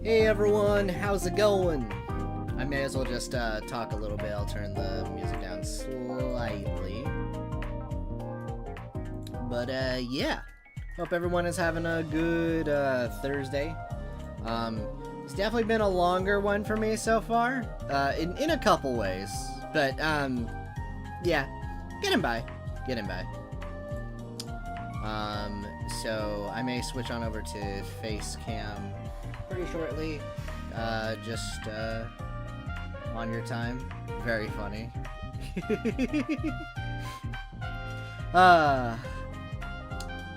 Hey everyone, how's it going? I may as well just talk a little bit. I'll turn the music down slightly. But yeah, hope everyone is having a good Thursday. It's definitely been a longer one for me so far, in a couple ways. But yeah, getting by. So I may switch on over to face cam pretty shortly, just on your time. Very funny.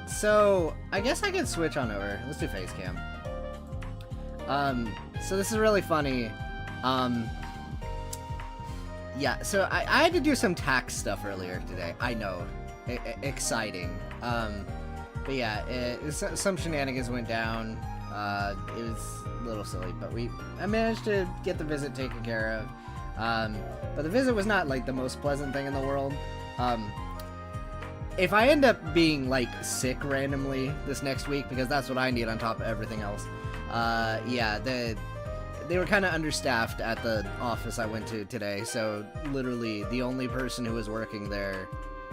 So I guess I could switch on over. Let's do face cam. So this is really funny. Yeah, so I had to do some tax stuff earlier today. I know, exciting. But yeah, some shenanigans went down. It was a little silly, but I managed to get the visit taken care of. But the visit was not like the most pleasant thing in the world. If I end up being like sick randomly this next week, because that's what I need on top of everything else, yeah, they were kind of understaffed at the office I went to today. So literally the only person who was working there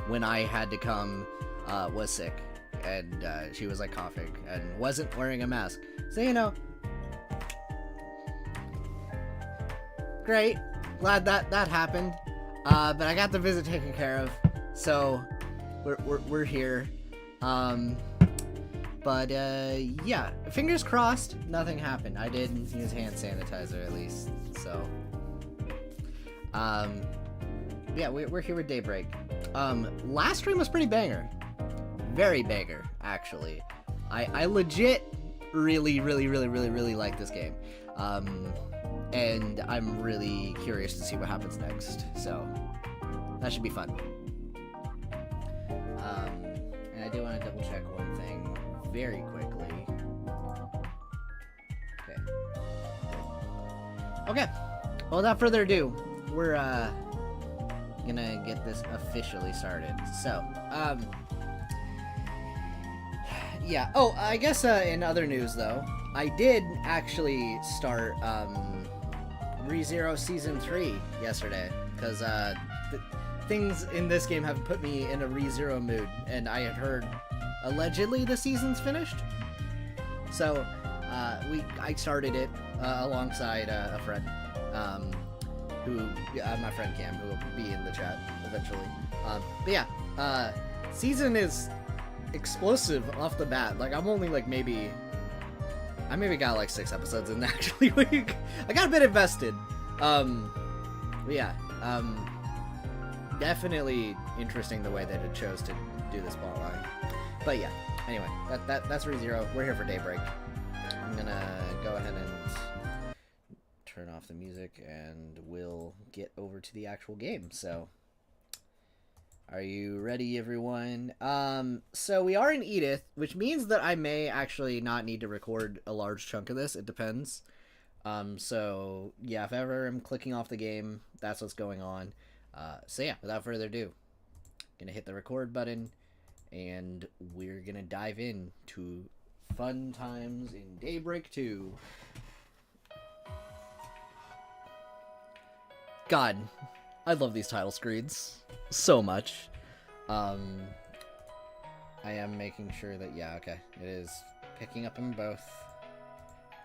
when I had to come was sick. And she was like coughing and wasn't wearing a mask. So, you know, great. Glad that happened. But I got the visit taken care of. So we're here. But yeah, fingers crossed nothing happened. I did use hand sanitizer at least. So yeah, we're here with Daybreak. Last stream was pretty banger. Very banger, actually. I legit really like this game. And I'm really curious to see what happens next. So that should be fun. And I do want to double check one thing very quickly. Okay. Well, without further ado, we're gonna get this officially started. So, yeah. Oh, I guess in other news, though, I did actually start ReZero Season 3 yesterday, because things in this game have put me in a ReZero mood, and I had heard allegedly the season's finished. So I started it alongside a friend, my friend Cam, who will be in the chat eventually. But yeah, season is explosive off the bat. Like, I'm only like I maybe got like 6 episodes in actually. I got a bit invested. But yeah, definitely interesting the way that it chose to do this plotline. But yeah, anyway, that's ReZero. We're here for Daybreak. I'm gonna go ahead and turn off the music, and we'll get over to the actual game. So, are you ready, everyone? So we are in Edith, which means that I may actually not need to record a large chunk of this. It depends. So yeah, if ever I'm clicking off the game, that's what's going on. So yeah, without further ado, gonna hit the record button, and we're gonna dive in to fun times in Daybreak 2. God, I love these title screens so much. I am making sure that, yeah, okay, it is picking up them both.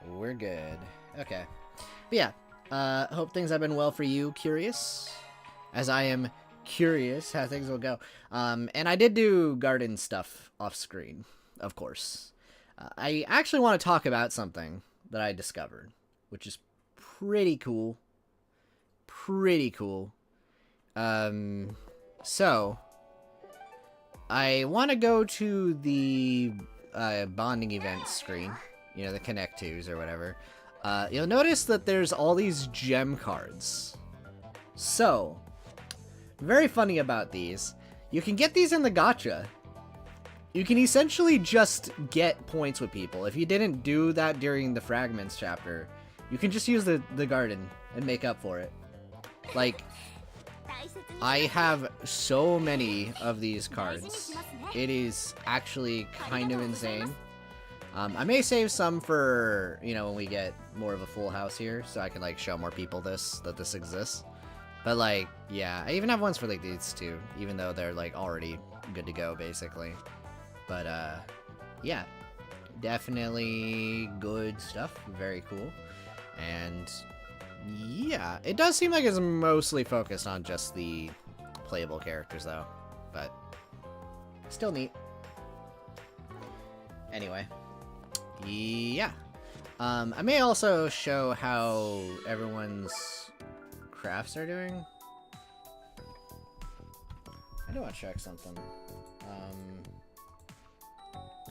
We're good. Okay. But yeah, hope things have been well for you. Curious, as I am curious how things will go. And I did do garden stuff off screen, of course. I actually want to talk about something that I discovered, which is pretty cool. So I want to go to the bonding events screen, you know, the Connect 2s or whatever. You'll notice that there's all these gem cards. So, very funny about these, you can get these in the gacha. You can essentially just get points with people. If you didn't do that during the Fragments chapter, you can just use the garden and make up for it. Like, I have so many of these cards. It is actually kind of insane. I may save some for, you know, when we get more of a full house here, so I can, like, show more people that this exists. But, like, yeah, I even have ones for, like, these two, even though they're, like, already good to go, basically. But, yeah, definitely good stuff. Very cool. And, yeah, it does seem like it's mostly focused on just the playable characters, though. But, still neat. Anyway. Yeah. I may also show how everyone's crafts are doing. I do want to check something.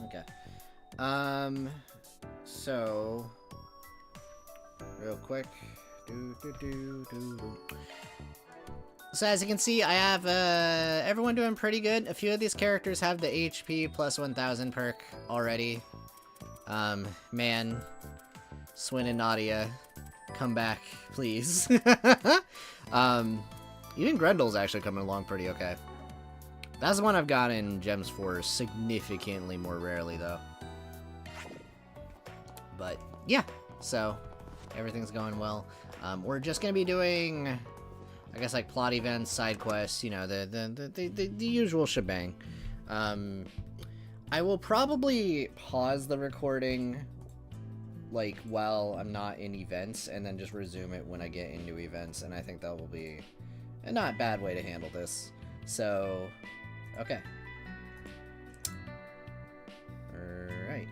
Okay. So real quick. So as you can see, I have everyone doing pretty good. A few of these characters have the HP plus 1000 perk already. Man, Swin and Nadia, come back, please. Even Grendel's actually coming along pretty okay. That's the one I've gotten gems for significantly more rarely, though. But, yeah, so everything's going well. We're just gonna be doing, I guess, like, plot events, side quests, you know, the usual shebang. I will probably pause the recording, like, while I'm not in events, and then just resume it when I get into events, and I think that will be a not bad way to handle this. So, okay. Alright.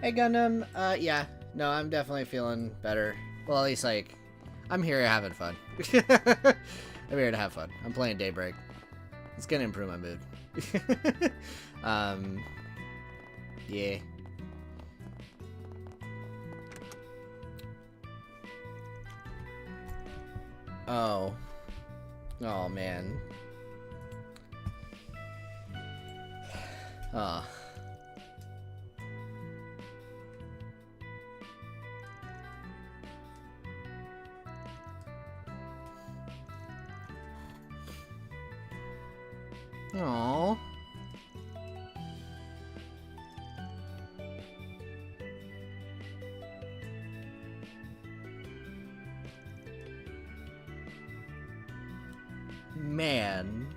Hey, Gundam, yeah, no, I'm definitely feeling better. Well, at least, like, I'm here having fun. I'm here to have fun. I'm playing Daybreak. It's gonna improve my mood. Yeah. Oh. Oh, man. Oh. Aww. Man.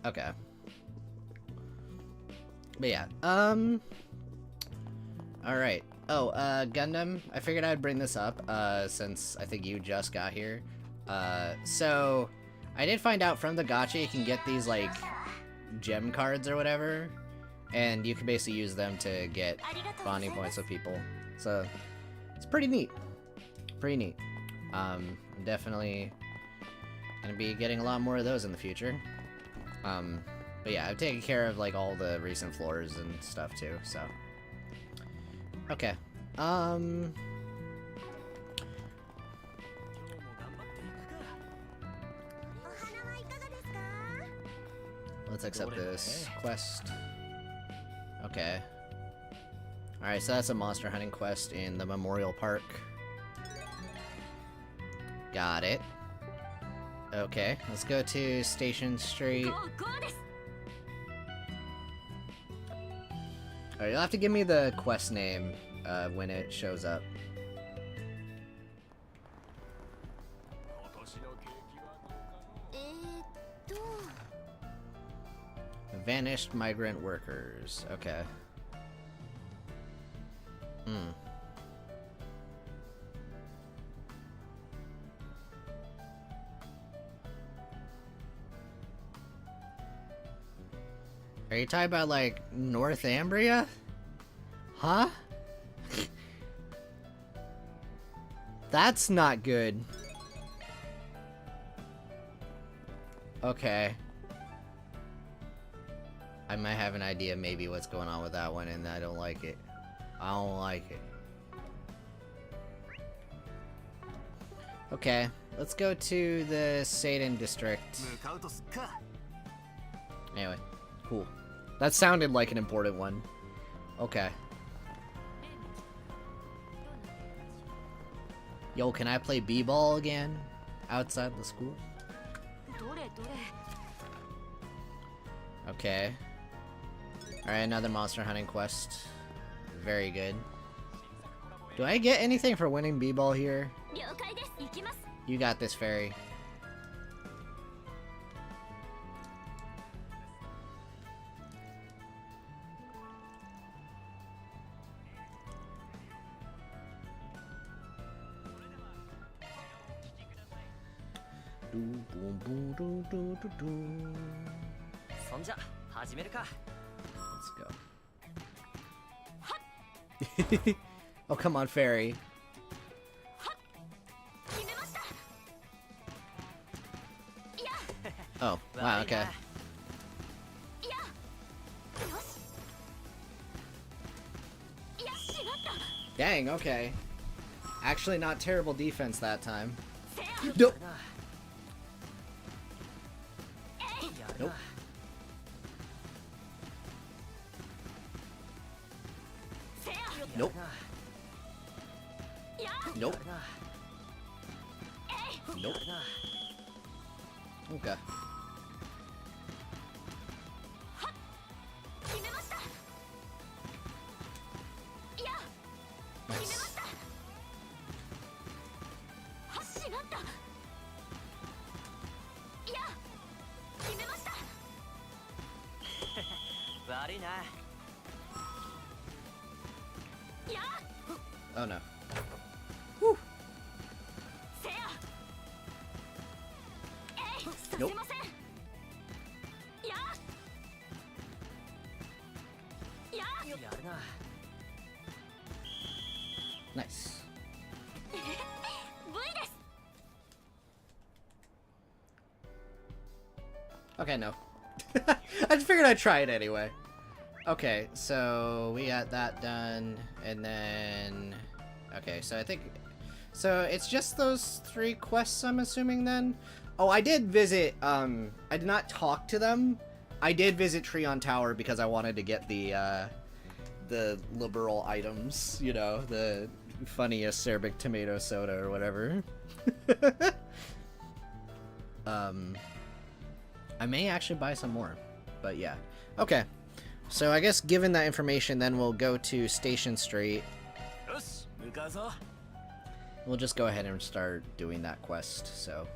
Okay. But yeah, alright. Oh, Gundam, I figured I'd bring this up, since I think you just got here. So, I did find out from the gacha you can get these, like, gem cards or whatever, and you can basically use them to get bonding points with people. So, it's pretty neat. Pretty neat. I'm definitely gonna be getting a lot more of those in the future. But yeah, I've taken care of, like, all the recent floors and stuff, too, so. Okay. Let's accept this quest. Okay. Alright, so that's a monster hunting quest in the Memorial Park. Got it. Okay, let's go to Station Street. Alright, you'll have to give me the quest name when it shows up. Vanished migrant workers. Okay. Are you talking about, like, Northumbria? Huh? That's not good. Okay. I might have an idea maybe what's going on with that one, and I don't like it. I don't like it. Okay, let's go to the Satan district. Anyway, cool. That sounded like an important one. Okay. Yo, can I play b-ball again? Outside the school? Okay. Alright, another monster hunting quest. Very good. Do I get anything for winning b-ball here? You got this, fairy. Let's go. Oh, come on, fairy. Oh, wow, okay. Dang, okay. Actually not terrible defense that time. Nope. Nope. Nope. Nope. Nope. Okay. Nice. Oh no. Whew. Nope. Nice. Okay, no. I just figured I'd try it anyway. Okay, so we got that done, and then... Okay, so I think... So it's just those 3 quests, I'm assuming, then? Oh, I did visit, I did not talk to them. I did visit Treon Tower because I wanted to get the liberal items, you know, the funny acerbic tomato soda or whatever. I may actually buy some more, but yeah. Okay, so I guess given that information, then we'll go to Station Street. We'll just go ahead and start doing that quest, so.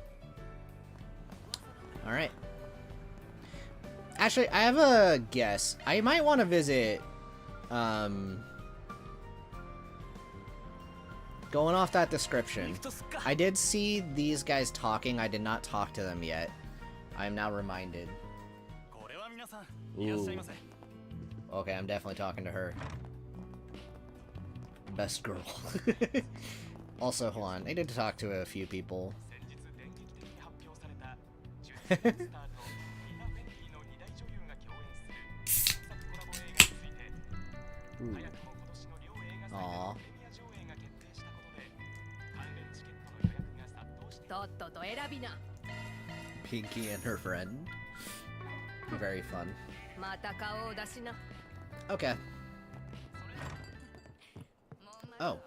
Alright. Actually, I have a guess. I might want to visit, going off that description, I did see these guys talking. I did not talk to them yet. I am now reminded. Ooh. Okay, I'm definitely talking to her. Best girl. Also, hold on. I did talk to a few people. Ooh. Aww. Pinky and her friend. Very fun. Okay. Oh.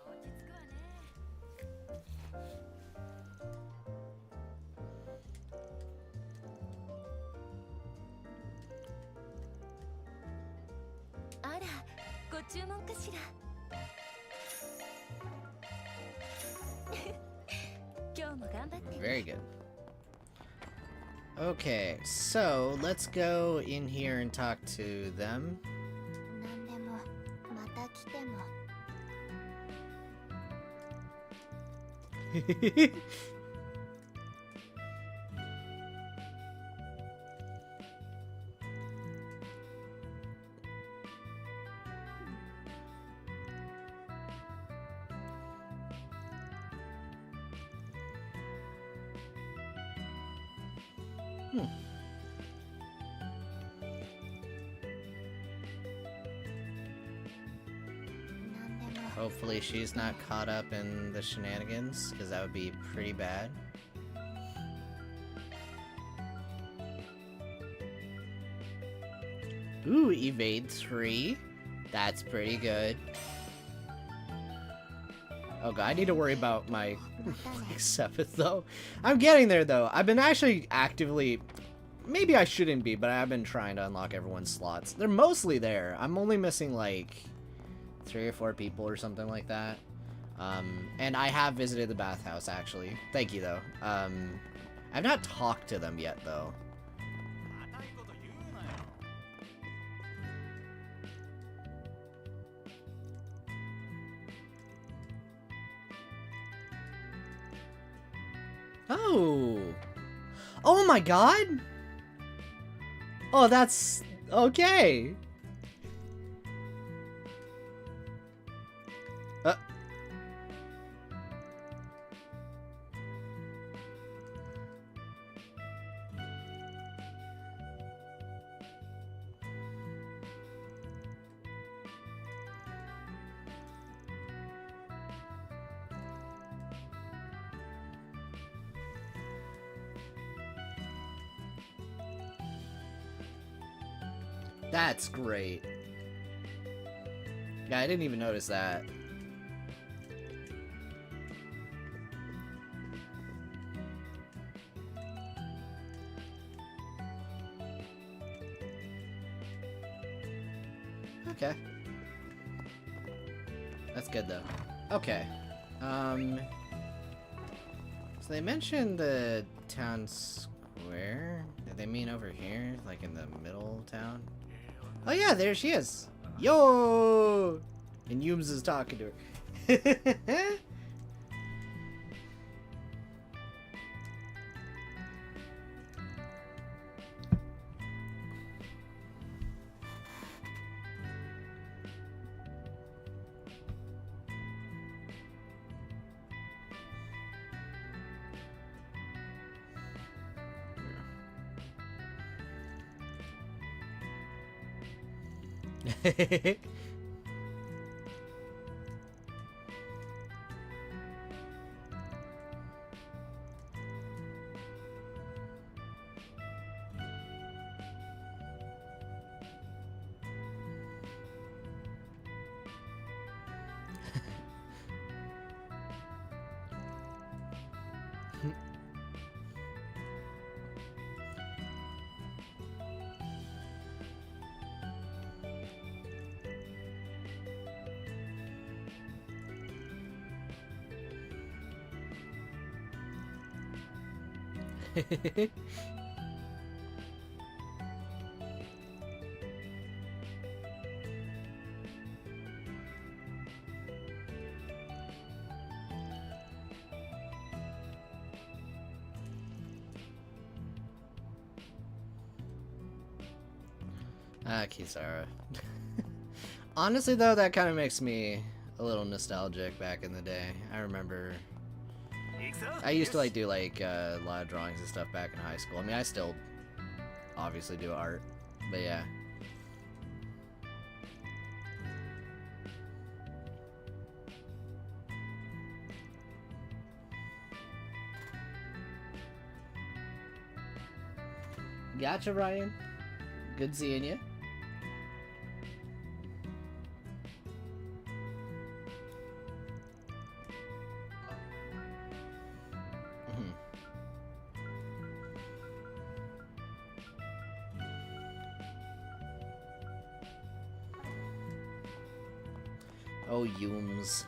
Very good. Okay, so let's go in here and talk to them. Hopefully she's not caught up in the shenanigans, because that would be pretty bad. Ooh, evade 3. That's pretty good. Oh god, I need to worry about my 7th though. I'm getting there though. I've been actually actively... Maybe I shouldn't be, but I've been trying to unlock everyone's slots. They're mostly there. I'm only missing like 3 or 4 people or something like that. And I have visited the bathhouse actually. Thank you though. I've not talked to them yet though. Oh. Oh my god. Oh, that's okay. That's great. Yeah, I didn't even notice that. Okay. That's good though. Okay. So they mentioned the town square. Did they mean over here? Like in the middle of town? Oh yeah, there she is. Yo! And Yums is talking to her. Ah, Kisara. Honestly, though, that kind of makes me a little nostalgic back in the day. I remember I used to do a lot of drawings and stuff back in high school. I mean, I still obviously do art, but yeah. Gotcha, Ryan. Good seeing you. Oh, Yums.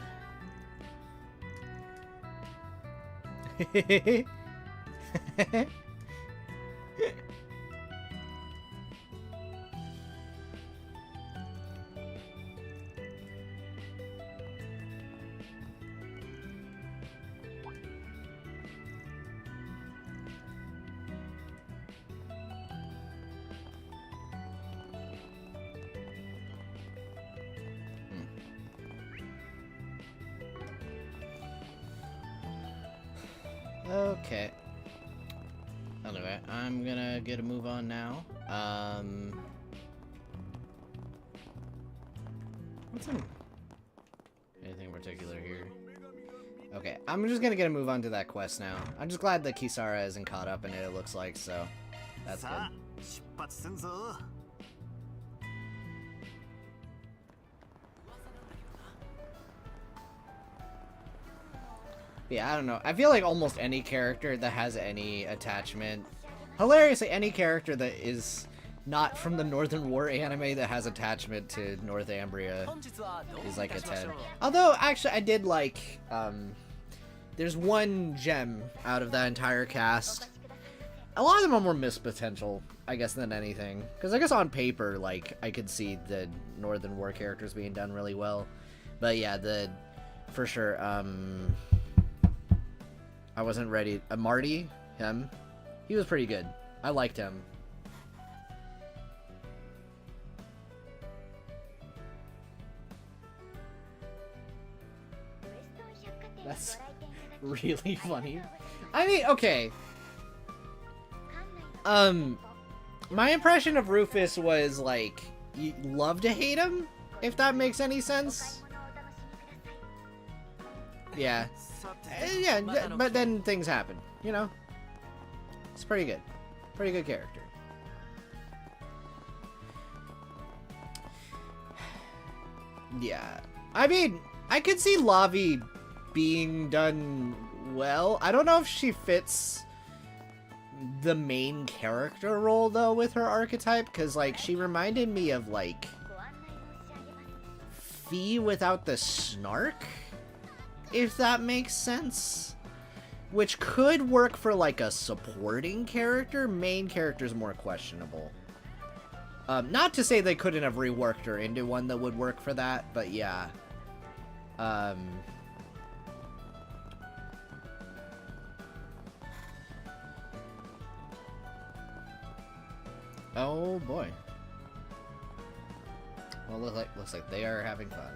Okay. Anyway, I'm gonna get a move on now. What's in anything in particular here? Okay, I'm just gonna get a move on to that quest now. I'm just glad that Kisara isn't caught up in it, it looks like, so that's good. Yeah, I don't know. I feel like almost any character that has any attachment, hilariously, any character that is not from the Northern War anime that has attachment to Northumbria is like a 10. Although, actually, I did like, there's one gem out of that entire cast. A lot of them are more missed potential, I guess, than anything. Because I guess on paper, like, I could see the Northern War characters being done really well. But yeah, for sure, I wasn't ready. Marty, him, he was pretty good. I liked him. That's really funny. I mean, okay. My impression of Rufus was like, you love to hate him, if that makes any sense. Yeah. Yeah, but then things happen, you know? It's pretty good. Pretty good character. Yeah. I mean, I could see Lavi being done well. I don't know if she fits the main character role, though, with her archetype, because, like, she reminded me of, like, Fee without the snark, if that makes sense. Which could work for, like, a supporting character. Main character's more questionable. Not to say they couldn't have reworked her into one that would work for that, but yeah. Oh boy. Well, looks like they are having fun.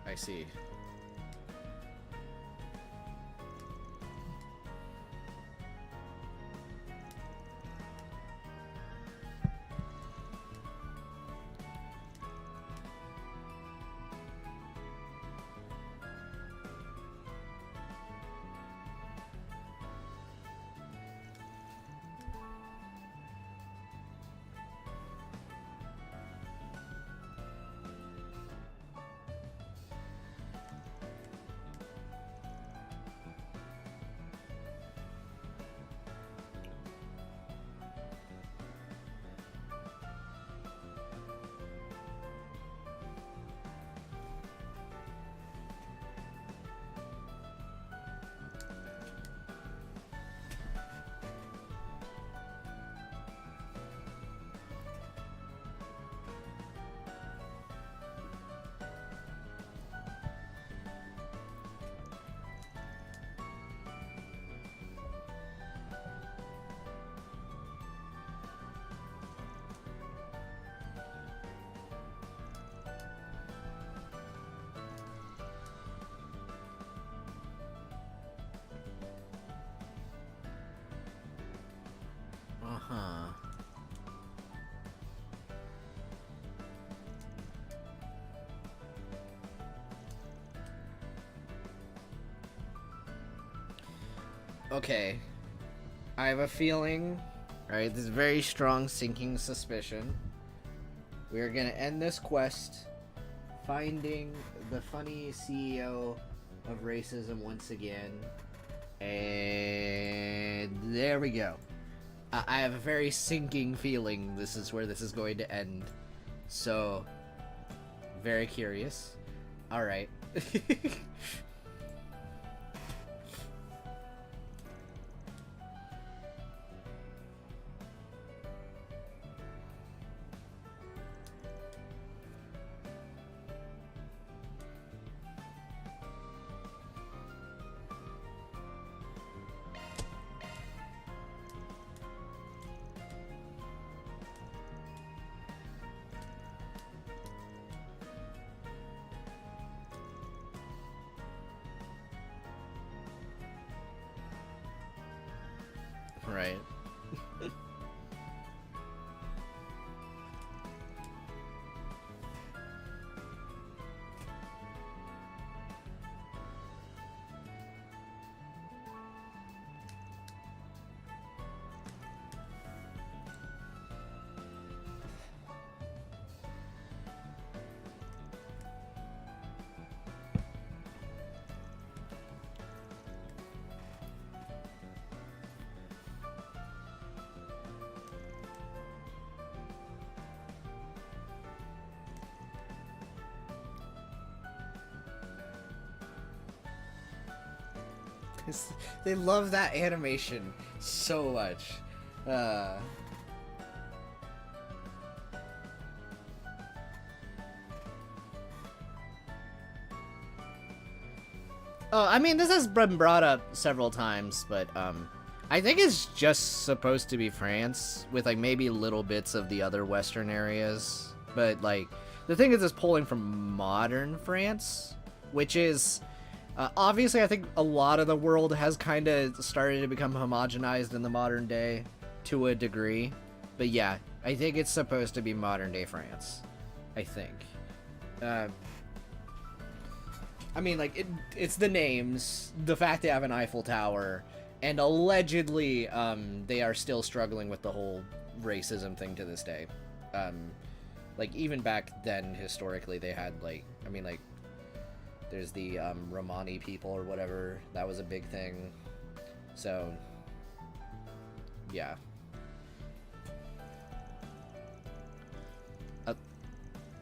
I see. Uh-huh. Okay. I have a feeling, right? This very strong sinking suspicion. We're gonna end this quest finding the funny CEO of racism once again. And there we go. I have a very sinking feeling this is where this is going to end. So, very curious. Alright. Right. They love that animation so much. Oh, I mean, this has been brought up several times, but I think it's just supposed to be France with like maybe little bits of the other Western areas. But like, the thing is, it's pulling from modern France, which is obviously I think a lot of the world has kind of started to become homogenized in the modern day to a degree. But yeah, I think it's supposed to be modern day France. I think. I mean, like, it's the names, the fact they have an Eiffel Tower, and allegedly, they are still struggling with the whole racism thing to this day. Like, even back then, historically, they had, like, I mean, like, there's the, Romani people or whatever, that was a big thing. So, yeah.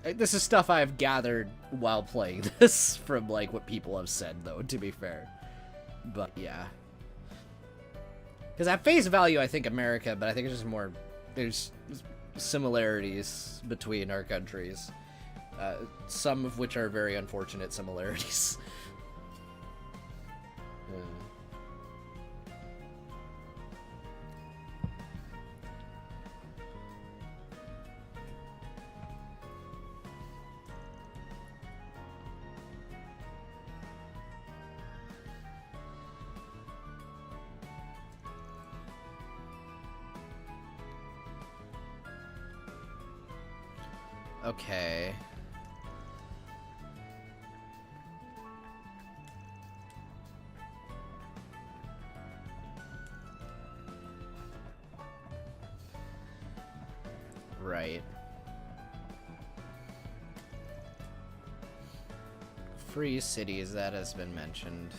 This is stuff I've gathered while playing this from, like, what people have said, though, to be fair. But, yeah. Because at face value, I think America, but I think it's just more... There's similarities between our countries. Some of which are very unfortunate similarities. Okay. Right. Free cities, that has been mentioned.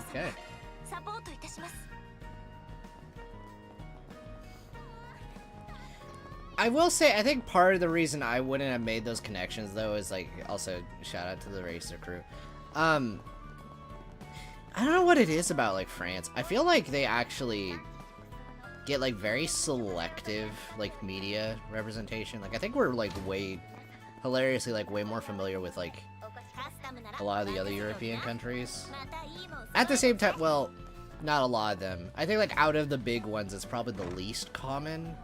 Okay. I will say, I think part of the reason I wouldn't have made those connections, though, is, like, also, shout out to the racer crew. I don't know what it is about, like, France. I feel like they actually get, like, very selective, like, media representation. Like, I think we're, like, hilariously, like, way more familiar with, like, a lot of the other European countries. At the same time, well, not a lot of them. I think, like, out of the big ones, it's probably the least common.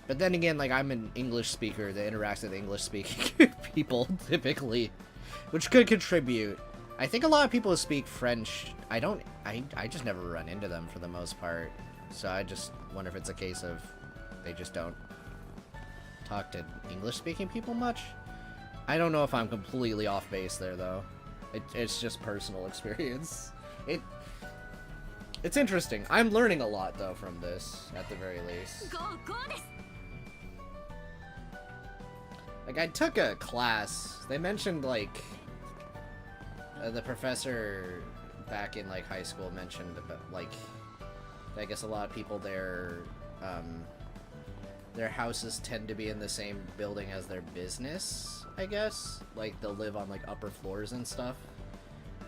But then again, like, I'm an English speaker that interacts with English-speaking people, typically, which could contribute. I think a lot of people who speak French, I just never run into them for the most part. So I just wonder if it's a case of they just don't talk to English-speaking people much. I don't know if I'm completely off base there, though. It's just personal experience. It's interesting. I'm learning a lot, though, from this, at the very least. Like, I took a class. They mentioned, like, the professor back in, like, high school mentioned about, like, I guess a lot of people there, their houses tend to be in the same building as their business, I guess. Like, they'll live on, like, upper floors and stuff,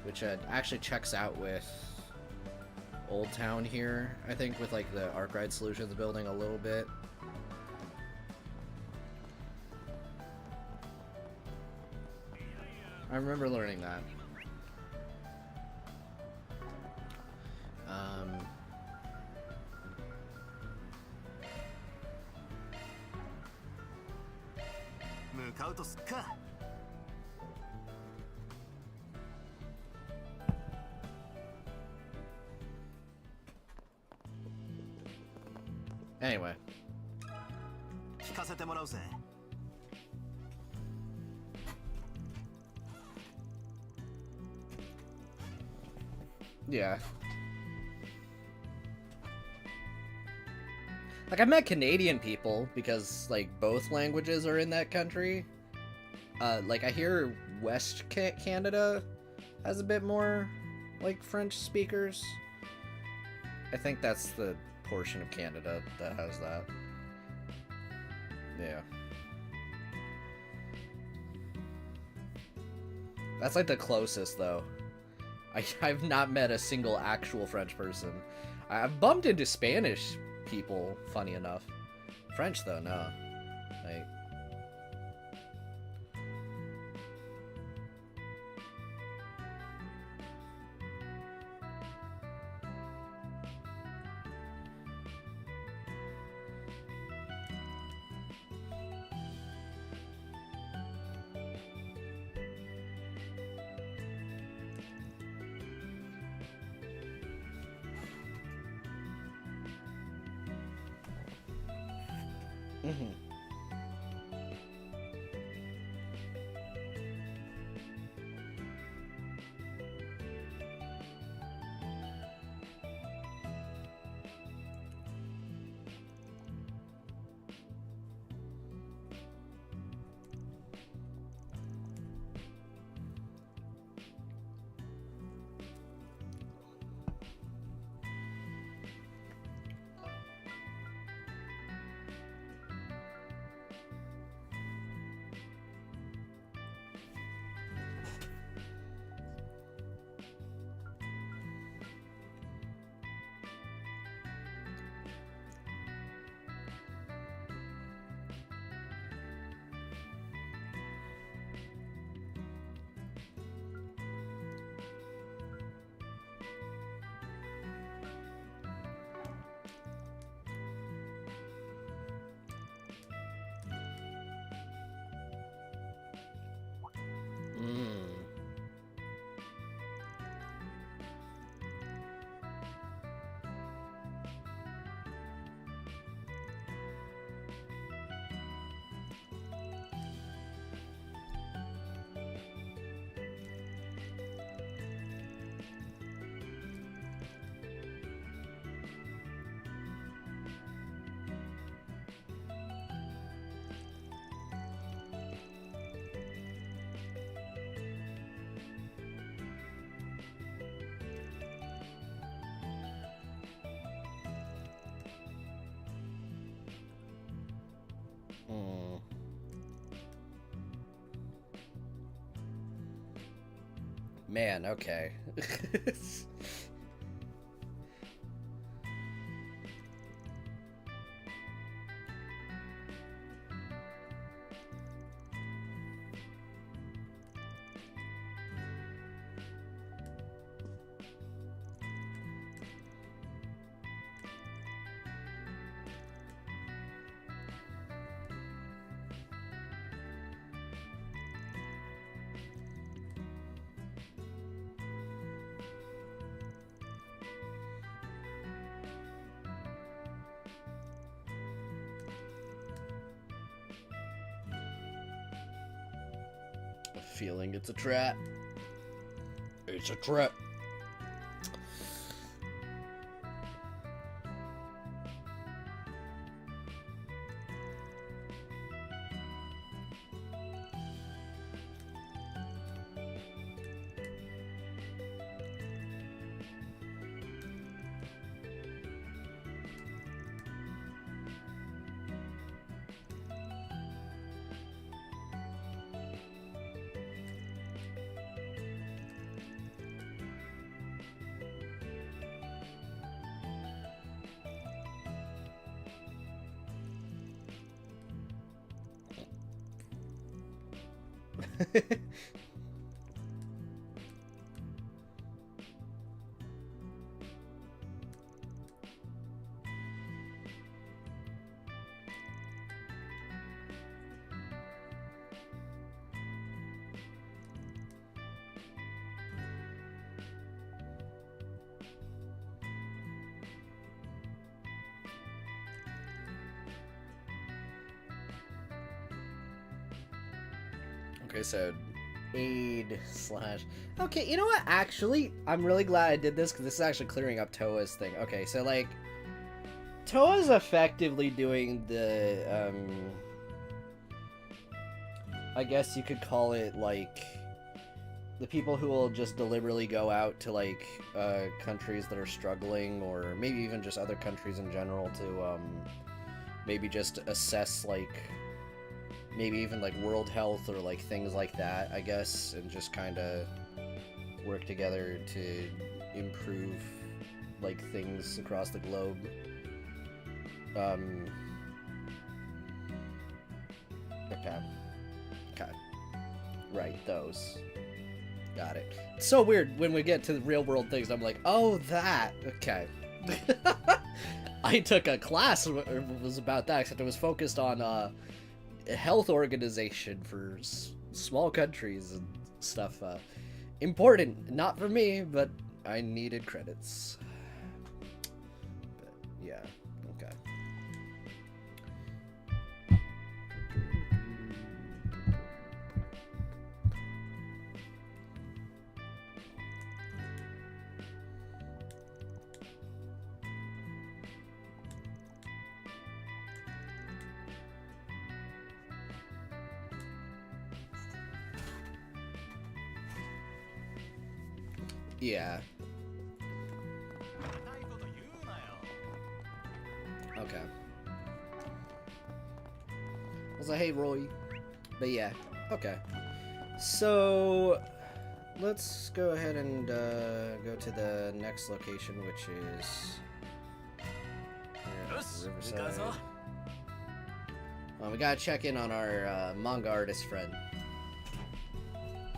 which actually checks out with Old Town here, I think, with, like, the Arkwright Solutions building a little bit. I remember learning that. Anyway. Yeah. Like, I've met Canadian people because, like, both languages are in that country. Like, I hear West Canada has a bit more, like, French speakers. I think that's the portion of Canada that has that. Yeah. That's, like, the closest, though. I've not met a single actual French person. I've bumped into Spanish people, funny enough. French, though, no. Like... Mm-hmm. Hmm. Man, okay. Feeling it's a trap. It's a trap. Okay, so aid slash... Okay, you know what? Actually, I'm really glad I did this, because this is actually clearing up Toa's thing. Okay, so, like, Toa's effectively doing the, I guess you could call it, like, the people who will just deliberately go out to, like, countries that are struggling, or maybe even just other countries in general to, maybe just assess, like... maybe even like world health or like things like that, I guess, and just kind of work together to improve like things across the globe. Okay. Right, those. Got it. It's so weird when we get to the real world things. I'm like, oh, that. Okay. I took a class that was about that, except it was focused on a health organization for small countries and stuff. Important, not for me, but I needed credits. But yeah, okay. Yeah. Okay. I was like, hey, Roy. But yeah, okay. So, let's go ahead and go to the next location, which is Riverside. We gotta check in on our manga artist friend.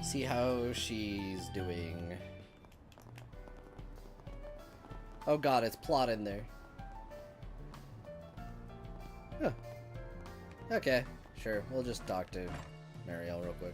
See how she's doing. Oh god, it's plot in there. Huh. Okay, sure. We'll just talk to Marielle real quick.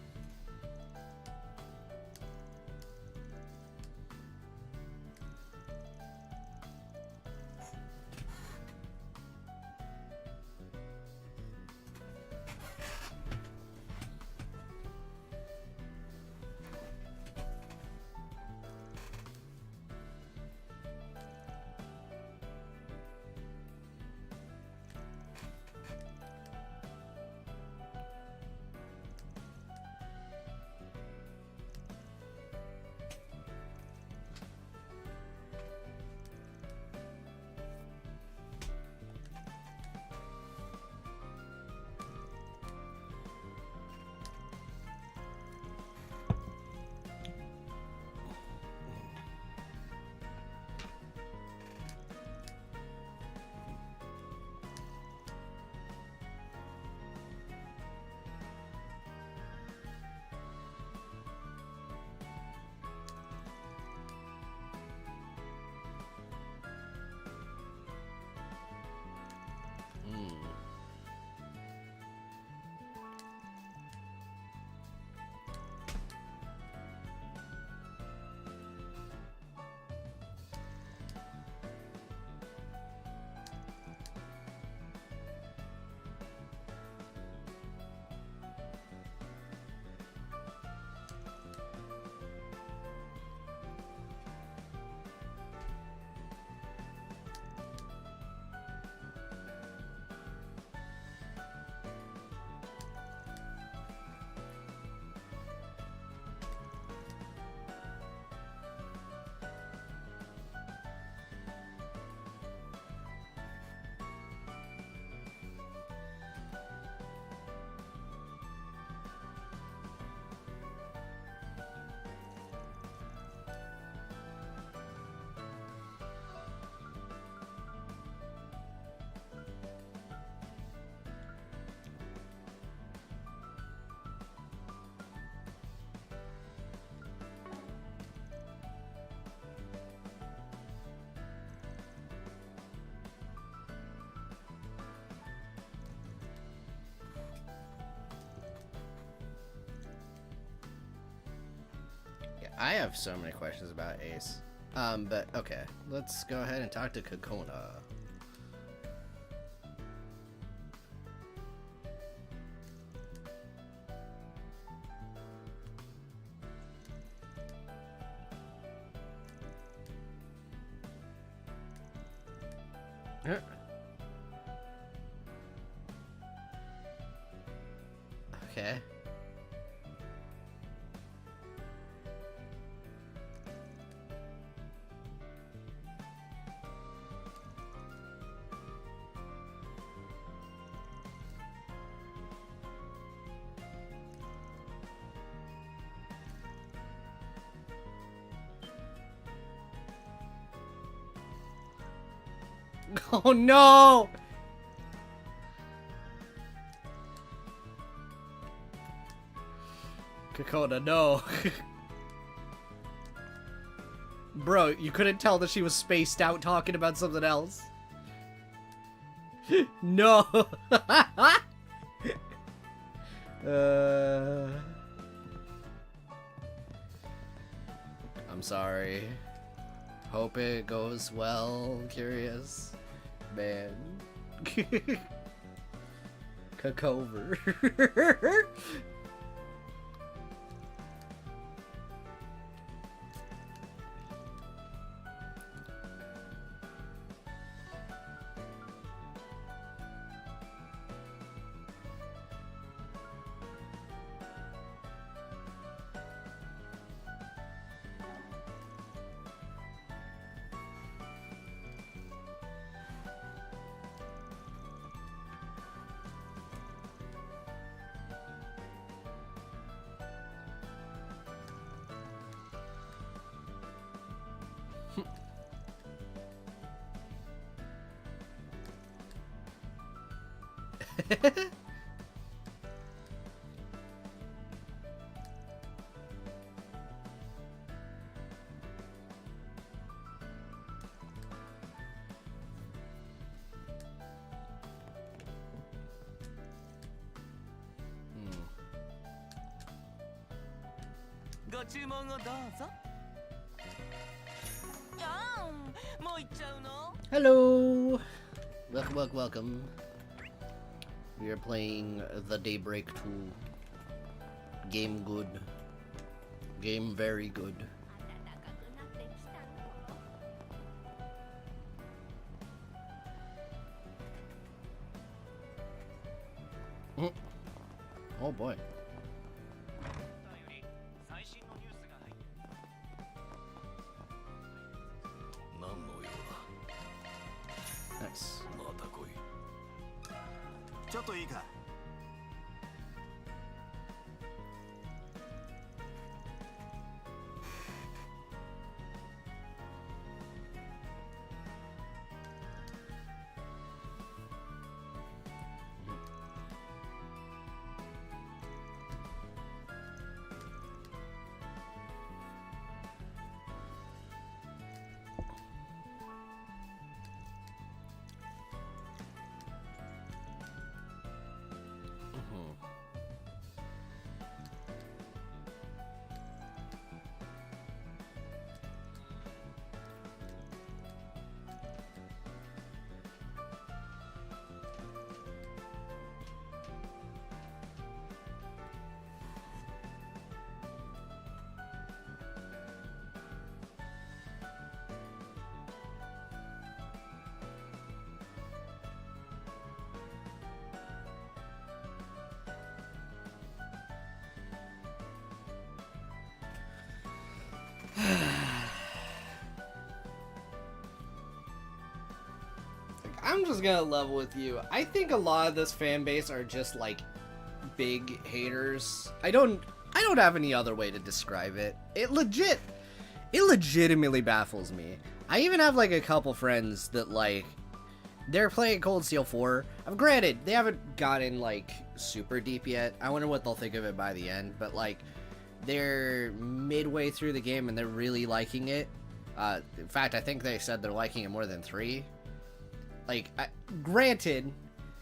I have so many questions about Ace. But okay, let's go ahead and talk to Kokona. Okay. Oh no! Kokona, no. Bro, you couldn't tell that she was spaced out talking about something else. No. I'm sorry. Hope it goes well, Curious. Man. Cookover. Hello! Welcome. We are playing the Daybreak 2. Game good. Game very good. Oh boy. Nice. ちょっといいか。I'm just gonna level with you. I think a lot of this fan base are just like big haters. I don't have any other way to describe it. It legitimately baffles me. I even have like a couple friends that like they're playing Cold Steel 4. Granted, they haven't gotten like super deep yet. I wonder what they'll think of it by the end, but like they're midway through the game and they're really liking it. In fact, I think they said they're liking it more than 3. Like, granted,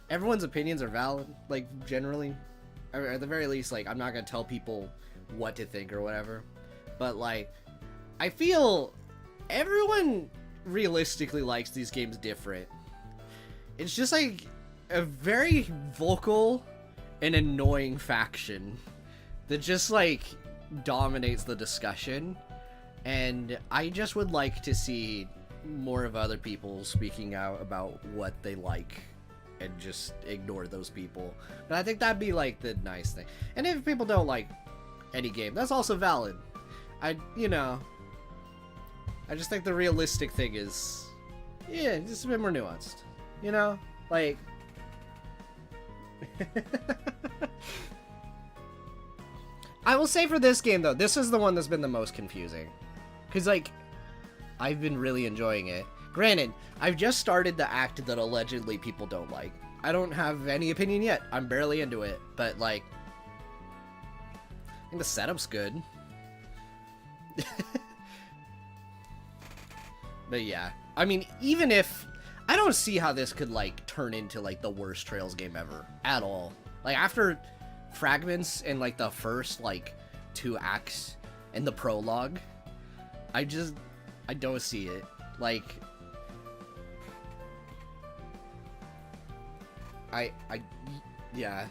everyone's opinions are valid, like, generally. Or at the very least, like, I'm not gonna tell people what to think or whatever. but like, I feel everyone realistically likes these games different. It's just like a very vocal and annoying faction that just like dominates the discussion, and I just would like to see more of other people speaking out about what they like and just ignore those people. But I think that'd be like the nice thing. And if people don't like any game, that's also valid. I just think the realistic thing is, yeah, just a bit more nuanced, you know? Like, I will say for this game, though, this is the one that's been the most confusing. Because, like, I've been really enjoying it. Granted, I've just started the act that allegedly people don't like. I don't have any opinion yet. I'm barely into it. But, like, I think the setup's good. But, yeah. I mean, even if... I don't see how this could, like, turn into, like, the worst Trails game ever. At all. Like, after Fragments and, like, the first, like, 2 acts and the prologue, I don't see it. Like, yeah.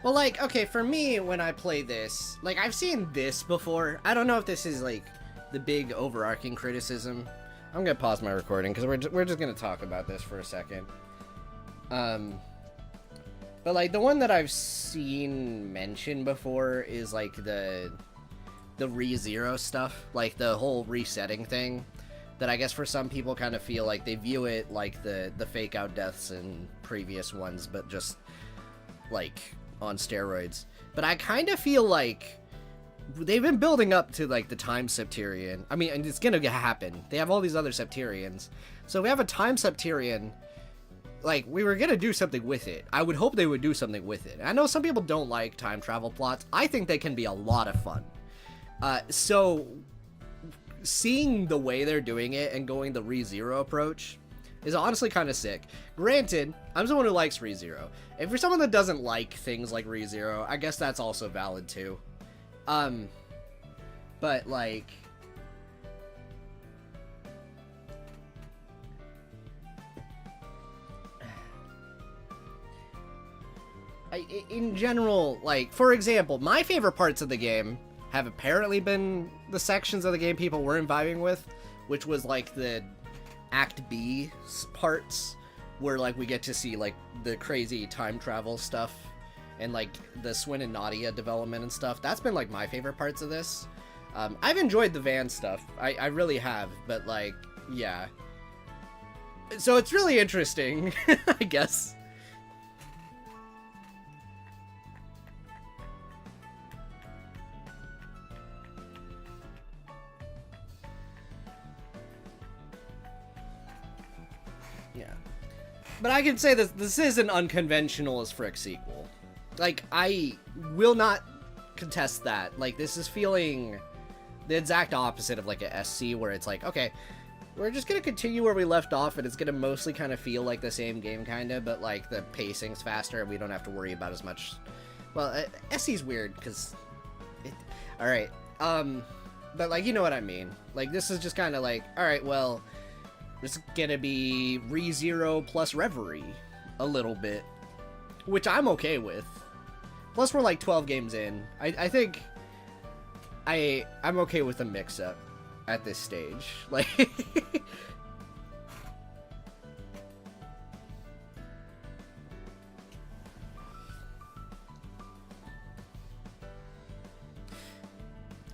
Well, like, okay, for me, when I play this, like, I've seen this before. I don't know if this is, like, the big overarching criticism. I'm gonna pause my recording, because we're just gonna talk about this for a second. But, like, the one that I've seen mentioned before is, like, the ReZero stuff. Like, the whole resetting thing. That I guess for some people kind of feel like they view it like the fake out deaths in previous ones, but just, like, on steroids. But I kind of feel like they've been building up to, like, the time Septarian. I mean, and it's gonna happen. They have all these other Septarians. So if we have a time Septarian, like, we were gonna do something with it. I would hope they would do something with it. I know some people don't like time travel plots. I think they can be a lot of fun. So seeing the way they're doing it and going the ReZero approach is honestly kind of sick. Granted, I'm someone who likes ReZero. If you're someone that doesn't like things like ReZero, I guess that's also valid too. But like, in general, like, for example, my favorite parts of the game have apparently been the sections of the game people weren't vibing with, which was like the Act B parts, where like we get to see like the crazy time travel stuff and like the Swin and Nadia development and stuff. That's been like my favorite parts of this. I've enjoyed the van stuff. I really have, but like, yeah. So it's really interesting, I guess. Yeah. But I can say this is an unconventional as frick sequel. Like, I will not contest that. Like, this is feeling the exact opposite of like a SC, where it's like, okay, we're just gonna continue where we left off, and it's gonna mostly kind of feel like the same game, kind of, but like the pacing's faster, and we don't have to worry about as much. Well, SC's weird because all right, but like, you know what I mean. Like, this is just kind of like, all right, well, it's gonna be ReZero plus Reverie a little bit, which I'm okay with. Plus, we're like 12 games in. I think I'm okay with a mix-up at this stage. Like,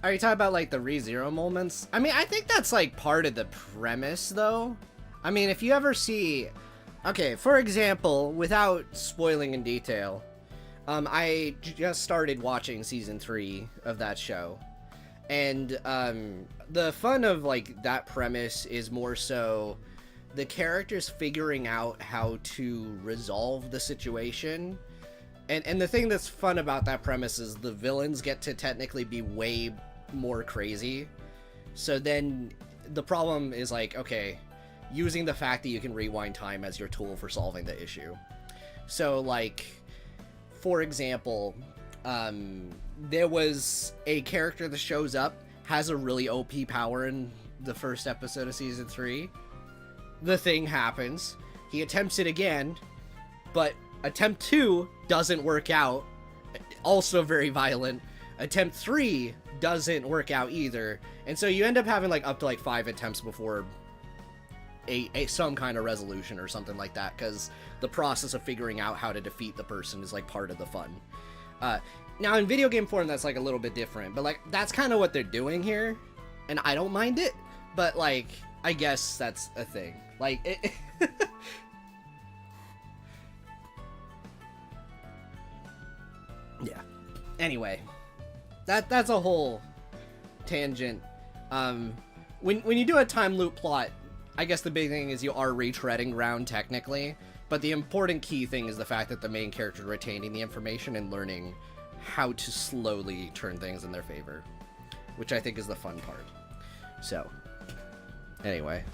are you talking about like the ReZero moments? I mean, I think that's like part of the premise, though. I mean, if you ever see, okay, for example, without spoiling in detail, I just started watching season 3 of that show, and the fun of like that premise is more so the characters figuring out how to resolve the situation And the thing that's fun about that premise is the villains get to technically be way more crazy. So then the problem is like, okay, using the fact that you can rewind time as your tool for solving the issue. So like, for example, there was a character that shows up, has a really OP power in the first episode of season 3. The thing happens. He attempts it again, but attempt 2 doesn't work out. Also very violent. Attempt 3 doesn't work out either. And so you end up having like up to like 5 attempts before some kind of resolution or something like that, because the process of figuring out how to defeat the person is like part of the fun. Now in video game form that's like a little bit different, but like that's kind of what they're doing here, and I don't mind it, but like I guess that's a thing. Like it yeah. Anyway, that's a whole tangent. When you do a time loop plot, I guess the big thing is you are retreading ground technically, but the important key thing is the fact that the main character is retaining the information and learning how to slowly turn things in their favor, which I think is the fun part. So, anyway.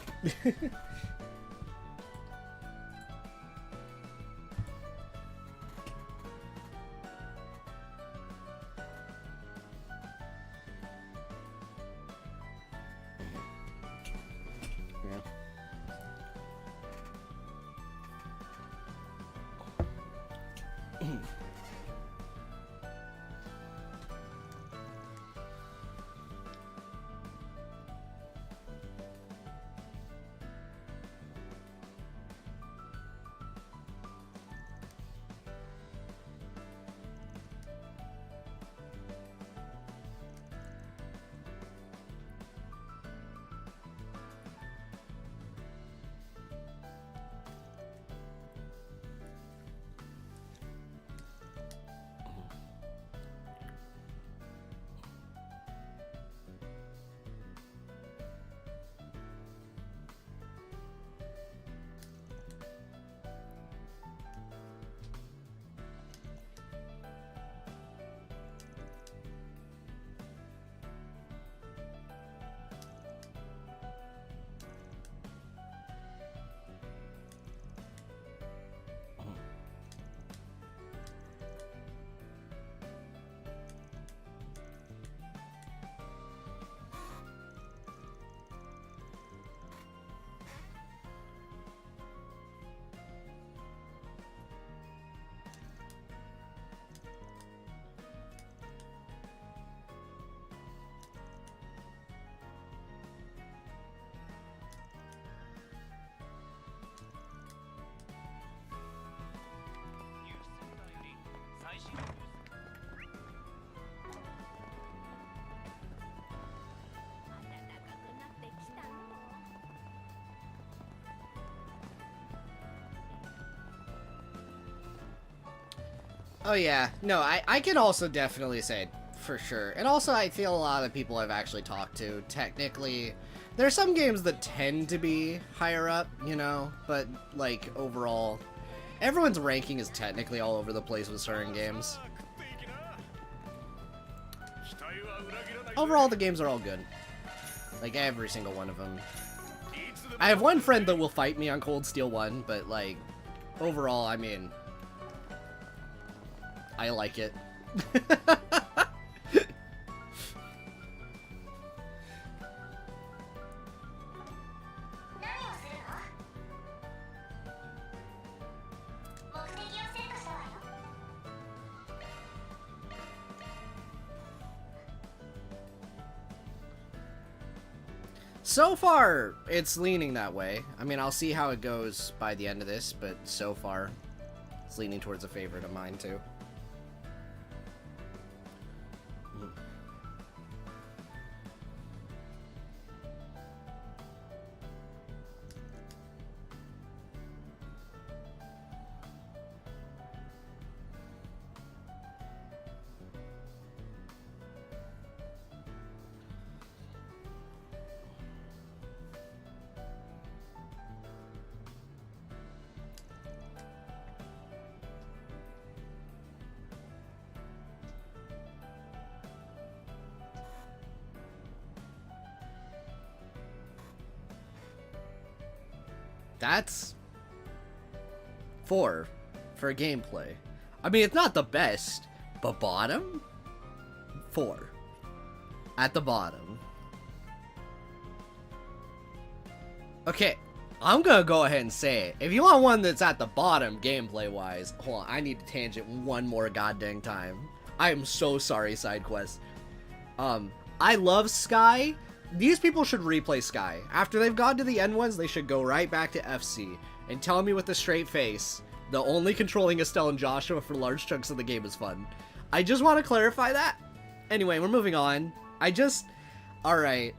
Oh yeah, no, I can also definitely say for sure. And also I feel a lot of people I've actually talked to, technically, there are some games that tend to be higher up, you know, but like overall, everyone's ranking is technically all over the place with certain games. Overall, the games are all good. Like every single one of them. I have one friend that will fight me on Cold Steel 1, but like, overall, I mean, I like it. So far, it's leaning that way. I mean, I'll see how it goes by the end of this, but so far, it's leaning towards a favorite of mine, too. That's 4 for gameplay. I mean, it's not the best, but bottom? 4. At the bottom. Okay, I'm gonna go ahead and say it. If you want one that's at the bottom gameplay-wise, hold on, I need to tangent one more goddamn time. I am so sorry, SideQuest. I love Sky. These people should replay Sky. After they've gone to the end ones, they should go right back to FC and tell me with a straight face, the only controlling Estelle and Joshua for large chunks of the game is fun. I just want to clarify that. Anyway, we're moving on. Alright.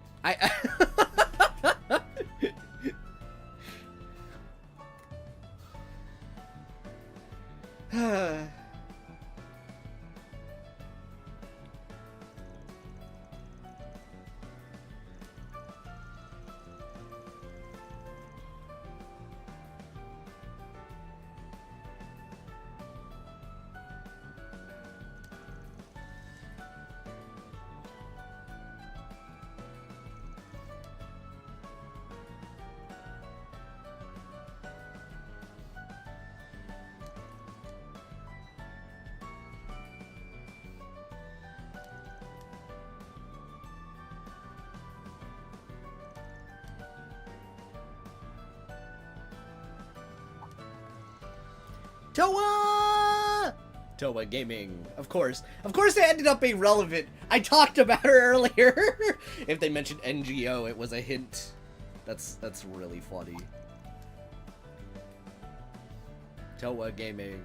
Toa Gaming, of course they ended up being relevant. I talked about her earlier. If they mentioned NGO, it was a hint. That's really funny. Toa Gaming.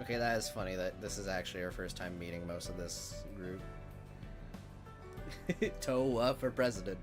Okay, that is funny that this is actually our first time meeting most of this group. Toa for president.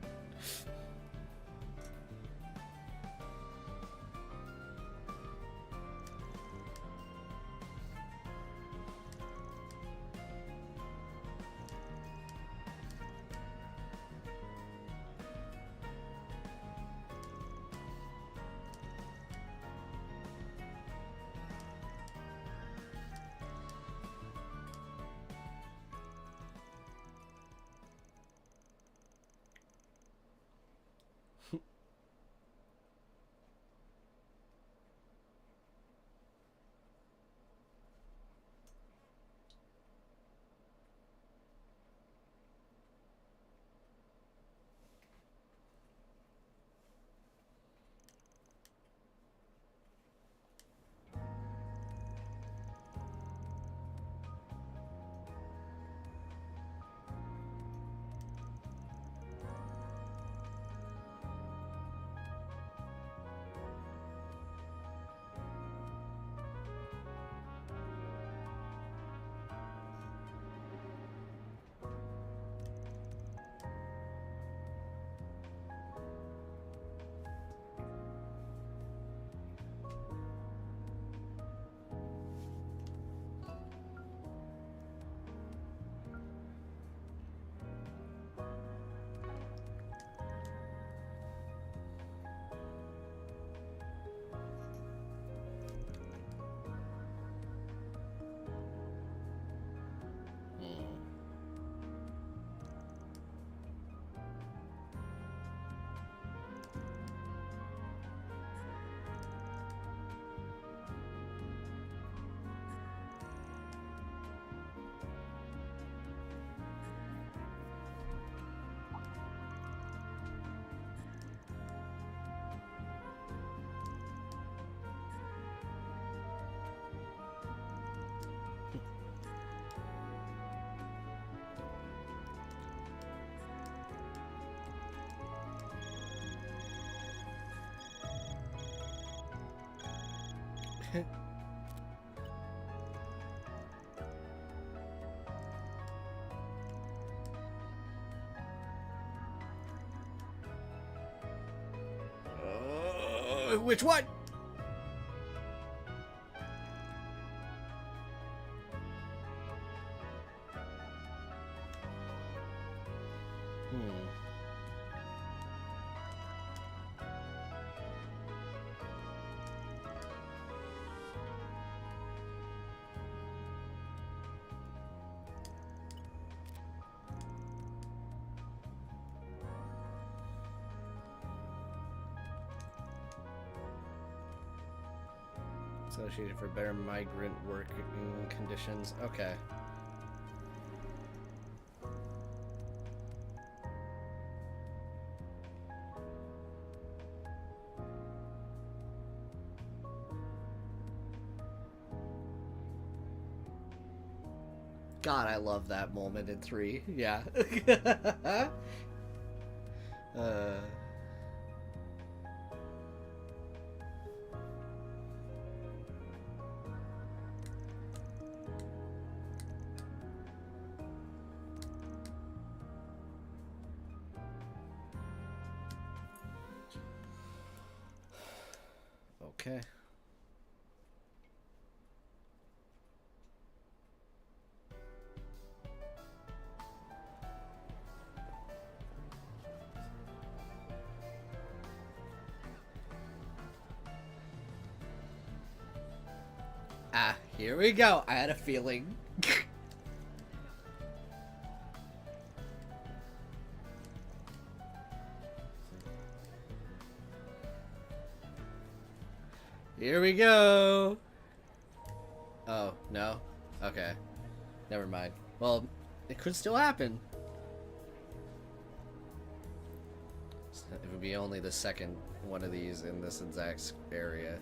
Which one? Associated for better migrant working conditions. Okay. God, I love that moment in 3. Yeah. Okay. Ah, here we go. I had a feeling. Here we go. Oh, no? Okay. Never mind. Well, it could still happen. It would be only the second one of these in this exact area.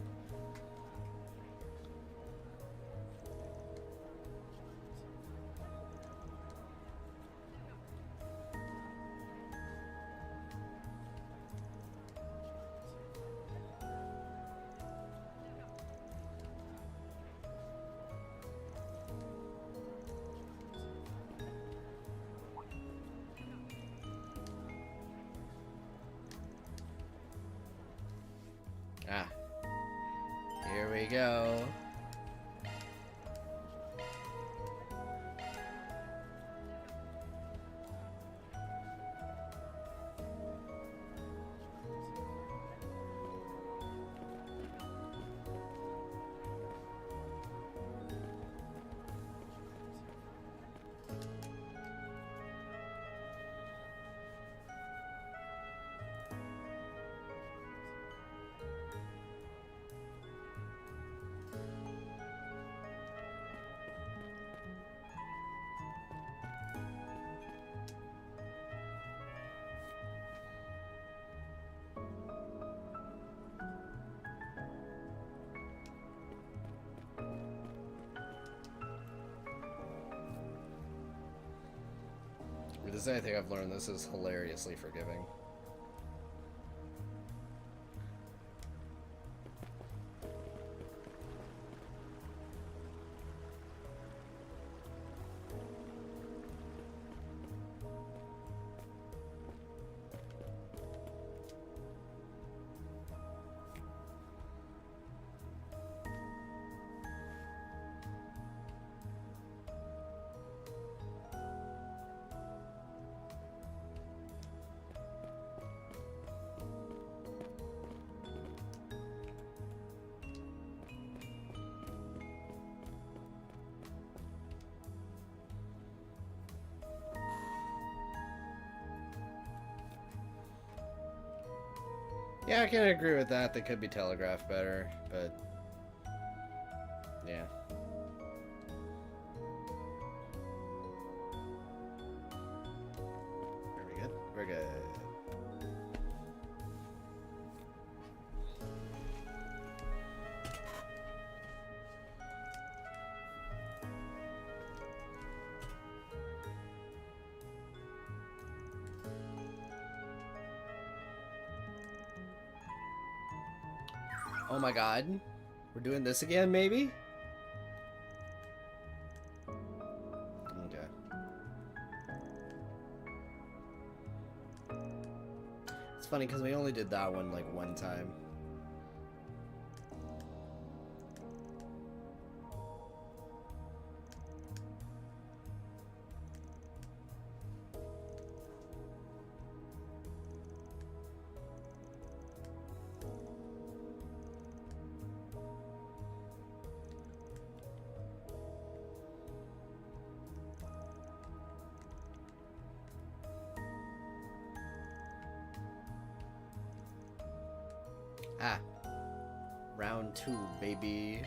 Ah. Here we go. If there's anything I've learned, this is hilariously forgiving. Yeah, I can agree with that. They could be telegraphed better, but yeah. Are we good? We're good. Oh my god. We're doing this again, maybe? Okay. It's funny because we only did that one like one time. Ah. Round 2, baby.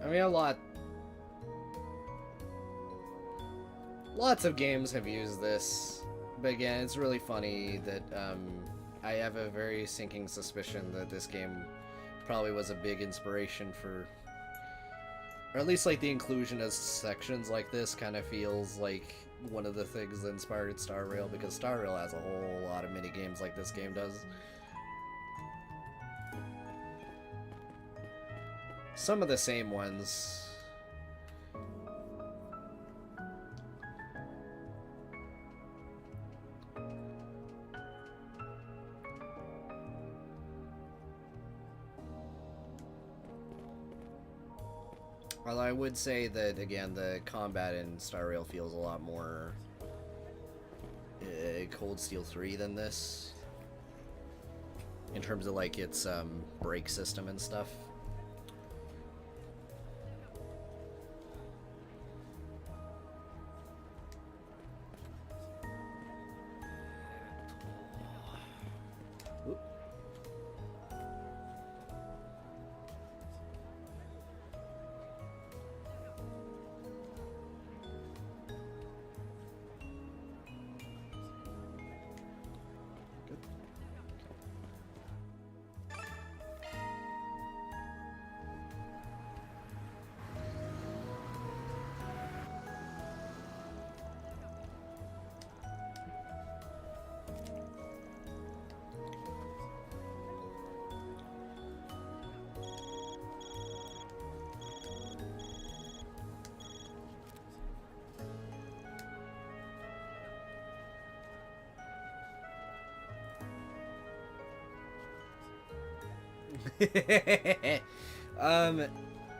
I mean, lots of games have used this, but again, it's really funny that I have a very sinking suspicion that this game probably was a big inspiration for, or at least like the inclusion of sections like this kind of feels like one of the things that inspired Star Rail, because Star Rail has a whole lot of mini games like this game does. Some of the same ones. Although I would say that, again, the combat in Star Rail feels a lot more Cold Steel 3 than this. In terms of, like, its brake system and stuff.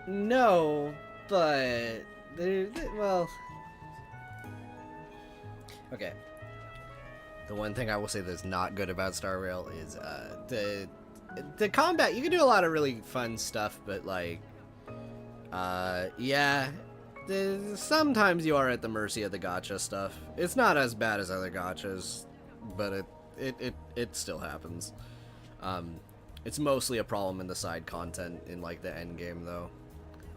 No, but well, okay. The one thing I will say that's not good about Star Rail is the combat. You can do a lot of really fun stuff, but like, yeah, sometimes you are at the mercy of the gacha stuff. It's not as bad as other gachas, but it still happens. It's mostly a problem in the side content in like the end game though,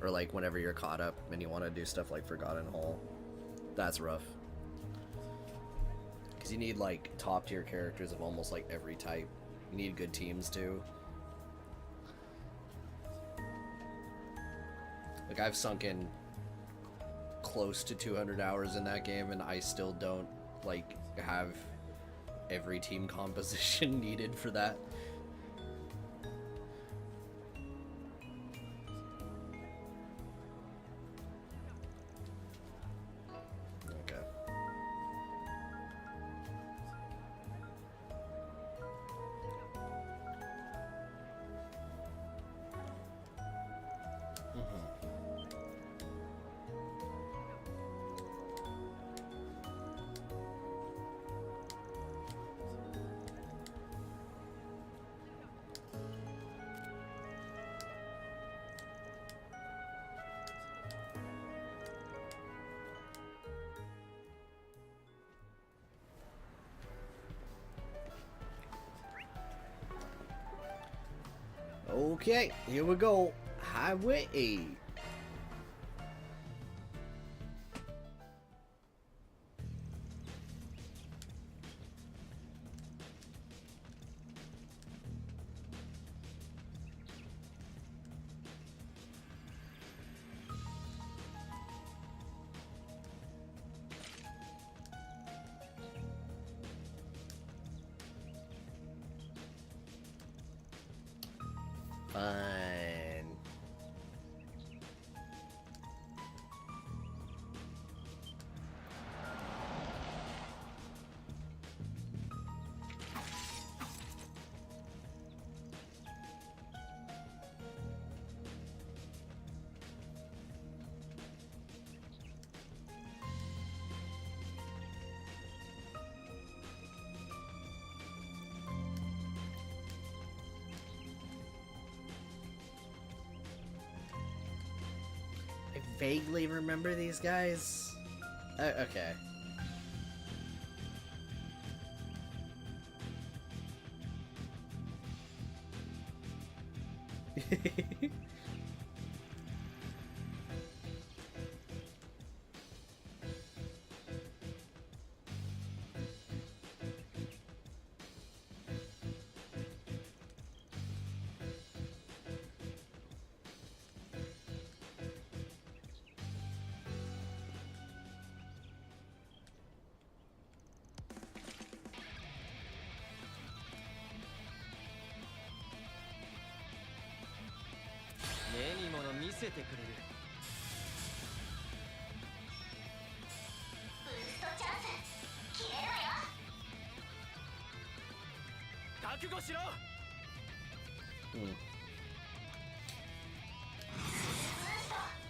or like whenever you're caught up and you want to do stuff like Forgotten Hall. That's rough. Because you need like top tier characters of almost like every type. You need good teams too. Like I've sunk in close to 200 hours in that game and I still don't like have every team composition needed for that. Okay, here we go. Highway 8. Fine. vaguely remember these guys. Okay.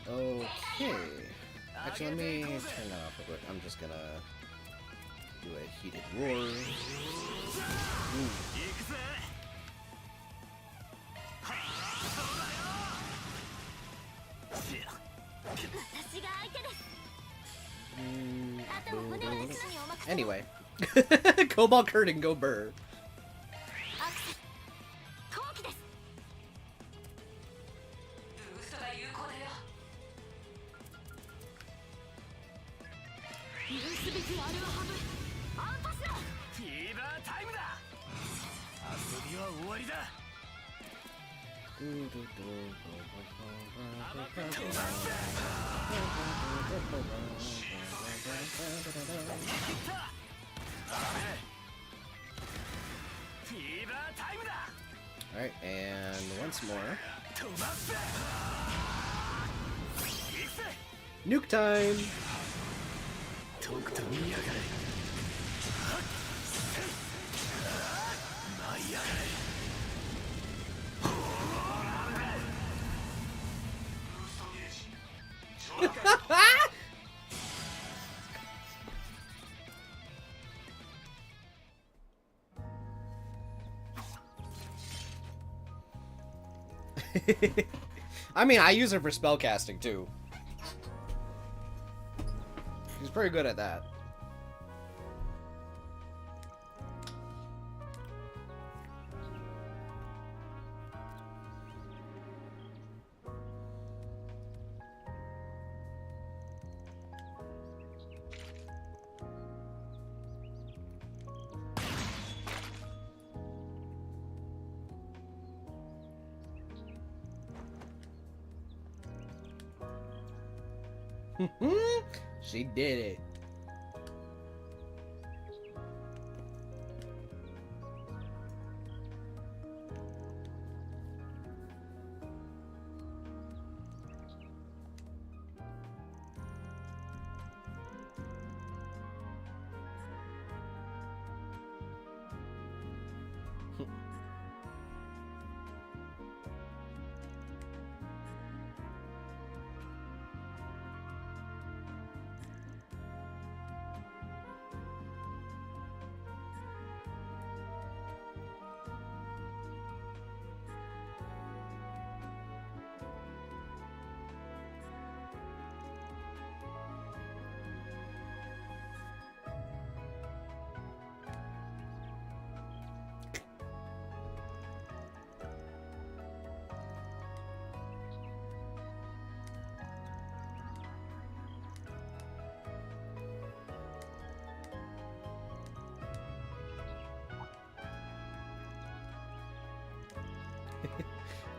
Okay. Actually, let me turn that off real quick. I'm just gonna do a heated roar. Anyway. Cobalt Curtain, go burr. Alright, and once more. Nuke time! I mean, I use her for spellcasting too. She's pretty good at that. She did it.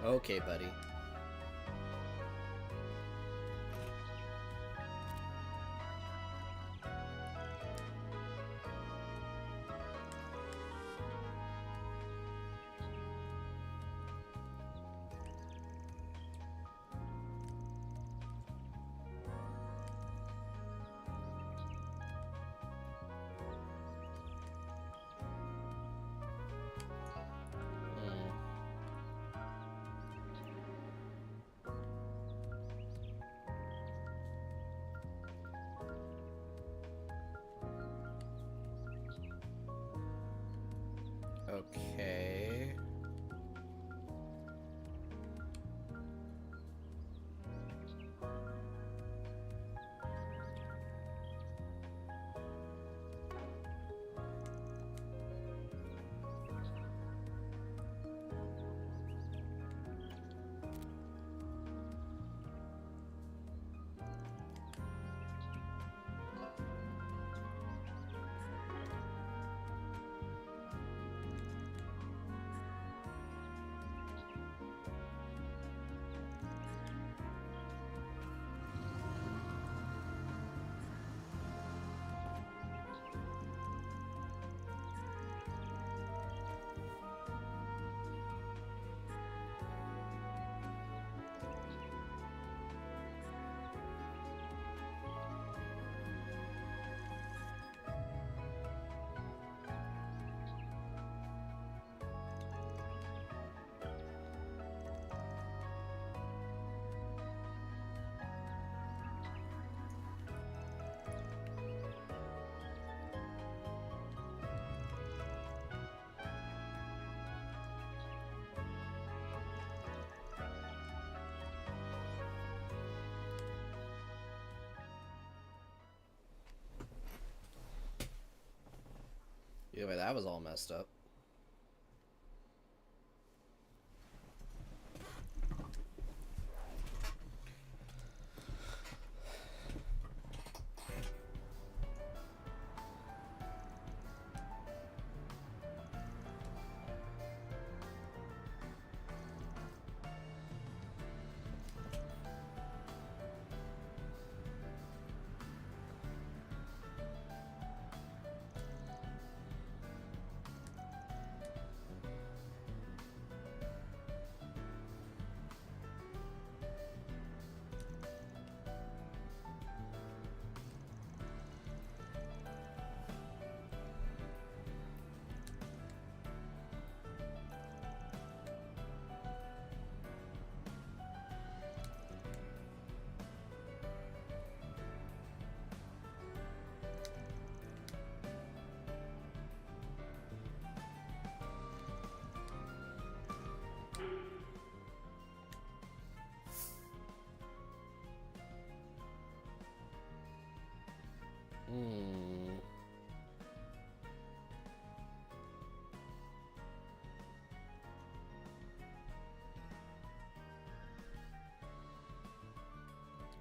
Okay, buddy. Okay. the way that was all messed up.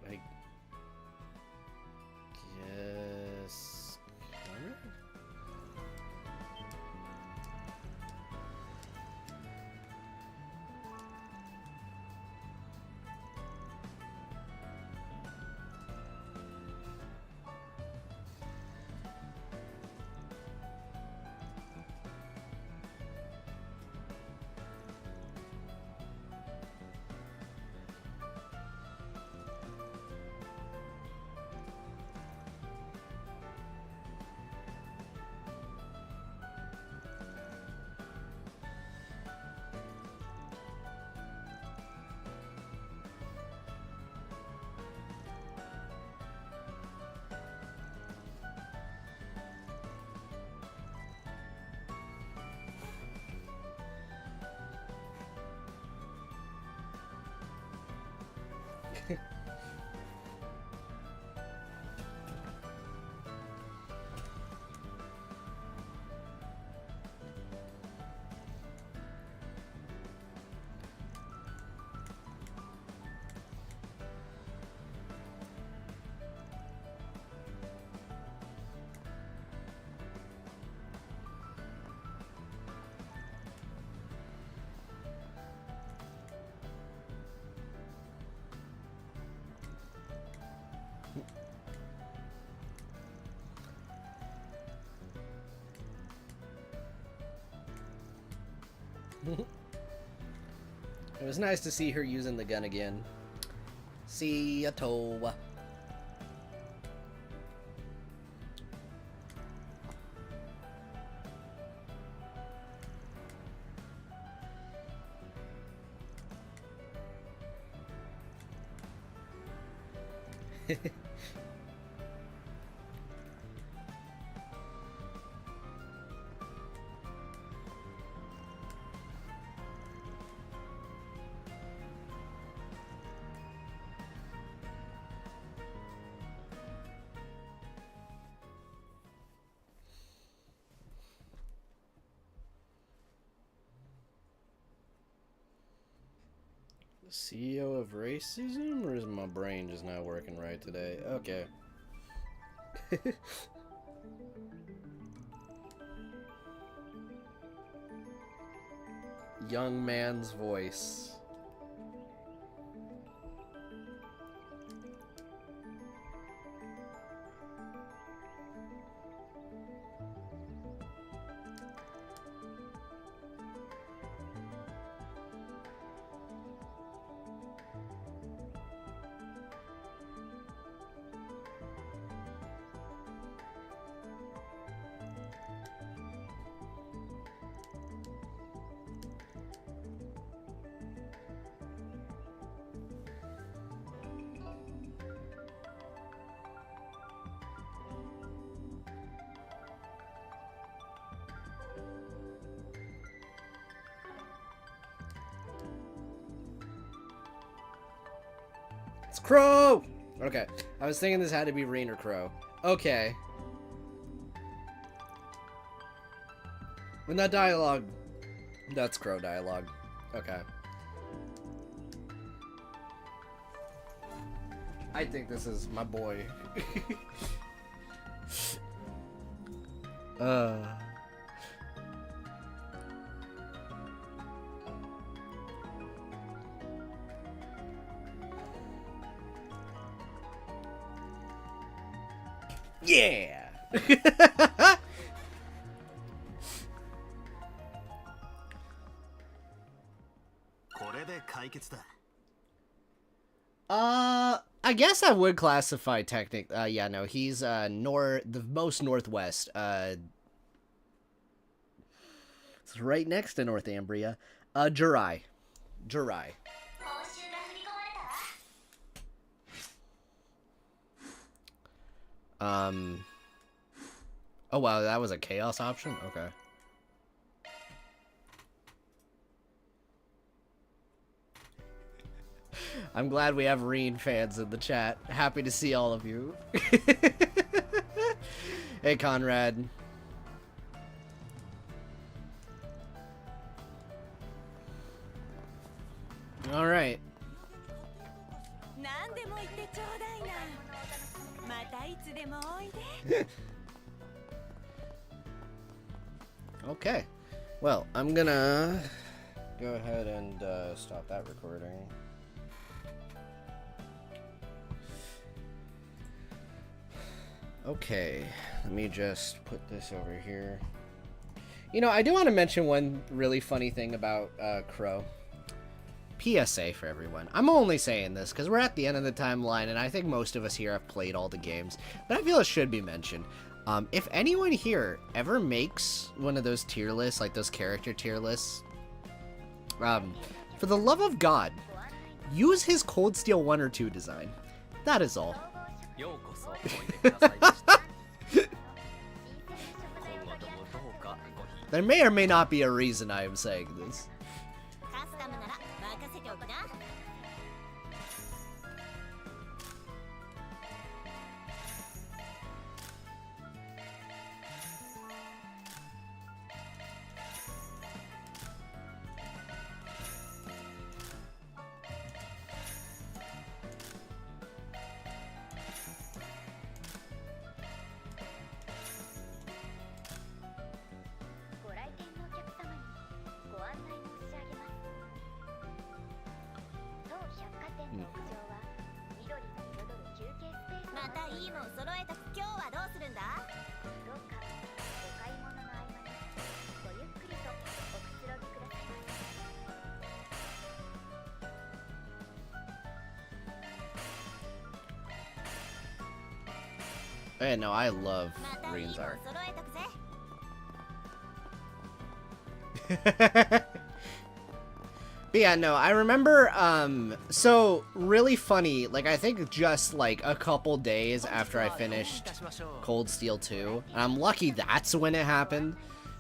I guess. It was nice to see her using the gun again. See ya, Towa. CEO of racism, or is my brain just not working right today? Okay. Young man's voice. It's Crow! Okay, I was thinking this had to be Rain or Crow. Okay. When that dialogue, that's crow dialogue. Okay. I think this is my boy. Yeah. I guess I would classify yeah, no, he's the most northwest. It's right next to Northumbria. Jurai. Oh wow, that was a chaos option? Okay. I'm glad we have Reen fans in the chat. Happy to see all of you. Hey, Conrad. All right. Okay. Well, I'm gonna go ahead and stop that recording. Okay, let me just put this over here. You know, I do want to mention one really funny thing about Crow. PSA for everyone. I'm only saying this because we're at the end of the timeline, and I think most of us here have played all the games, but I feel it should be mentioned. If anyone here ever makes one of those tier lists, like those character tier lists, for the love of God, use his Cold Steel 1 or 2 design. That is all. There may or may not be a reason I am saying this. Yeah, no, I love Reen's art. But yeah, no, I remember, so really funny, like I think just like a couple days after I finished Cold Steel 2, and I'm lucky that's when it happened,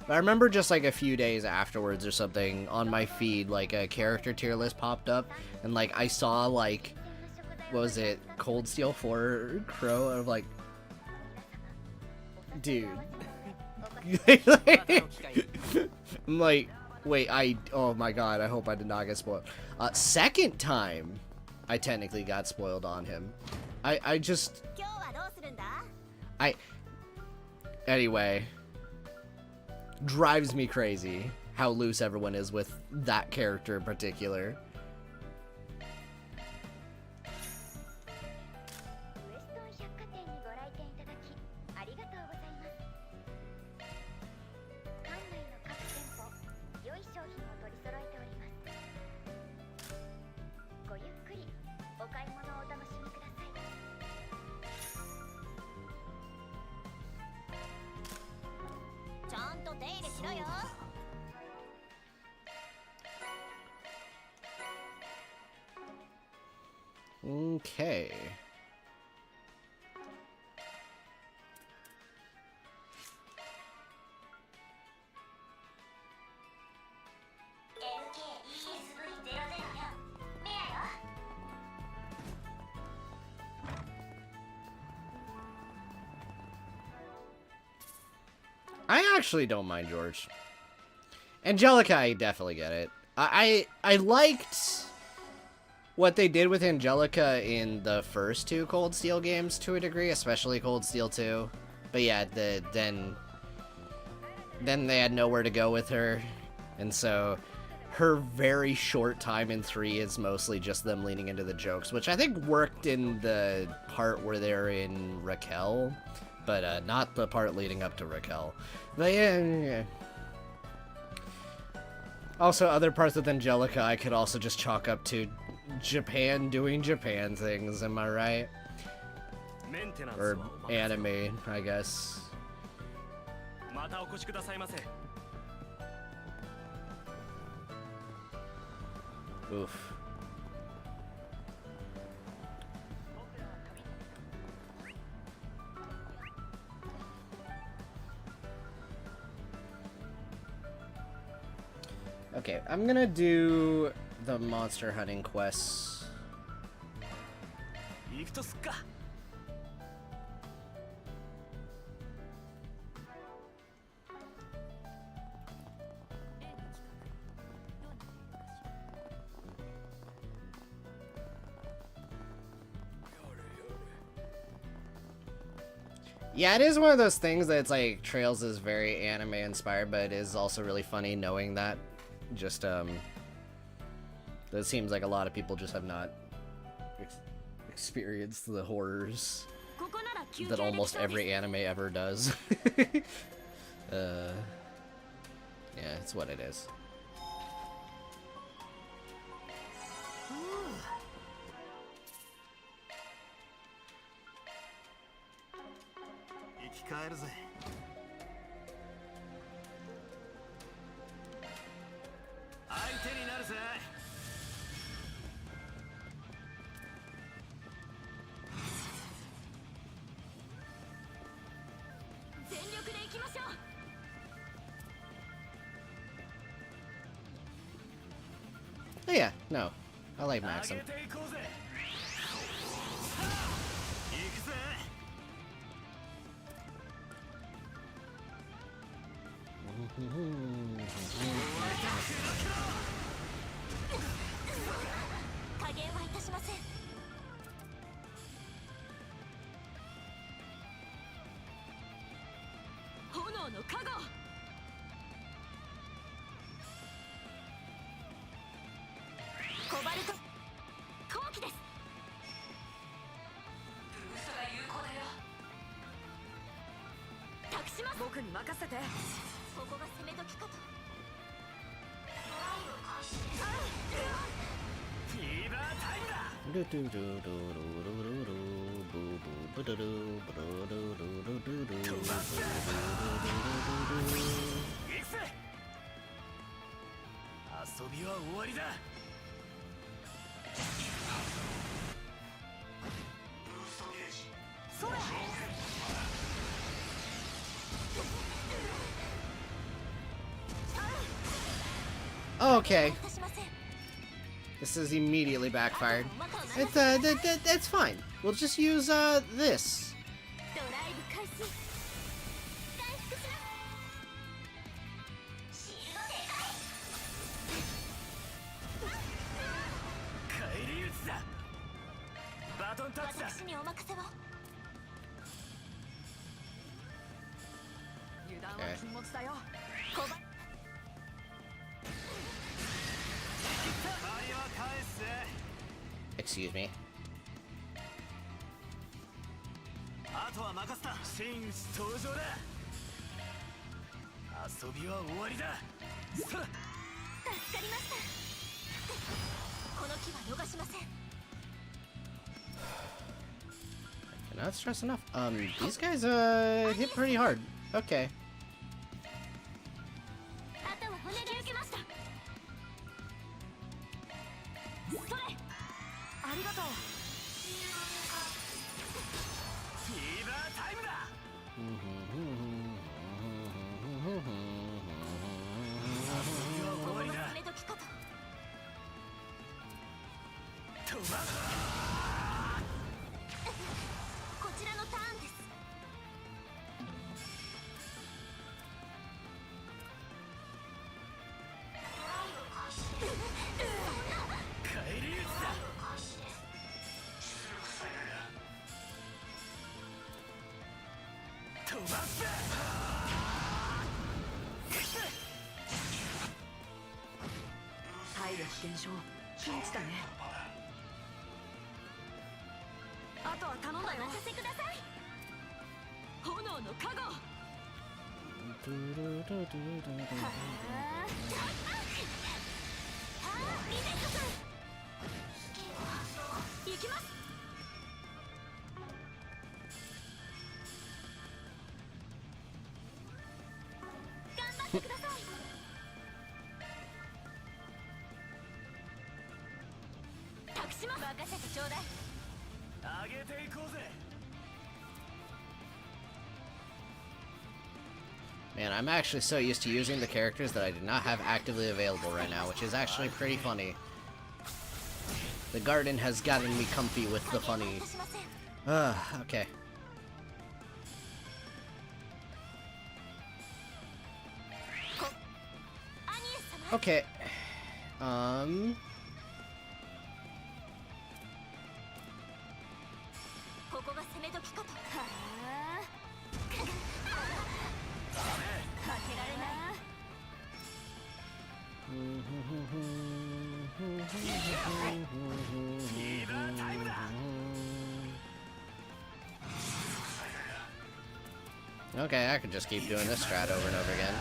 but I remember just like a few days afterwards or something on my feed, like a character tier list popped up, and like I saw like, what was it, Cold Steel 4 Crow, and I'm like, dude. I'm like, wait, oh my god, I hope I did not get spoiled. Second time I technically got spoiled on him. Anyway, drives me crazy how loose everyone is with that character in particular. Okay. I actually don't mind George. Angelica, I definitely get it. I liked what they did with Angelica in the first two Cold Steel games to a degree, especially Cold Steel 2. But yeah, then they had nowhere to go with her, and so her very short time in 3 is mostly just them leaning into the jokes, which I think worked in the part where they're in Raquel, but not the part leading up to Raquel. But yeah. Also, other parts with Angelica I could also just chalk up to Japan doing Japan things, am I right? Or anime, I guess. Oof. Okay, I'm gonna do the monster hunting quests. Yeah, it is one of those things that it's like Trails is very anime inspired, but it is also really funny knowing that. Just it seems like a lot of people just have not experienced the horrors that almost every anime ever does. Yeah, it's what it is. Oh yeah, no. I like Maxim. Okay. This is immediately backfired. It's fine. We'll just use this. Excuse me. I cannot stress enough. These guys hit pretty hard. Okay. Man, I'm actually so used to using the characters that I do not have actively available right now, which is actually pretty funny. The garden has gotten me comfy with the funny. Okay. Okay. Okay, I could just keep doing this strat over and over again.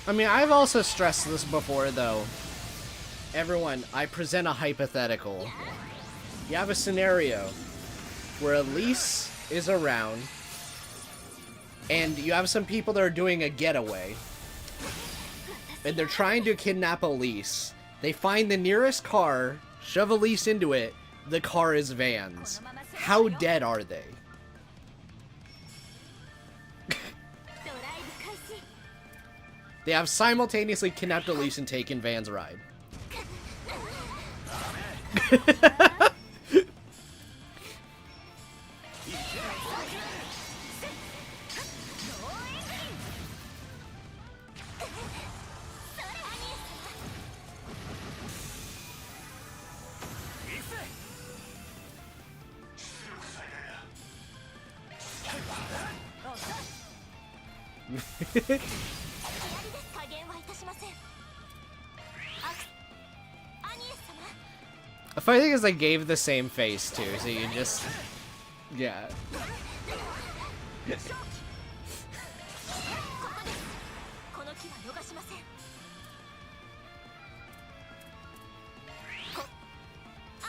I mean, I've also stressed this before, though. Everyone, I present a hypothetical. You have a scenario where Elise is around, and you have some people that are doing a getaway, and they're trying to kidnap Elise. They find the nearest car, shove Elise into it, the car is Van's. How dead are they? They have simultaneously kidnapped Elise and taken Van's ride. The funny thing is they gave the same face too, so you just... yeah.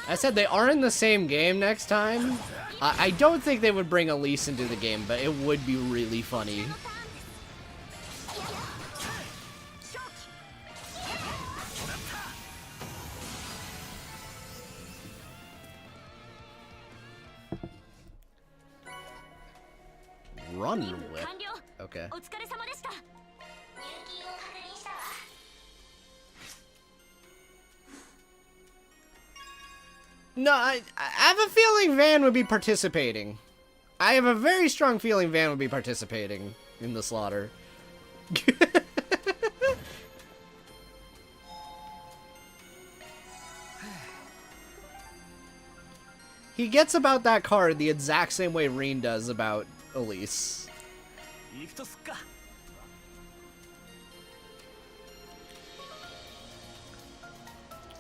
I said they are in the same game next time. I don't think they would bring Elise into the game, but it would be really funny. Run whip. Okay. No, I have a feeling Van would be participating. I have a very strong feeling Van would be participating in the slaughter. He gets about that card the exact same way Reen does about Elise.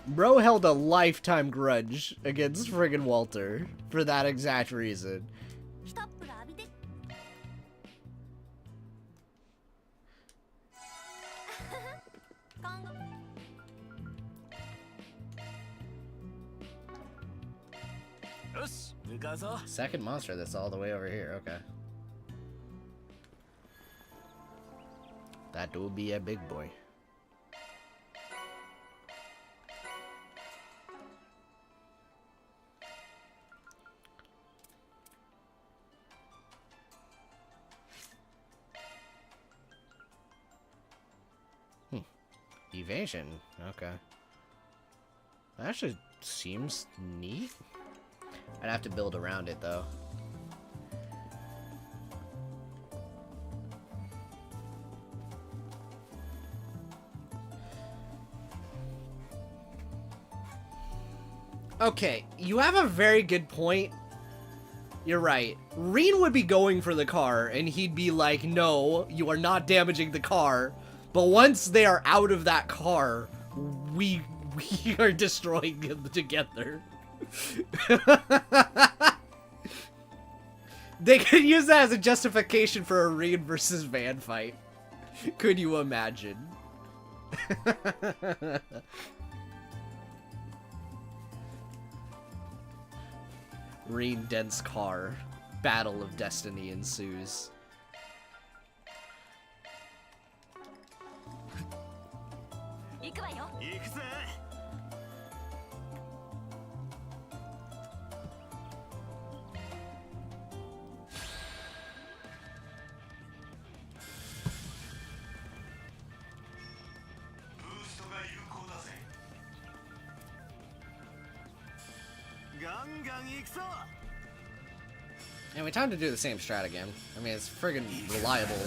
Bro held a lifetime grudge against friggin' Walter for that exact reason. Second monster that's all the way over here, okay. That will be a big boy. Evasion, okay. That actually seems neat. I'd have to build around it though. Okay, you have a very good point. You're right. Reen would be going for the car, and he'd be like, no, you are not damaging the car. But once they are out of that car, we are destroying them together. They could use that as a justification for a Reen versus Van fight. Could you imagine? Reen dense car. Battle of destiny ensues. Anyway, time to do the same strat again. I mean, it's friggin' reliable.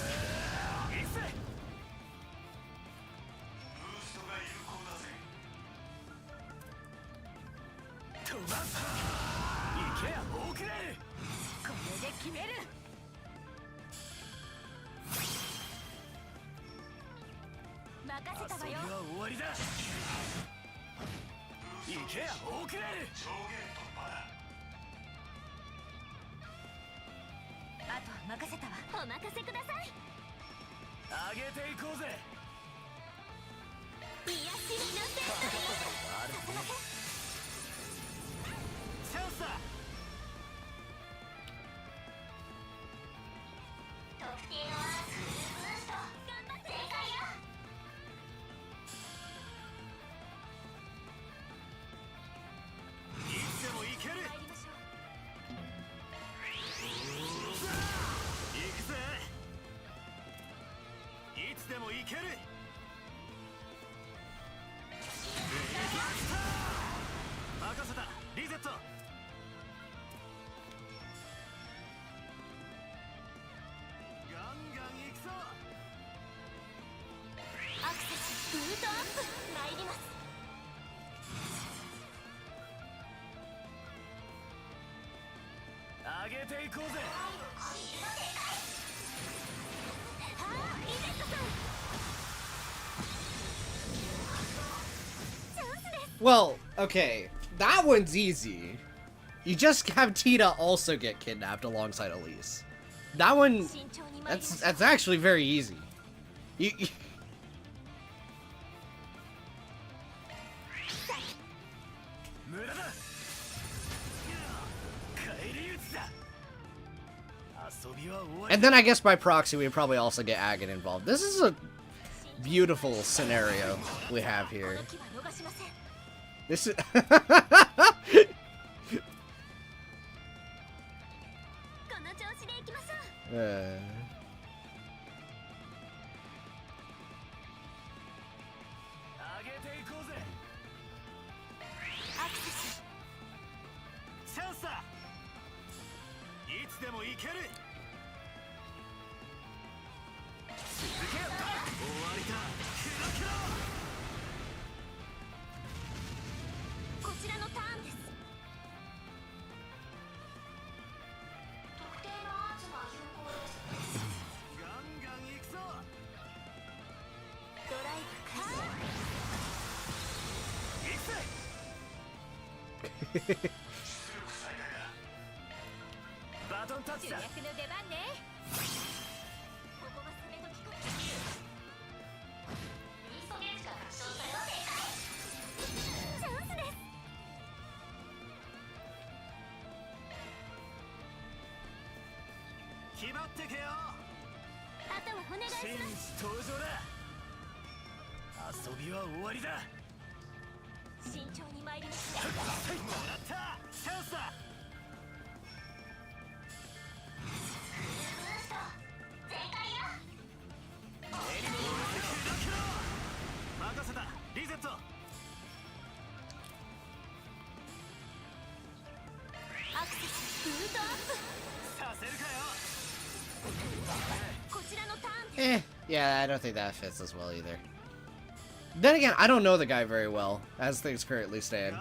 Well, okay, that one's easy. You just have Tita also get kidnapped alongside Elise. That one, that's actually very easy. You and then I guess by proxy we'd probably also get Agate involved. This is a beautiful scenario we have here. This is yeah, I don't think that fits as well either. Then again, I don't know the guy very well, as things currently stand.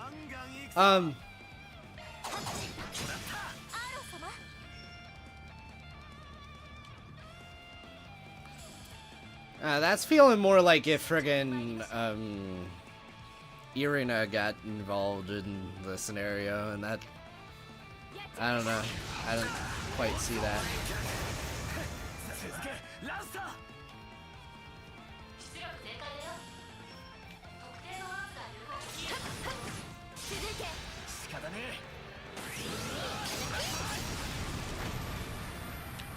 That's feeling more like if friggin' Irina got involved in the scenario, and that, I don't know, I don't quite see that.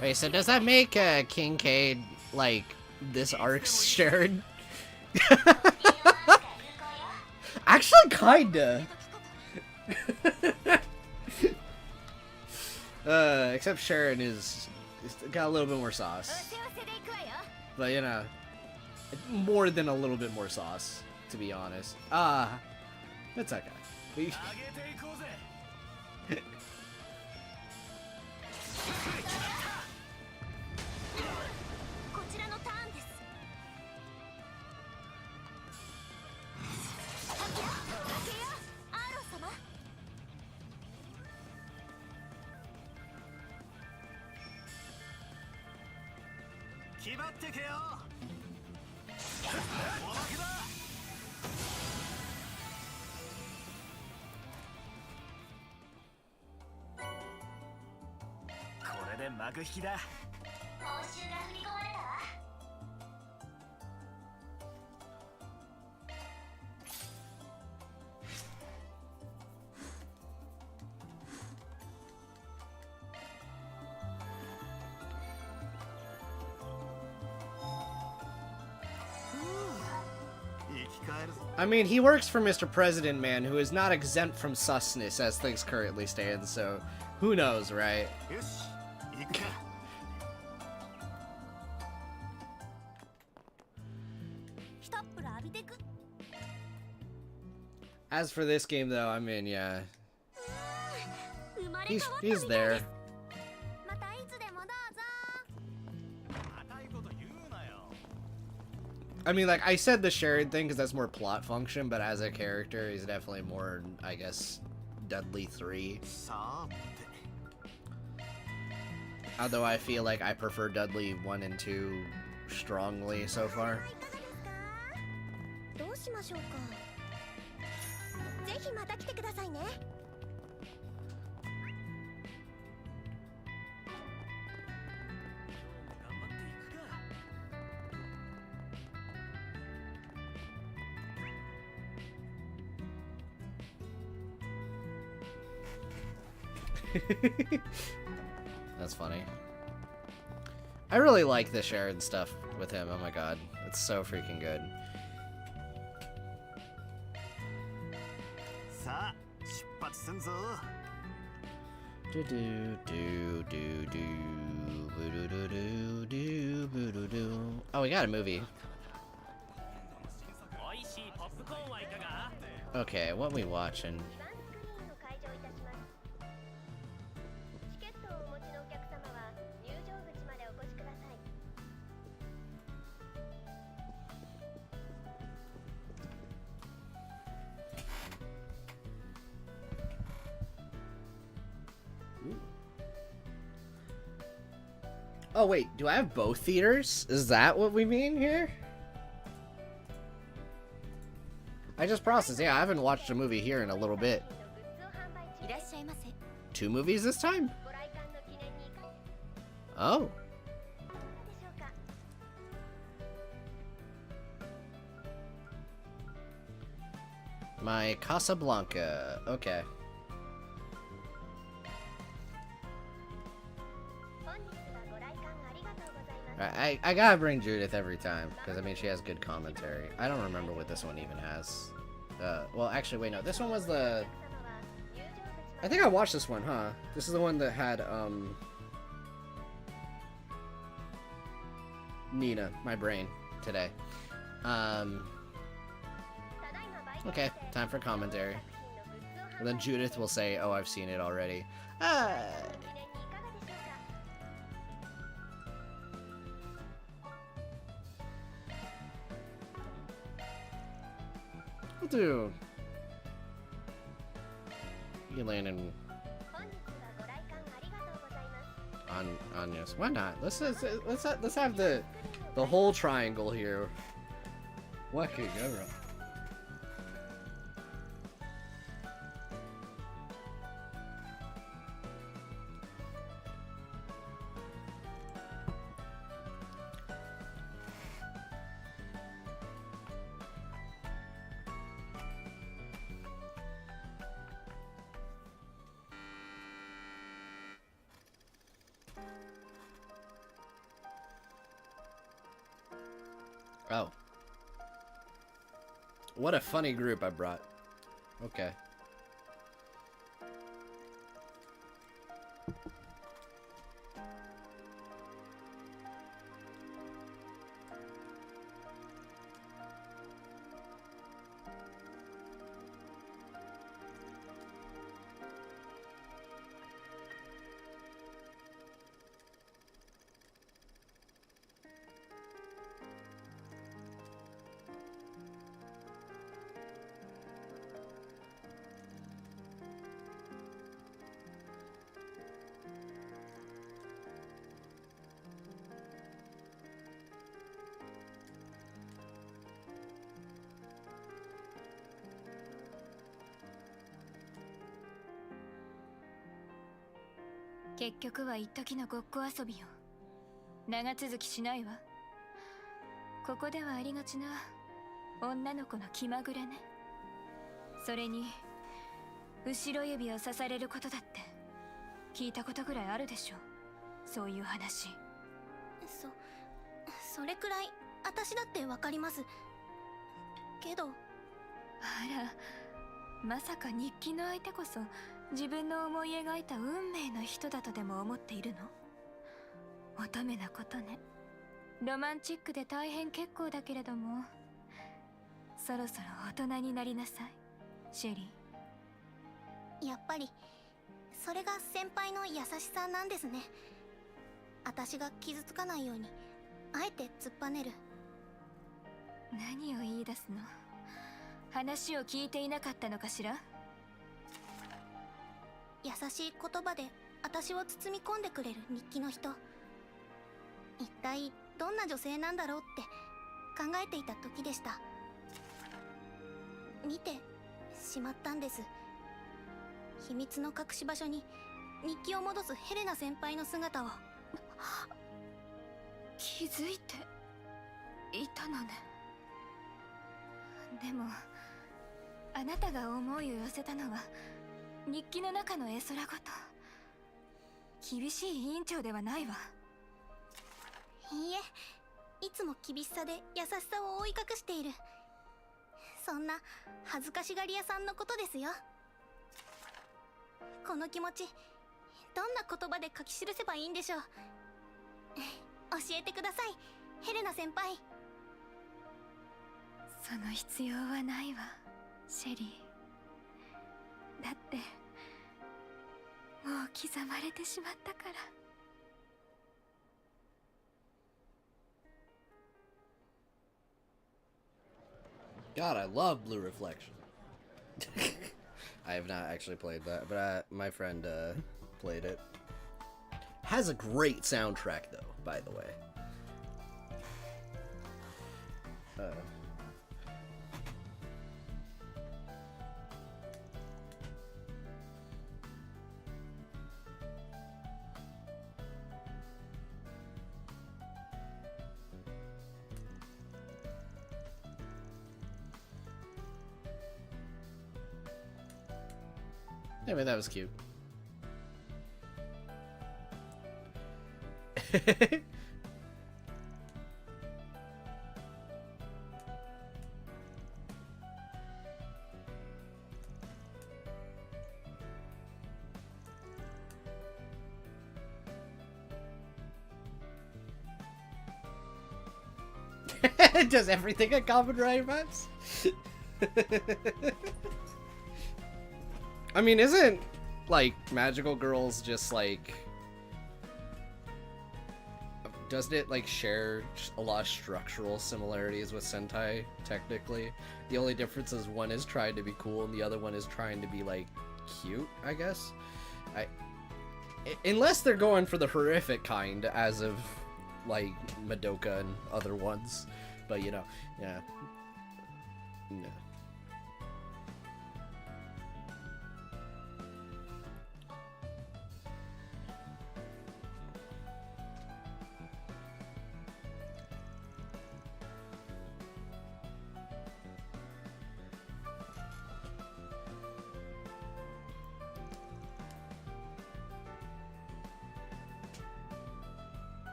Wait, so does that make Kincaid, like, this arc's shared? Actually, kinda. Except Sharon is got a little bit more sauce. But, you know, more than a little bit more sauce, to be honest. It's okay. I mean, he works for Mr. President Man, who is not exempt from susness as things currently stand, so who knows, right? As for this game, though, I mean, yeah, he's there. I mean, like, I said the shared thing because that's more plot function, but as a character, he's definitely more, I guess, Dudley 3. Although I feel like I prefer Dudley 1 and 2 strongly so far. That's funny. I really like the shared stuff with him. Oh my god. It's so freaking good. Oh, we got a movie. Okay, what we watching? Oh wait, do I have both theaters? Is that what we mean here? I just processed. Yeah, I haven't watched a movie here in a little bit. 2 movies this time? Oh. My Casablanca. Okay. I gotta bring Judith every time, because I mean she has good commentary. I don't remember what this one even has. Well, actually, wait, no. This one was the... I think I watched this one, huh? This is the one that had, Nina, my brain, today. Okay, time for commentary. And then Judith will say, oh, I've seen it already. We'll do... Elaine and Anya's. Why not? Let's have the whole triangle here. What could go wrong? Oh. What a funny group I brought. Okay.結局は一時のごっこ遊びよ。長続きしないわ。ここではありがちな女の子の気まぐれね。それに後ろ指を刺されることだって聞いたことぐらいあるでしょ。そういう話。それくらい私だってわかります。けど。あら、まさか日記の相手こそ自分の思い描いた運命の人だとでも思っているの？乙女なことね。ロマンチックで大変結構だけれども、そろそろ大人になりなさい、シェリー。やっぱりそれが先輩の優しさなんですね。私が傷つかないようにあえて突っぱねる。何を言い出すの？話を聞いていなかったのかしら？優しい言葉で私を包み込んでくれる日記の人、一体どんな女性なんだろうって考えていた時でした。見てしまったんです。秘密の隠し場所に日記を戻すヘレナ先輩の姿を。気づいていたのね。でもあなたが思いを寄せたのは日記の中の絵空ごと。厳しい委員長ではないわ。いいえ、いつも厳しさで優しさを覆い隠している、そんな恥ずかしがり屋さんのことですよ。この気持ちどんな言葉で書き記せばいいんでしょう。教えてください、ヘレナ先輩。その必要はないわ、シェリー。だってもう刻まれてしまったから。God, I love Blue Reflection. I have not actually played that, but my friend played it. Has a great soundtrack, though, by the way. Yeah, but that was cute. Does everything at Calvard vibes? I mean, isn't, like, Magical Girls just, like... Doesn't it, like, share a lot of structural similarities with Sentai, technically? The only difference is one is trying to be cool and the other one is trying to be, like, cute, I guess? Unless they're going for the horrific kind, as of, like, Madoka and other ones. But, you know, yeah. No.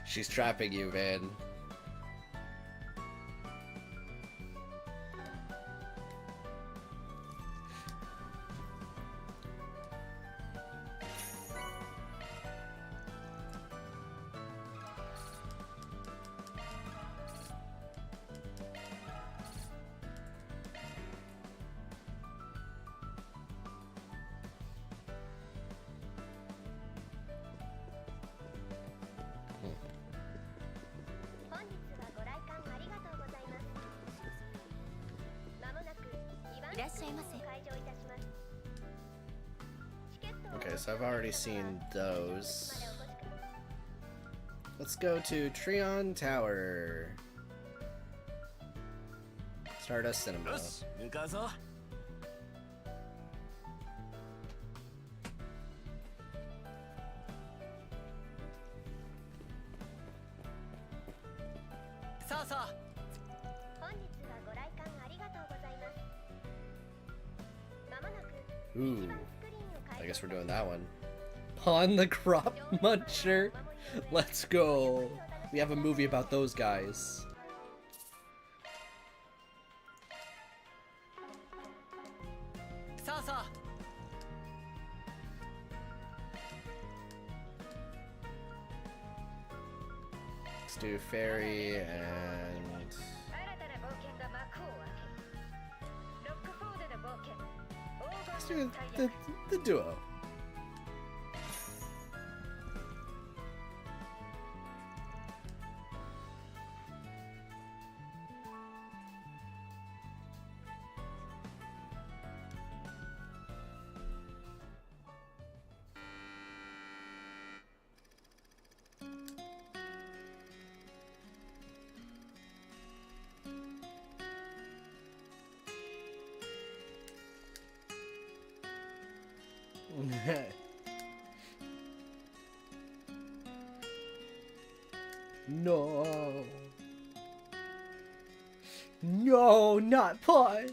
She's trapping you, man. Okay, so I've already seen those. Let's go to Treon Tower. Stardust Cinema. Ooh, I guess we're doing that one. Pawn the Crop Muncher. Let's go. We have a movie about those guys. Let's do Fairy and... Let's do the duo. No. No, not Pawn.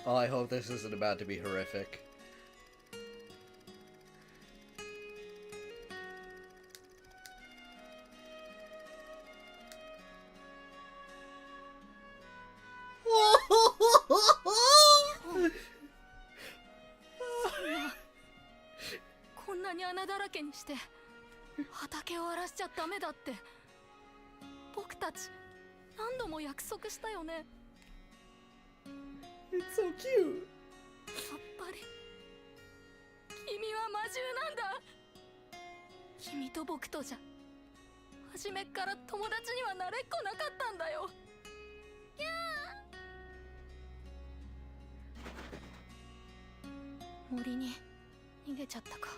Oh, I hope this isn't about to be horrific.畑を荒らしちゃダメだって僕たち何度も約束したよね。 It's so cute. やっぱり君は魔獣なんだ。君と僕とじゃ初めっから友達にはなれっこなかったんだよ。森に逃げちゃったか。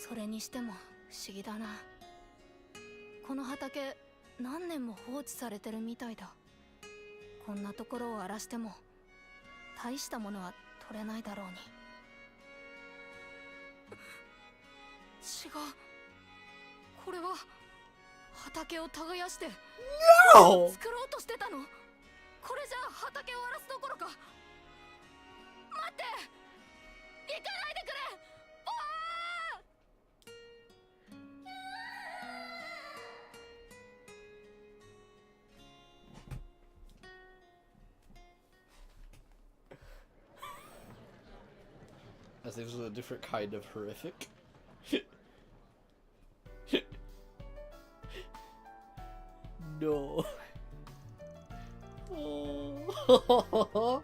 それにしても不思議だな。この畑何年も放置されてるみたいだ。こんなところを荒らしても大したものは取れないだろうに。違う、これは畑を耕して No! 作ろうとしてたの。これじゃ畑を荒らすどころか。待って、行かないでくれ。As if this was a different kind of horrific. No. Oh.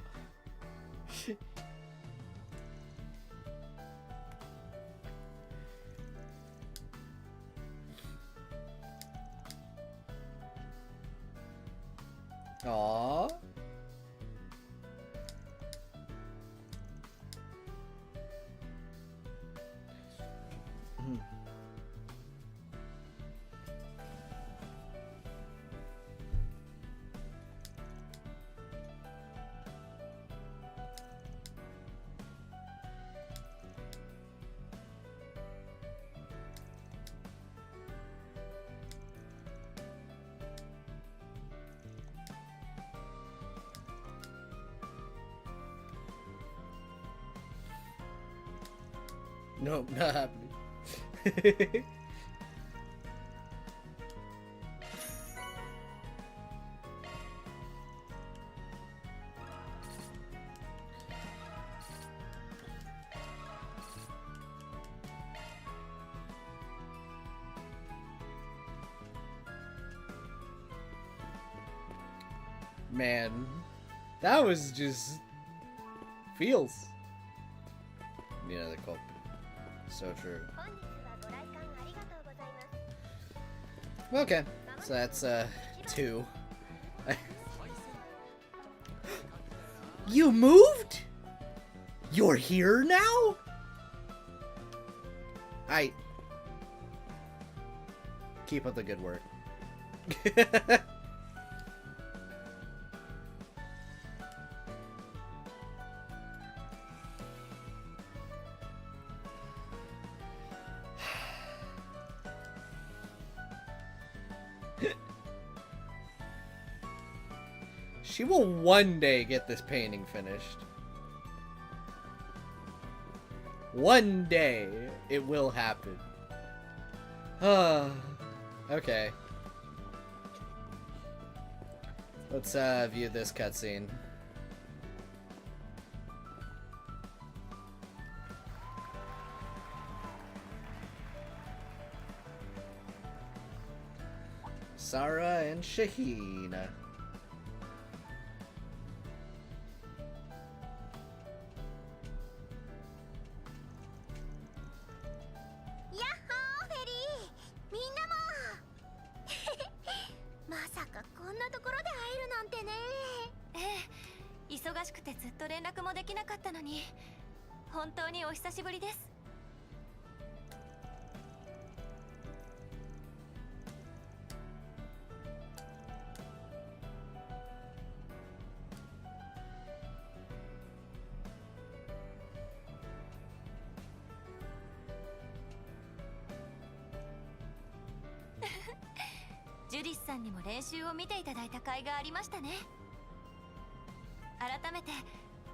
Nope, not happening. Man, that was just feels. You know, the culprit. So true. Okay, so that's 2. You moved? You're here now? Keep up the good work. She will one day get this painting finished. One day it will happen. Okay. Let's view this cutscene. Sarah and Shaheen.ジュリスさんにも練習を見ていただいた甲斐がありましたね。改めて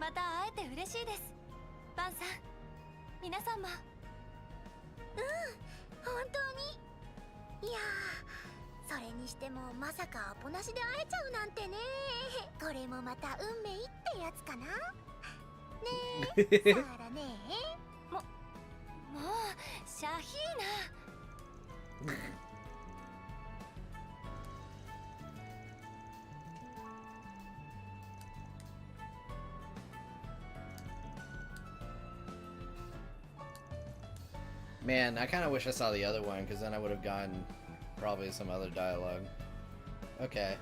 また会えて嬉しいです。バンさん、皆さんも。本当に。いやー、それにしてもまさかアポなしで会えちゃうなんてね。これもまた運命ってやつかな。ねえ、サーラねえ。もうシャヒーナ。Man, I kind of wish I saw the other one, because then I would have gotten probably some other dialogue. Okay.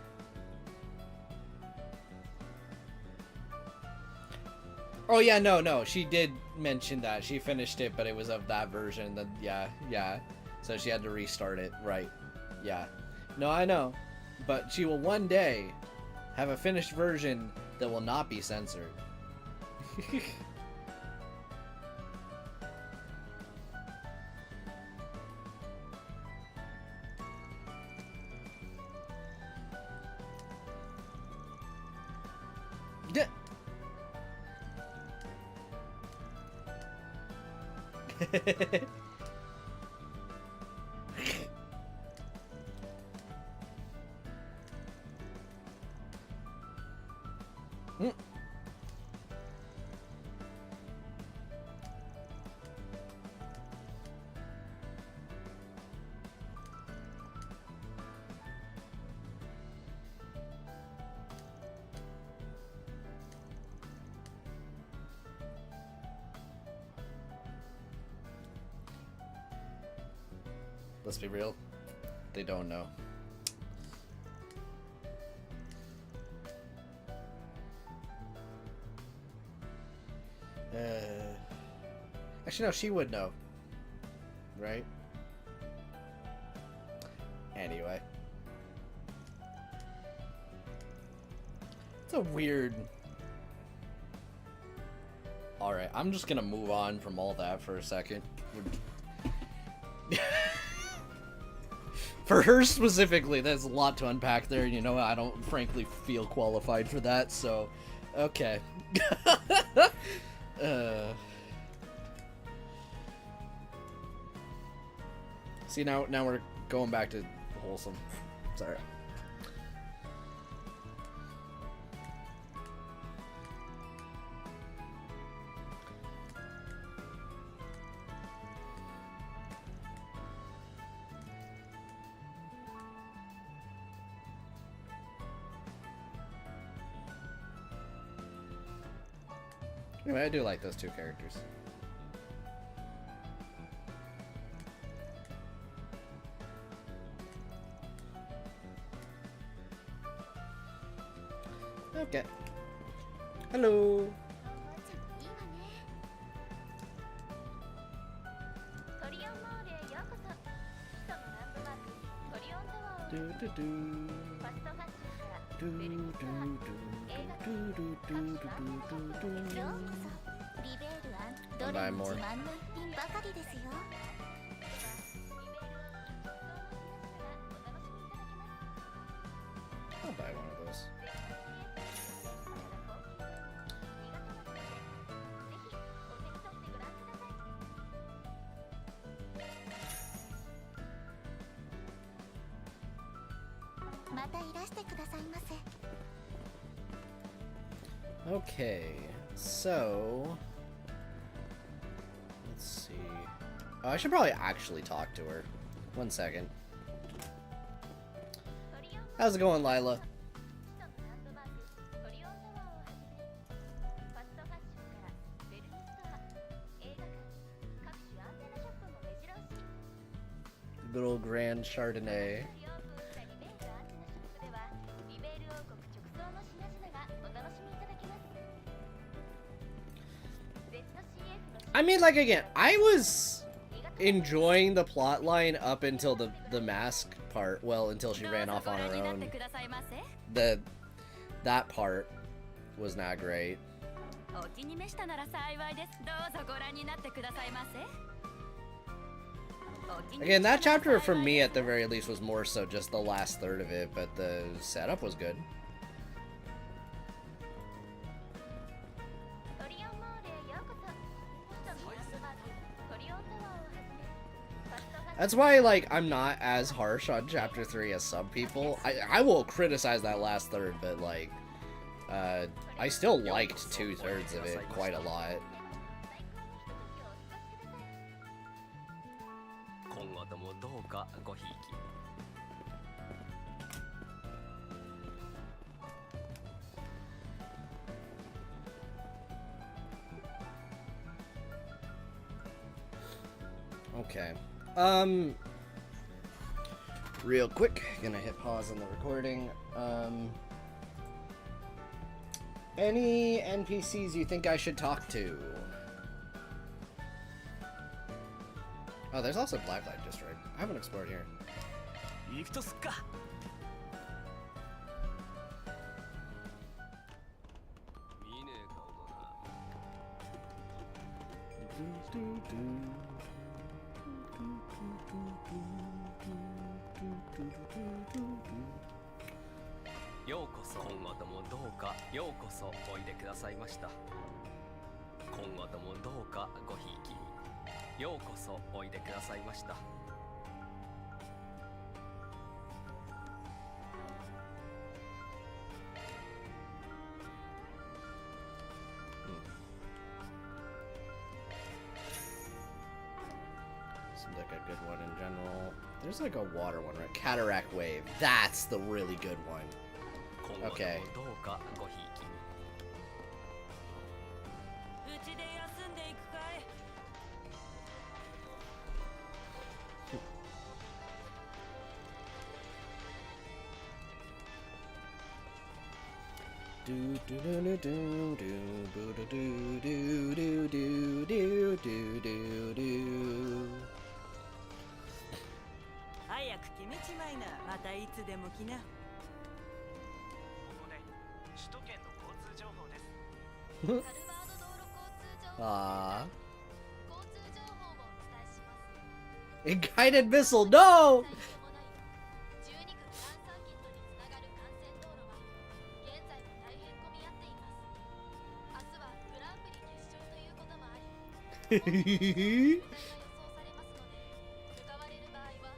Oh yeah, no, she did mention that. She finished it, but it was of that version. Then yeah. So she had to restart it, right. Yeah. No, I know. But she will one day have a finished version that will not be censored. Let's be real, they don't know. Actually, no, she would know, right? Anyway. It's a weird... Alright, I'm just gonna move on from all that for a second. For her specifically, there's a lot to unpack there. You know, I don't frankly feel qualified for that, so... Okay. See, now we're going back to wholesome. Sorry. Anyway, I do like those two characters. Okay. Hello. トリオンモールへようこそ。首都のランドマークトリオンタワーを Do do do. ファストファッションから Do ベル do ギス do タワー do 映画館 do do 各 do 種アンテナショップ do へ do よう do. こそ。リベールど I'll れ buy も more. 自慢の一品ばかりですよ。 I'll buy one of those. またいらしてくださいませ。 Okay, so let's see. Oh, I should probably actually talk to her. 1 second. How's it going, Lila? トリオンタワーをはじめファストファッションからベルギスタワー映画館各種アンテナショップも目白押し。 Good old Grand Chardonnay. オープンしたリベールアンテナショップではリベール王国直送の品々がお楽しみいただけます。別の CF の I mean, like, again, I was enjoying the plot line up until the mask part. Well, until she ran off on her own. That part was not great. お気に召したなら幸いです。どうぞご覧になってくださいませ。 Again, that chapter for me at the very least was more so just the last third of it, but the setup was good. トリオンモールへようこそ。首都のランドマークトリオンタワーをはじめファストファッション That's why, like, I'm not as harsh on chapter 3 as some people. I will criticize that last third, but, like, I still liked 2/3 of it quite a lot. 今後ともどうかごひいき。 Okay. Real quick, gonna hit pause on the recording. Any NPCs you think I should talk to? Oh, there's also Blacklight District. I haven't explored here. 行くとすっか。見ねえ顔だな。ようこそ。今後ともどうかようこそおいでくださいました。今後ともどうかごひいきに。ようこそおいでくださいました。 Seems like a good one in general. There's like a water one, right? Cataract Wave. That's the really good one. Okay. どうかごひいきに。 うちで休んでいくかい。 Do do do do do do do do do do do do do do. 早く決めちまいな。またいつでも来な。ここで首都圏の交通情報です。カルバード道路交通情報 Ah. 交通情報をお伝えします。 A guided missile, no! 12区グランサーキットにつながる幹線道路は現在も大変混み合っています。明日はグランプリ決勝ということもあり、混雑が予想されますので、向かわれる場合は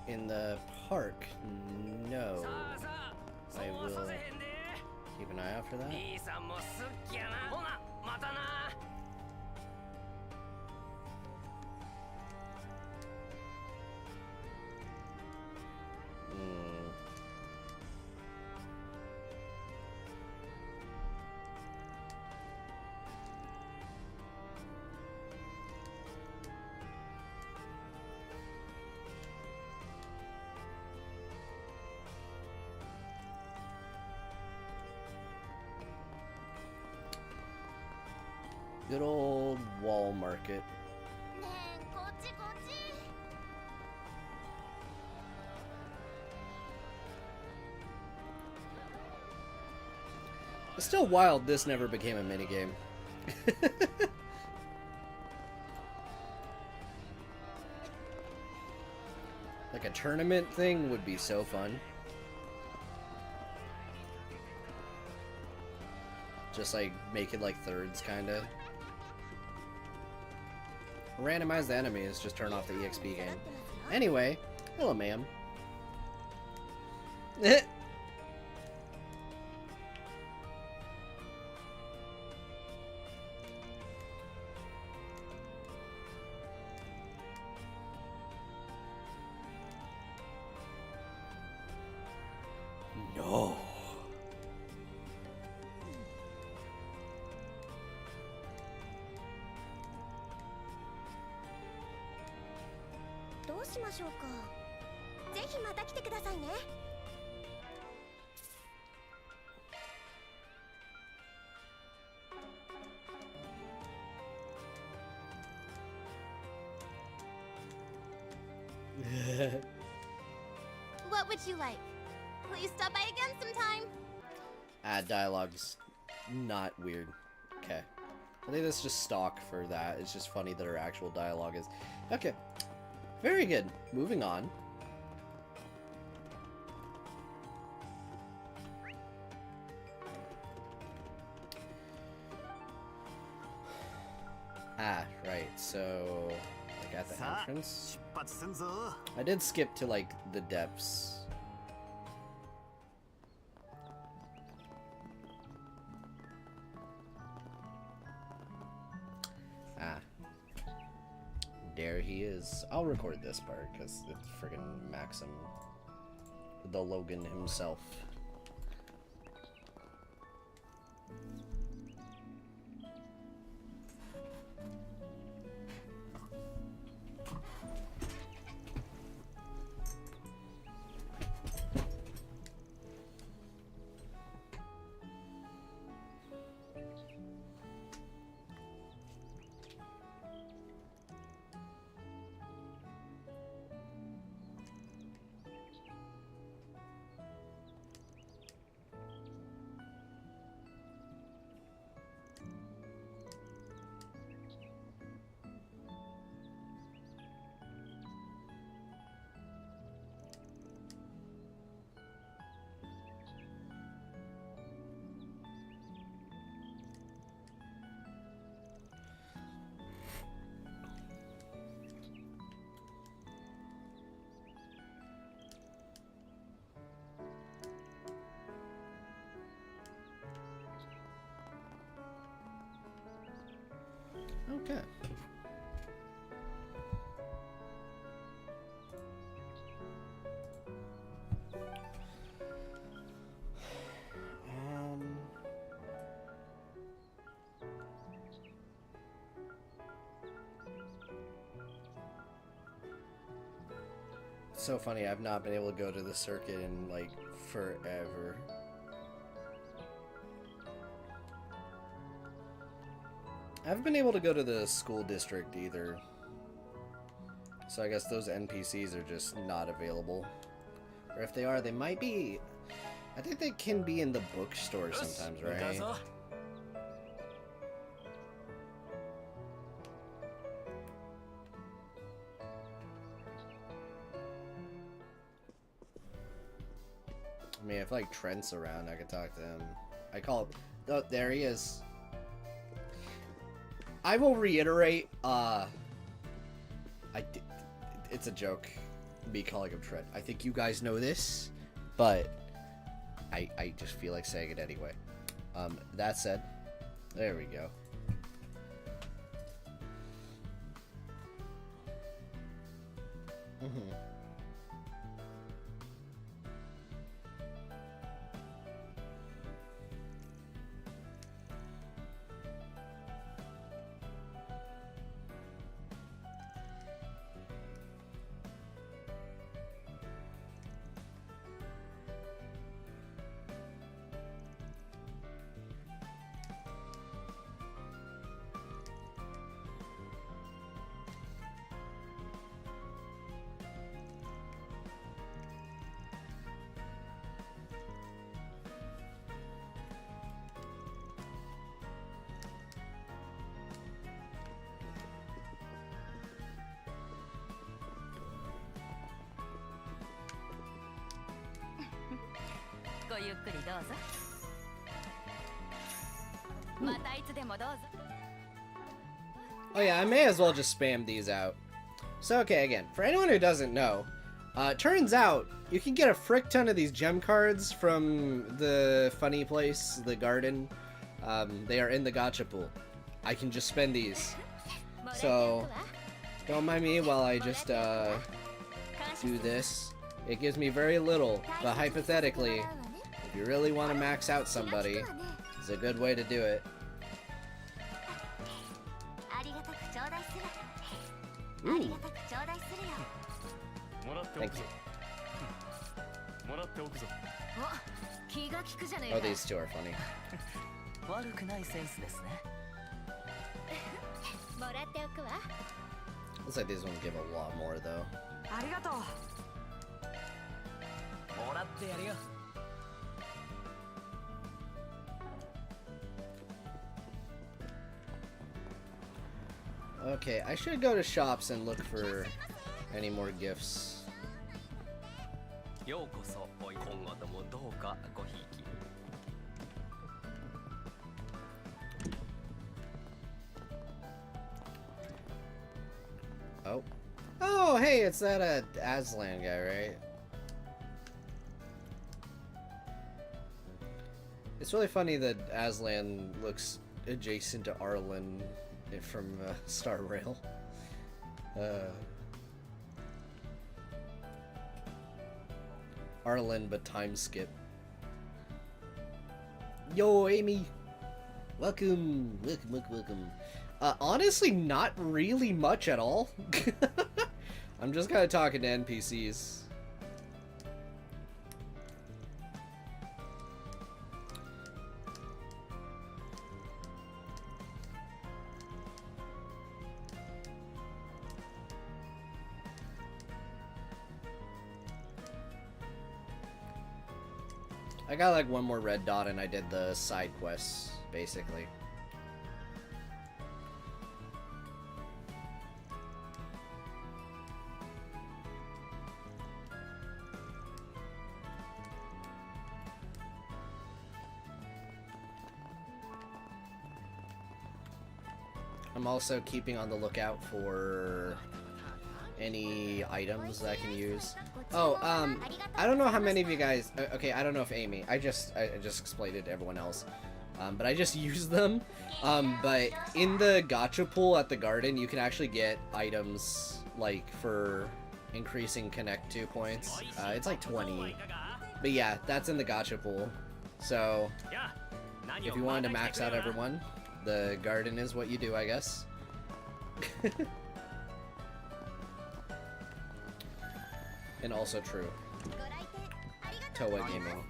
In the park, no. さあさあ I そうは will させへんで keep an eye out for that. 兄さんも好きやなほなまたな Hmm. Good old wall market. ねえこっちこっち。 It's still wild this never became a minigame. Like a tournament thing would be so fun. Just like make it like thirds kinda. Randomize the enemies, just turn off the EXP game. Anyway, hello ma'am. No. どうしましょうか。ぜひまた来てくださいね。 What would you like? Will you stop by again sometime? Dialogue's not weird. Okay. I think that's just stock for that. It's just funny that her actual dialogue is. Okay. Very good. Moving on. Ah, right. So, like at the entrance. I did skip to like the depths. Ah. There he is. I'll record this part because it's friggin' Maxim. The Logan himself. Okay. It's so funny, I've not been able to go to the circuit in like forever. I haven't been able to go to the school district either. So I guess those NPCs are just not available. Or if they are, they might be... I think they can be in the bookstore sometimes, right? I mean, if like Trent's around, I could talk to him. I call... Oh, there he is. I will reiterate, it's a joke. me calling him Trent. I think you guys know this, but I just feel like saying it anyway. That said, there we go. Oh yeah, I may as well just spam these out. So okay, again, for anyone who doesn't know, turns out you can get a frick ton of these gem cards from the funny place, the garden. They are in the gacha pool. I can just spend these. So don't mind me while I just do this. It gives me very little, but hypothetically, if you really want to max out somebody, it's a good way to do it. Ooh. Thank you. Oh, these two are funny. Looks like these ones give a lot more though. Okay, I should go to shops and look for any more gifts. Oh. Oh, hey, it's that Aslan guy, right? It's really funny that Aslan looks adjacent to Arlen from Star Rail. Arlen, but time skip. Yo, Amy! Welcome! Welcome. Honestly, not really much at all. I'm just kind of talking to NPCs. I got like one more red dot and I did the side quests, basically. I'm also keeping on the lookout for any items that I can use. Oh, I don't know how many of you guys, okay, I don't know if Amy, I just explained it to everyone else, but I just use them, but in the gacha pool at the garden, you can actually get items, like, for increasing Connect 2 points. It's like 20, but yeah, that's in the gacha pool, so if you wanted to max out everyone, the garden is what you do, I guess. And also true. Toa Gaming.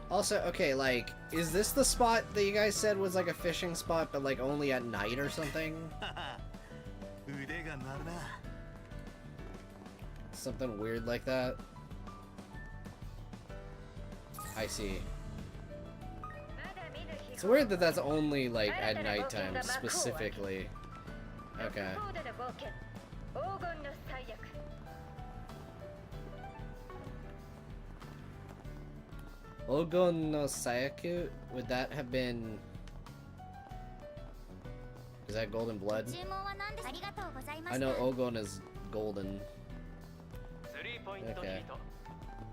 Also, okay, like, is this the spot that you guys said was like a fishing spot, but like only at night or something? Something weird like that? I see. It's weird that that's only, like, at nighttime, specifically. Okay. Ogon no Sayaku? Would that have been Is that golden blood? 注文は何ですか？ありがとうございま I した。 know Ogon is golden. スリーポイント Okay. ヒート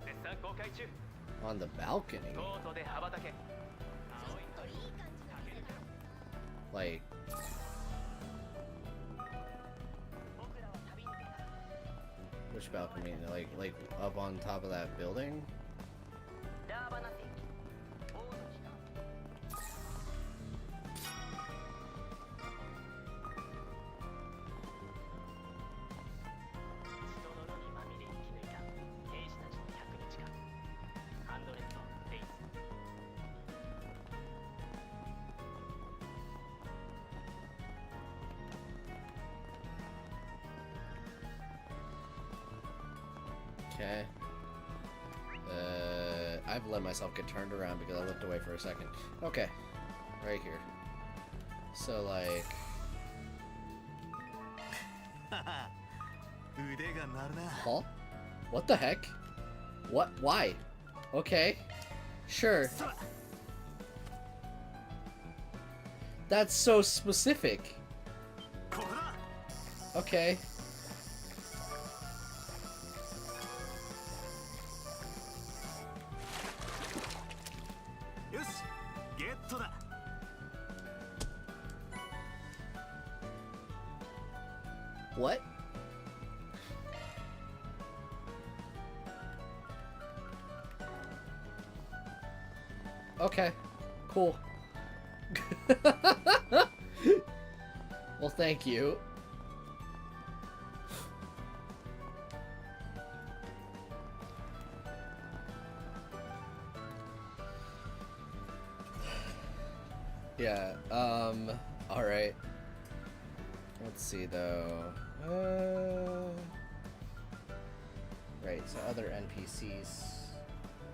絶賛公開中 On the balcony? コートで羽ばたけ Like... Which balcony? Like up on top of that building? Okay. I've let myself get turned around because I looked away for a second. Okay. Right here. So, like... Huh? What the heck? What? Why? Okay. Sure. That's so specific. Okay. What? Okay. Cool. Well, thank you. Yeah, alright. Let's see, though. Right, so other NPCs.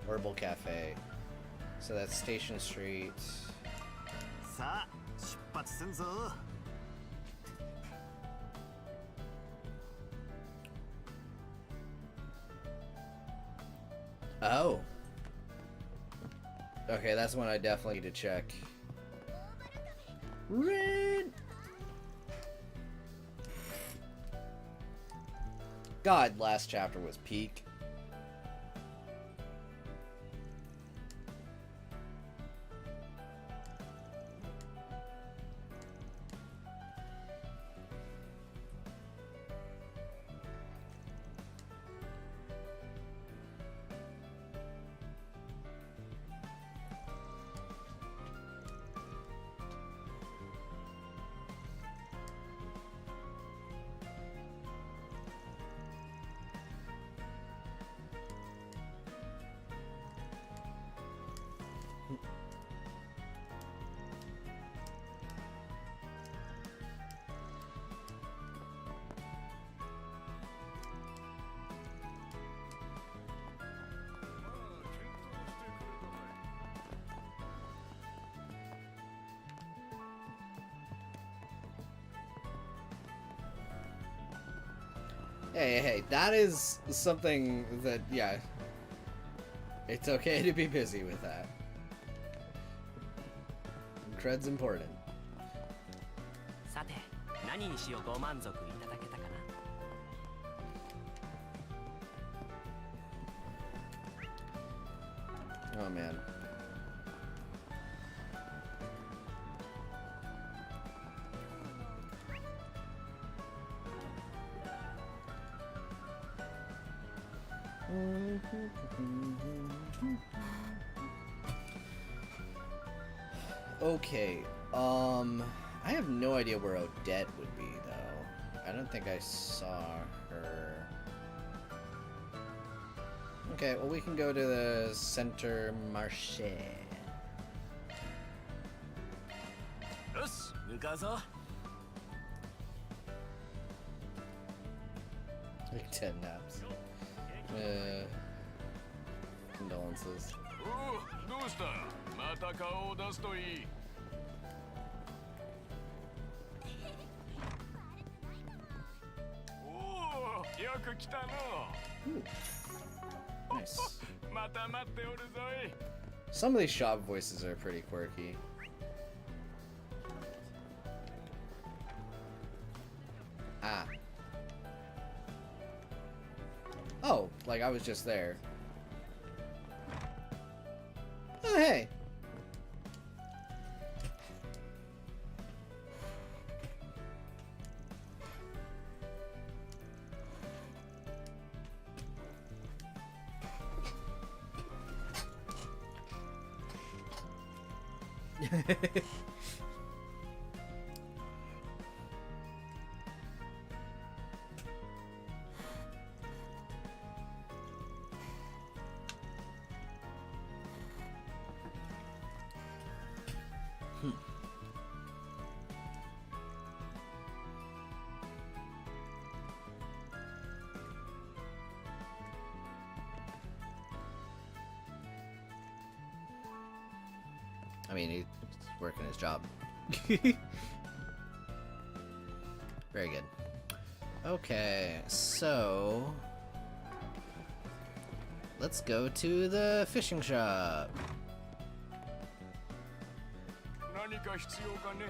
Herbal Cafe. So that's Station Street. Oh. Okay, that's one I definitely need to check. Red! God, last chapter was peak. Hey, that is something that, yeah, it's okay to be busy with that. Cred's important. さて何にしようご満足いただけたかな Oh man. Okay, I have no idea where Odette would be, though. I don't think I saw her. Okay, well, we can go to the Center Marché. Like 10 naps. Condolences. どうしたまた顔を出すといい おおよく来たの Nice. また待っておるぞい Some of these shop voices are pretty quirky. Like, I was just there. Oh, hey. I mean, he's working his job. Very good. Okay, so let's go to the fishing shop. 何か必要かね。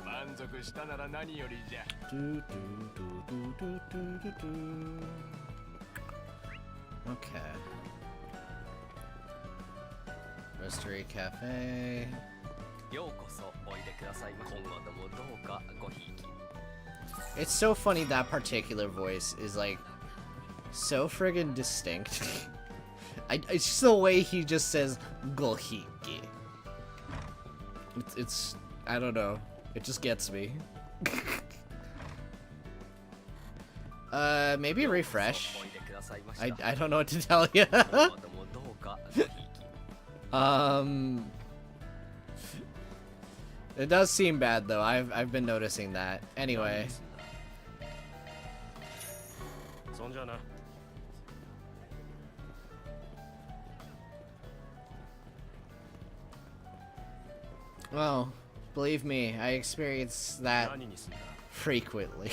満足したなら何よりじゃ。Okay. Roastery Cafe. ようこそおいでくださいま。今後ともどうかごひいき。 It's so funny that particular voice is like so friggin' distinct. It's just the way he just says gohiki. It's I don't know. It just gets me. Maybe refresh. I don't know what to tell you. It does seem bad though. I've been noticing that. Anyway. Well, believe me, I experience that frequently.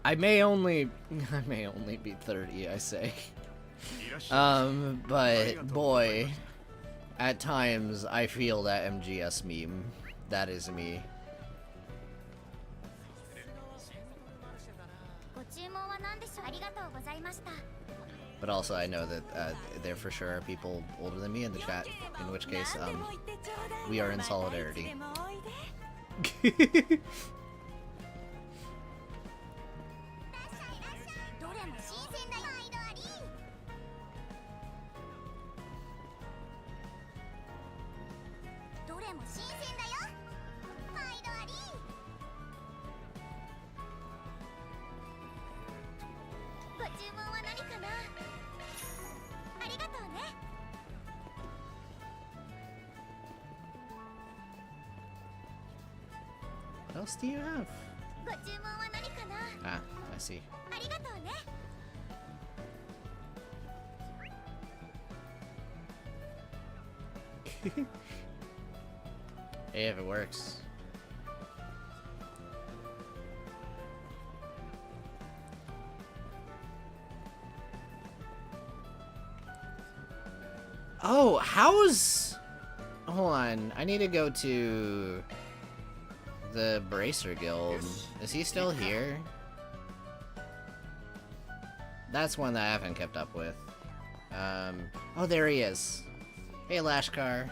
I may only be 30, I say. But boy, at times I feel that MGS meme. That is me. ご注文は何でしょう。ありがとうございました。 But also I know that there for sure are people older than me in the chat, in which case we are in solidarity. どれも新鮮だよ。毎度あり。どれも新鮮だよ。毎度あり。ご注文は何かな。ありがとうね。 What else do you have? ご注文は何かな。 Ah, I see. ありがとうね。 Hey, if it works. Oh, how's... Hold on, I need to go to the Bracer Guild. Is he still here? That's one that I haven't kept up with. Oh, there he is. Hey, Lashkar.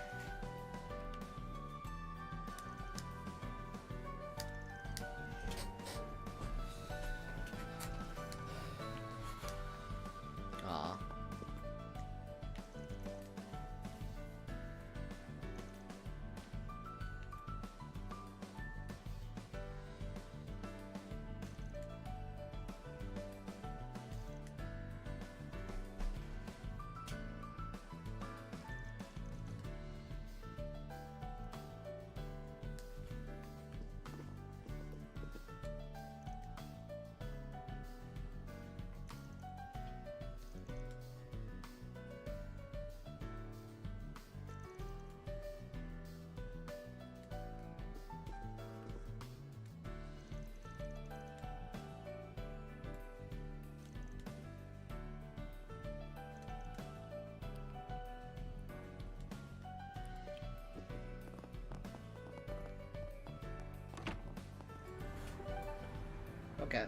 Aw. Okay.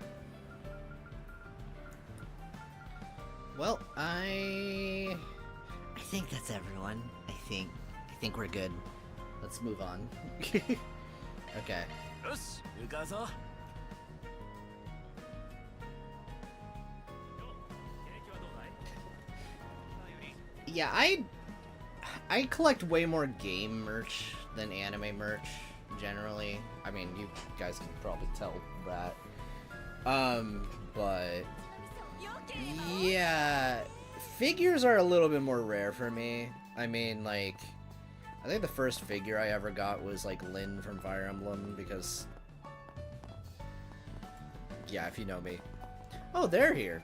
Well, I think that's everyone. I think we're good. Let's move on. Okay. よし向かうぞ Yeah, I collect way more game merch than anime merch generally. I mean, you guys can probably tell that. But yeah, figures are a little bit more rare for me. I mean, like, I think the first figure I ever got was like Lyn from Fire Emblem because, yeah, if you know me. Oh, they're here.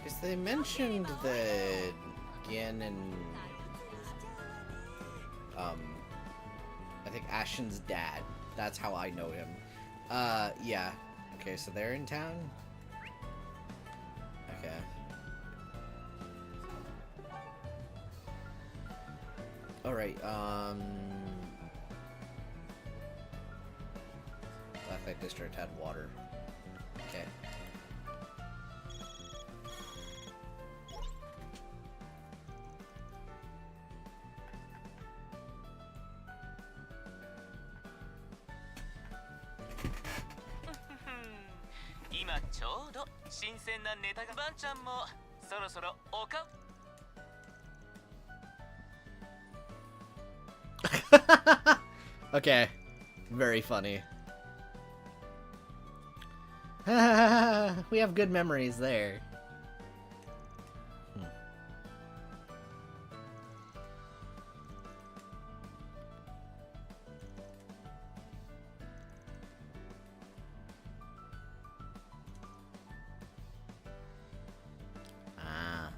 Because they mentioned that Gen and I think Ashen's dad. That's how I know him. Yeah. Okay, so they're in town? Okay. Alright, Blacklight District had water. Okay. Okay. Very funny. We have good memories there. Ah.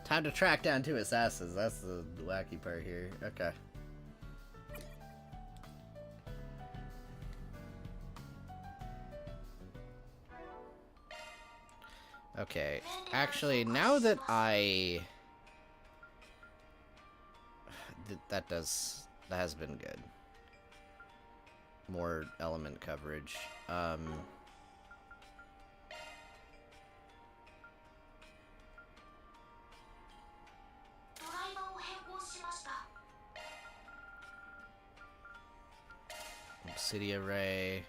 Time to track down two assassins. That's the wacky part here. Okay. Okay. Actually, now that I... That has been good. More element coverage. City array.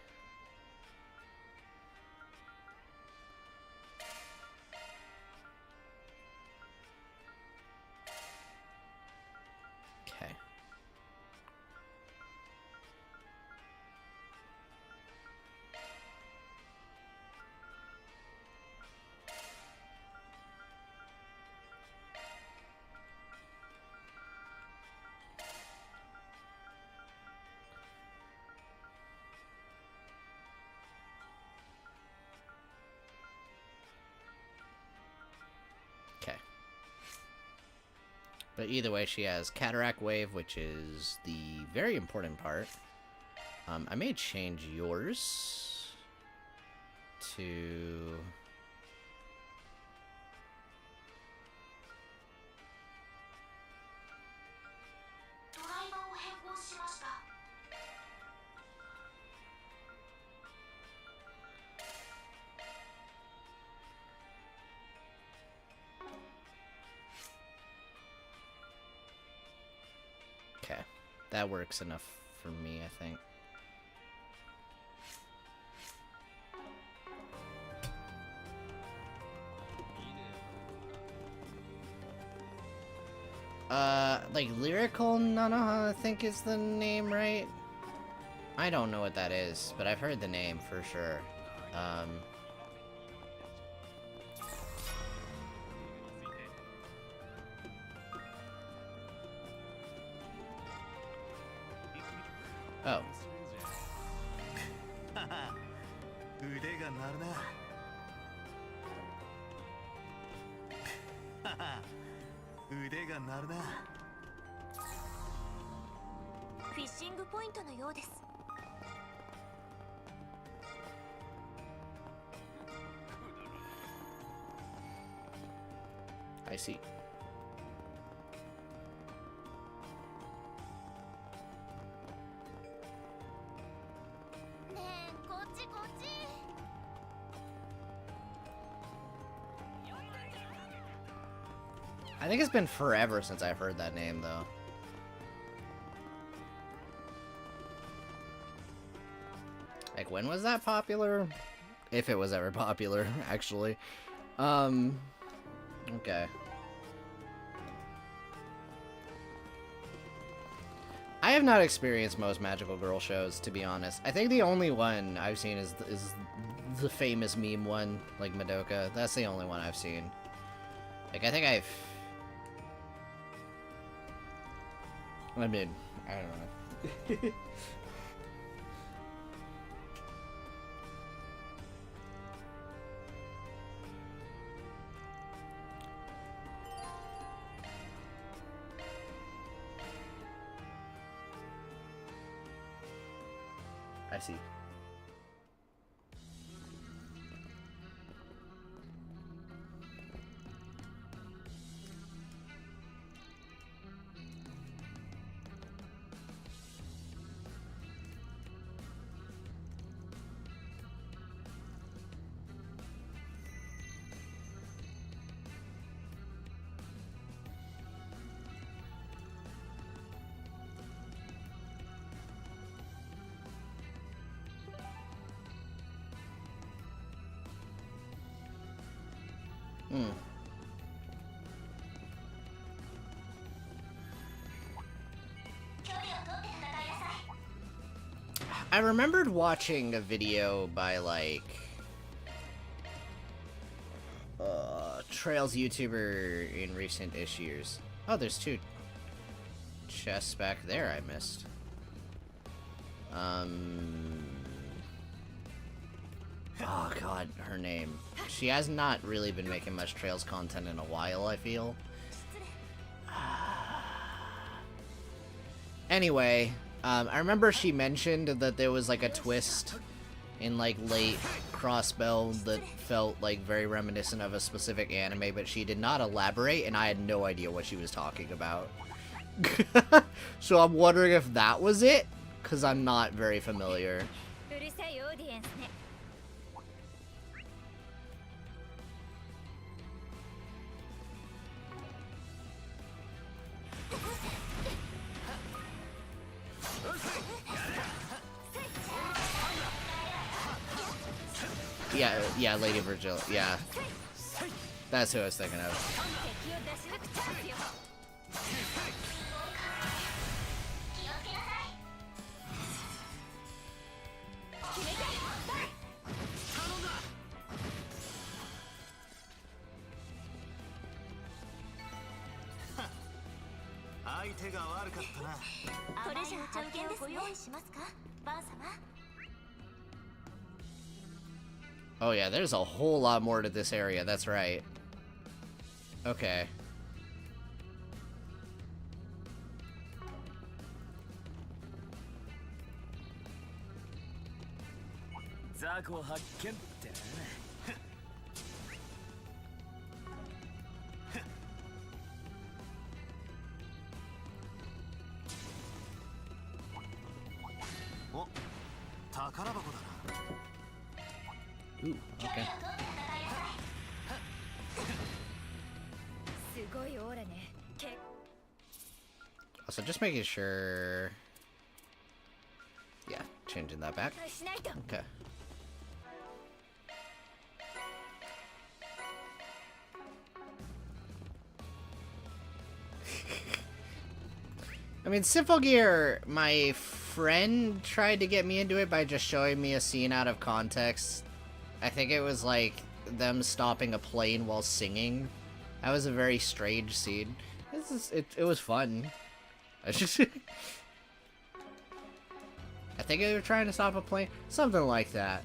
But either way, she has Cataract Wave, which is the very important part. I may change yours to... Okay, that works enough for me, I think. Like Lyrical Nanoha, I think is the name, right? I don't know what that is, but I've heard the name for sure. Oh. 腕が鳴るな。腕が鳴るな。フィッシングポイントのようです。 I see. I think it's been forever since I've heard that name, though. Like, when was that popular? If it was ever popular, actually. Okay. I have not experienced most magical girl shows, to be honest. I think the only one I've seen is the famous meme one, like Madoka. That's the only one I've seen. Like, I think I mean, I don't know. I see. I remembered watching a video by, like, Trails YouTuber in recent issues. Oh, there's two chests back there I missed. Oh god, her name. She has not really been making much Trails content in a while, I feel. Anyway, I remember she mentioned that there was like a twist in like late Crossbell that felt like very reminiscent of a specific anime, but she did not elaborate and I had no idea what she was talking about. So I'm wondering if that was it, because I'm not very familiar. Yeah, Lady Virgil, yeah. That's who I was thinking of. Oh yeah, there's a whole lot more to this area, that's right. Okay. 雑魚発見ってね。お、宝箱だな。 Ooh, okay. すごいオーラね。Also, just making sure. Yeah, changing that back. しないと。 Okay. I mean, Symphogear, my friend tried to get me into it by just showing me a scene out of context. I think it was like them stopping a plane while singing. That was a very strange scene. It was fun. I think they were trying to stop a plane. Something like that.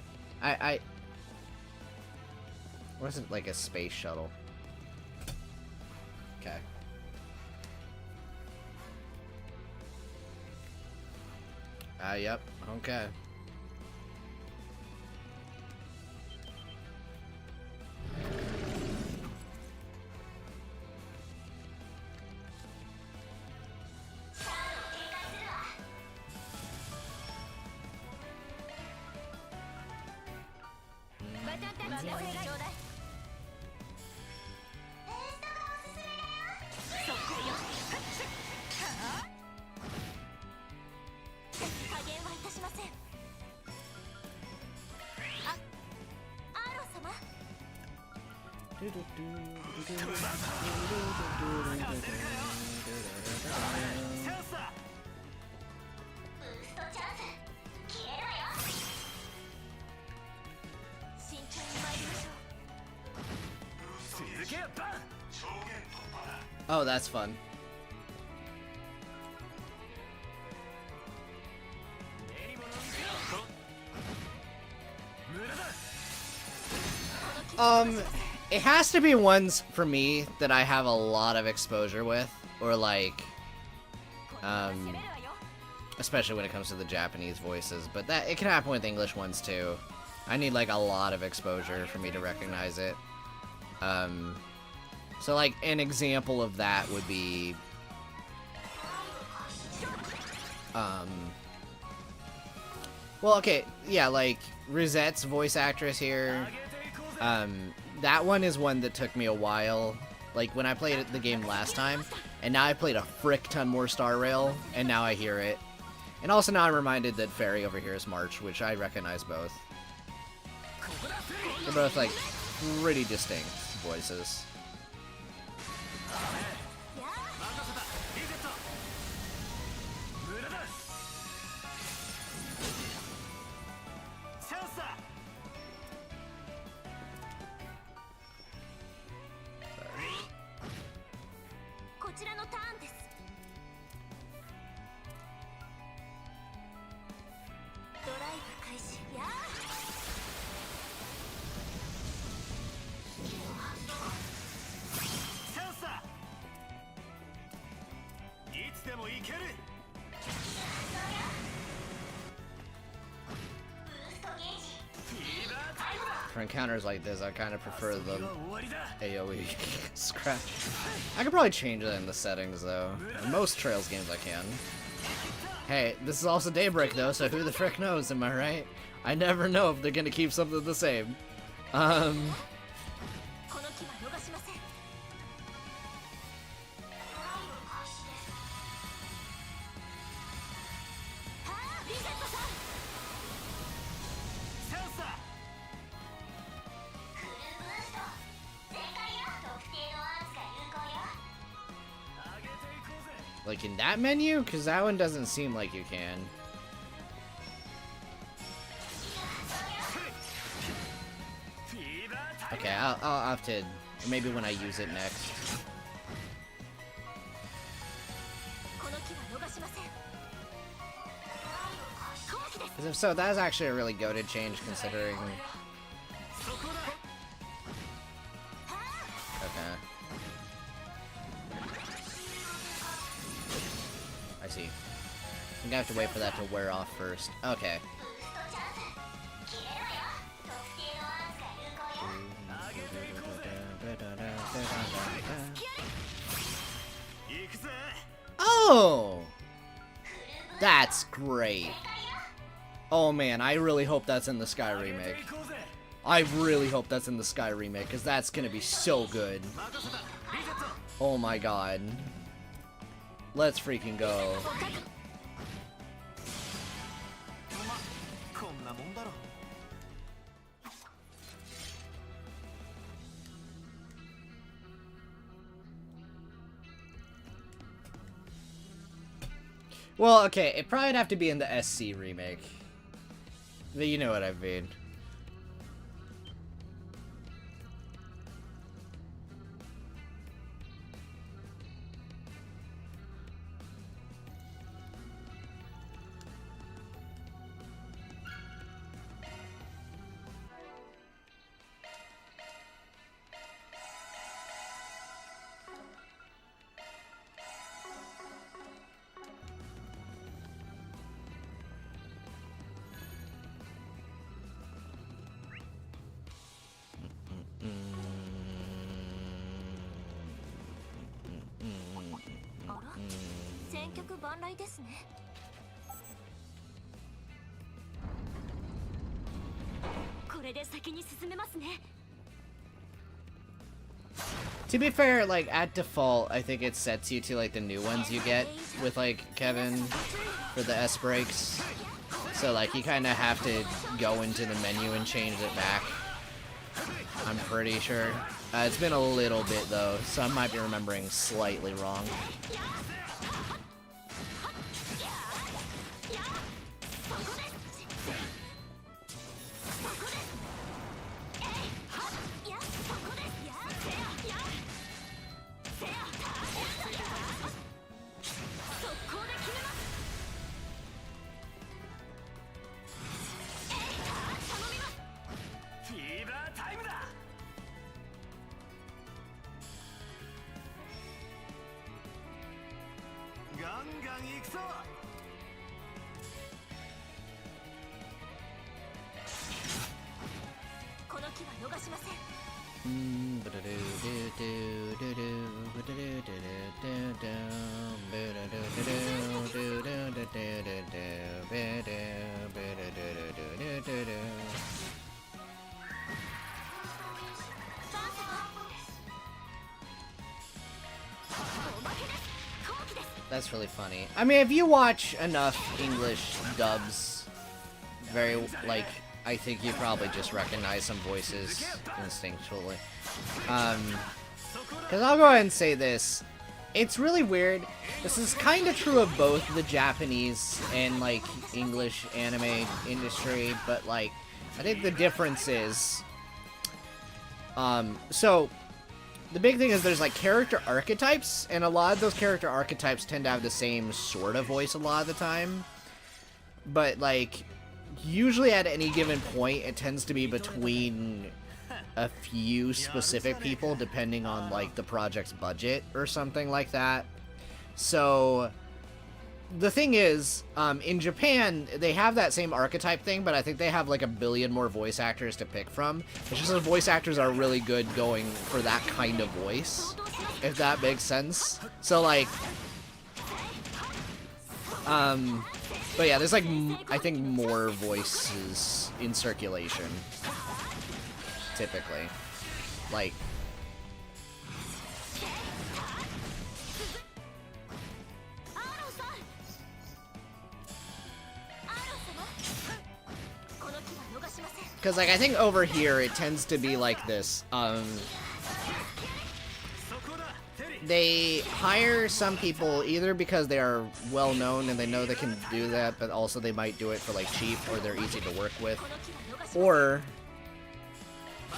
Wasn't like a space shuttle. Okay. Yep. Okay. Oh, that's fun. It has to be ones for me that I have a lot of exposure with, or like, especially when it comes to the Japanese voices, but that it can happen with English ones too. I need like a lot of exposure for me to recognize it. So like an example of that would be, well, okay, yeah, like Rosette's voice actress here. That one is one that took me a while. Like when I played the game last time, and now I played a frick ton more Star Rail, and now I hear it. And also now I'm reminded that Fairy over here is March, which I recognize both. They're both like pretty distinct voices. For encounters like this, I kind of prefer the AoE scratch. I could probably change that in the settings, though. In most Trails games I can. Hey, this is also Daybreak, though, so who the frick knows, am I right? I never know if they're gonna keep something the same. Like in that menu? Because that one doesn't seem like you can. Okay, I'll have to, maybe when I use it next. Because if so, that is actually a really goated change considering... Okay. I see. I'm gonna have to wait for that to wear off first. Okay. Oh! That's great. Oh man, I really hope that's in the Sky remake. I really hope that's in the Sky remake, because that's gonna be so good. Oh my god. Let's freaking go. Well, okay, it probably would have to be in the SC remake. But you know what I mean. To be fair, like, at default, I think it sets you to, like, the new ones you get with, like, Kevin for the S breaks. So, like, you kind of have to go into the menu and change it back. I'm pretty sure. It's been a little bit, though, so I might be remembering slightly wrong. That's really funny. I mean, if you watch enough English dubs, I think you probably just recognize some voices instinctually. Because I'll go ahead and say this. It's really weird. This is kind of true of both the Japanese and, like, English anime industry, but, like, I think the difference is... So... The big thing is there's, like, character archetypes, and a lot of those character archetypes tend to have the same sort of voice a lot of the time. But, like, usually at any given point, it tends to be between a few specific people, depending on, like, the project's budget or something like that. So, the thing is, in Japan, they have that same archetype thing, but I think they have like a billion more voice actors to pick from. It's just the voice actors are really good going for that kind of voice, if that makes sense. So like, but yeah, there's like, I think more voices in circulation, typically. Like, because, like, I think over here it tends to be like this. They hire some people either because they are well known and they know they can do that, but also they might do it for, like, cheap, or they're easy to work with. Or,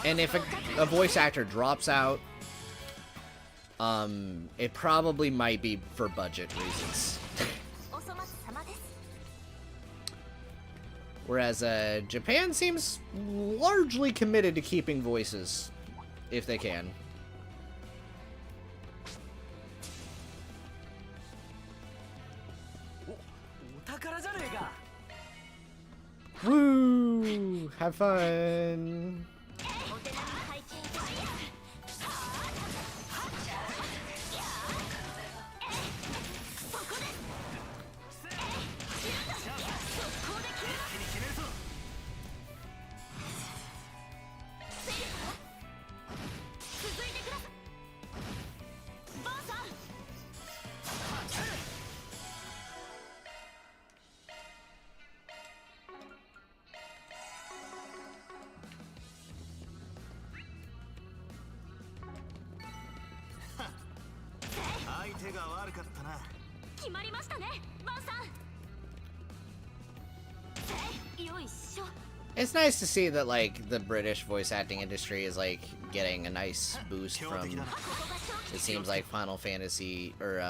and if a voice actor drops out, it probably might be for budget reasons. Whereas Japan seems largely committed to keeping voices, if they can. Woo! Have fun! 手が悪かったな。決まりましたね、バンさん。よいしょ。It's nice to see that like the British voice acting industry is like getting a nice boost from. It seems like Final Fantasy or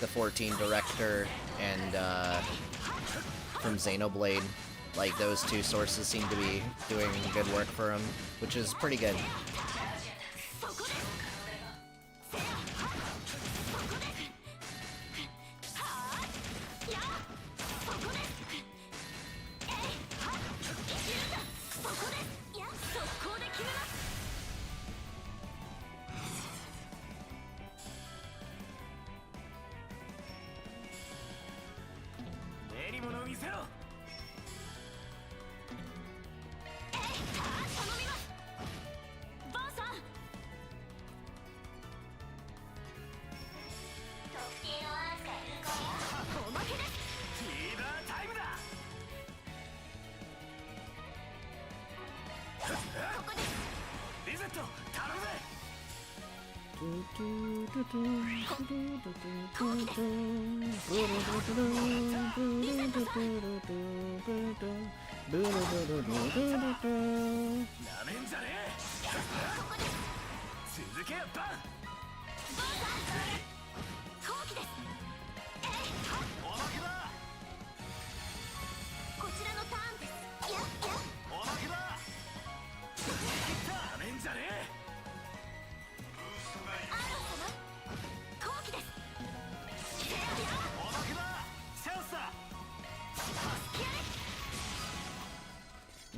the 14 director and from Xenoblade, like those two sources seem to be doing good work for him, which is pretty good.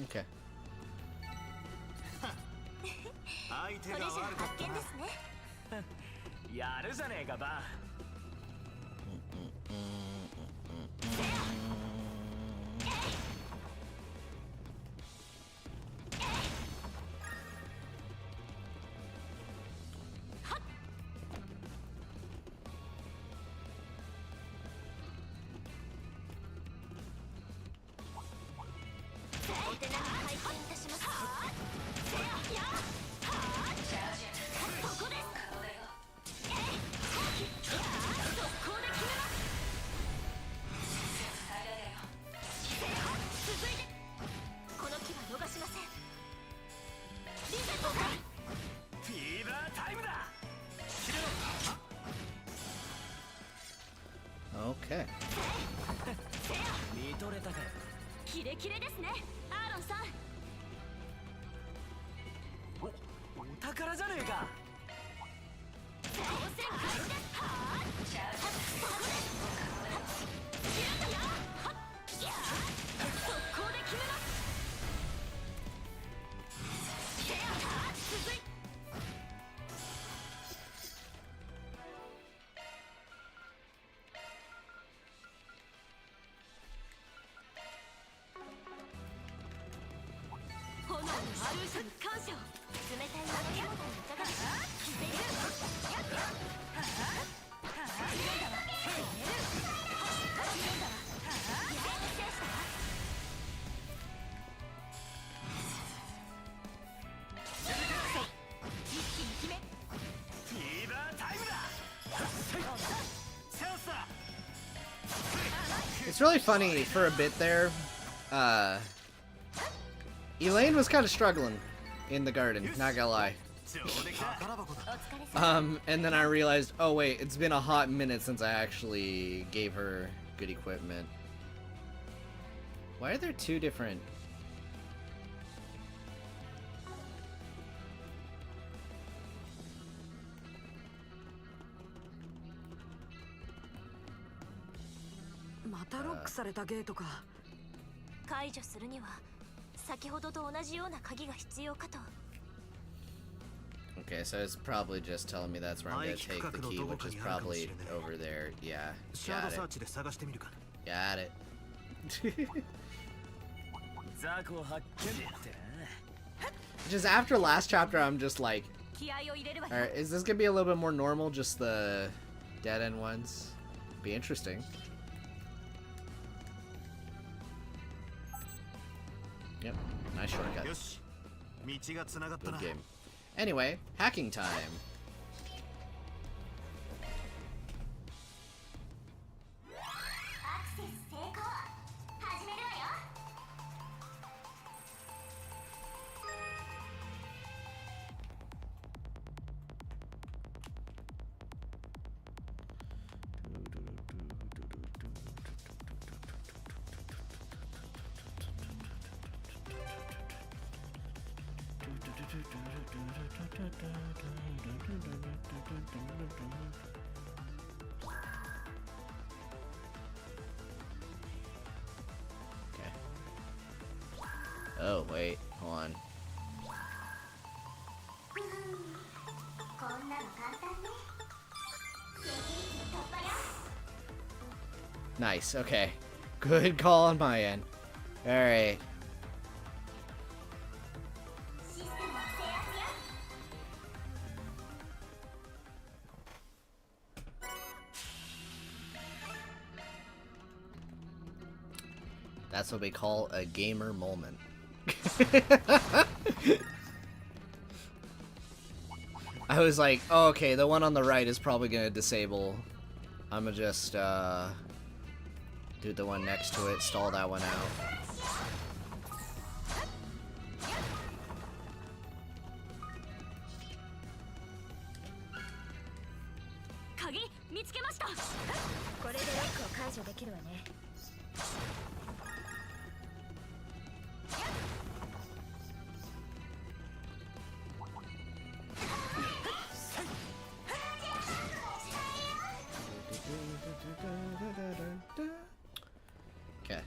Okay. 相手が悪かったな。やるじゃねえかバン。Okay. 見とれたかよ。キレキレですね、アーロンさん。お宝じゃねえか。It's really funny for a bit there. Elaine was kind of struggling in the garden, not gonna lie. And then I realized, oh wait, it's been a hot minute since I actually gave her good equipment. Why are there two different...解除するには先ほどと同じような鍵が必要かと。 Okay, so it's probably just telling me that's where I'm gonna take the key, which is probably over there. Yeah, got it. Got it. Just after last chapter, I'm just like, alright, is this gonna be a little bit more normal, just the dead end ones? Be interesting. Yep, nice shortcut. Good game. Anyway, hacking time. Okay. Oh, wait. Hold on. Nice, okay. Good call on my end. Alright. That's what we call a gamer moment. I was like, oh, okay, the one on the right is probably gonna disable. I'm gonna just do the one next to it, stall that one out. Okay.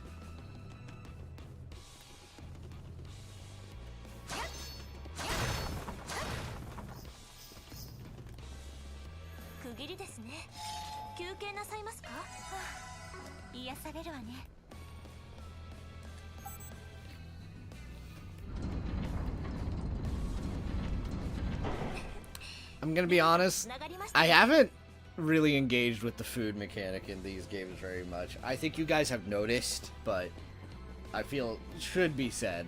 I'm gonna be honest, I haven't really engaged with the food mechanic in these games very much. I think you guys have noticed, but I feel it should be said.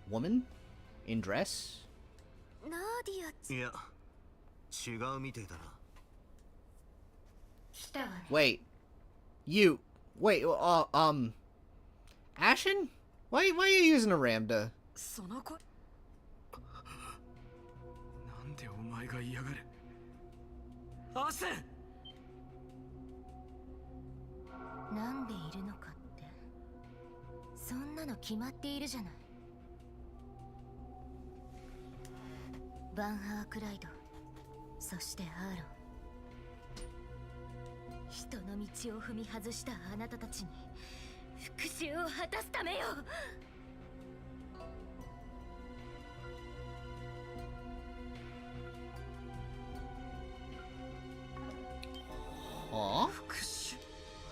Woman? In dress? いや違うみてえだな Wait. You. Wait, Ashen? Why are you using a Ramda? その子なんでお前が嫌がるアセンなんでいるのかってそんなの決まっているじゃない。バンハークライド、そしてアーロン、人の道を踏み外したあなたたちに復讐を果たすためよ。はぁ？復讐？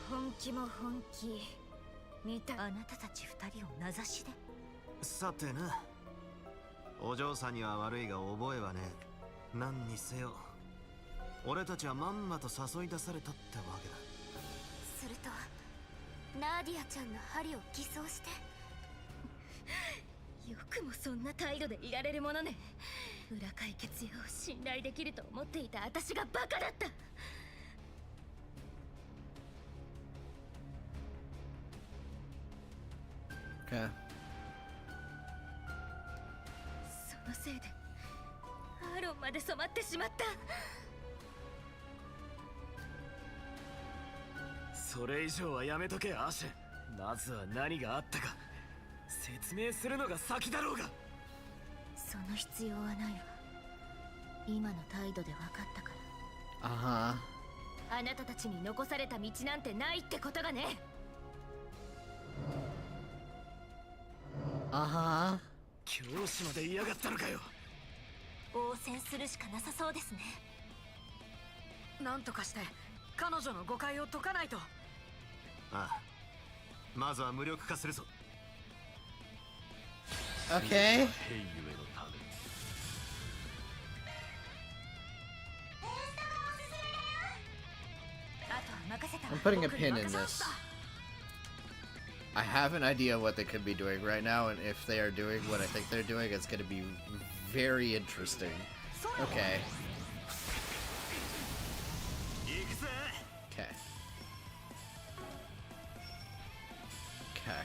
本気も本気。見たあなたたち二人を名指しで。さてなお嬢さんには悪いが覚えはねえ。何にせよ俺たちはまんまと誘い出されたってわけだ。するとナーディアちゃんの針を偽装してよくもそんな態度でいられるものね。裏解決よ信頼できると思っていた私がバカだった。Okay. そのせいでアーロンまで染まってしまった。それ以上はやめとけアシェ。まずは何があったか説明するのが先だろうが。その必要はないわ。今の態度で分かったから。あなたたちに残された道なんてないってことがね。教師まで嫌がったのかよ。応戦するしかなさそうですね。なんとかして彼女の誤解を解かないと。ああ、まずは無力化するぞ。 Okay. I'm putting a pin in this. I have an idea what they could be doing right now, and if they are doing what I think they're doing, it's going to be very interesting. Okay. Okay. Okay.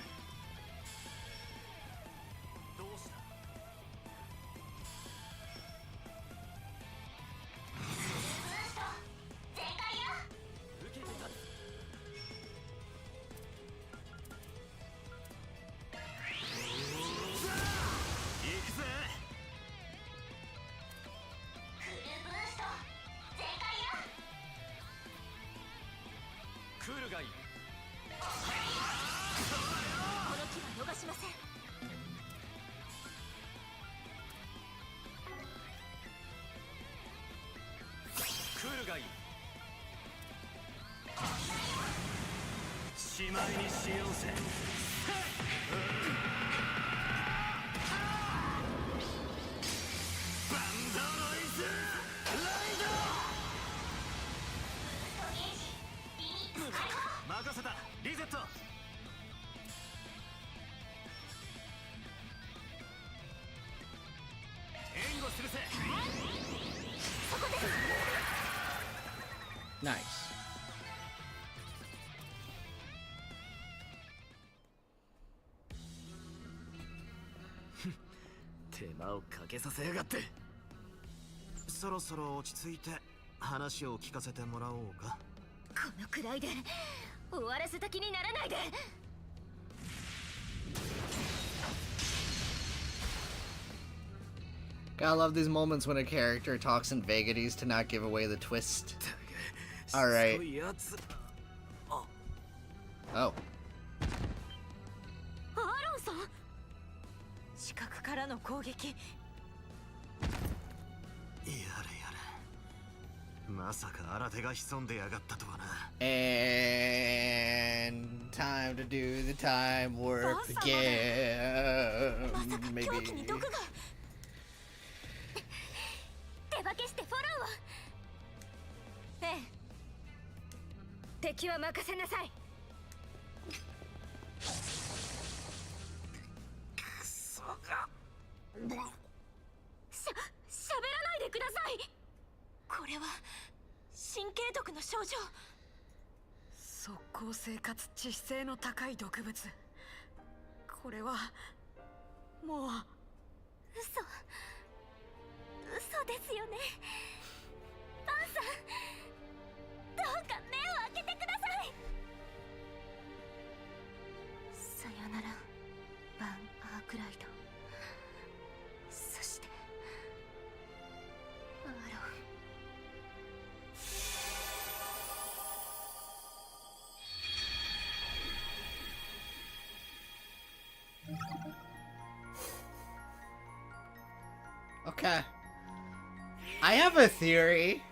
しまいにしようぜ。バンドロイズライド。任せた。リゼット。援護するぜ。Nice. "そろそろ落ち着いて話を聞かせてもらおうか。このくらいで終わらせた気にならないで。Gotta love these moments when a character talks in vagaries to not give away the twist. Alright. Oh. アーロンさん、視覚からの攻撃。やれやれ。まさか新手が潜んでやがったとはな。And time to do the time warp again. まさか狂気に Maybe. 毒が。手分けしてフォローを。ええ。敵は任せなさい。くそが。喋らないでください。これは神経毒の症状。速攻性かつ致死性の高い毒物。これはもう嘘ですよね。バンさん、どうか目を開けてください。さよならバン・アークライド。そしてアーロン。Okay. I have a theory.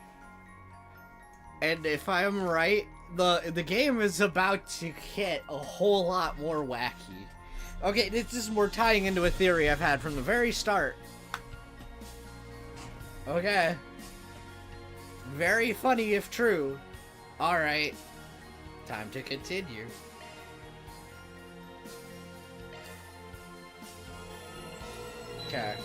And if I'm right, the game is about to get a whole lot more wacky. Okay, this is more tying into a theory I've had from the very start. Okay. Very funny if true. Alright. Time to continue. Okay.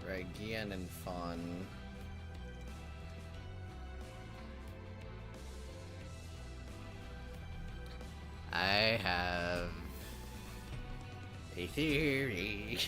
Right, Gian and Fawn. I have a theory.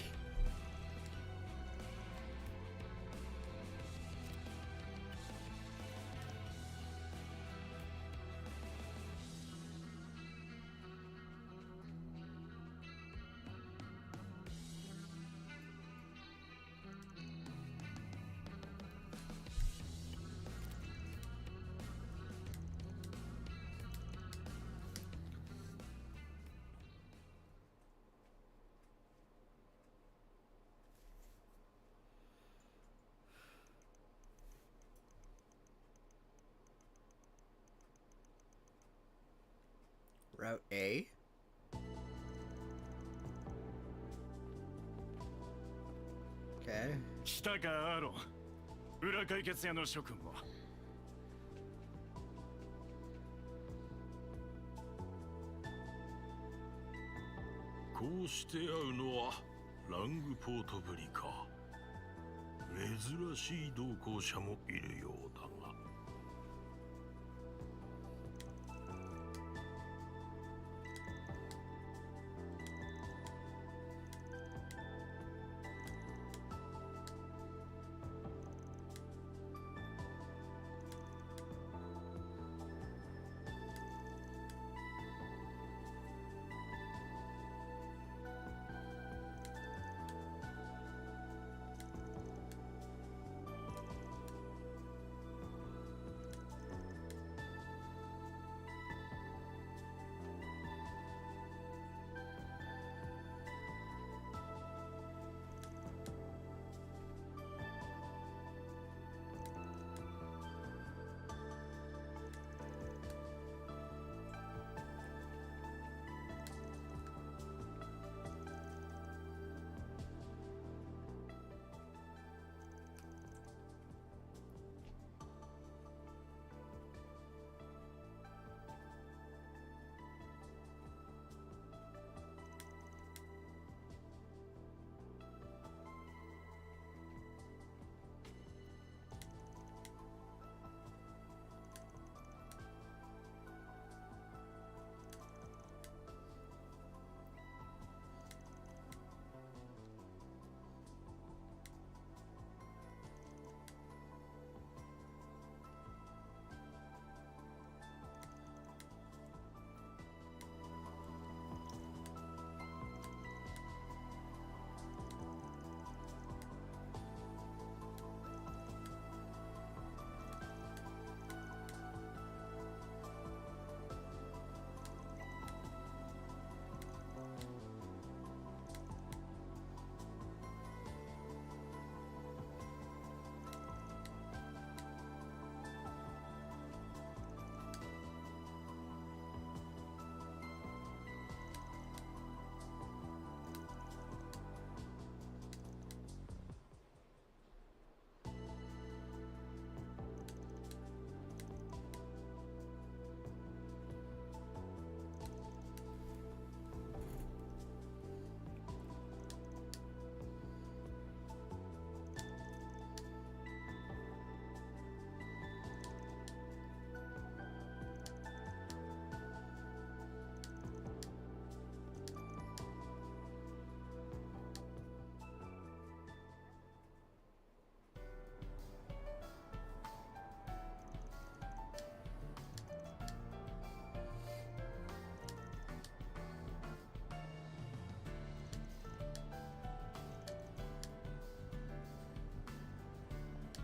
Route A? Okay. 来たかアロン。裏解決屋の諸君も。こうして会うのはラングポートぶりか。珍しい同行者もいるようだが。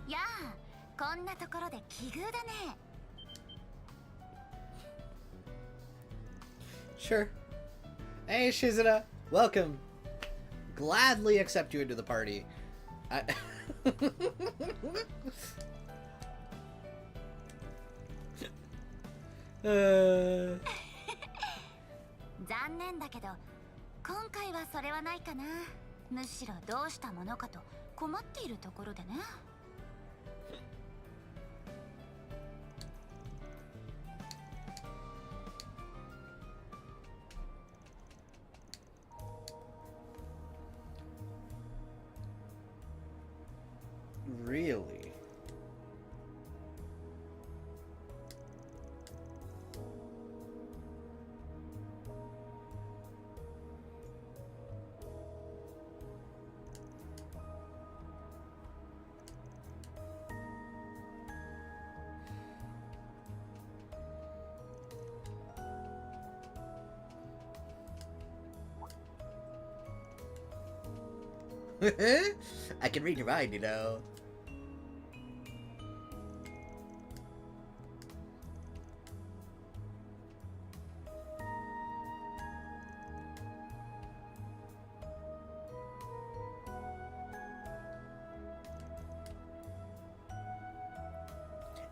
やあ、こんなところで奇遇だね。 Sure. Hey, Shizuna. Welcome. Gladly accept you into the party. Uh... 残念だけど今回はそれはないかな。むしろどうしたものかと困っているところでね。 Really? I can read your mind, you know.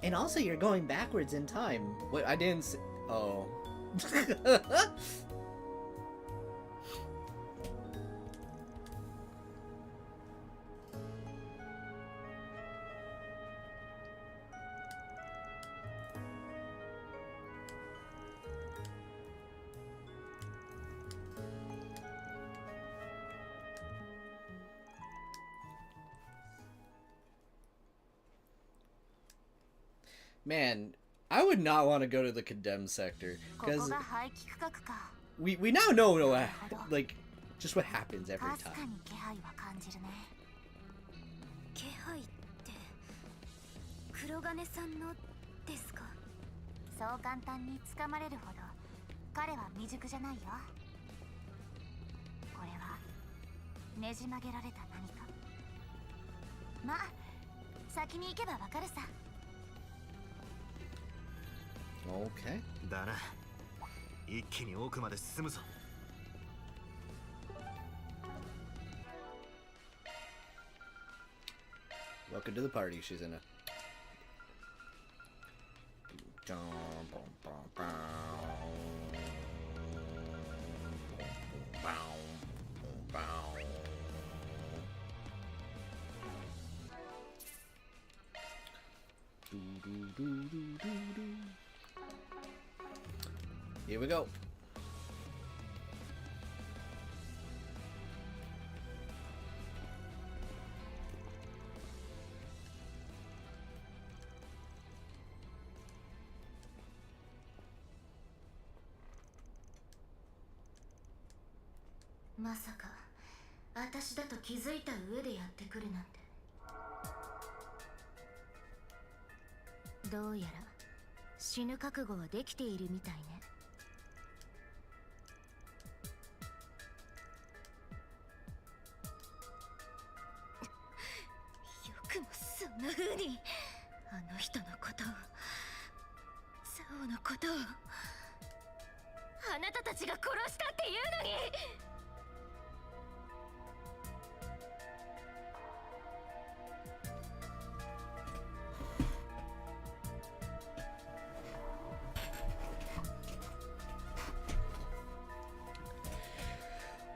And also, you're going backwards in time. What I didn't. Oh, Man, I would not want to go to the condemned sector because ここが廃棄区画か。 we now know like just what happens every かすか time. に気配は感じるね。気配って黒金さんのですか？そう簡単に掴まれるほど彼は未熟じゃないよ。これはねじ曲げられた何か。まあ先に行けばわかるさ。 Okay. だな。一気に奥まで進むぞ。Welcome to the party. She's in a. Here we go. Maさか私だと気づいた上でやってくるなんて。どうやら死ぬ覚悟はできているみたいね。よくもそんな風にあの人のことを、サオのことを、あなたたちが殺したっていうのに。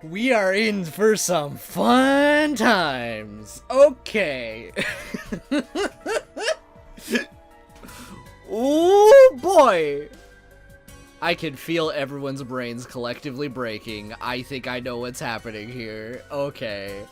We are in for some fun times. Okay. Oh boy. I can feel everyone's brains collectively breaking. I think I know what's happening here. Okay.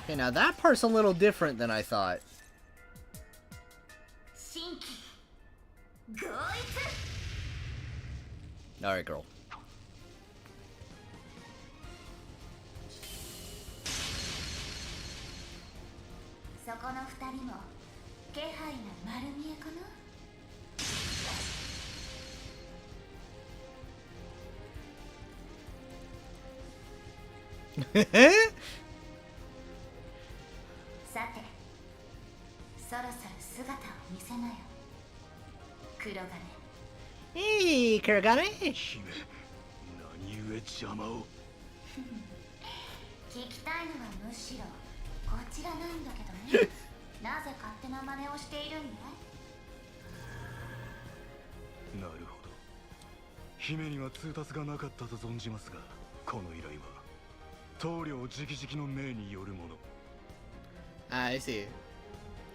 Okay, now that part's a little different than I thought. Alright, girl. Hey, Kuragane! 何故邪魔を聞きたいのはむしろこちらなんだけどね。なぜ勝手な真似をしているんだい？なるほど。姫には通達がなかったと存じますが、この依頼は棟梁直々の命によるもの。I see.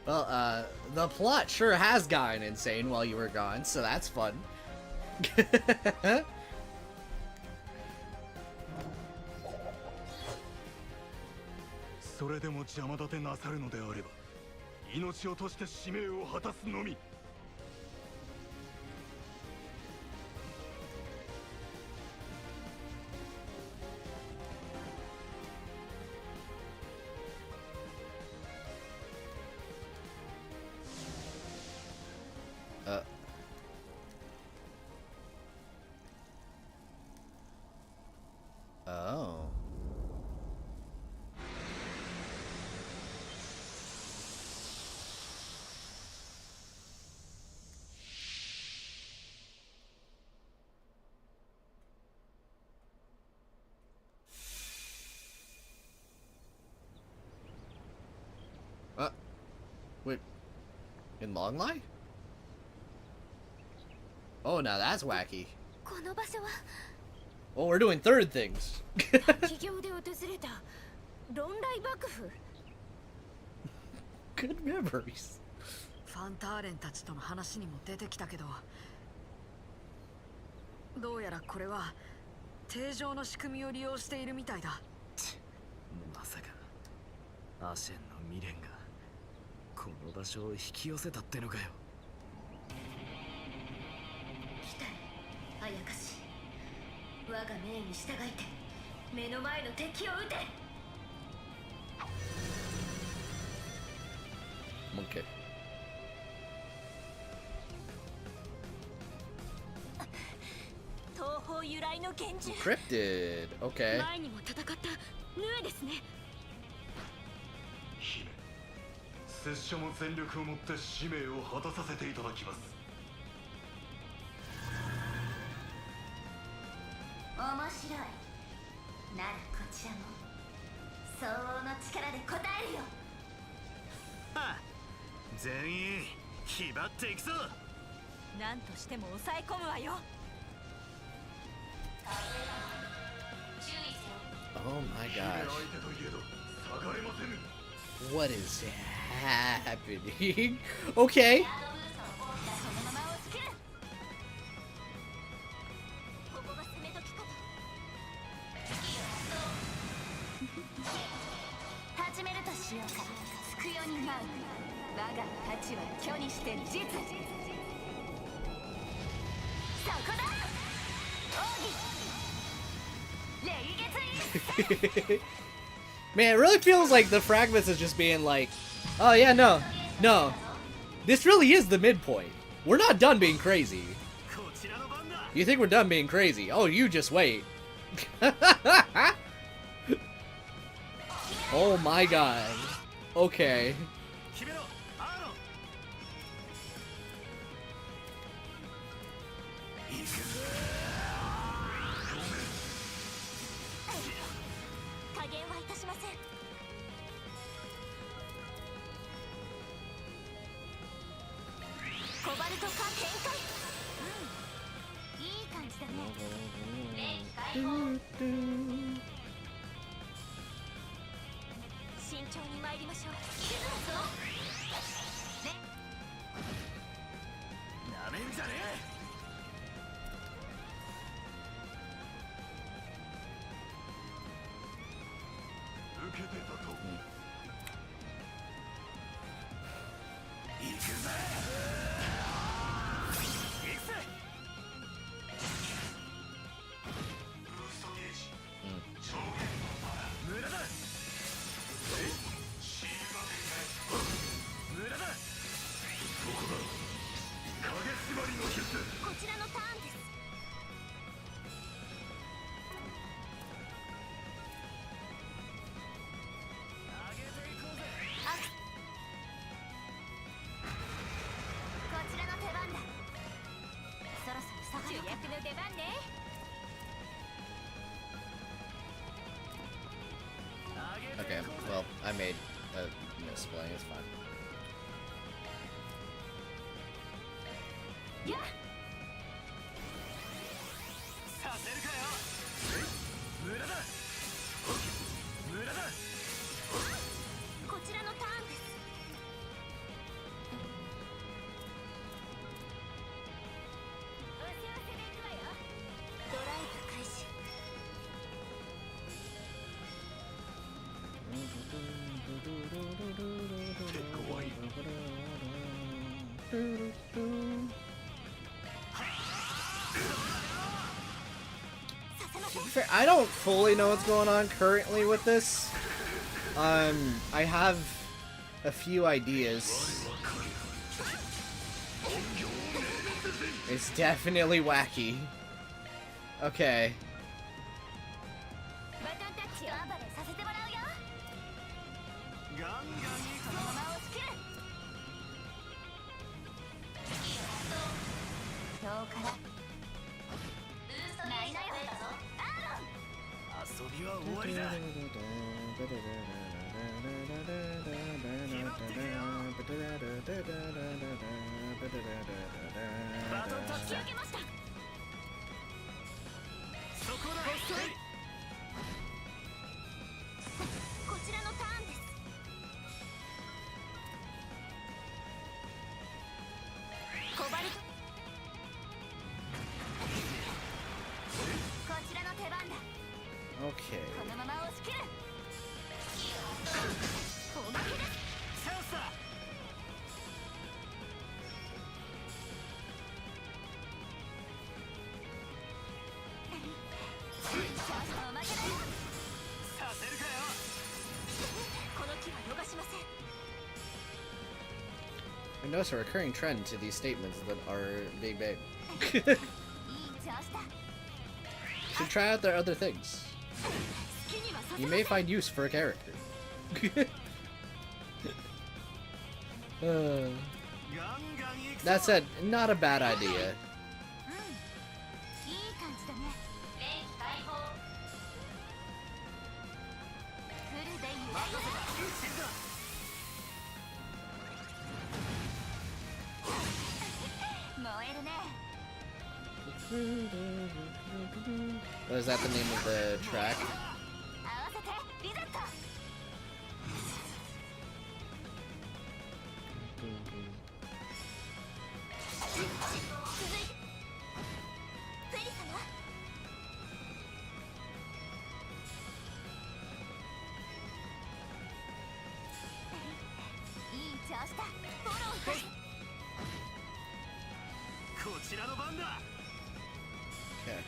Well, the plot sure has gotten insane while you were gone, so that's fun. それでも邪魔立てなさるのであれば、命をとして使命を果たすのみ。Oh. Wait. In Long Lie? Oh, now that's wacky. この場所は Oh, we're doing third things. 企業で訪れた論来幕府。 Good memories. ファンターレンたちとの話にも出てきたけど、どうやらこれは定常の仕組みを利用しているみたいだ。まさかアシェンの未練がこの場所を引き寄せたってのかよ。来た、あやかし。我が命に従いて目の前の敵を撃て。 Okay. 東方由来の拳銃。 Cryptid. Okay. 前にも戦ったヌエですね。姫、拙者も全力をもって使命を果たさせていただきます。面白い。ならこちらも相応の力で応えるよ。はあ、全員気張っていくぞ。何としても抑え込むわよ。 Oh my 姫 gosh. 相手といえど下がれませぬ。 What is happening? Okay. そのまま押し切る。ここが攻め時かと。始めるとしようか。つくよに舞う。我が太刀は巨にして実。そこだ。奥義。 Man, it really feels like the fragments is just being like, oh yeah, no. This really is the midpoint. We're not done being crazy. You think we're done being crazy? Oh, you just wait. Oh my god. Okay. Okay, well, I made a misplay, it's fine. Yeah. こちらのターンです。お知らせでいくわよ。ドライブ開始。手強い。I don't fully know what's going on currently with this. I have a few ideas. It's definitely wacky. Okay. Okay. I notice a recurring trend to these statements that are big babe. Should try out their other things. You may find use for a character. That said, not a bad idea. Is that the name of the track? Okay.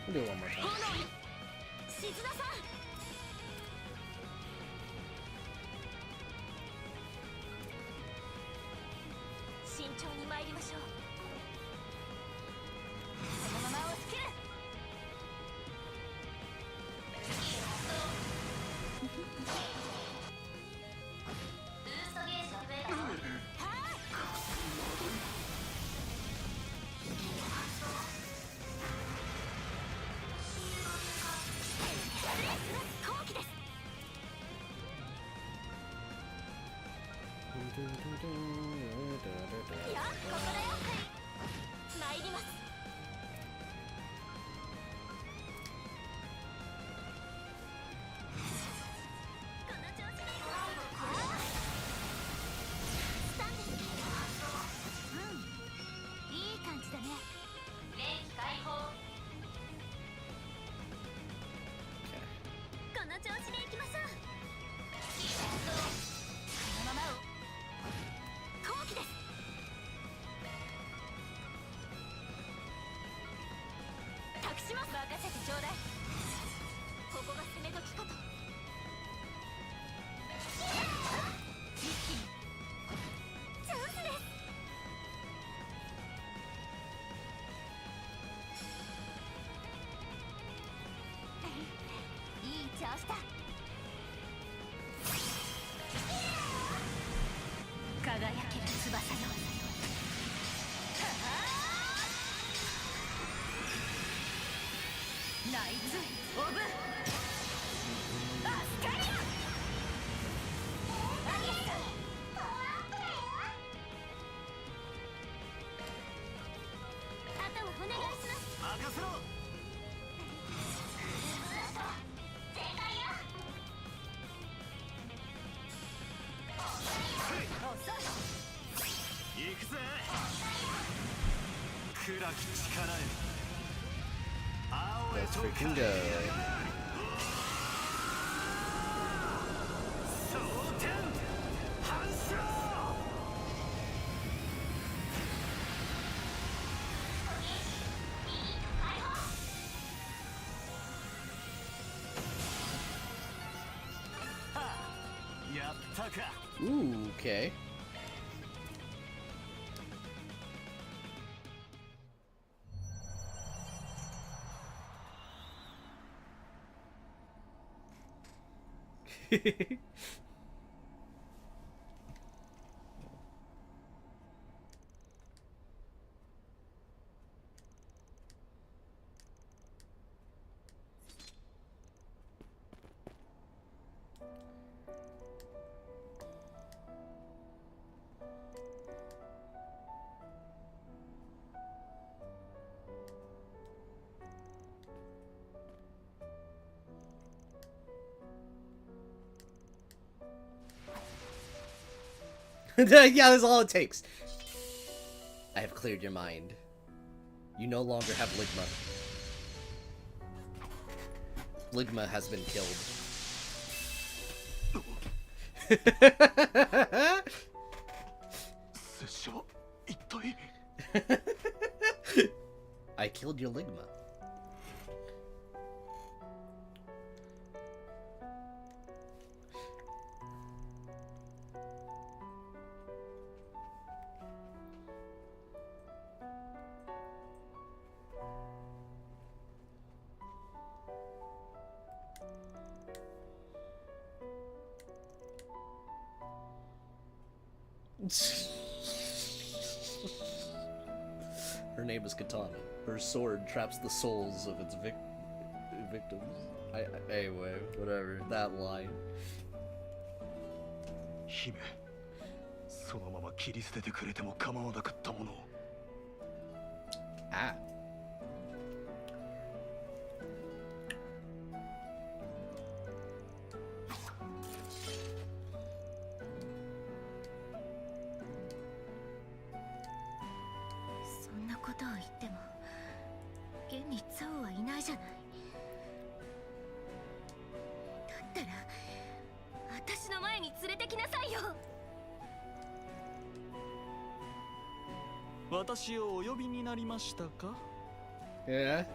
We'll do it one more time. やここだよ。参ります。この調子でスタンです。いい感じだね。レンジ解放。この調子でいきましょう。このままを後期です。託します。任せてちょうだい。ここが攻め時かと。一気にチャンスです。いい調子だ。輝ける翼よ。ナイツ・オブ・アスカリア。アゲットパワーアップだよ。あとはお願いします。任せろ。正解よ。行くぜ。暗き力へ。青へ Let's と freaking go. 蒼天反射。はあ、やったか。 Ooh, okay. Yeah, that's all it takes. I have cleared your mind. You no longer have Ligma. Ligma has been killed. I killed your Ligma. Her name is Katana. Her sword traps the souls of its victims. Anyway, whatever. That line. 姫、そのまま切り捨ててくれても構わなかったもの。Ah. Yeah.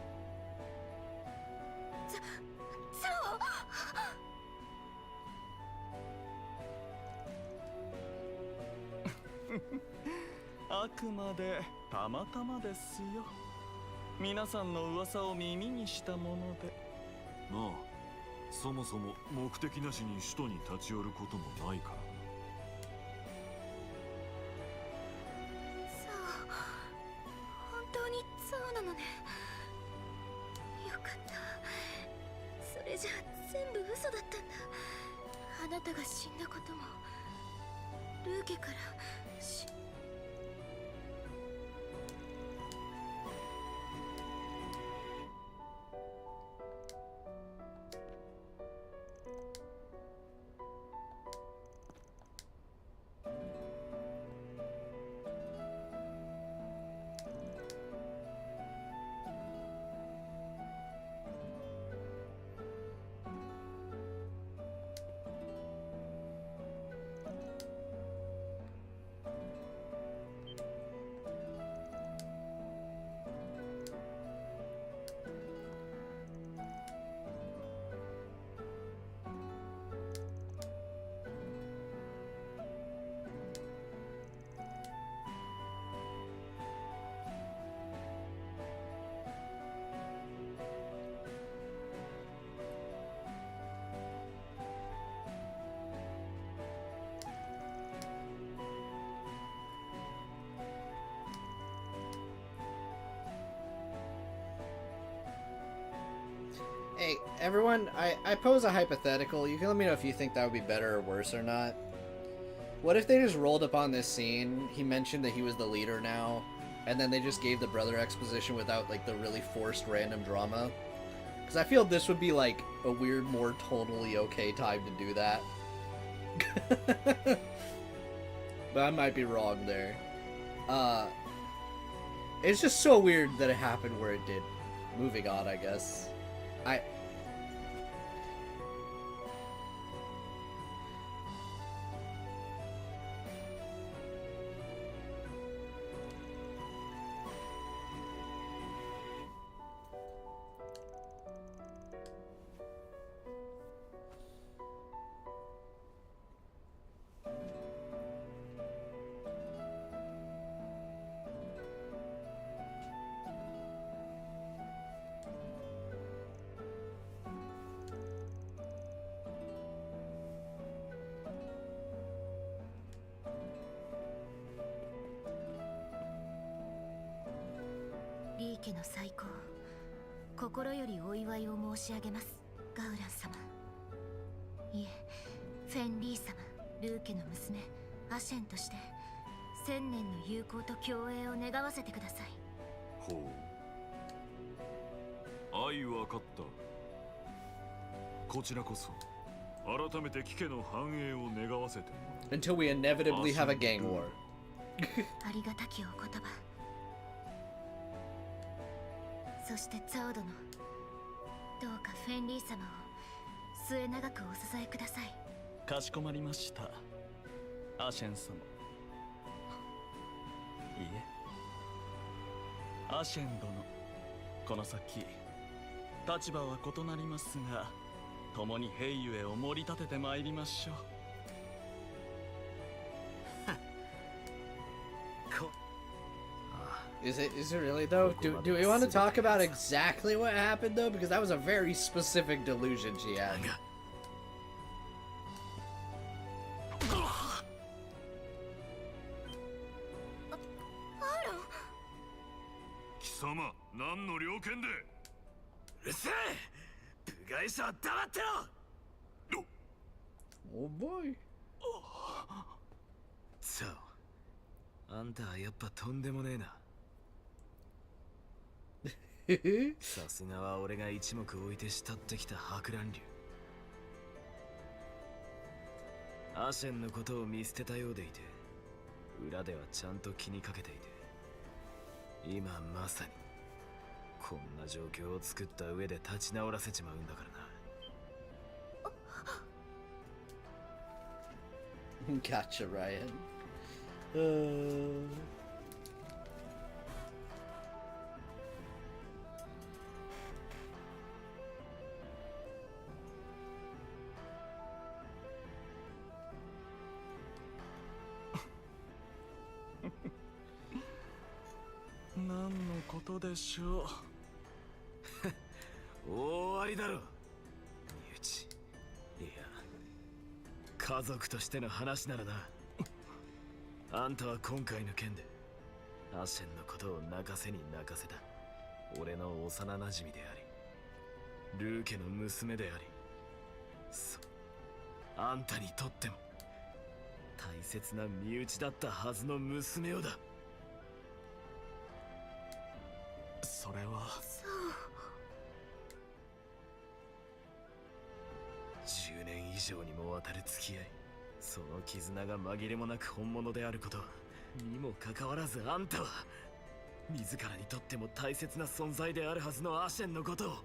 あくまでたまたまですよ。皆さんの噂を耳にしたもので。なあ、そもそも目的なしに首都に立ち寄ることもないから。本当にそうなのね。よかった。それじゃ全部嘘だったんだ。あなたが死んだこともルルーケからHey, everyone, I pose a hypothetical. You can let me know if you think that would be better or worse or not. What if they just rolled upon this scene, he mentioned that he was the leader now, and then they just gave the brother exposition without, like, the really forced random drama? Because I feel this would be, like, a weird, more totally okay time to do that. But I might be wrong there. It's just so weird that it happened where it did. Moving on, I guess.リー家の最高、心よりお祝いを申し上げます、ガウラン様。いえ、フェンリー様、ルー家の娘アシェンとして千年の友好と共栄を願わせてください。ほう、愛わかった。こちらこそ改めて貴家の繁栄を願わせてもらう。 Until we inevitably have a gang war. ありがたきお言葉。そしてザオ殿、どうかフェンリー様を末永くお支えください。かしこまりました、アシェン様。いえ、アシェン殿、この先立場は異なりますが、共に兵ゆえを盛り立ててまいりましょう。Is it really though? Do we want to talk about exactly what happened though? Because that was a very specific delusion she had. 貴様、何の了見で？うるせえ！部外者は黙ってろ！ Oh boy. そう。あんたはやっぱとんでもねえな。さすがは俺が一目置いて慕ってきた博覧流。アシェンのことを見捨てたようでいて、裏ではちゃんと気にかけていて、今まさにこんな状況を作った上で立ち直らせちまうんだからな。Gotcha, Ryan.何のことでしょう。大ありだろ、身内。いや、家族としての話ならな。あんたは今回の件でアシェンのことを泣かせに泣かせた俺の幼なじみであり、ルー家の娘であり、そう、あんたにとっても大切な身内だったはずの娘をだ。それは10年以上にもわたる付き合い、その絆が紛れもなく本物であることにもかかわらず、あんたは自らにとっても大切な存在であるはずのアシェンのことを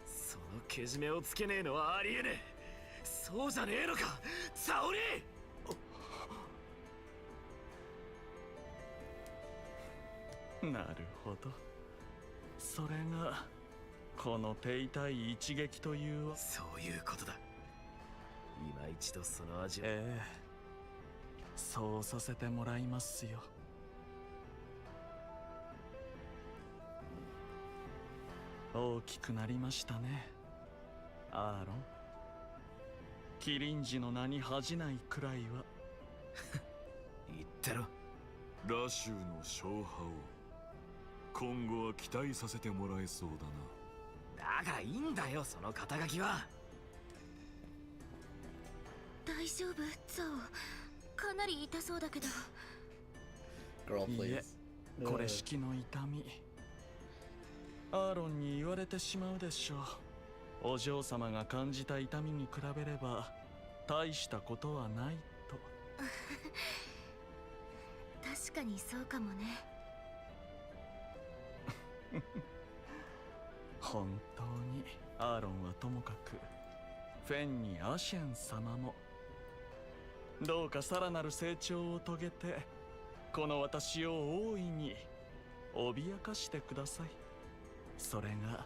そのけじめをつけねえのはありえねえ。そうじゃねえのか沙織。なるほど、それがこの手痛い一撃という。そういうことだ。今一度その味を。そうさせてもらいますよ。大きくなりましたね、アーロン。キリンジの名に恥じないくらいは。言ってろ。ラシューの勝敗を今後は期待させてもらえそうだな。だからいいんだよ、その肩書きは。大丈夫ゾウ、かなり痛そうだけど。 Girl, い please. え、これ式の痛み。アーロンに言われてしまうでしょう。お嬢様が感じた痛みに比べれば大したことはないと。確かにそうかもね。本当にアーロンはともかく、フェンにアシェン様もどうかさらなる成長を遂げて、この私を大いに脅かしてください。それが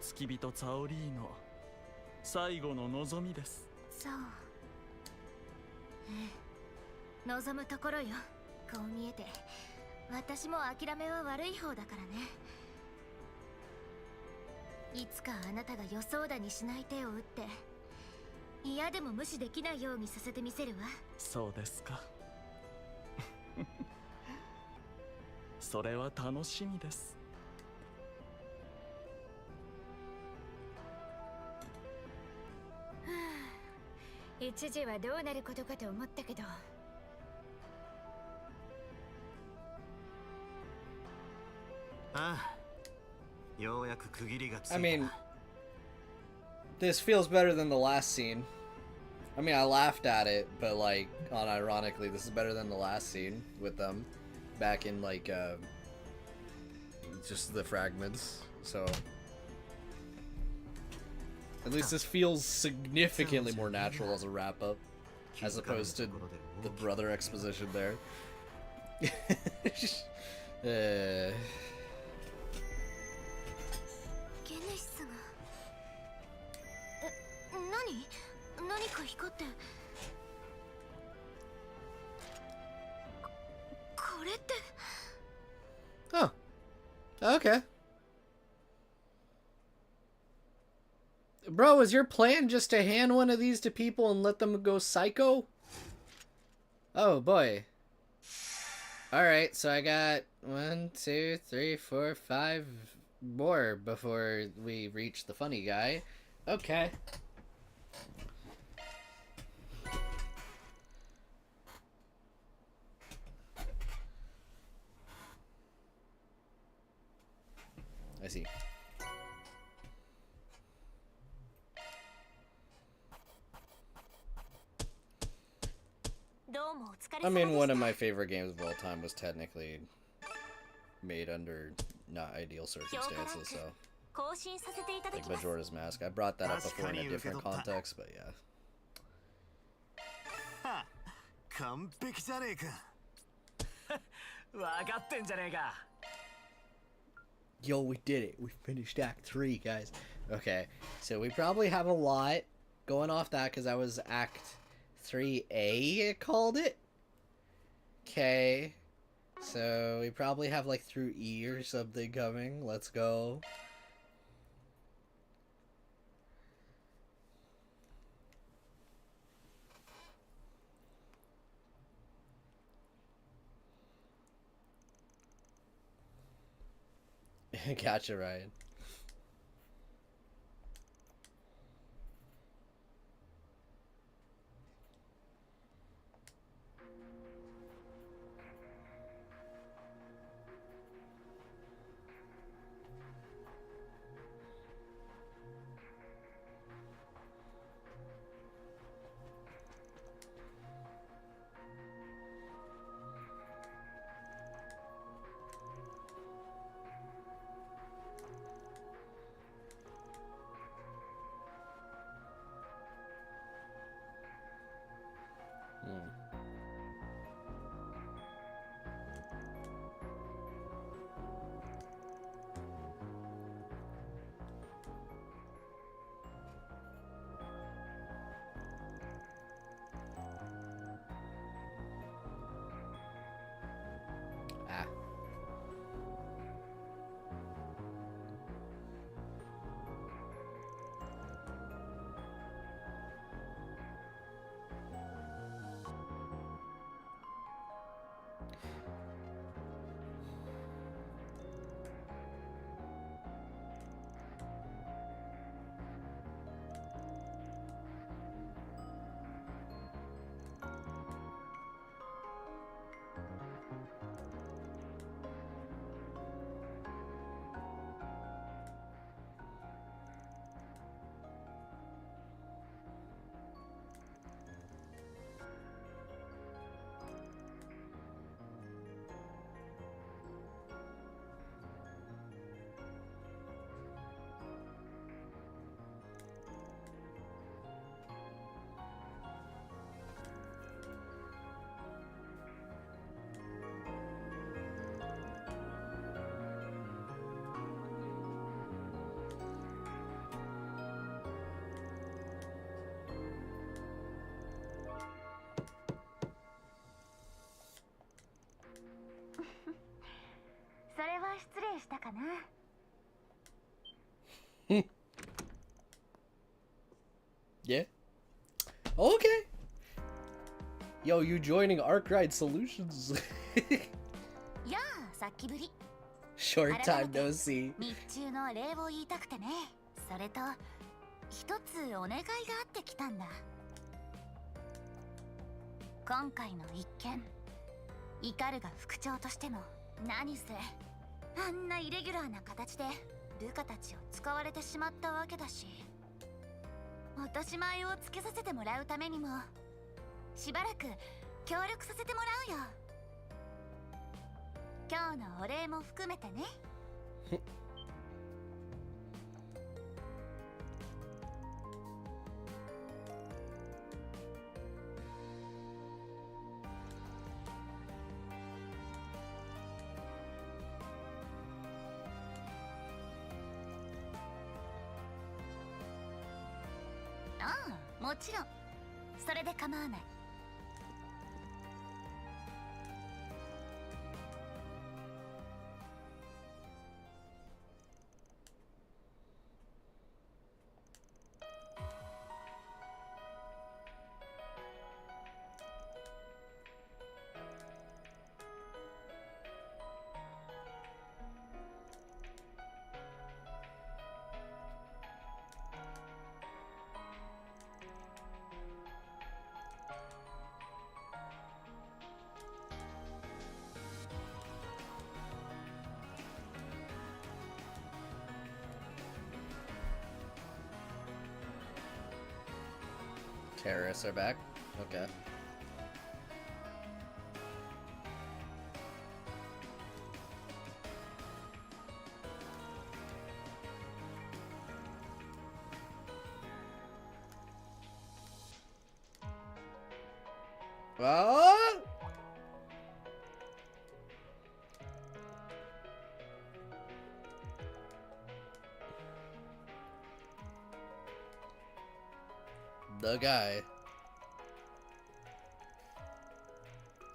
付き人ツァオリーの最後の望みです。そう、望むところよ。こう見えて私も諦めは悪い方だからね。いつかあなたが予想だにしない手を打って嫌でも無視できないようにさせてみせるわ。そうですか。それは楽しみです。一時はどうなることかと思ったけど。ああ、ようやく区切りがついた。 I mean, this feels better than the last scene. I mean, I laughed at it, but like, unironically, this is better than the last scene with them back in like just the fragments. So at least this feels significantly more natural as a wrap up, as opposed to the brother exposition there. ゲネシスが何か光って。これって。 Oh, okay. Bro, is your plan just to hand one of these to people and let them go psycho? Oh boy. Alright, so I got 1, 2, 3, 4, 5 more before we reach the funny guy. Okay. I see. I mean, one of my favorite games of all time was technically made under not ideal circumstances, so like Majora's Mask. I brought that up before in a different context, but yeah. 完璧じゃねえか。分かってんじゃねえか。 Yo, we did it. We finished Act 3, guys. Okay, so we probably have a lot going off that because that was Act 3A, it called it? Okay, so we probably have like through E or something coming. Let's go. Gotcha, Ryan. 失礼したかな。Yeah. Okay. Yo, you joining Arkride Solutions? やあ、さっきぶり。 Short time no see. 日中の礼を言いたくてね。それと一つお願いがあってきたんだ。今回の一件、イカルが副長としても何せあんなイレギュラーな形で部下たちを使われてしまったわけだし、落とし前をつけさせてもらうためにもしばらく協力させてもらうよ。今日のお礼も含めてね。ああ、もちろん。それで構わない。Terrorists are back. Okay. Well, the guy.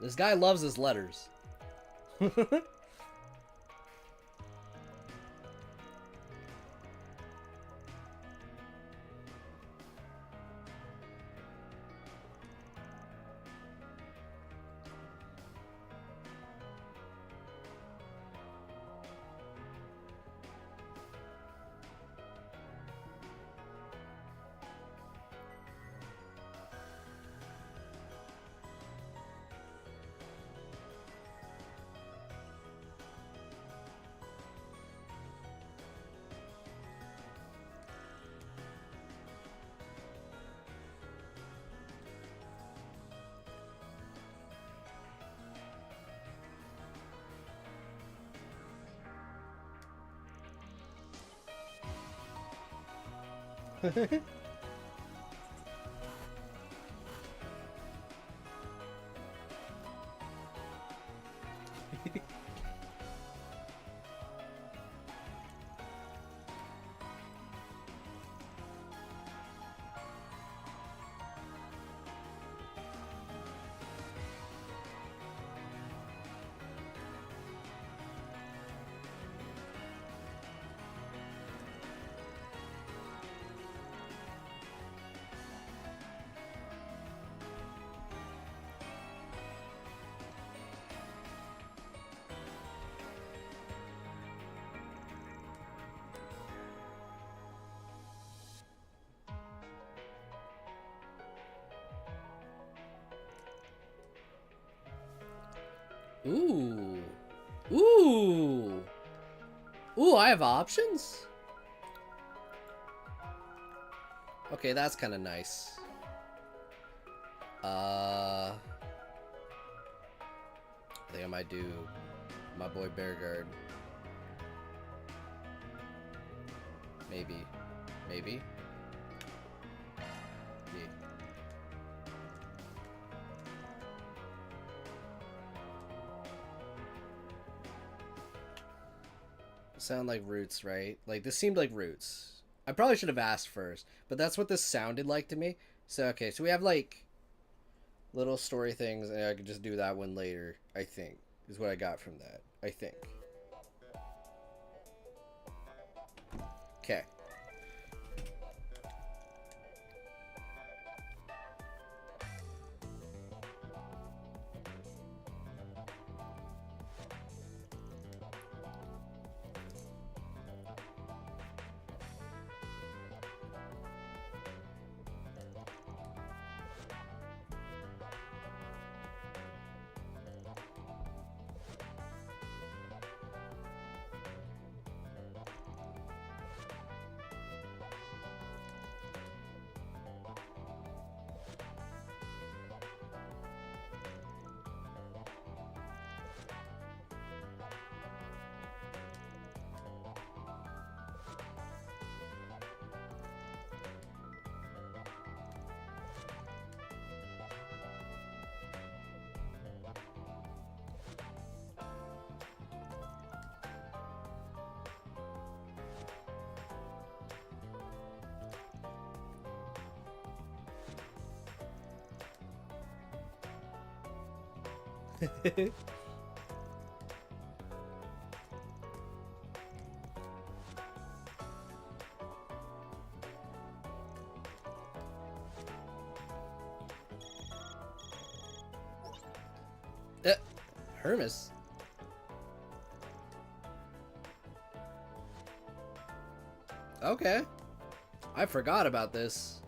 This guy loves his letters. Ooh. Ooh. Ooh, I have options? Okay, that's kind of nice. I think I might do my boy Bearguard. Maybe. Maybe. Yeah. Sound like Roots, right? Like, this seemed like Roots. I probably should have asked first, but that's what this sounded like to me. So, okay, so we have, like, little story things, and I could just do that one later, I think, is what I got from that, I think. Okay. Hermes. Okay. I forgot about this.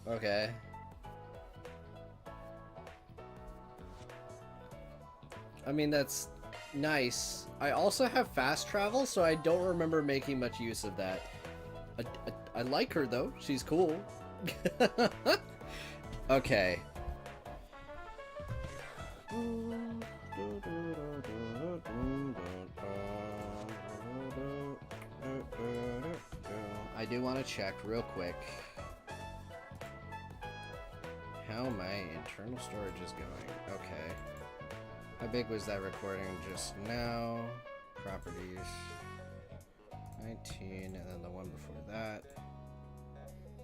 Okay. I mean, that's nice. I also have fast travel, so I don't remember making much use of that. I like her, though. She's cool. Okay. I do want to check real quick how my internal storage is going. Okay. How big was that recording just now? Properties. 19, and then the one before that.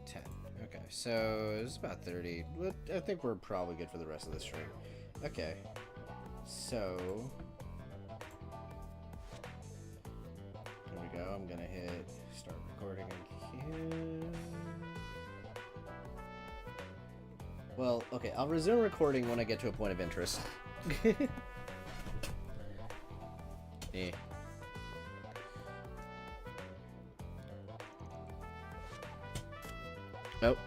10. Okay, so it's about 30. I think we're probably good for the rest of this stream. Okay. So there we go. I'm gonna hit start recording again. Well, okay, I'll resume recording when I get to a point of interest. Yeah. Nope.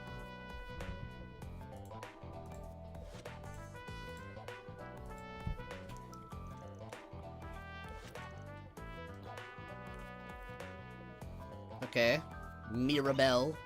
Okay. Mirabelle.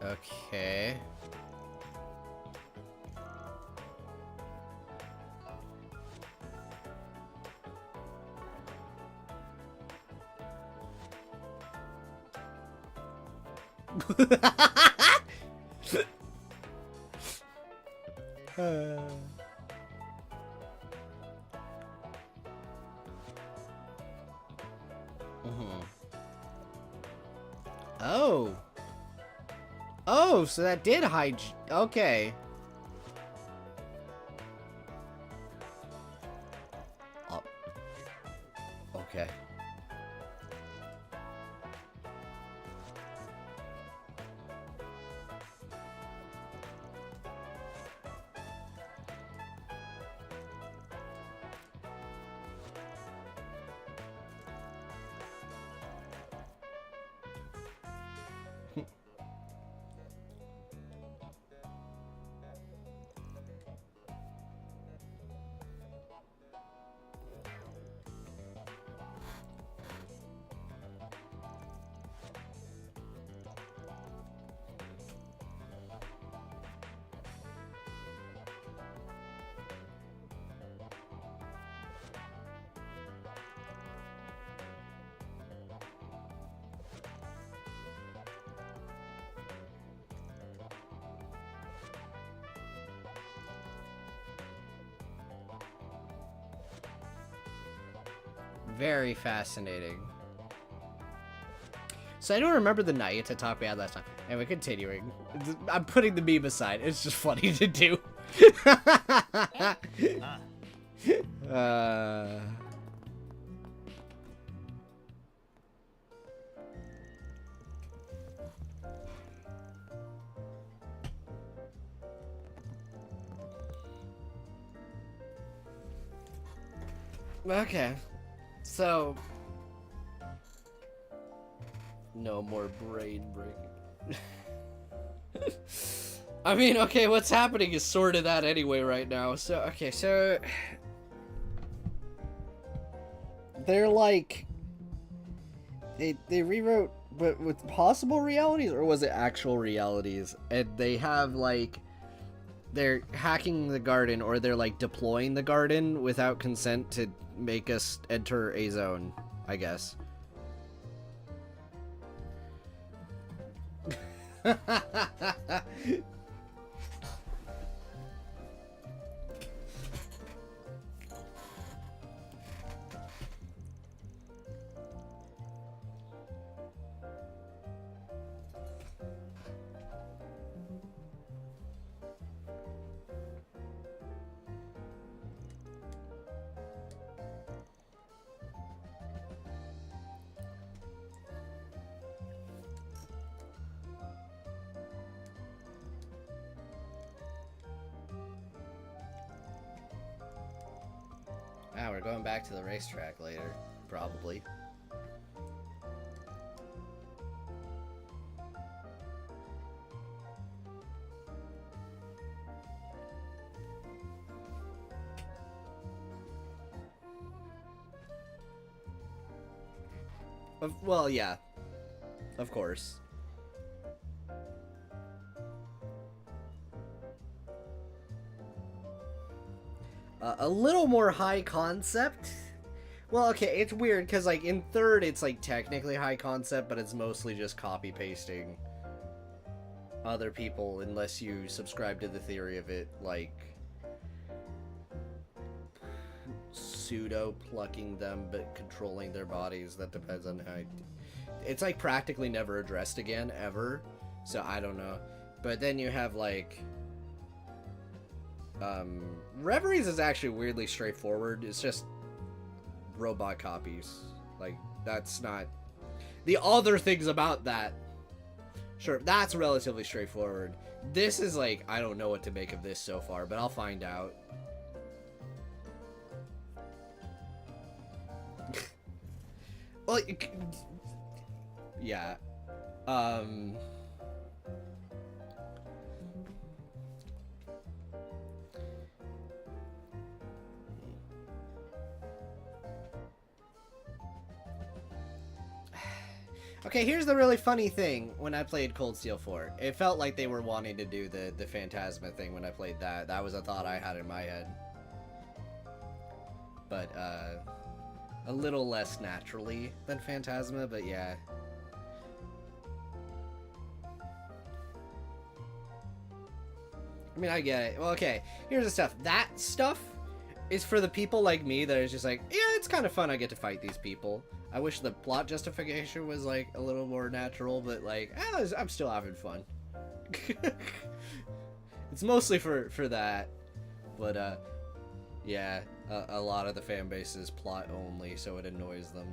Okay. Oh. Oh, so that did hide. Okay. Oh. Okay. Very fascinating. So I don't remember the Nayata talk we had last time. Anyway, continuing. I'm putting the meme aside. It's just funny to do. Okay. So... no more brain breaking. I mean, okay, what's happening is sort of that anyway right now. So, okay, so... they're like... They rewrote, but with possible realities, or was it actual realities? And they have, like... they're hacking the garden, or they're, like, deploying the garden without consent to make us enter a zone, I guess. Ah, we're going back to the racetrack later, probably. Well, yeah. Of course. A little more high concept. Well, okay, it's weird because, like, in third, it's, like, technically high concept, but it's mostly just copy-pasting other people, unless you subscribe to the theory of it, like, pseudo-plucking them, but controlling their bodies. That depends on how... it's, like, practically never addressed again, ever. So, I don't know. But then you have, like... Reveries is actually weirdly straightforward. It's just robot copies. Like, that's not... the other things about that, sure, that's relatively straightforward. This is like, I don't know what to make of this so far, but I'll find out. Well, yeah. Okay, here's the really funny thing. When I played Cold Steel 4, it felt like they were wanting to do the Phantasma thing when I played that. That was a thought I had in my head. But, a little less naturally than Phantasma, but yeah. I mean, I get it. Well, okay, here's the stuff. That stuff is for the people like me that is just like, yeah, it's kind of fun, I get to fight these people. I wish the plot justification was, like, a little more natural, but, like, I'm still having fun. It's mostly for that. But, yeah, a lot of the fan base is plot only, so it annoys them.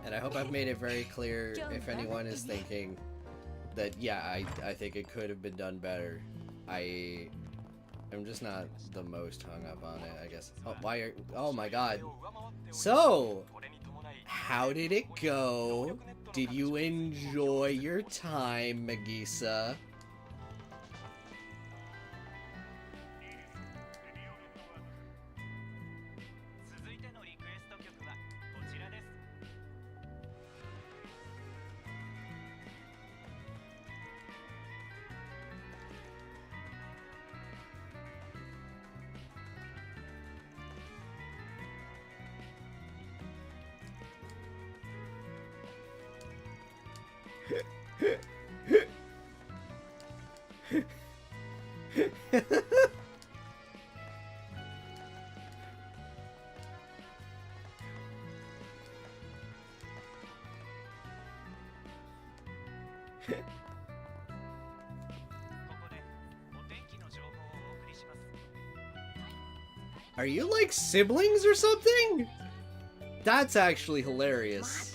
And I hope I've made it very clear if anyone is thinking that, yeah, I think it could have been done better. I'm just not the most hung up on it, I guess. Oh, oh my god. So, how did it go? Did you enjoy your time, Magisa? Are you like siblings or something? That's actually hilarious.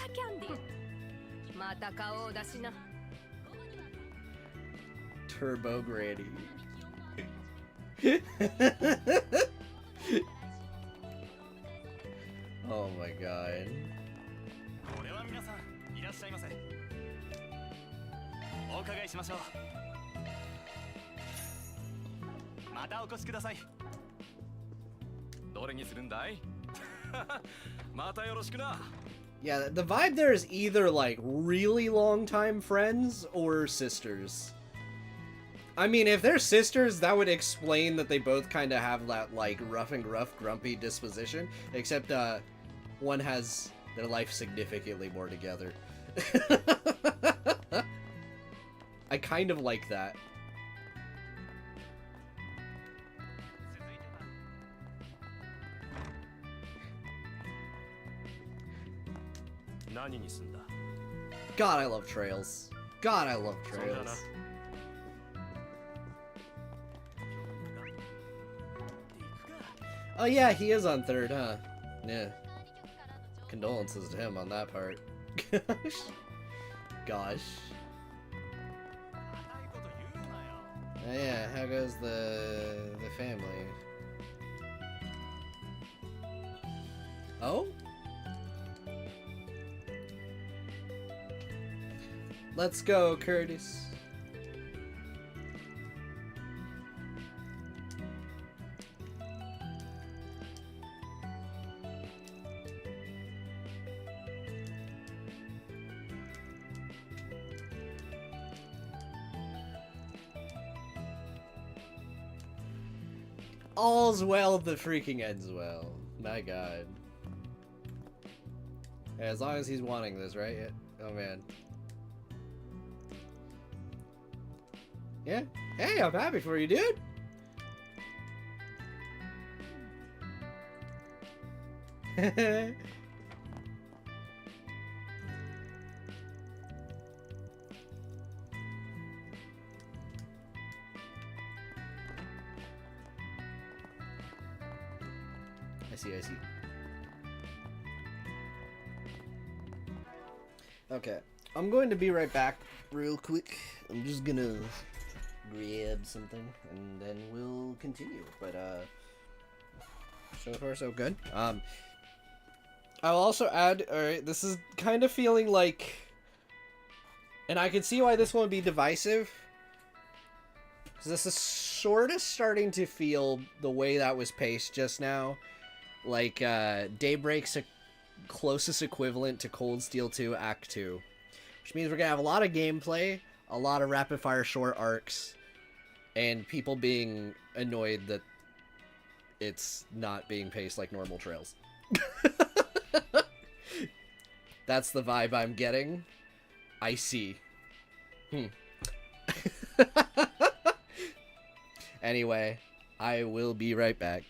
Turbo Granny. Oh my god. これは皆さんいらっしゃいませ。お伺いしましょう。またお越しください。どれにするんだい？またよろしくな。 Yeah, the vibe there is either like really long-time friends or sisters. I mean, if they're sisters, that would explain that they both kind of have that like rough and gruff, grumpy disposition. Except one has their life significantly more together. I kind of like that. 何にすんだ。 God, I love Trails. God, I love Trails. Oh yeah, he is on third, huh? Yeah. Condolences to him on that part. Gosh. Oh yeah, how goes the family? Oh? Let's go, Curtis. All's well that freaking ends well. My god. Yeah, as long as he's wanting this, right? Yeah. Oh man. Yeah. Hey, I'm happy for you, dude. I see. Okay. I'm going to be right back real quick. I'm just gonna grab something and then we'll continue. But so far so good. I'll also add, alright, this is kind of feeling like, and I can see why this one would be divisive, because this is sort of starting to feel the way that was paced just now like Daybreak's closest equivalent to Cold Steel 2 Act 2, which means we're gonna have a lot of gameplay, a lot of rapid fire short arcs, and people being annoyed that it's not being paced like normal Trails. That's the vibe I'm getting. I see. Anyway, I will be right back.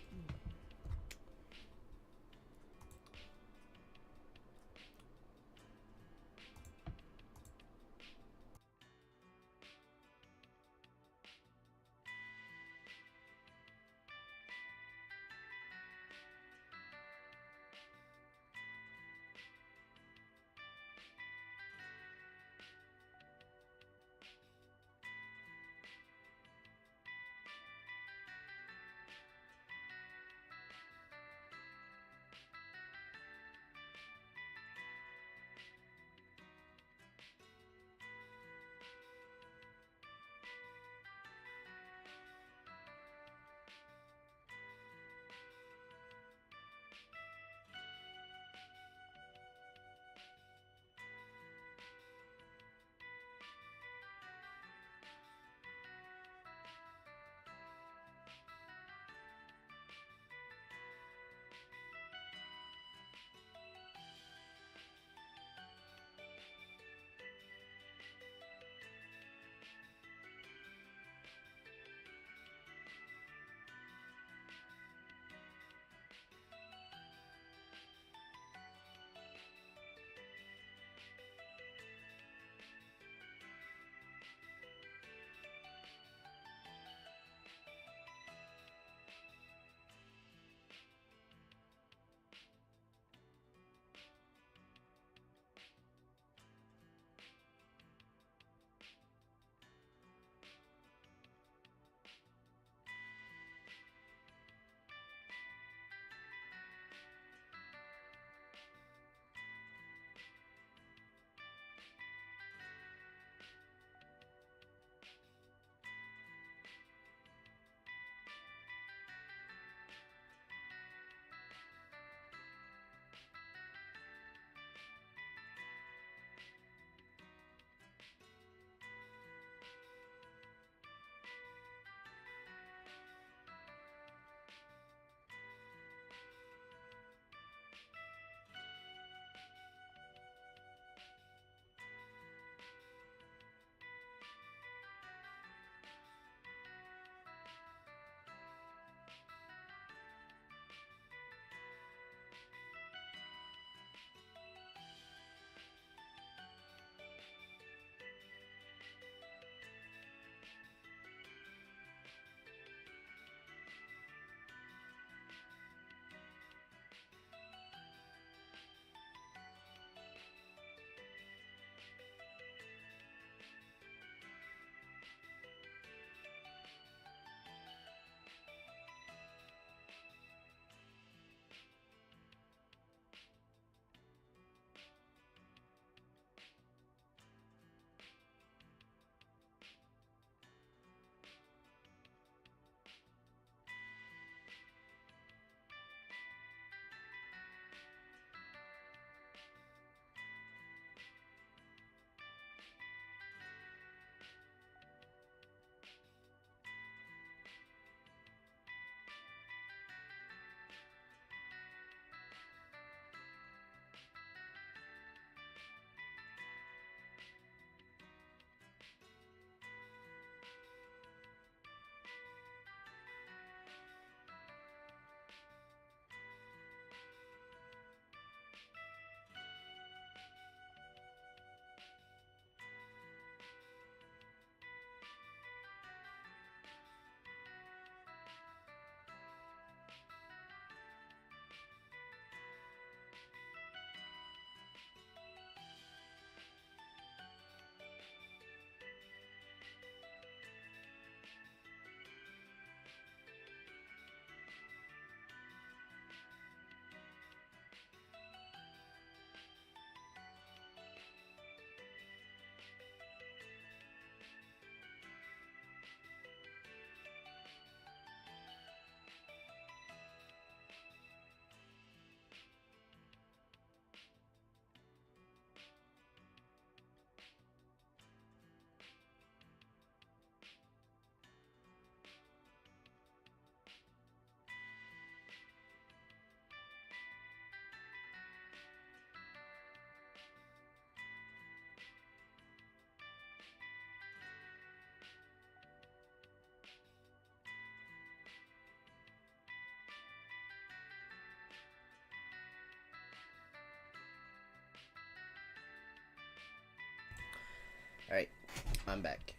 I'm back.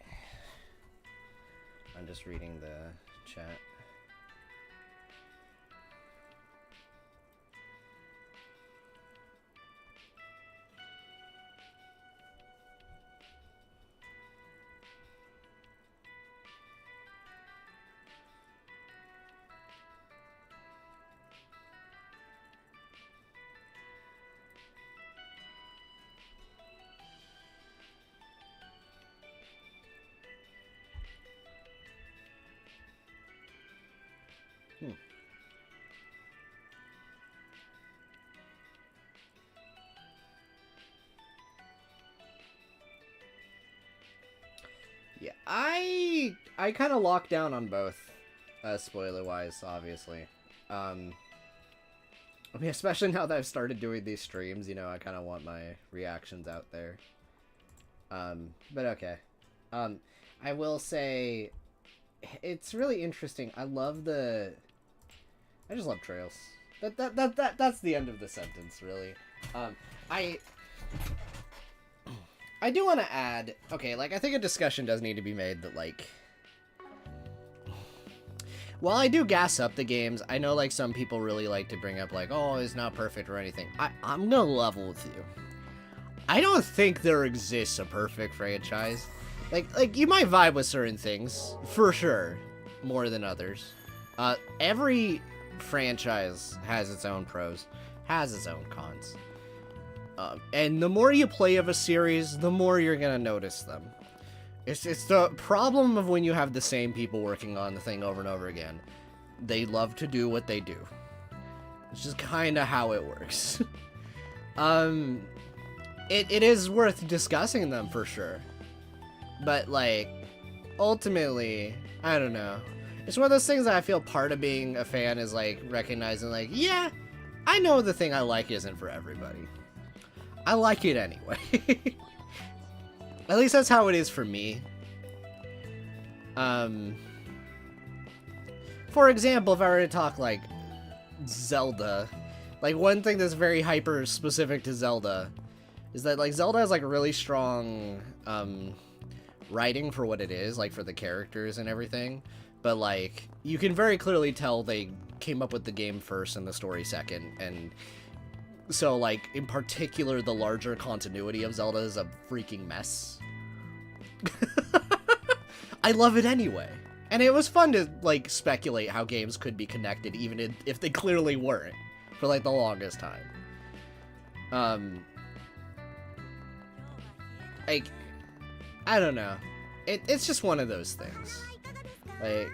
I'm just reading the chat. Yeah, I kind of locked down on both, spoiler-wise, obviously. I mean, especially now that I've started doing these streams, you know, I kind of want my reactions out there. But okay. I will say, it's really interesting. I just love Trails. That's the end of the sentence, really. I do want to add, okay, like, I think a discussion does need to be made that, like, while I do gas up the games, I know, like, some people really like to bring up, like, oh, it's not perfect or anything. I'm gonna level with you. I don't think there exists a perfect franchise. Like, you might vibe with certain things, for sure, more than others. Every franchise has its own pros, has its own cons. And the more you play of a series, the more you're gonna notice them. It's the problem of when you have the same people working on the thing over and over again. They love to do what they do. It's just kind of how it works. It is worth discussing them for sure. But, like, ultimately, I don't know. It's one of those things that I feel part of being a fan is, like, recognizing, like, yeah, I know the thing I like isn't for everybody. I like it anyway. At least that's how it is for me. For example, if I were to talk, like, Zelda, like, one thing that's very hyper-specific to Zelda is that, like, Zelda has, like, really strong, writing for what it is, like, for the characters and everything, but, like, you can very clearly tell they came up with the game first and the story second, and so, like, in particular, the larger continuity of Zelda is a freaking mess. I love it anyway. And it was fun to, like, speculate how games could be connected, even if they clearly weren't, for, like, the longest time. Like, I don't know. It's just one of those things. Like...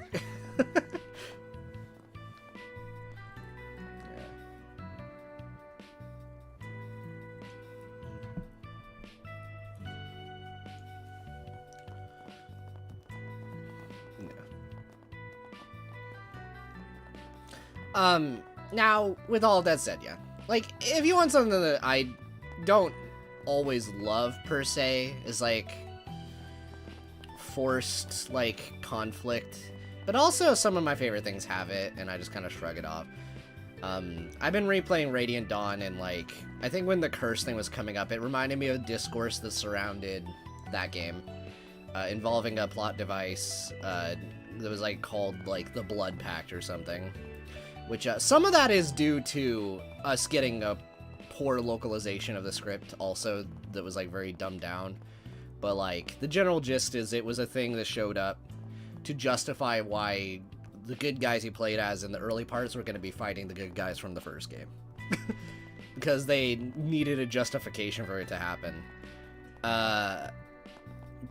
Now, with all of that said, yeah. Like, if you want something that I don't always love, per se, is, like, forced, like, conflict, but also some of my favorite things have it, and I just kind of shrug it off. I've been replaying Radiant Dawn, and, like, I think when the curse thing was coming up, it reminded me of discourse that surrounded that game, involving a plot device, that was, like, called, like, the Blood Pact or something. Which, some of that is due to us getting a poor localization of the script also that was, like, very dumbed down. But, like, the general gist is it was a thing that showed up to justify why the good guys he played as in the early parts were going to be fighting the good guys from the first game. Because they needed a justification for it to happen.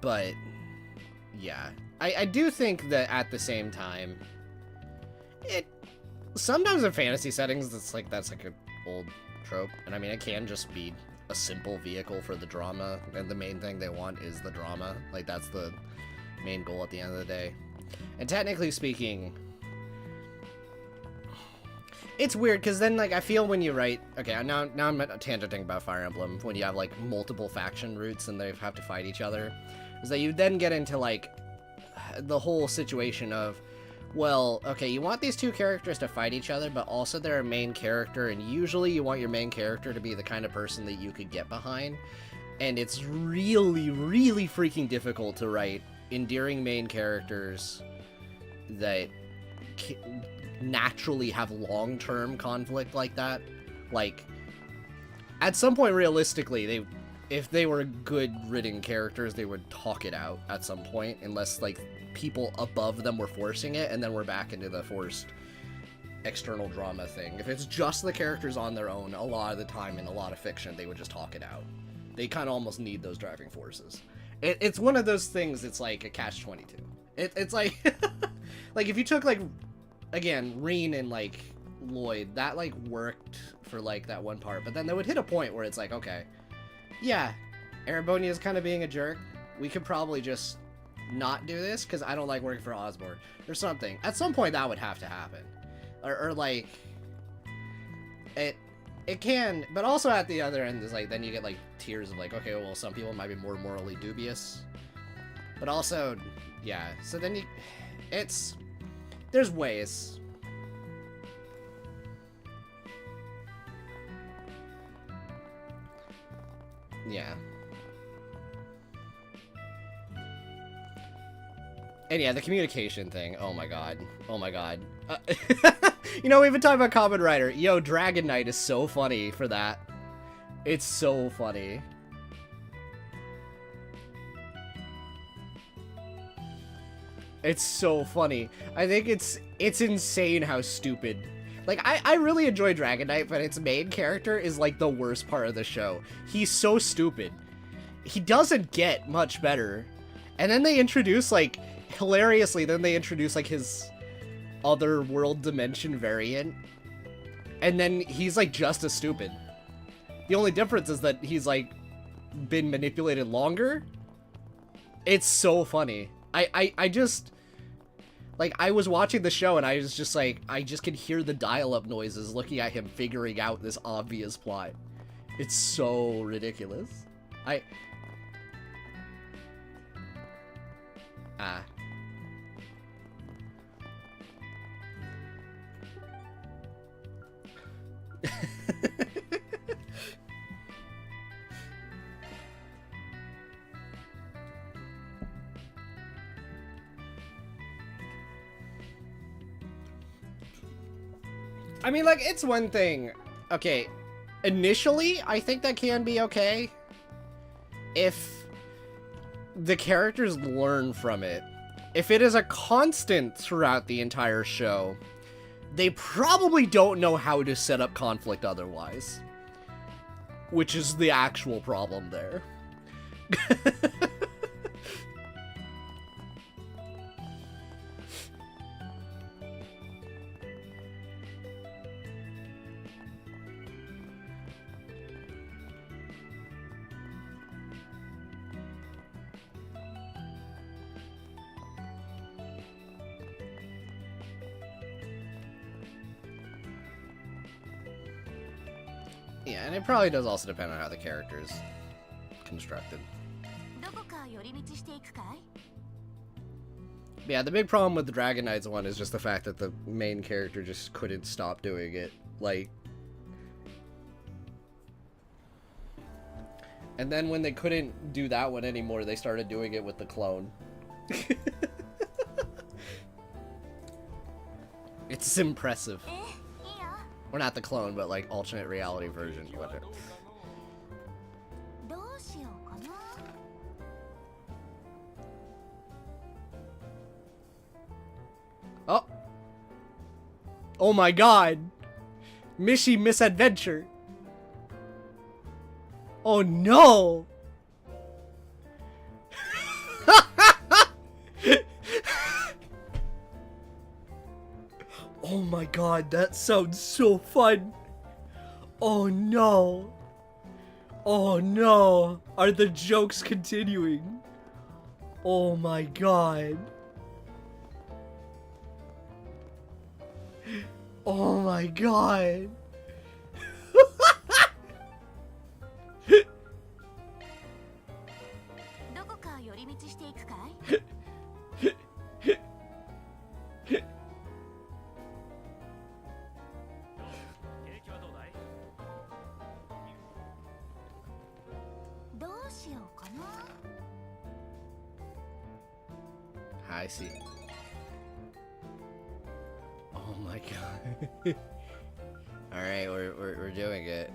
But, yeah. I do think that at the same time, sometimes in fantasy settings, that's like an old trope, and I mean, it can just be a simple vehicle for the drama, and the main thing they want is the drama. Like, that's the main goal at the end of the day. And technically speaking, it's weird, because then, like, I feel when you write... Okay, now I'm tangenting about Fire Emblem, when you have, like, multiple faction routes and they have to fight each other, is that you then get into, like, the whole situation of, well, okay, you want these two characters to fight each other, but also they're a main character, and usually you want your main character to be the kind of person that you could get behind. And it's really, really freaking difficult to write endearing main characters that naturally have long-term conflict like that. Like, at some point, realistically, if they were good written characters, they would talk it out at some point, unless, like, people above them were forcing it, and then we're back into the forced external drama thing. If it's just the characters on their own, a lot of the time in a lot of fiction, they would just talk it out. They kind of almost need those driving forces. It's one of those things that's like a catch-22. It's like, like if you took, like, again, Reen and, like, Lloyd, that, like, worked for, like, that one part, but then they would hit a point where it's like, okay, yeah, Erebonia's kind of being a jerk. We could probably just not do this because I don't like working for Osborne or something. At some point, that would have to happen. Or like, it can, but also at the other end is like, then you get like tiers of like, okay, well, some people might be more morally dubious, but also, yeah, so then there's ways. Yeah. And yeah, the communication thing, oh my god. Oh my god. You know, we've been talking about Common Rider. Yo, Dragon Knight is so funny for that. It's so funny. It's so funny. I think it's insane how stupid. Like, I really enjoy Dragon Knight, but its main character is, like, the worst part of the show. He's so stupid. He doesn't get much better. And then they introduce, like, hilariously, then they introduce, like, his other world dimension variant. And then he's, like, just as stupid. The only difference is that he's, like, been manipulated longer. It's so funny. I just... Like, I was watching the show and I was just like, I just could hear the dial-up noises looking at him figuring out this obvious plot. It's so ridiculous. I mean, like, it's one thing. Okay, initially, I think that can be okay if the characters learn from it. If it is a constant throughout the entire show, they probably don't know how to set up conflict otherwise. Which is the actual problem there. Yeah, and it probably does also depend on how the character is constructed. Yeah, the big problem with the Dragon Knights one is just the fact that the main character just couldn't stop doing it. Like... And then when they couldn't do that one anymore, they started doing it with the clone. It's impressive. Or not the clone, but like alternate reality version. Whatever. Oh! Oh my god! Mishi misadventure! Oh no! Oh my god, that sounds so fun! Oh no! Oh no! Are the jokes continuing? Oh my god! Oh my god! I see. Oh my god. Alright, we're doing it.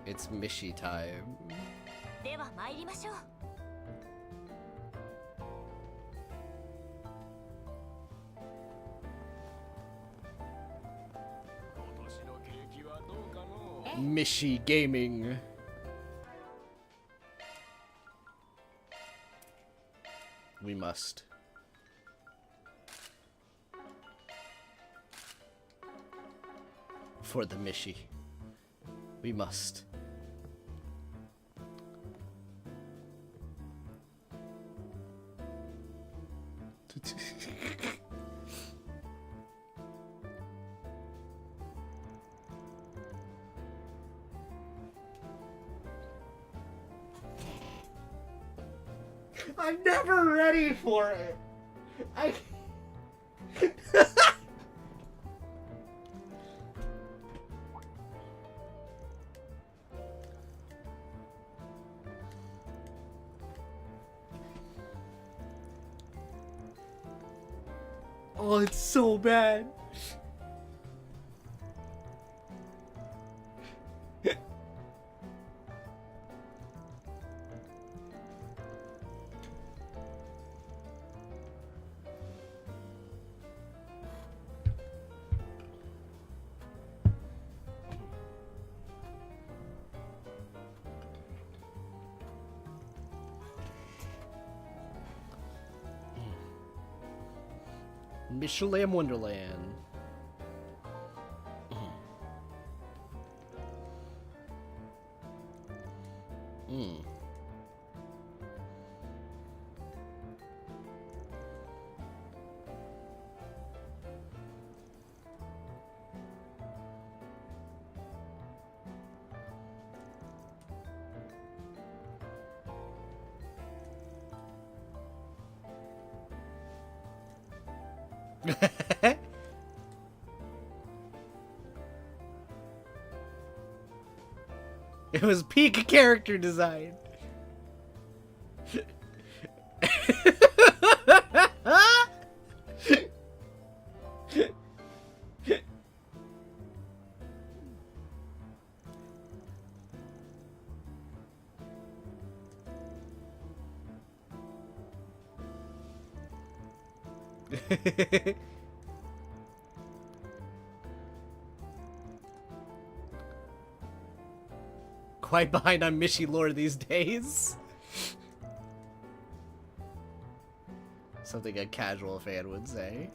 It's Mishi time. では参りましょう。Mishi Gaming. We must. For the Mishi. We must. I'm never ready for it. Oh, it's so bad. Michelin Wonderland. It was peak character design. Quite behind on Mishi lore these days. Something a casual fan would say.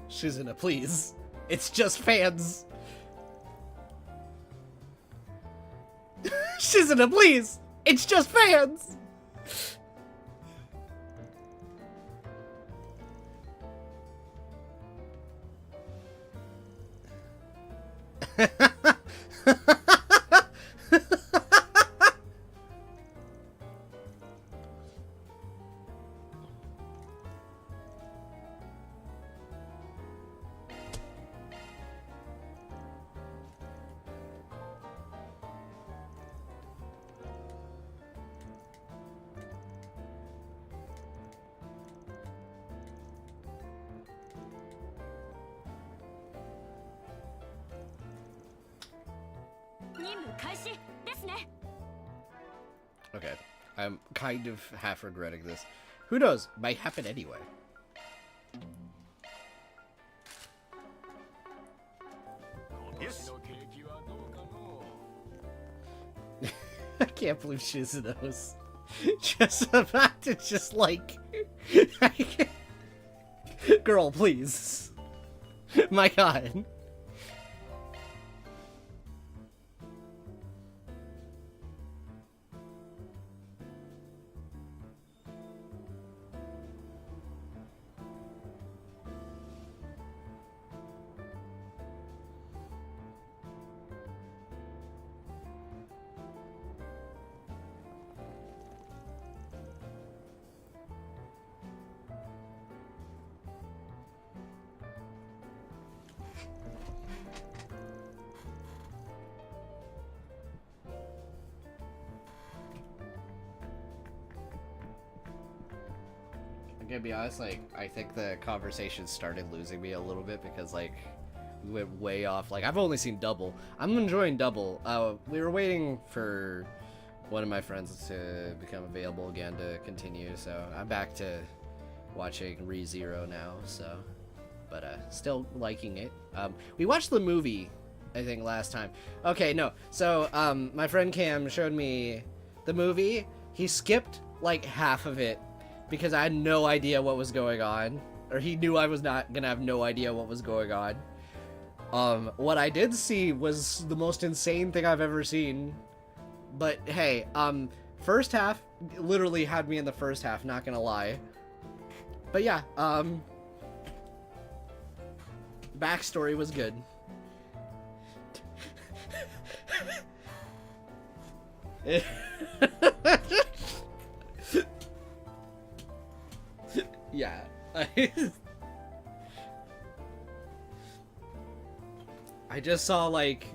Shizuna, please. It's just fans. Shizuna, please. It's just fans. Okay, I'm kind of half regretting this. Who knows? Might happen anyway. Yes. I can't believe Shizuno's just about to just like... Girl, please. My god. I'm gonna be honest, like, I think the conversation started losing me a little bit because, like, we went way off. Like, I've only seen Double. I'm enjoying Double. We were waiting for one of my friends to become available again to continue, so I'm back to watching ReZero now, so. But, still liking it. We watched the movie, I think, last time. Okay, no. So, my friend Cam showed me the movie. He skipped, like, half of it because I had no idea what was going on. Or he knew I was not gonna have no idea what was going on. What I did see was the most insane thing I've ever seen. But hey, first half literally had me in the first half, not gonna lie. But yeah, backstory was good. Yeah. I just saw, like,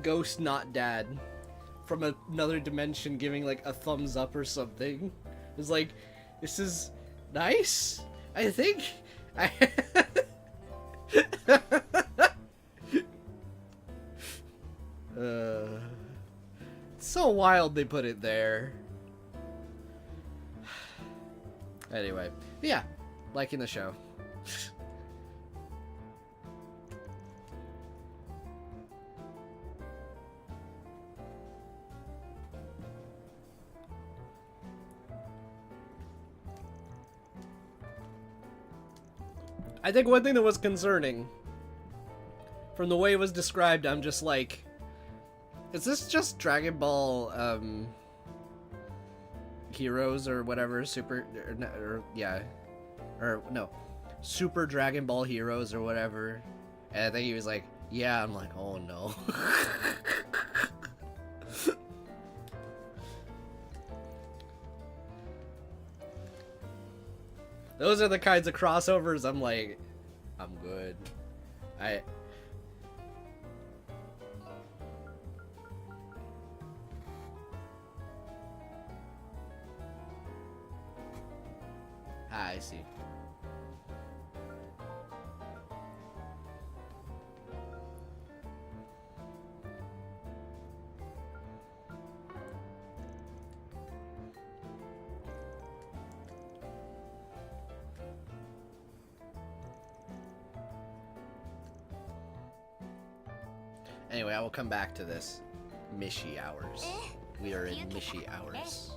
Ghost Not Dad from another dimension giving, like, a thumbs up or something. It was like, this is nice, I think. It's so wild they put it there. Anyway, yeah, liking the show. I think one thing that was concerning, from the way it was described, I'm just like, is this just Dragon Ball, Heroes or whatever, Super Dragon Ball Heroes or whatever? And I think he was like, yeah. I'm like, oh no. Those are the kinds of crossovers I'm like, I'm good. I see. Anyway, I will come back to this. Mishi hours. We are in Mishi hours.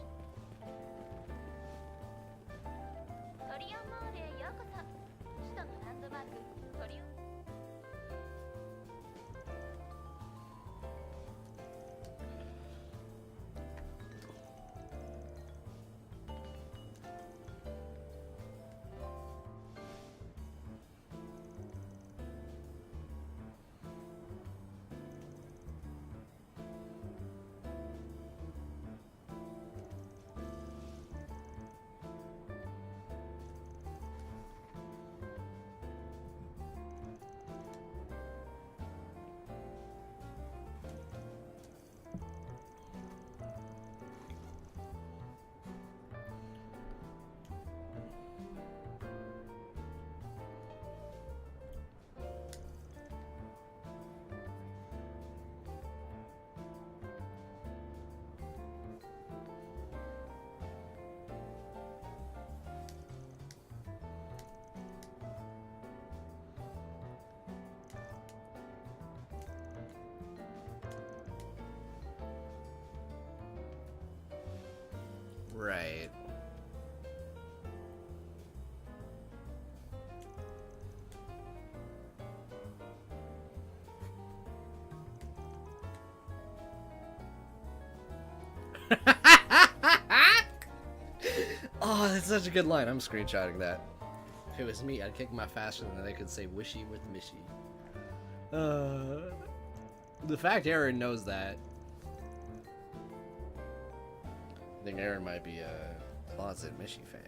Right. Oh, that's such a good line. I'm screenshotting that. If it was me, I'd kick my faster than they could say wishy with mishy. The fact Aaron knows that. I think Aaron might be a closet mishy fan.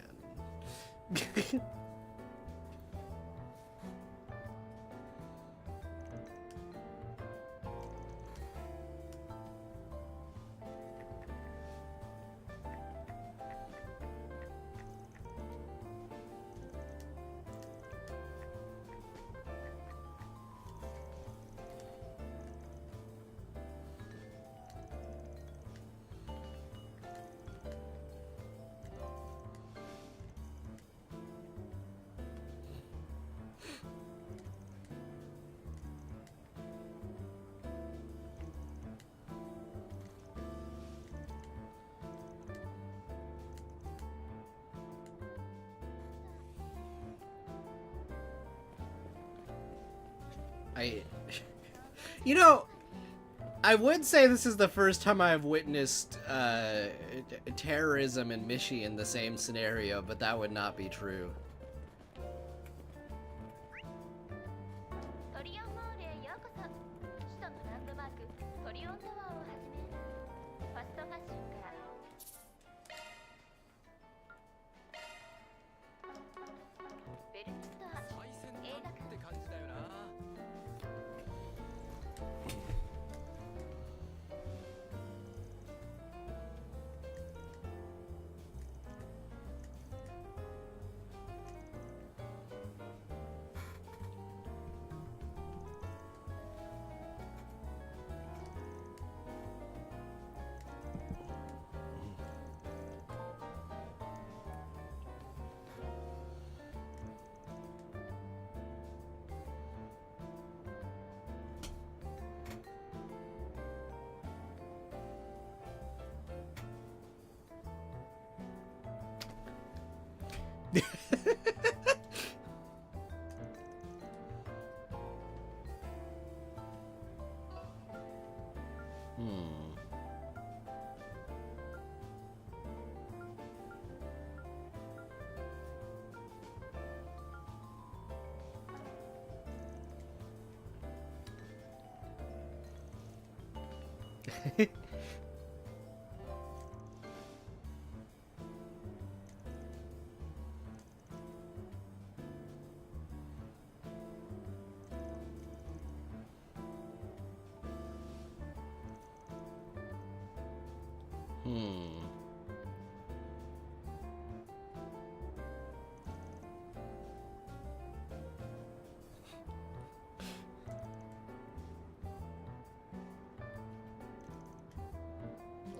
You know, I would say this is the first time I've witnessed terrorism and Mishi in the same scenario, but that would not be true.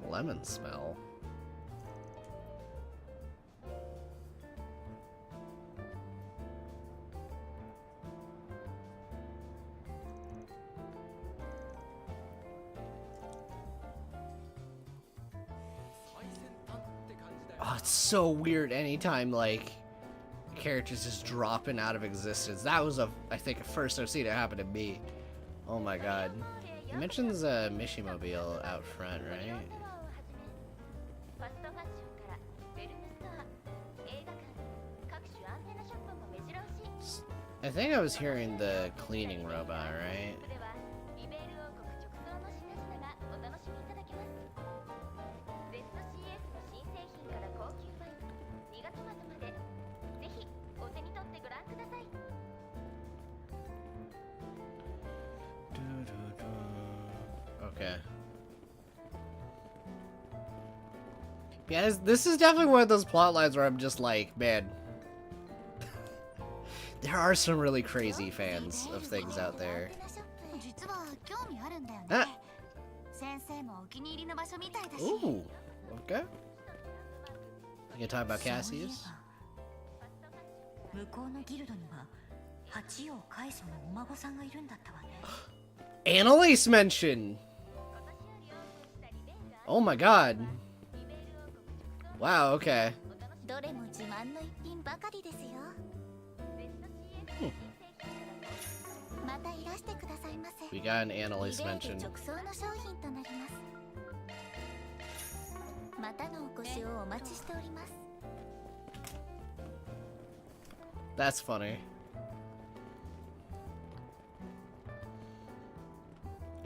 Lemon smell. Oh, it's so weird anytime, like, characters just dropping out of existence. That was, I think, first I've seen it happen to me. Oh my god. He mentions a Mishimobile out front, right? I think I was hearing the cleaning robot, right? Okay. Yeah, this is definitely one of those plot lines where I'm just like, man, there are some really crazy fans of things out there. Ah. Ooh, okay. You can talk about Cassius? Annalise mention! Oh my god. Wow, okay. どれも自慢の一品ばかりですよ。またいらしてくださいませ。 We got an analyst リレー mention. で直送の商品となります。またのお越しをお待ちしております。 That's funny.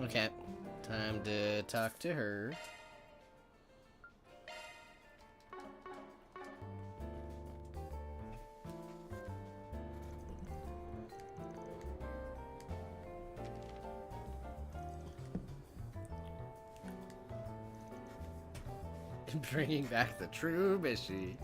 Okay, time to talk to her. Bringing back the true Mishi.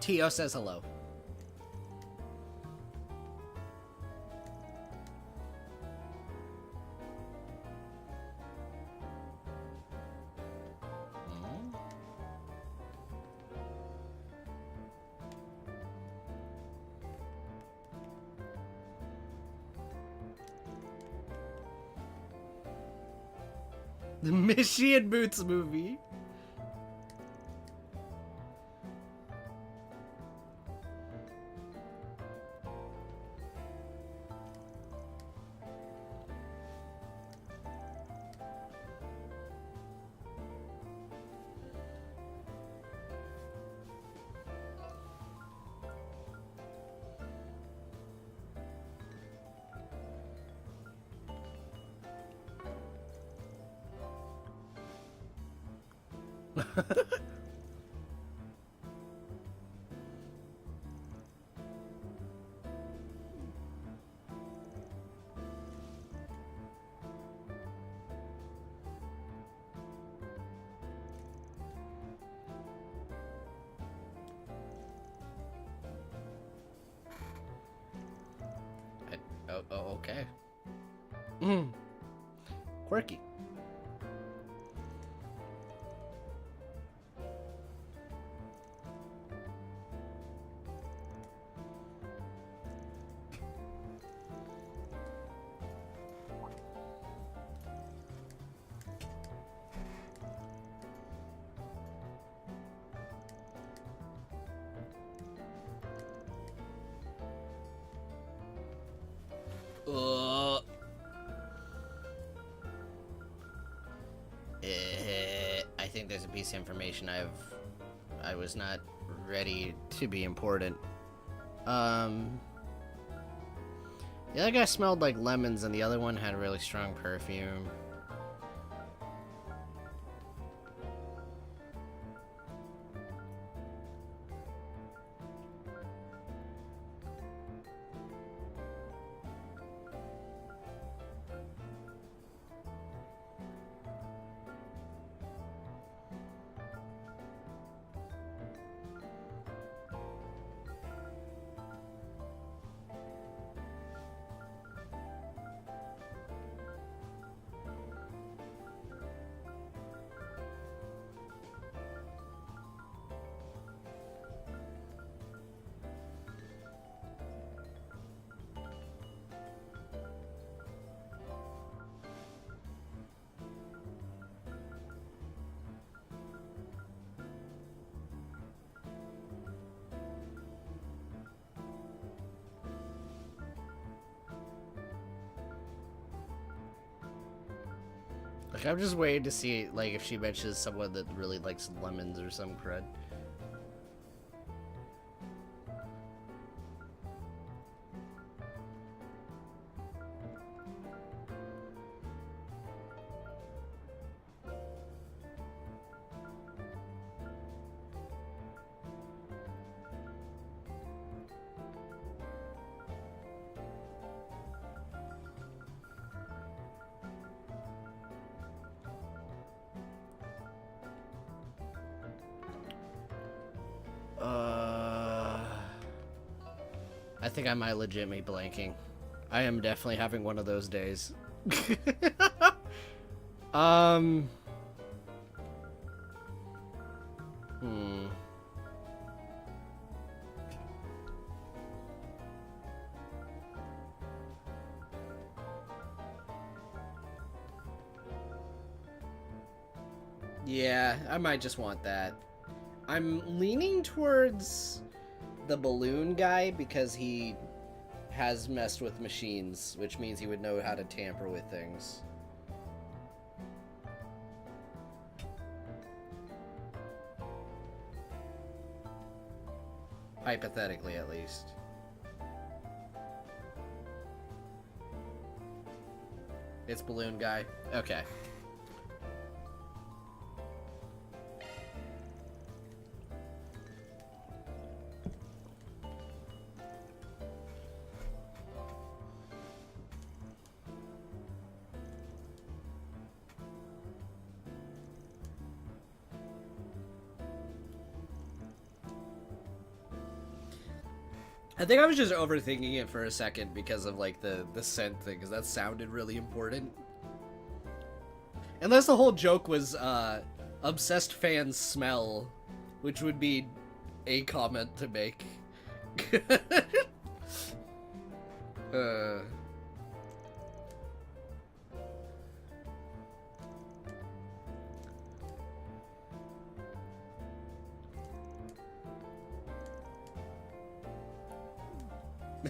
Tio says hello. The Mishi and Boots movie. Okay. Quirky. I think there's a piece of information I was not ready to be important. The other guy smelled like lemons and the other one had a really strong perfume. Like, I'm just waiting to see, like, if she mentions someone that really likes lemons or some crud. I think I might legitimately be blanking. I am definitely having one of those days. Yeah, I might just want that. I'm leaning towards the balloon guy because he has messed with machines, which means he would know how to tamper with things. Hypothetically, at least. It's balloon guy? Okay. I think I was just overthinking it for a second because of like the scent thing, because that sounded really important. Unless the whole joke was obsessed fans smell, which would be a comment to make.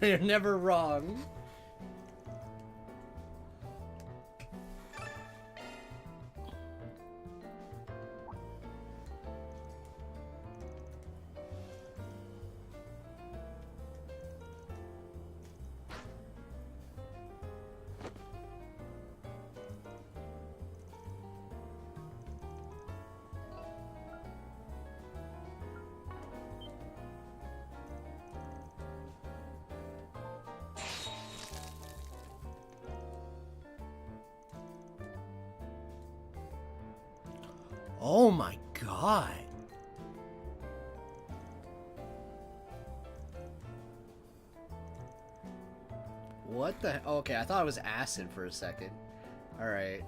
They're never wrong. Oh my god. What the? Okay, I thought it was acid for a second. Alright.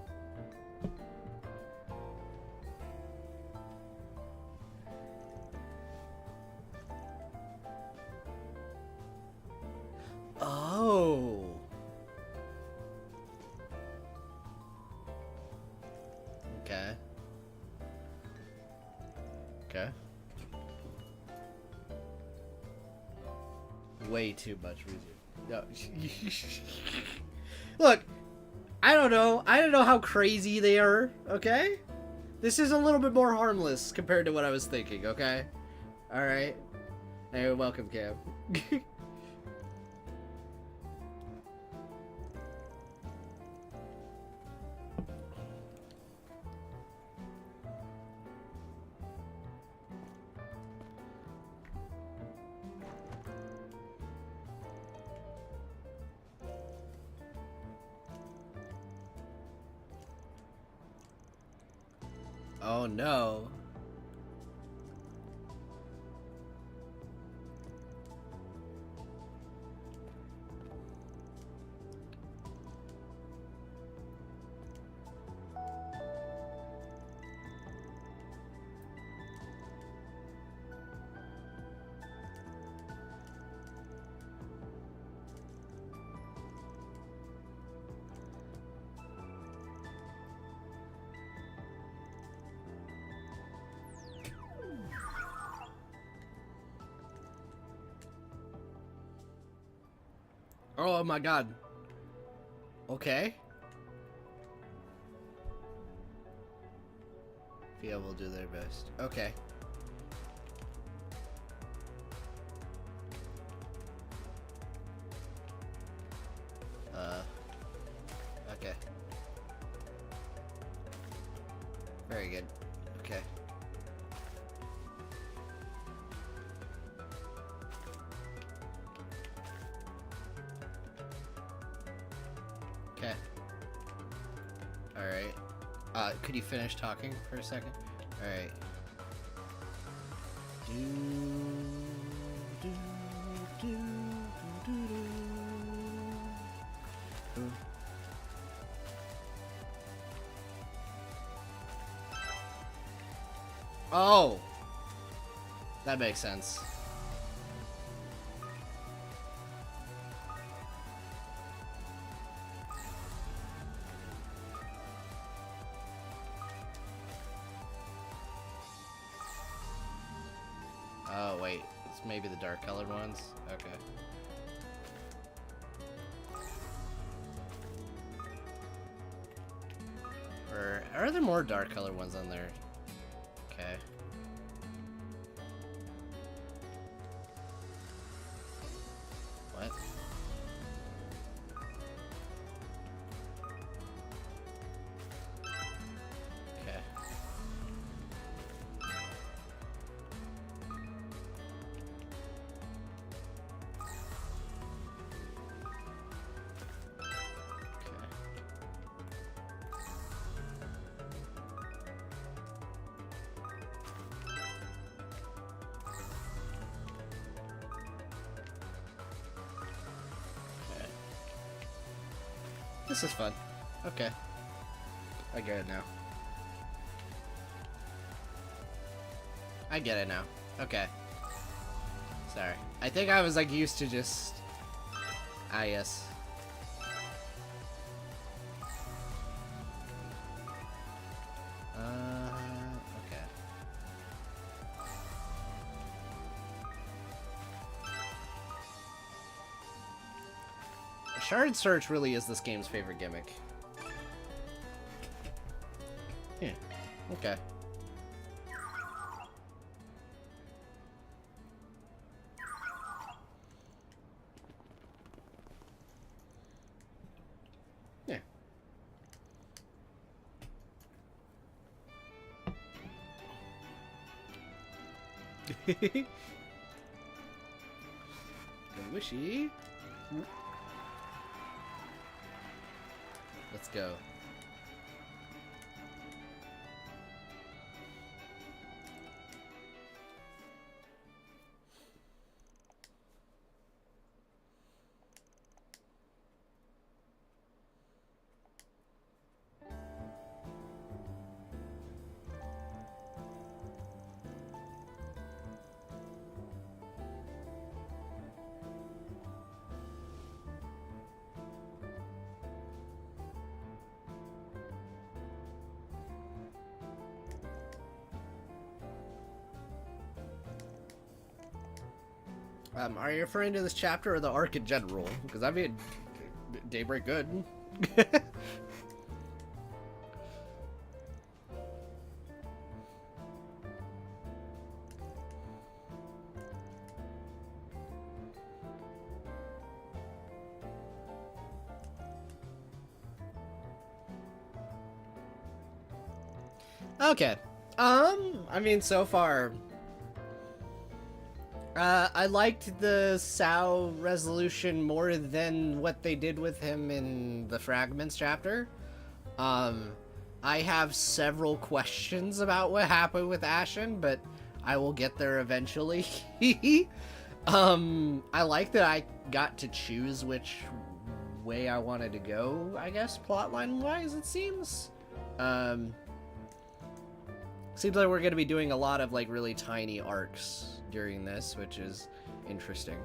Oh. Okay. Okay. Way too much music. No. Look, I don't know. I don't know how crazy they are, okay? This is a little bit more harmless compared to what I was thinking, okay? Alright. Hey, welcome, Cam. Oh no. Oh my god. Okay. Fia will do their best. Okay. Okay. Very good. Okay. Okay. Alright. Could you finish talking for a second? Alright. Oh! That makes sense. It's maybe the dark colored ones. Okay. Or are there more dark colored ones on there? Okay. What? Okay. This is fun. Okay. I get it now. I get it now. Okay. Sorry. I think I was like used to just... Ah, yes. Okay. Shard search really is this game's favorite gimmick. Yeah. Okay. Yeah. Wishy. Let's go. Are you referring to this chapter or the arc in general? Because I mean, Daybreak good. Okay. I mean, so far, I liked the Sao resolution more than what they did with him in the Fragments chapter. I have several questions about what happened with Ashen, but I will get there eventually. I like that I got to choose which way I wanted to go, I guess, plotline-wise, it seems. Seems like we're going to be doing a lot of, like, really tiny arcs during this, which is interesting.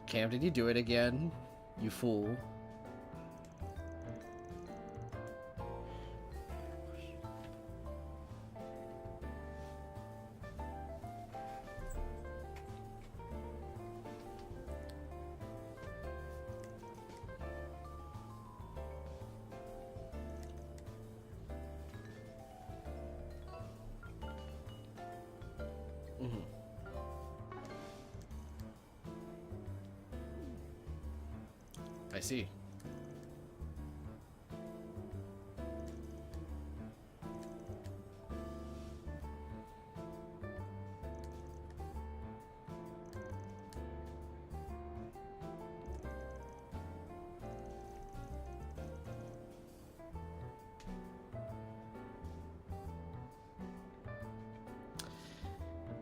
Cam, did you do it again? You fool. I see.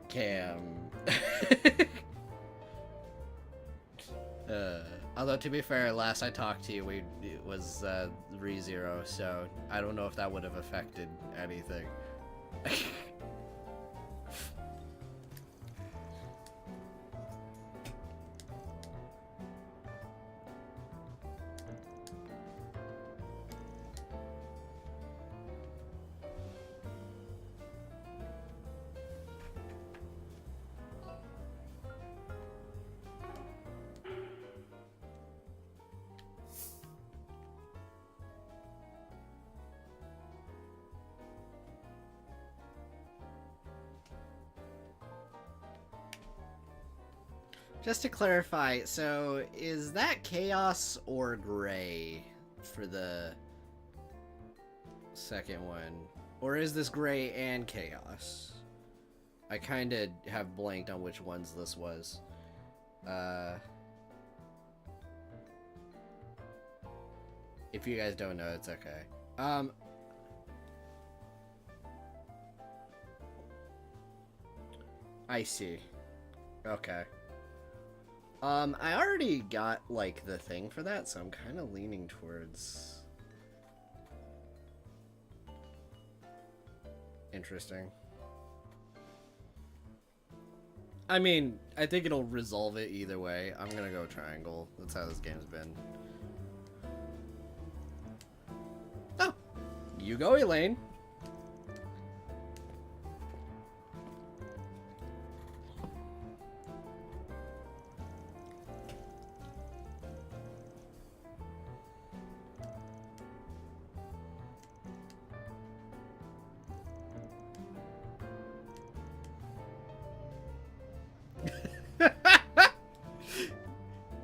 Cam. Although, to be fair, last I talked to you, it was ReZero, so I don't know if that would have affected anything. Just to clarify, so is that chaos or gray for the second one? Or is this gray and chaos? I kind of have blanked on which ones this was. If you guys don't know, it's okay. I see. Okay. I already got, like, the thing for that, so I'm kind of leaning towards... Interesting. I mean, I think it'll resolve it either way. I'm gonna go triangle. That's how this game's been. Oh! You go, Elaine!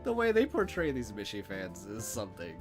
The way they portray these Mishi fans is something.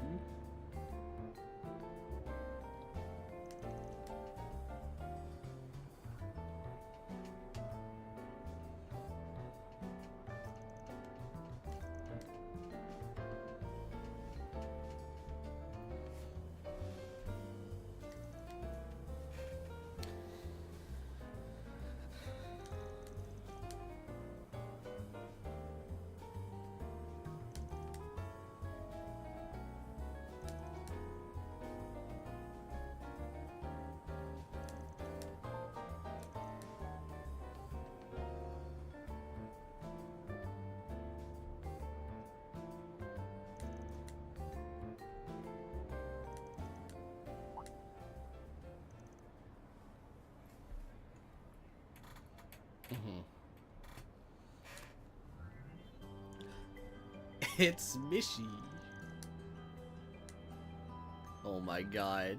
It's Mishi. Oh my god.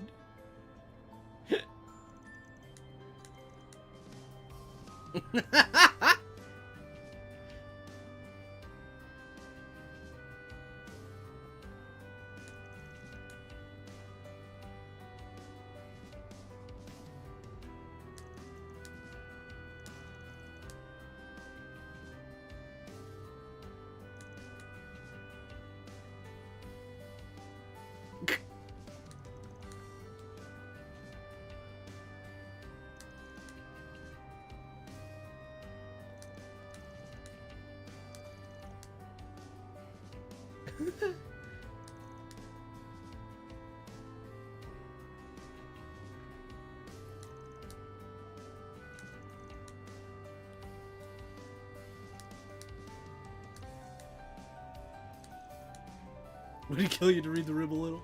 Would it kill you to read the rib a little?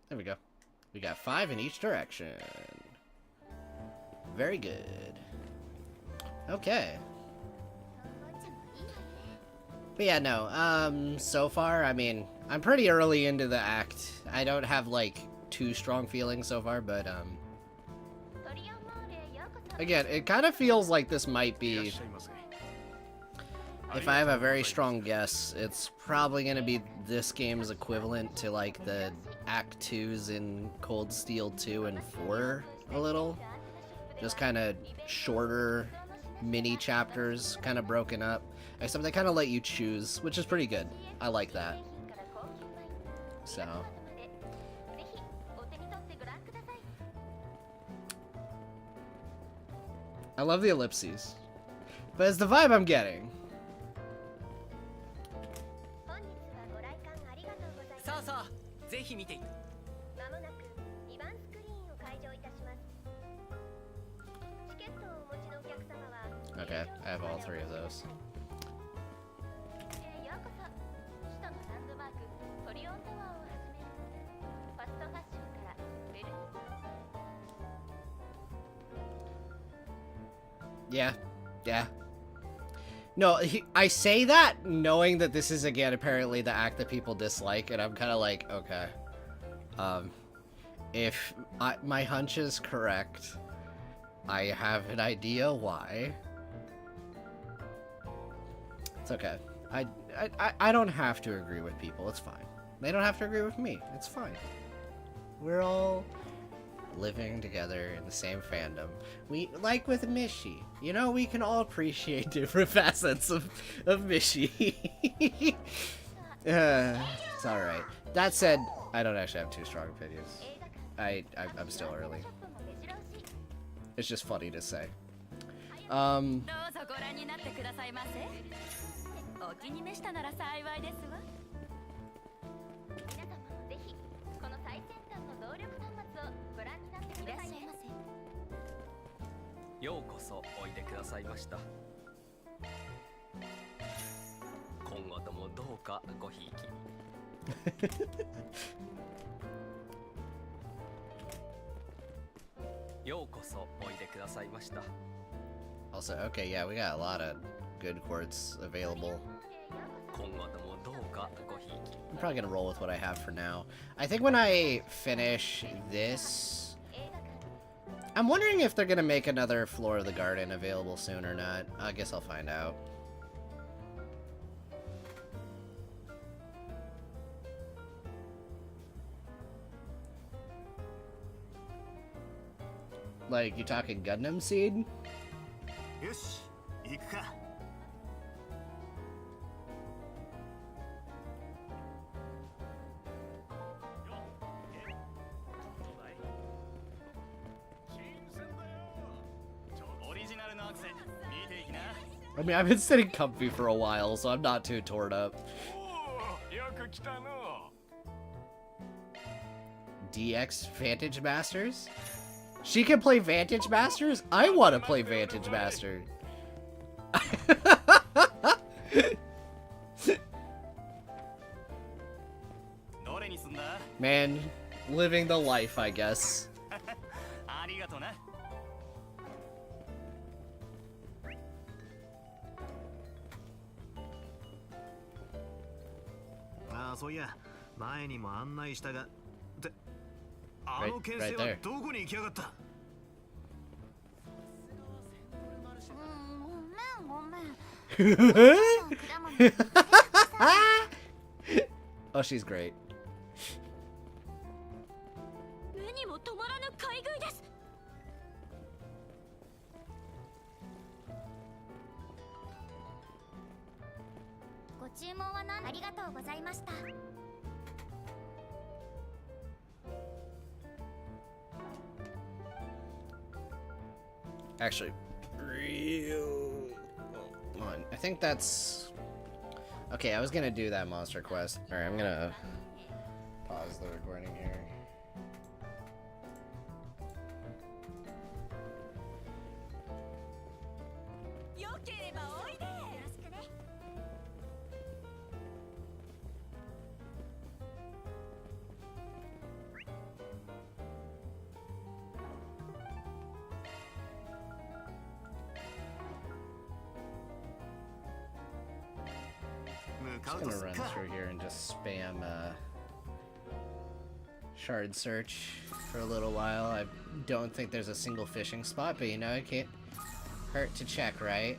There we go. We got 5 in each direction. Very good. Okay. But yeah, no, so far, I mean, I'm pretty early into the act. I don't have, like, too strong feelings so far, but, again, it kind of feels like this might be, if I have a very strong guess, it's probably going to be this game's equivalent to, like, the Act 2s in Cold Steel 2 and 4 a little. Just kind of shorter mini chapters, kind of broken up. Except they kind of let you choose, which is pretty good. I like that. So. I love the ellipses. But it's the vibe I'm getting. Okay, I have all 3 of those. Yeah. Yeah. No, I say that knowing that this is, again, apparently the act that people dislike, and I'm kind of like, okay. If my hunch is correct, I have an idea why. It's okay. I don't have to agree with people. It's fine. They don't have to agree with me. It's fine. We're all living together in the same fandom. We, like with Mishi, you know, we can all appreciate different facets of Mishi. It's alright. That said, I don't actually have too strong opinions. I'm still early. It's just funny to say.ようこそおいでくださいました。今後ともどうかごひいきに。ようこそおいでくださいました。Also, okay, yeah, we got a lot of good quotes available. 今後ともどうかごひいき。I'm probably gonna roll with what I have for now. I think when I finish this, I'm wondering if they're gonna make another Floor of the Garden available soon or not. I guess I'll find out. Like, you talking Gundam Seed? よし、行くか。I mean, I've been sitting comfy for a while, so I'm not too torn up. DX Vantage Masters? She can play Vantage Masters? I want to play Vantage Master. Man, living the life, I guess. So yeah, 前にも案内したが、ってあの Right 牽制は there. どこに行きやがった？ごめん。Oh, she's great. 目にも止まらぬ買い食いです。ご注文は何？ありがとうございました。Actually, real one. I think that's okay. I was gonna do that monster quest. All right, I'm gonna pause the recording here. I'm just gonna run through here and just spam shard search for a little while. I don't think there's a single fishing spot, but you know, it can't hurt to check, right?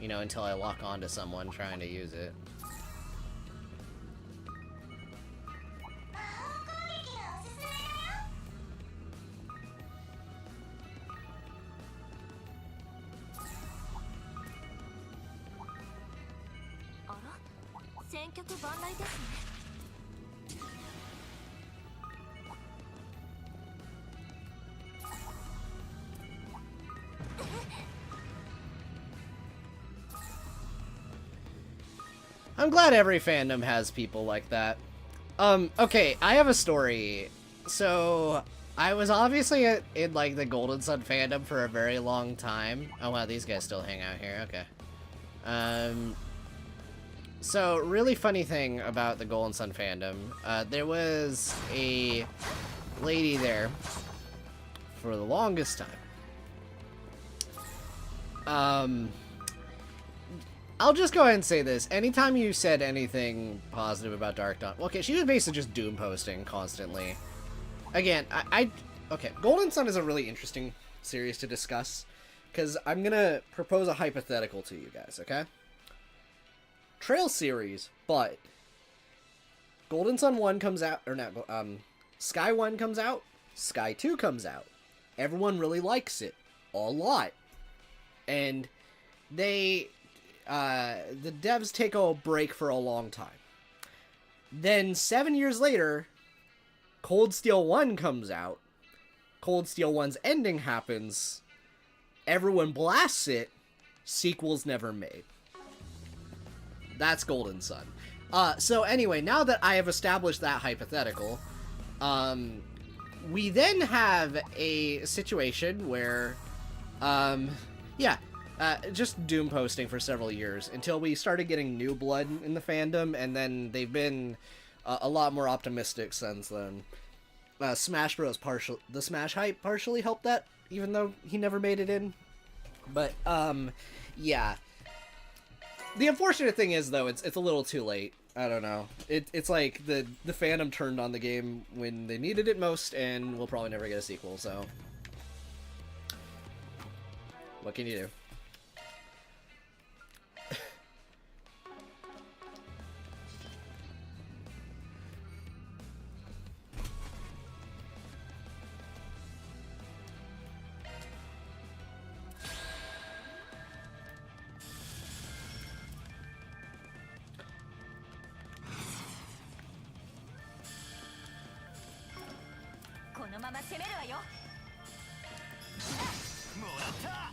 You know, until I lock onto someone trying to use it. I'm glad every fandom has people like that. Okay, I have a story. So, I was obviously in, like, the Golden Sun fandom for a very long time. Oh, wow, these guys still hang out here. Okay. So, really funny thing about the Golden Sun fandom. There was a lady there for the longest time. I'll just go ahead and say this. Anytime you said anything positive about Dark Dawn... Okay, she was basically just doom posting constantly. Again, okay, Golden Sun is a really interesting series to discuss, because I'm going to propose a hypothetical to you guys, okay? Trail series, but Golden Sun 1 comes out, or not, Sky 1 comes out, Sky 2 comes out. Everyone really likes it. A lot. And they... the devs take a break for a long time. Then 7 years later, Cold Steel 1 comes out. Cold Steel 1's ending happens. Everyone blasts it. Sequels never made. That's Golden Sun. So anyway, now that I have established that hypothetical, we then have a situation where, just doom posting for several years until we started getting new blood in the fandom, and then they've been a lot more optimistic since then. Smash Bros. The Smash hype partially helped that, even though he never made it in. But, yeah. The unfortunate thing is, though, it's a little too late. I don't know. It's like the fandom turned on the game when they needed it most, and we'll probably never get a sequel, so... What can you do?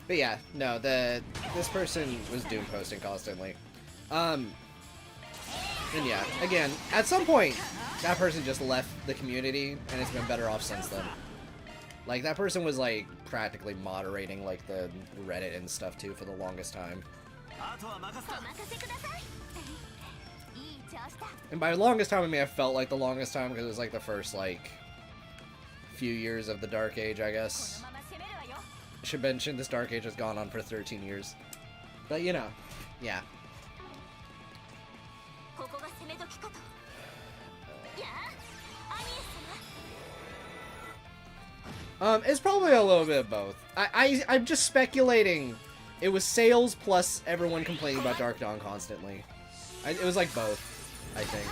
But yeah, no, this person was doom posting constantly. And yeah, again, at some point, that person just left the community, and it's been better off since then. Like, that person was, like, practically moderating, like, the Reddit and stuff, too, for the longest time. And by longest time, I mean, I felt like the longest time, because it was, like, the first, like, few years of the Dark Age, I guess. Should mention this Dark Age has gone on for 13 years. But, you know, yeah. It's probably a little bit of both. I'm just speculating. It was sales plus everyone complaining about Dark Dawn constantly. It was like both, I think.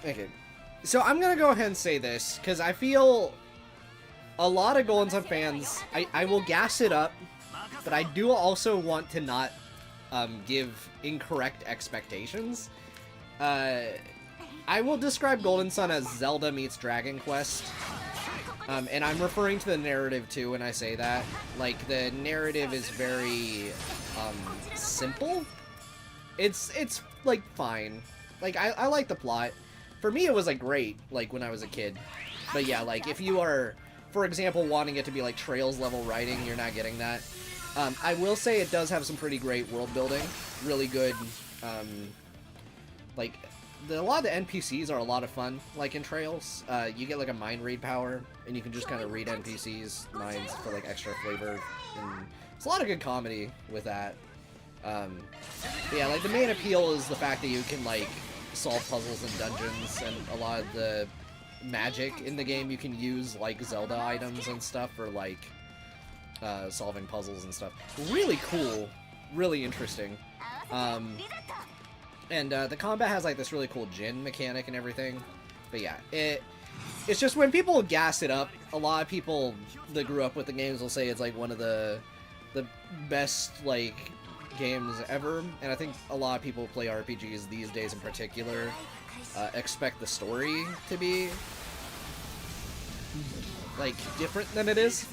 Okay. So I'm gonna go ahead and say this, because I feel a lot of Golden Sun fans, I will gas it up, but I do also want to not give incorrect expectations. I will describe Golden Sun as Zelda meets Dragon Quest. And I'm referring to the narrative too when I say that. Like, the narrative is very simple. It's like fine. Like, I like the plot. For me, it was like great, like when I was a kid. But yeah, like if you are, for example, wanting it to be like Trails level writing, you're not getting that. I will say it does have some pretty great world building, really good. Like a lot of the NPCs are a lot of fun. Like in Trails, you get like a mind read power, and you can just kind of read NPCs' minds for like extra flavor. And it's a lot of good comedy with that. But yeah, like the main appeal is the fact that you can like solve puzzles in dungeons, and a lot of the magic in the game you can use like Zelda items and stuff for like solving puzzles and stuff. Really cool, really interesting. And the combat has like this really cool Jin mechanic and everything. But yeah, it's just when people gas it up, a lot of people that grew up with the games will say it's like one of the best like games ever, and I think a lot of people who play RPGs these days in particular expect the story to be like different than it is.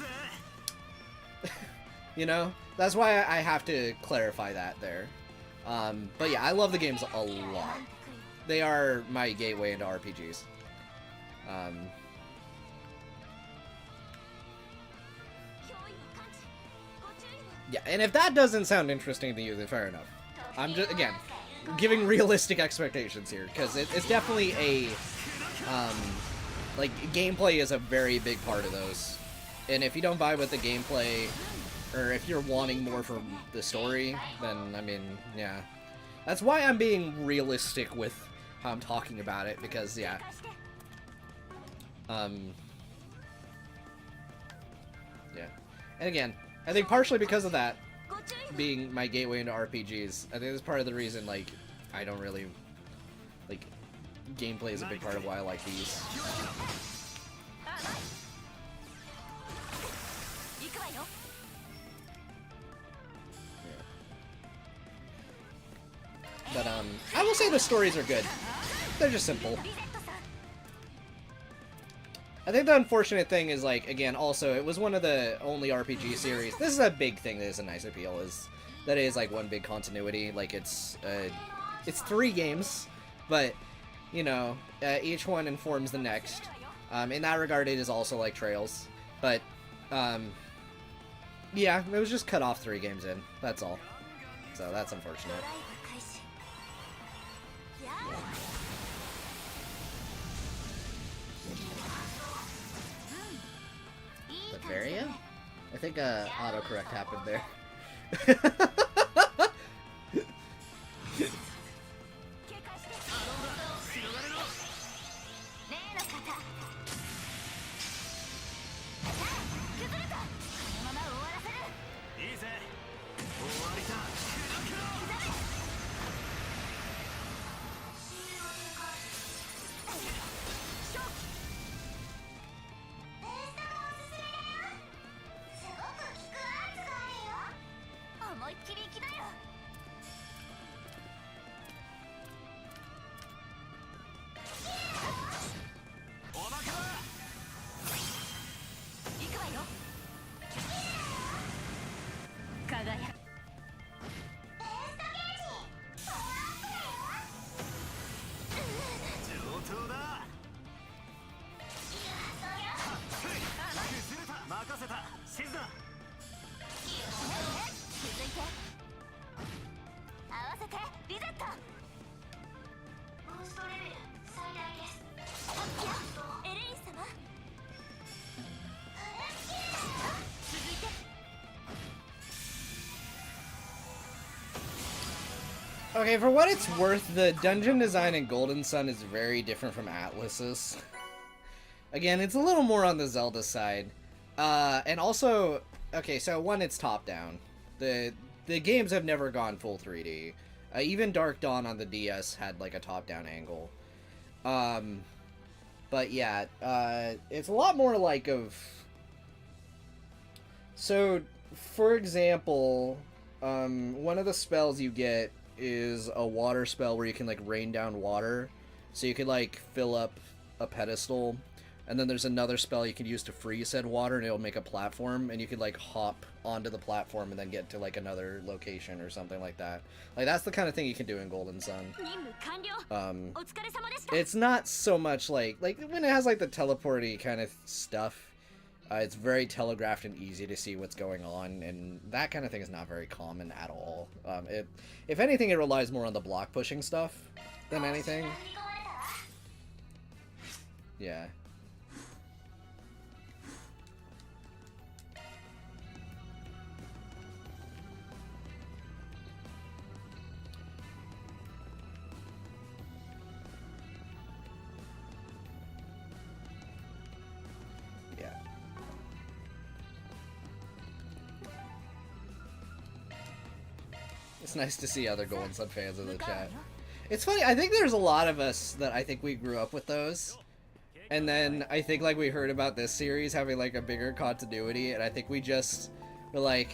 You know, that's why I have to clarify that there. But yeah, I love the games a lot. They are my gateway into RPGs. Yeah, and if that doesn't sound interesting to you, then fair enough. I'm just, again, giving realistic expectations here, because it's definitely a, like, gameplay is a very big part of those. And if you don't vibe with the gameplay, or if you're wanting more from the story, then, I mean, yeah. That's why I'm being realistic with how I'm talking about it, because, yeah. Yeah. And again, I think partially because of that, being my gateway into RPGs, I think that's part of the reason, like, I don't really, like, gameplay is a big part of why I like these. But, I will say the stories are good. They're just simple. I think the unfortunate thing is, like, again, also, it was one of the only RPG series. This is a big thing that is a nice appeal, is that it is, like, one big continuity. Like, it's 3 games, but, you know, each one informs the next. In that regard, it is also like Trails. But, yeah, it was just cut off 3 games in. That's all. So, that's unfortunate. Bavaria? I think autocorrect happened there. Okay, for what it's worth, the dungeon design in Golden Sun is very different from Atlas's. Again, it's a little more on the Zelda side. And also, okay, so one, it's top-down. The games have never gone full 3D. Even Dark Dawn on the DS had, like, a top-down angle. But yeah, it's a lot more like of... So, for example, one of the spells you get is a water spell where you can, like, rain down water. So you can, like, fill up a pedestal. And then there's another spell you can use to freeze said water, and it'll make a platform, and you can, like, hop onto the platform and then get to, like, another location or something like that. Like, that's the kind of thing you can do in Golden Sun. It's not so much, like, when it has, like, the teleporty kind of stuff, it's very telegraphed and easy to see what's going on, and that kind of thing is not very common at all. If anything, it relies more on the block pushing stuff than anything. Yeah. It's nice to see other Golden Sun fans in the chat. It's funny, I think there's a lot of us that I think we grew up with those. And then I think, like, we heard about this series having, like, a bigger continuity, and I think we just were like,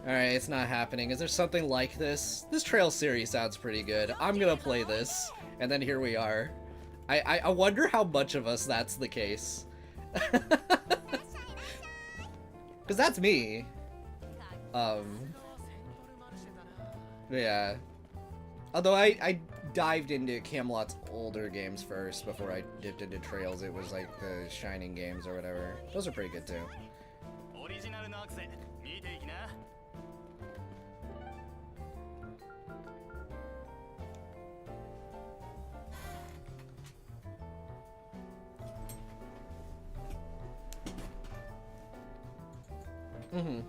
alright, it's not happening. Is there something like this? This Trails series sounds pretty good. I'm gonna play this. And then here we are. I wonder how much of us that's the case. Because that's me. Yeah. Although I dived into Camelot's older games first before I dipped into Trails. It was like the Shining games or whatever. Those are pretty good too. Mm-hmm.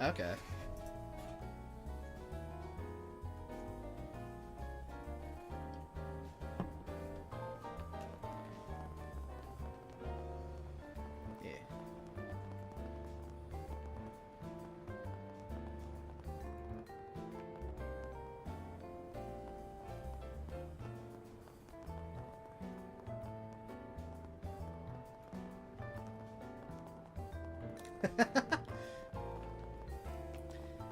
Okay. Yeah.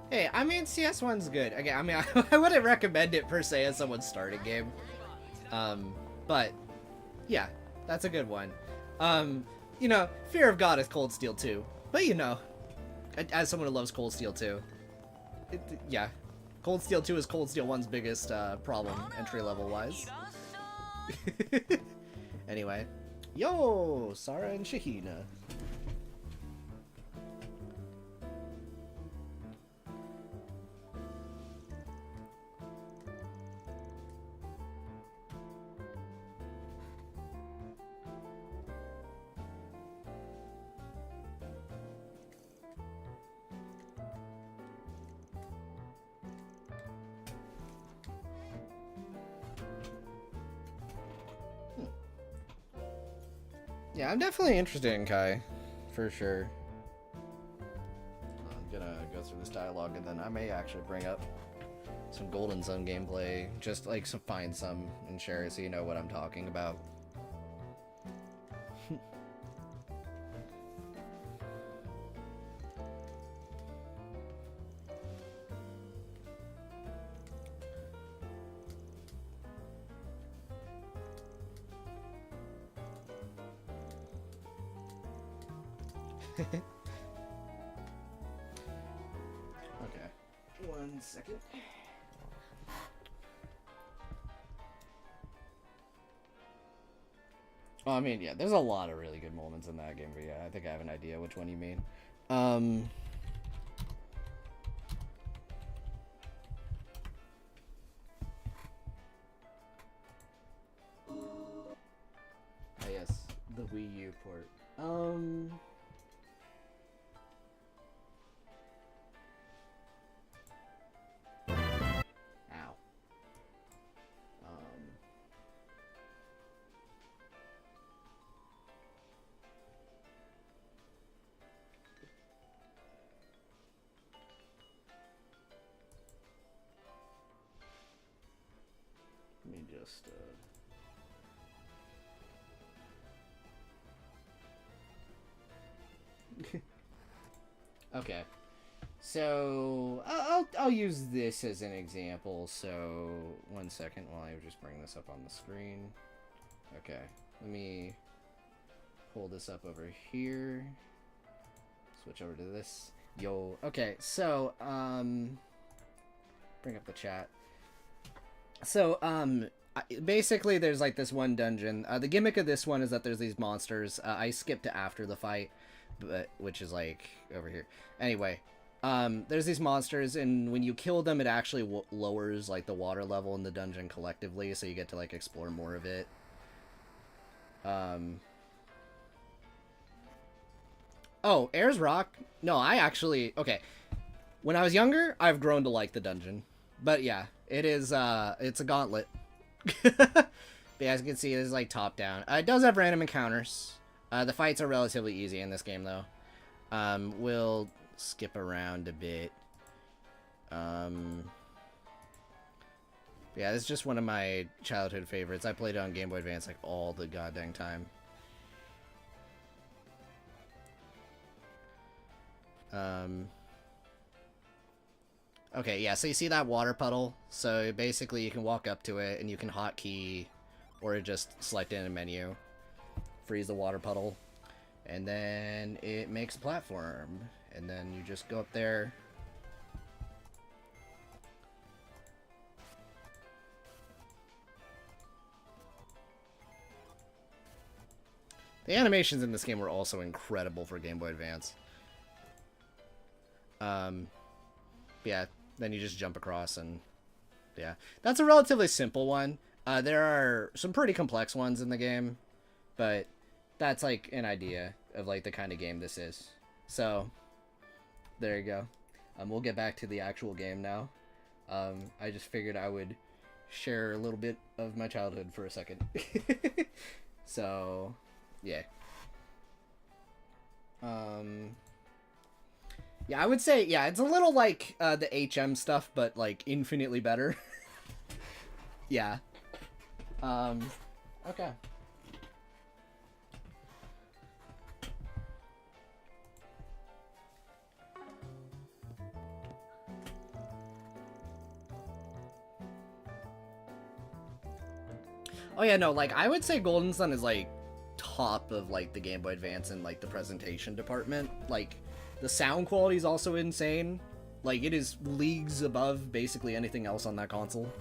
Hey, I mean, CS1's good. Again, I mean, I wouldn't recommend it per se as someone's starting game. But, yeah, that's a good one. You know, Fear of God is Cold Steel 2. But, you know, as someone who loves Cold Steel 2, yeah. Cold Steel 2 is Cold Steel 1's biggest problem, entry-level-wise. Anyway. Yo, Sarah and Shahina. Yeah, I'm definitely interested in Kai, for sure. I'm gonna go through this dialogue and then I may actually bring up some Golden Sun gameplay, just like find some and share it so you know what I'm talking about. Okay, 1 second. Oh, I mean, yeah, there's a lot of really good moments in that game, but yeah, I think I have an idea which one you mean. Oh, yes, the Wii U port. Ow. Let me just, Okay, so I'll use this as an example. So 1 second while I just bring this up on the screen. Okay, let me pull this up over here. Switch over to this. Yo, okay, so bring up the chat. So basically there's like this one dungeon. The gimmick of this one is that there's these monsters. I skipped to after the fight, but which is like over here. Anyway, there's these monsters, and when you kill them, it actually lowers like the water level in the dungeon collectively, so you get to like explore more of it. Oh, Ayers Rock? No, I actually... Okay. When I was younger, I've grown to like the dungeon. But yeah, it is, it's a gauntlet. But yeah, as you can see, it is like top down. It does have random encounters. The fights are relatively easy in this game, though. We'll skip around a bit. Yeah, this is just one of my childhood favorites. I played it on Game Boy Advance like all the goddamn time. Okay, yeah, so you see that water puddle? So basically you can walk up to it and you can hotkey or just select in a menu. Freeze the water puddle. And then it makes a platform. And then you just go up there. The animations in this game were also incredible for Game Boy Advance. Yeah, then you just jump across, and yeah, that's a relatively simple one. There are some pretty complex ones in the game, but that's like an idea of like the kind of game this is. So there you go. We'll get back to the actual game now. I just figured I would share a little bit of my childhood for a second. So yeah. Yeah, I would say, yeah, it's a little like the HM stuff, but like infinitely better. Yeah. Okay. Oh yeah, no, like I would say Golden Sun is like top of like the Game Boy Advance in like the presentation department. Like the sound quality is also insane. Like it is leagues above basically anything else on that console.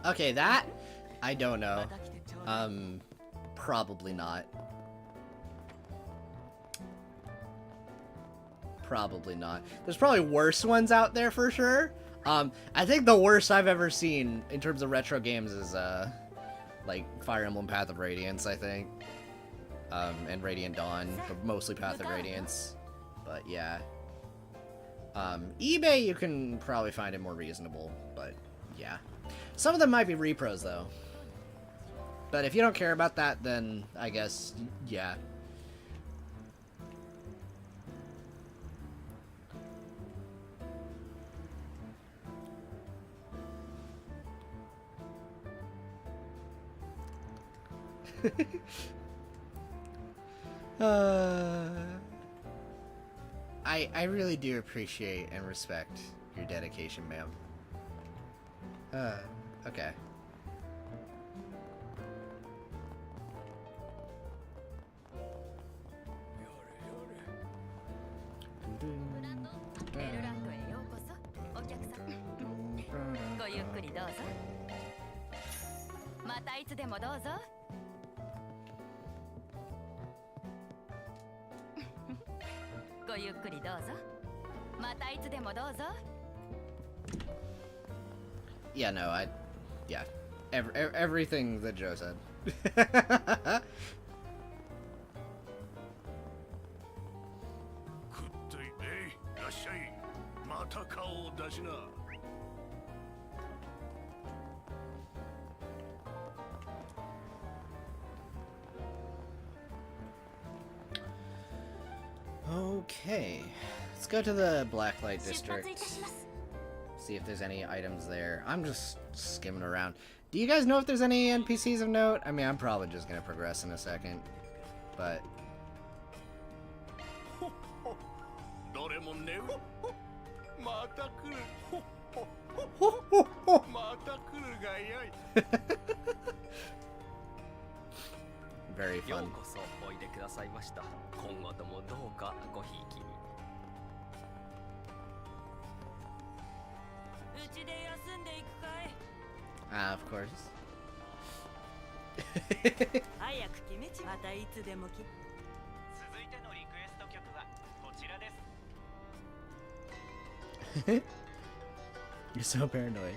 Okay, that I don't know. Probably not. Probably not. There's probably worse ones out there for sure. I think the worst I've ever seen in terms of retro games is like Fire Emblem Path of Radiance, I think. And Radiant Dawn, but mostly Path of Radiance. But yeah. eBay you can probably find it more reasonable, but yeah. Some of them might be repros though. But if you don't care about that, then I guess, yeah. I really do appreciate and respect your dedication, ma'am. Okay. Yeah, no, yeah. Everything that Joe said. Okay, let's go to the Blacklight District. See if there's any items there. I'm just skimming around. Do you guys know if there's any NPCs of note? I mean, I'm probably just gonna progress in a second, but... Very fun. Ah, of course. You're so paranoid.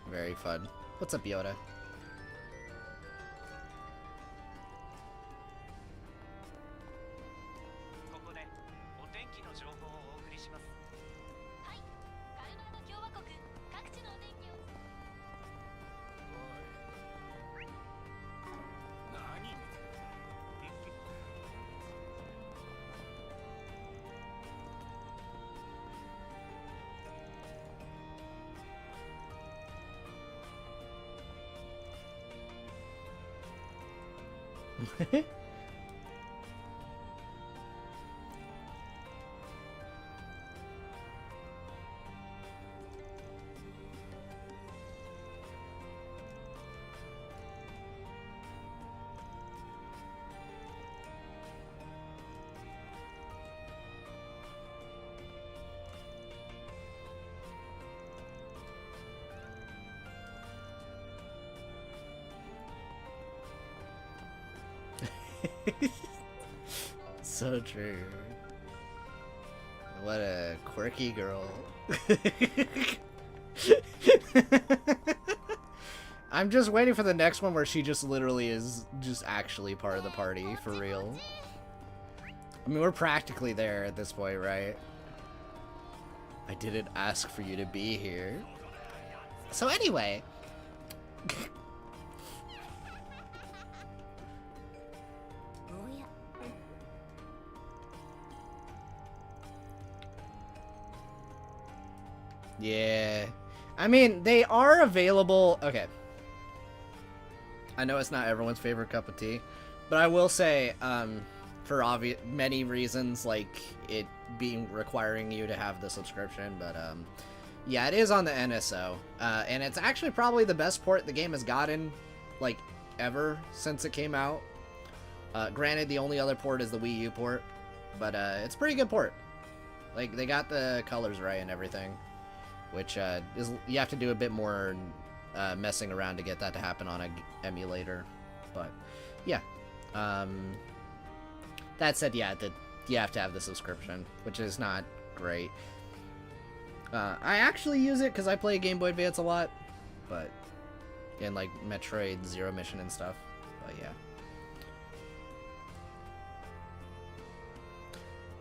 Very fun. What's up, Yoda? So true. What a quirky girl. I'm just waiting for the next one where she just literally is just actually part of the party for real. I mean, we're practically there at this point, right? I didn't ask for you to be here. So anyway. Yeah. I mean, they are available. Okay. I know it's not everyone's favorite cup of tea, but I will say, for many reasons, like it being requiring you to have the subscription, but yeah, it is on the NSO, and it's actually probably the best port the game has gotten, like, ever since it came out. Granted, the only other port is the Wii U port, but it's a pretty good port. Like, they got the colors right and everything, which is, you have to do a bit more messing around to get that to happen on an emulator, but yeah. That said, yeah, you have to have the subscription, which is not great. I actually use it because I play Game Boy Advance a lot, but in like Metroid Zero Mission and stuff, but yeah.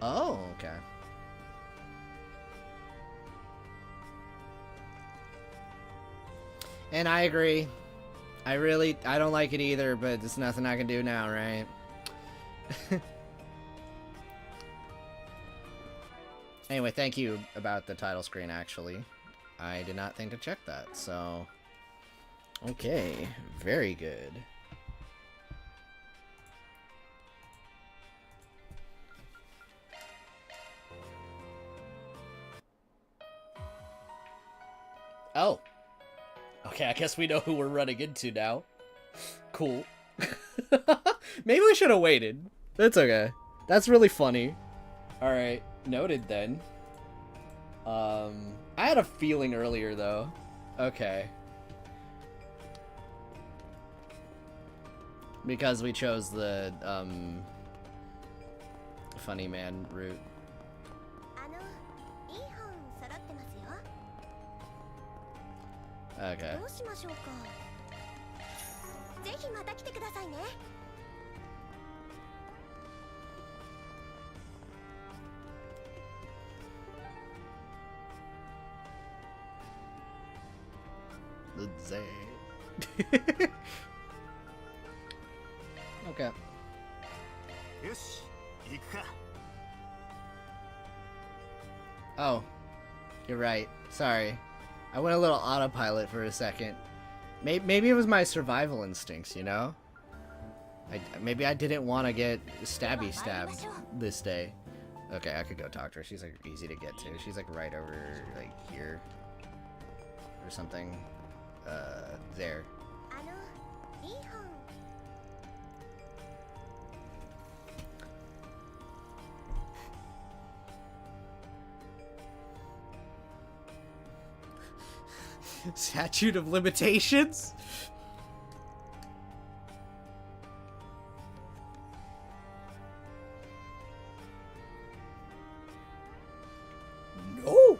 Oh, okay. And I agree. I don't like it either, but there's nothing I can do now, right? Anyway, thank you about the title screen, actually. I did not think to check that, so... Okay, very good. Oh. Okay, I guess we know who we're running into now. Cool. Maybe we should have waited. That's okay. That's really funny. Alright, noted then. I had a feeling earlier, though. Okay. Because we chose the, funny man route. Okay. Let's say. Okay. Oh, you're right. Sorry. I went a little autopilot for a second. Maybe it was my survival instincts, you know? Maybe I didn't want to get stabbed this day. Okay, I could go talk to her. She's like easy to get to. She's like right over like here or something. There. Statute of limitations? No!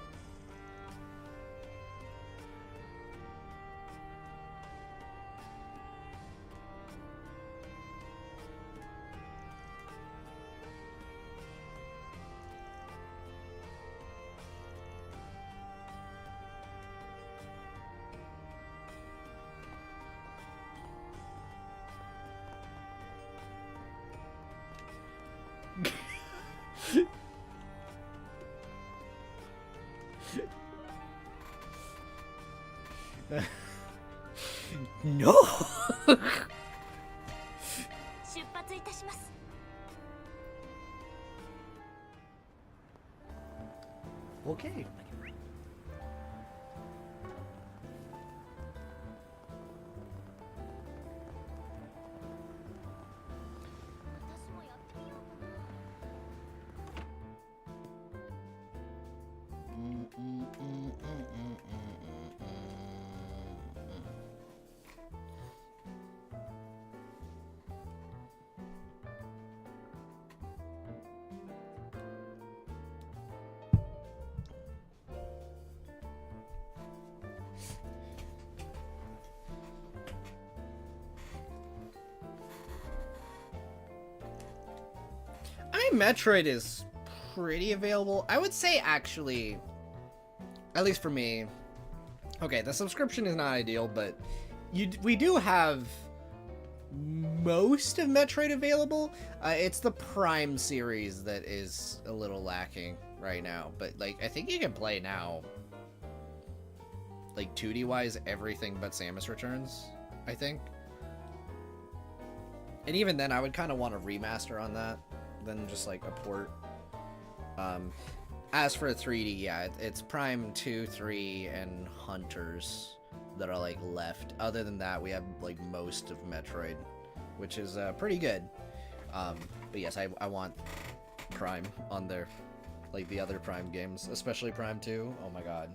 Okay. Metroid is pretty available. I would say, actually, at least for me, okay, the subscription is not ideal, but we do have most of Metroid available. It's the Prime series that is a little lacking right now, but like I think you can play now, like 2D wise, everything but Samus Returns, I think. And even then, I would kind of want a remaster on that than just like a port. As for 3D, yeah, it's Prime 2, 3, and Hunters that are like left. Other than that, we have like most of Metroid, which is pretty good. But yes, I want Prime on there, like the other Prime games, especially Prime 2. Oh my god.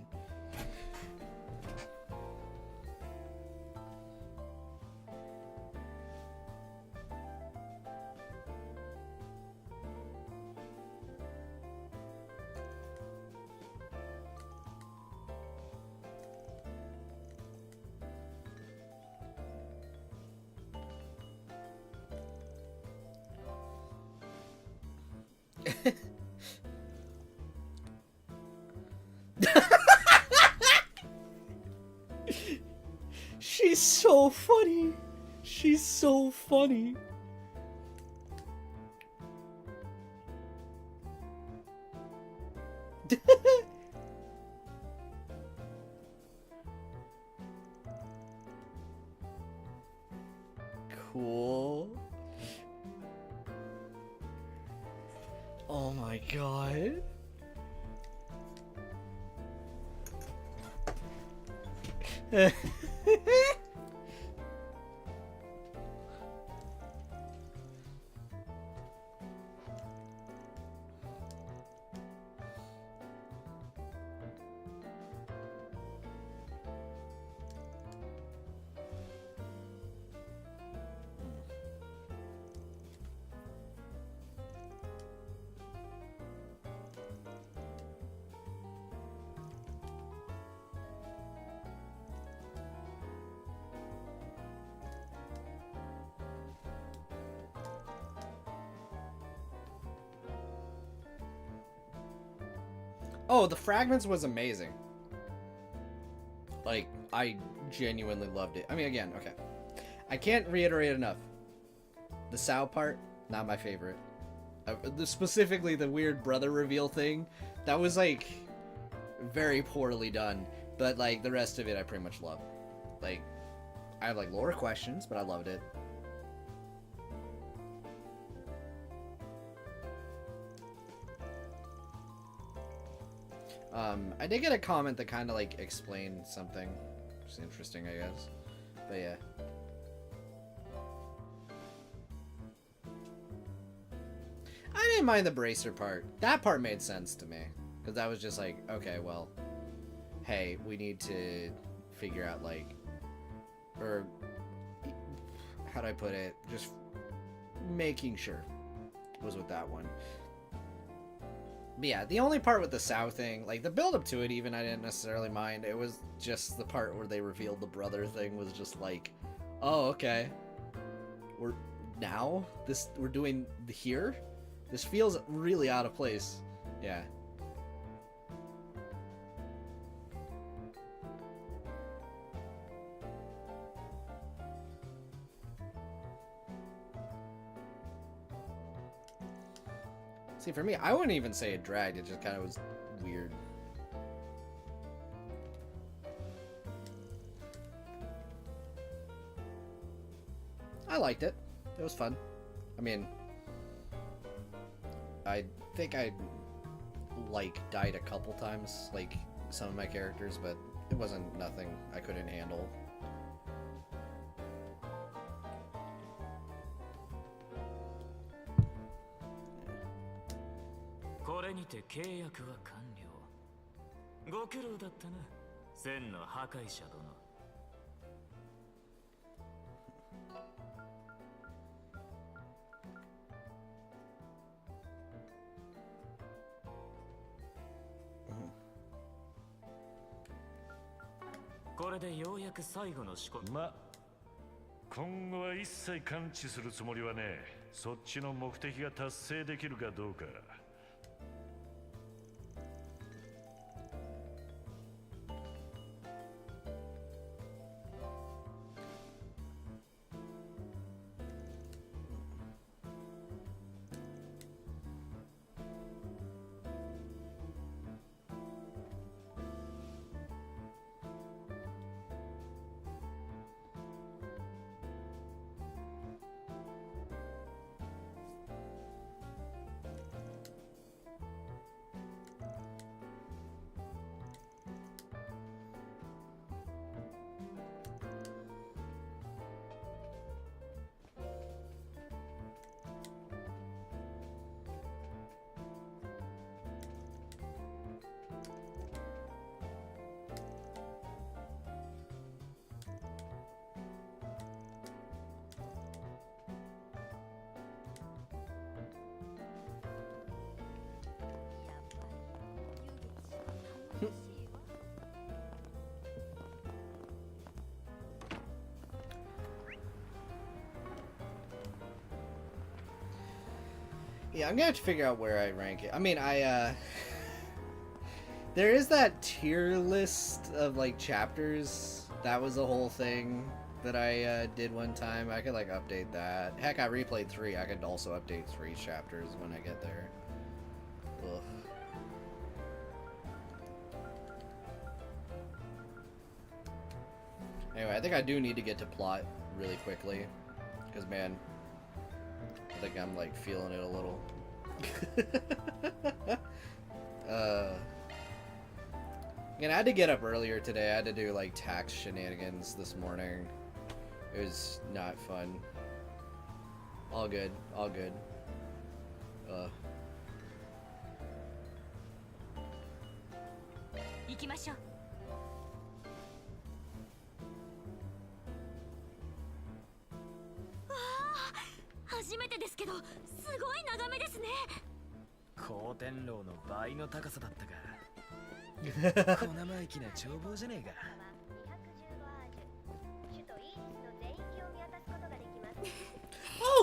She's so funny. She's so funny. Cool. Oh my god. Oh, the Fragments was amazing. Like, I genuinely loved it. I mean, again, okay. I can't reiterate enough. The Sao part, not my favorite. Specifically, the weird brother reveal thing, that was, like, very poorly done. But, like, the rest of it I pretty much love. Like, I have, like, lore questions, but I loved it. I did get a comment that kind of like explained something, which is interesting, I guess. But yeah. I didn't mind the bracer part. That part made sense to me, because that was just like, okay, well, hey, we need to figure out like, or how do I put it? Just making sure was with that one. But yeah, the only part with the Sao thing, like the build up to it even, I didn't necessarily mind. It was just the part where they revealed the brother thing was just like, oh, okay. We're doing here? This feels really out of place. Yeah. See, for me, I wouldn't even say it dragged, it just kind of was weird. I liked it. It was fun. I mean, I think I like died a couple times, like some of my characters, but it wasn't nothing I couldn't handle.ま、今後は一切感知するつもりはねえ。そっちの目的が達成できるかどうか。Yeah, I'm gonna have to figure out where I rank it. I mean, there is that tier list of, like, chapters. That was the whole thing that I did one time. I could, like, update that. Heck, I replayed 3. I could also update 3 chapters when I get there. Ugh. Anyway, I think I do need to get to plot really quickly. Because, man, I think I'm, like, feeling it a little. Again, I had to get up earlier today. I had to do, like, tax shenanigans this morning. It was not fun. All good. All good. Oh,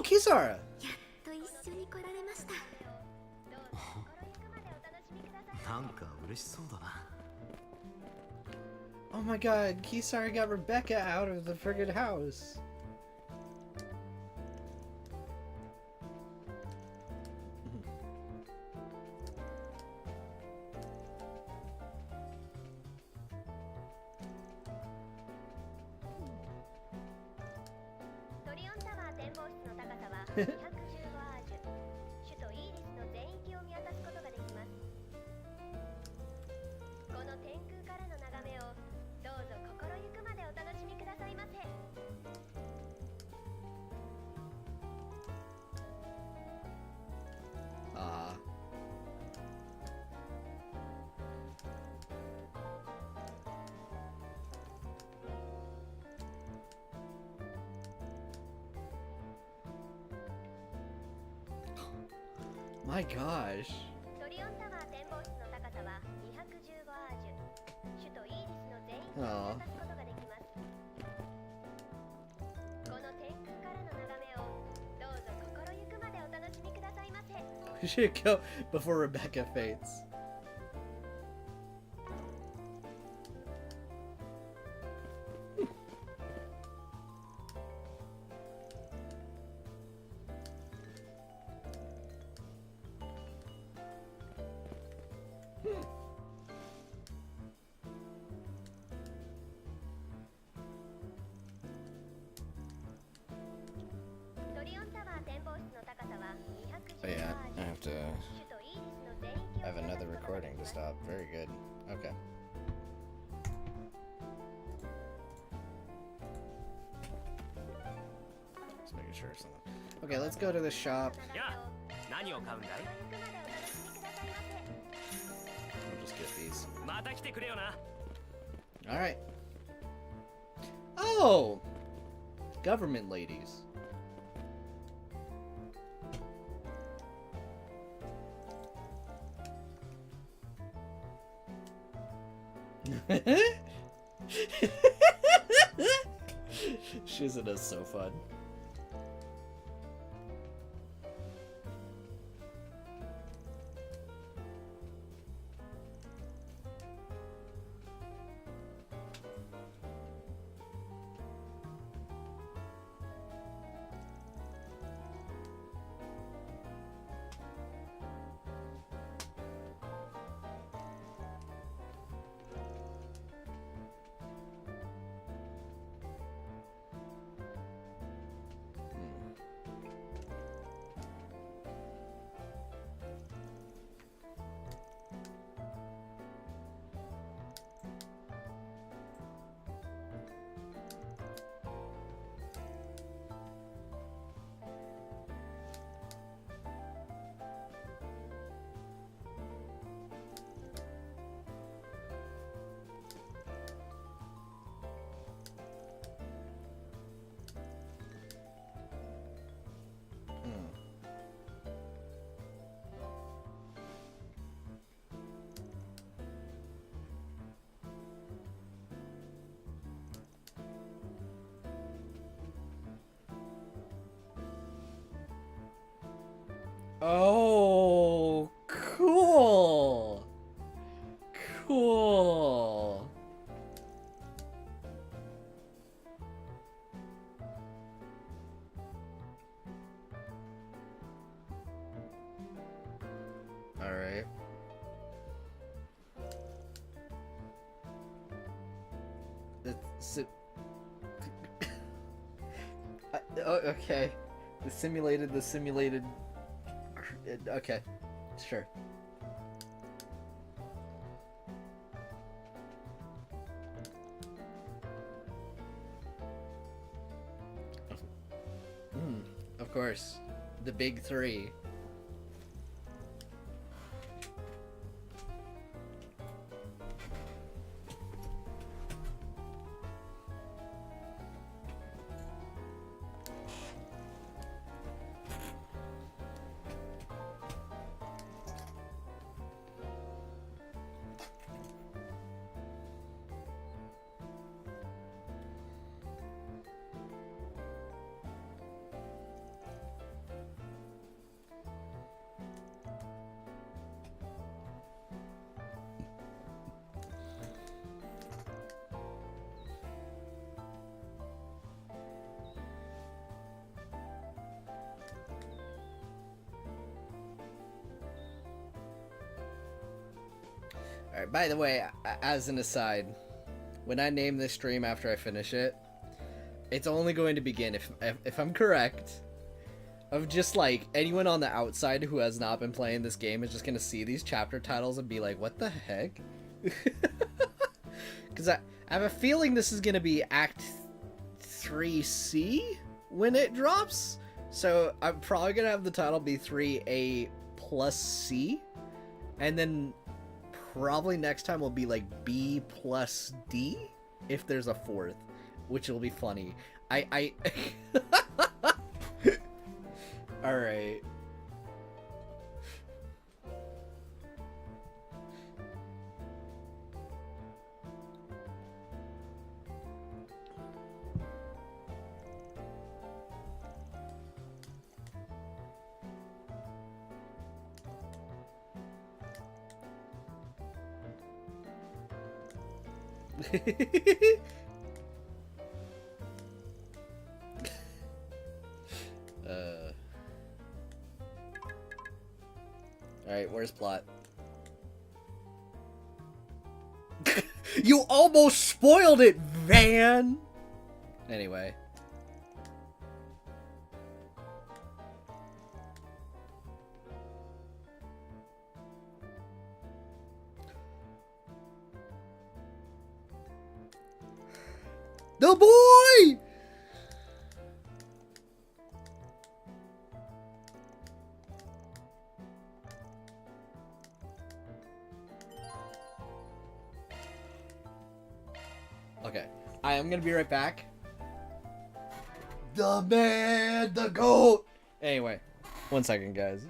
Kisara! Oh my god, Kisara got Rebecca out of the friggin' house. My gosh. Aww. We should go before Rebecca faints. recording to stop. Very good. Okay. Just making sure something. Okay, let's go to the shop. I'll just get these. Alright. Oh! Government ladies. Shizen is so fun. Oh, cool. Cool. All right. Oh, okay. The simulated. Okay, sure. Of course, the big three. Alright, by the way, as an aside, when I name this stream after I finish it, it's only going to begin, if I'm correct, of just like anyone on the outside who has not been playing this game is just going to see these chapter titles and be like, what the heck? Because I have a feeling this is going to be Act 3C when it drops, so I'm probably going to have the title be 3A+C, and then probably next time will be like B+D if there's a fourth, which will be funny. I all right. Alright, where's plot? You almost spoiled it, Van! Anyway. The boy! Okay, I am gonna be right back. The man, the goat! Anyway, 1 second, guys.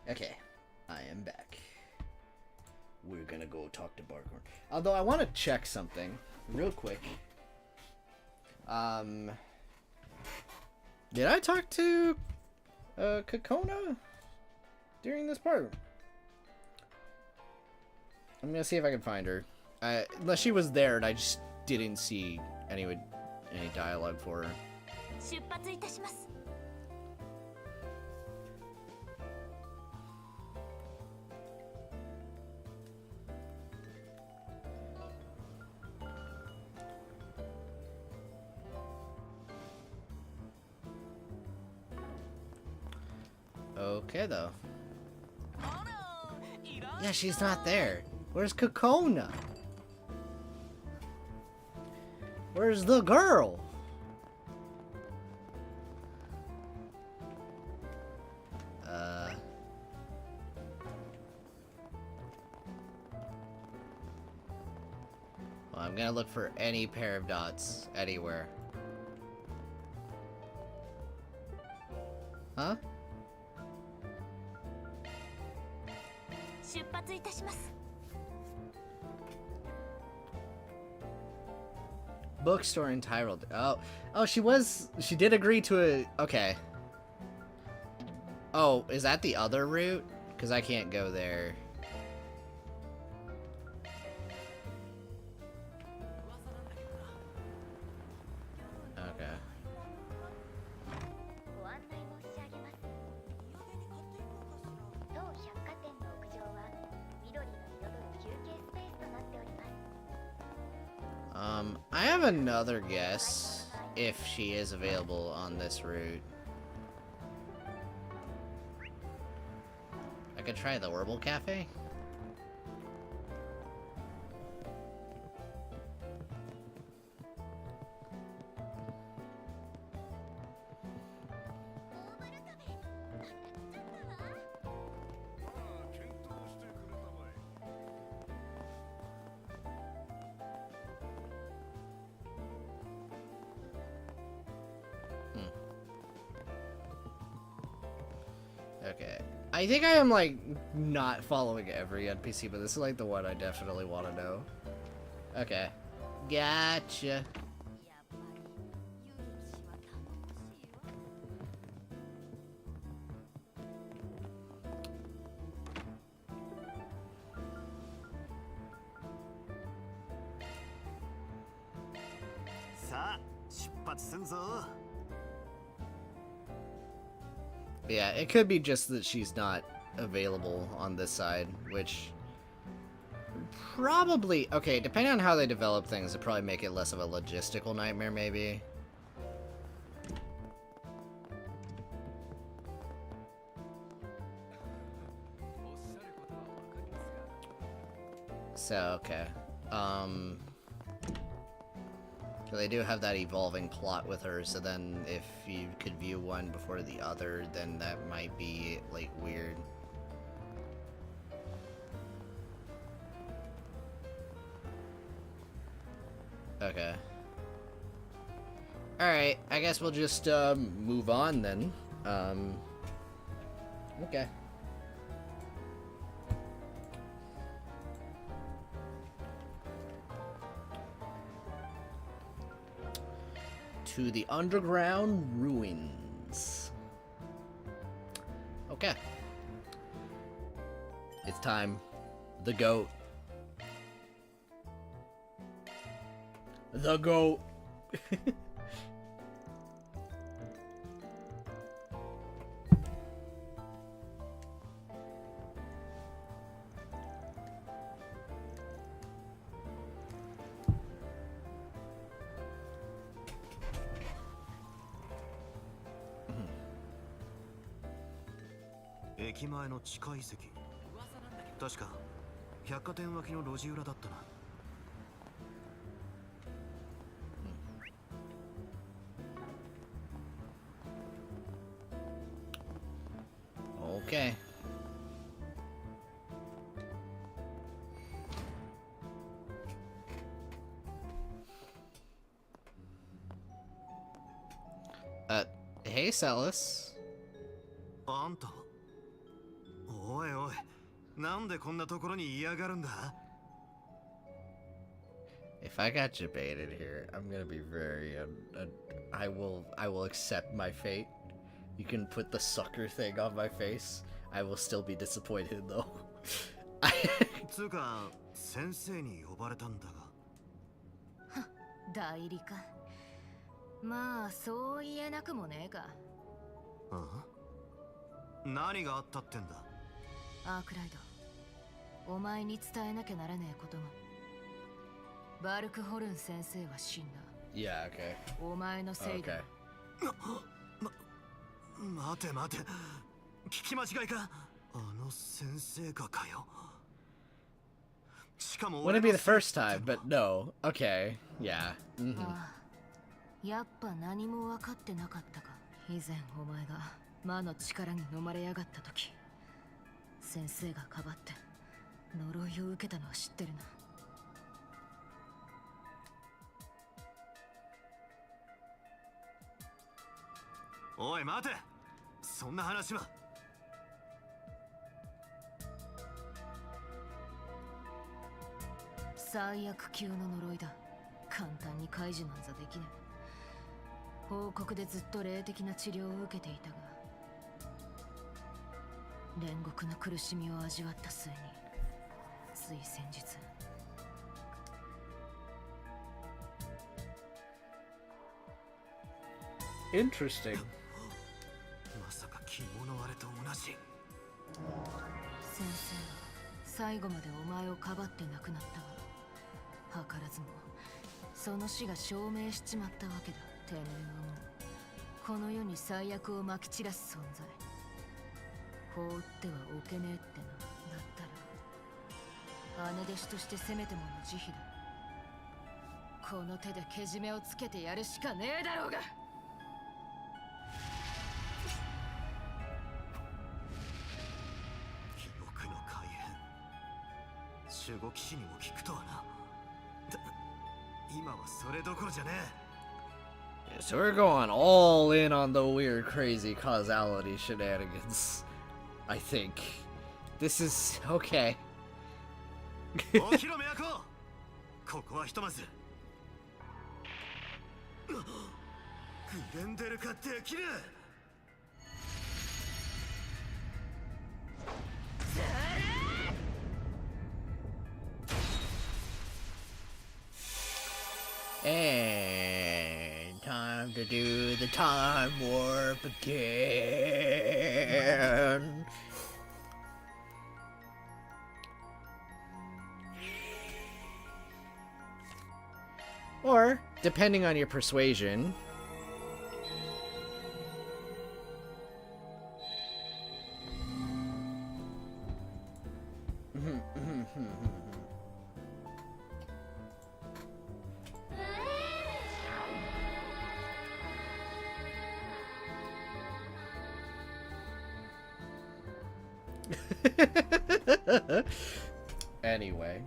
Okay, I am back. We're gonna go talk to Barkhorn. Although I want to check something real quick. Did I talk to Kokona during this part? I'm gonna see if I can find her. Unless she was there and I just didn't see any dialogue for her. 出発いたします。 Okay, though. Yeah, she's not there. Where's Kokona? Where's the girl? Well, I'm gonna look for any pair of dots anywhere. Huh? 出発いたします。 Bookstore in Tyrol. Oh, she did agree to a, okay. Oh, is that the other route? Because I can't go there. Okay. ご案内申し上げます。当百貨店の屋上は緑が彩る休憩スペースとなっております。 I have another guess if she is available on this route. I could try the Worldbuilding Cafe. Okay. I think I am, like, not following every NPC, but this is, like, the one I definitely want to know. Okay. Gotcha. Yeah, it could be just that she's not available on this side, which probably, okay, depending on how they develop things, it probably make it less of a logistical nightmare, maybe. So, okay. So they do have that evolving plot with her, so then if you could view one before the other, then that might be, like, weird. Okay. Alright, I guess we'll just, move on then. Okay. To the underground ruins. Okay. It's time. The goat. The goat.駅前の地下遺跡。確か百貨店脇の路地裏だったな。Okay. Hey, Celis. あんた。おいおい、なんでこんなところに嫌がるんだ? If I got debated here, I'm gonna be very, I will accept my fate. You can put the sucker thing on my face. I will still be disappointed though. つうか、先生に呼ばれたんだが。代理か。まあ、そう言えなくもねえか。何があったってんだ? アークライド、お前に伝えなきゃならねえことが。バルクホルン先生は死んだ。Yeah, okay. お前のせいだ。待て待て、聞き間違いか。あの先生がかよ。しかも Wouldn't be the first time, but no. Okay, yeah. やっぱ何も分かってなかったか。以前お前が魔の力に飲まれやがった時、先生がかばって呪いを受けたのは知ってるな。おい待て、そんな話は。最悪級の呪いだ。簡単に解除なんざできない。報告でずっと霊的な治療を受けていたが、煉獄の苦しみを味わった末に、つい先日。Interesting. まさか着物あれと同じ。先生は最後までお前をかばって亡くなったが、図らずもその死が証明しちまったわけだ。てめえはもうこの世に最悪をまき散らす存在。放ってはおけねえってのだったら、姉弟子としてせめてもの慈悲だ。この手でけじめをつけてやるしかねえだろうが。記憶の改変、守護騎士にも聞くとはな。今はそれどころじゃねえ。 So we're going all in on the weird, crazy causality shenanigans. I think. This is okay. おひろめやこ、ここはひとまず。グレンデルかできる。And time to do the time warp again. Or, depending on your persuasion, Anyway.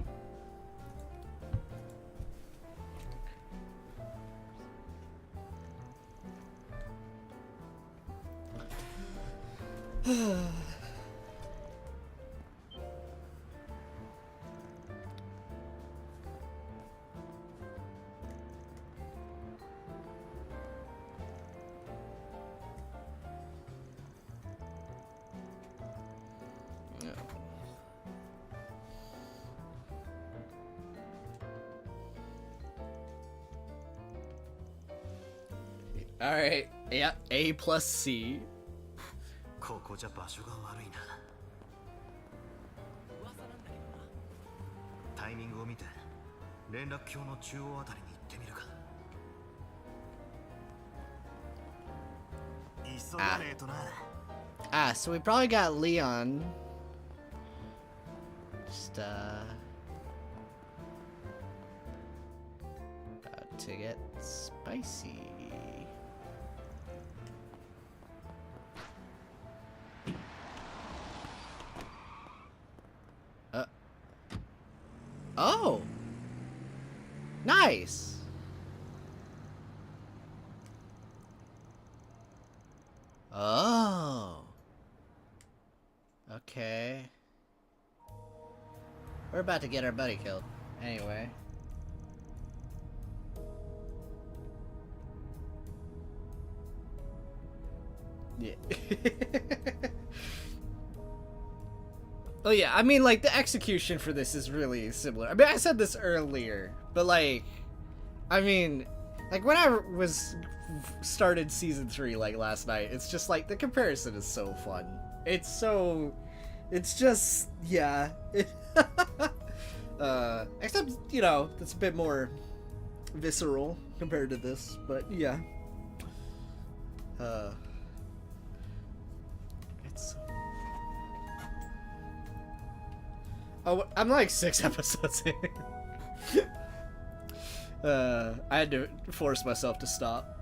All right, yeah, A plus C. ここじゃ場所が悪いな。タイミングを見て連絡橋の中央あたりに行ってみるか。急がねえとな。So we probably got Leon. Just about to get spicy. Oh! Nice! Oh! Okay. We're about to get our buddy killed. Anyway. Yeah. Oh yeah, I mean, like, the execution for this is really similar. I mean, I said this earlier, but like, I mean, like, when I started season 3, like, last night, it's just like, the comparison is so fun. It's just, yeah. Except, you know, it's a bit more visceral compared to this, but yeah. Oh, I'm like 6 episodes in. I had to force myself to stop.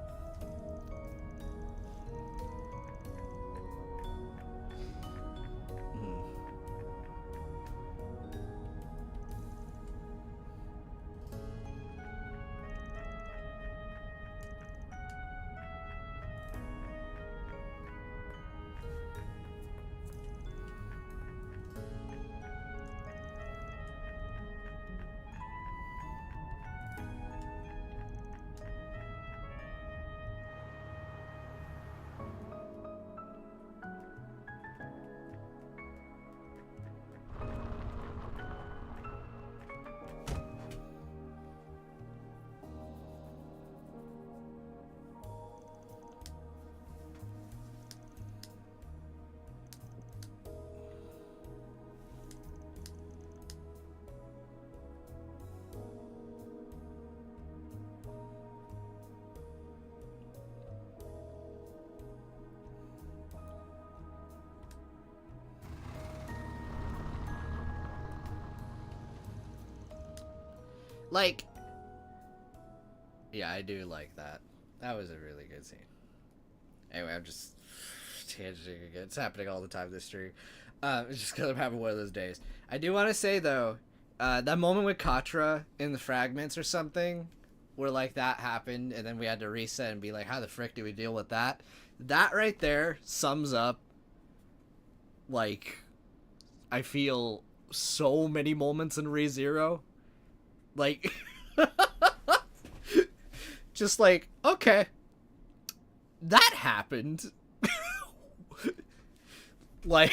Like, yeah, I do like that. That was a really good scene. Anyway, I'm just tangenting again. It's happening all the time this stream. It's just because I'm having one of those days. I do want to say, though, that moment with Katra in the fragments or something, where, like, that happened, and then we had to reset and be like, how the frick do we deal with that? That right there sums up, like, I feel so many moments in ReZero. Like, just like, okay, that happened. Like,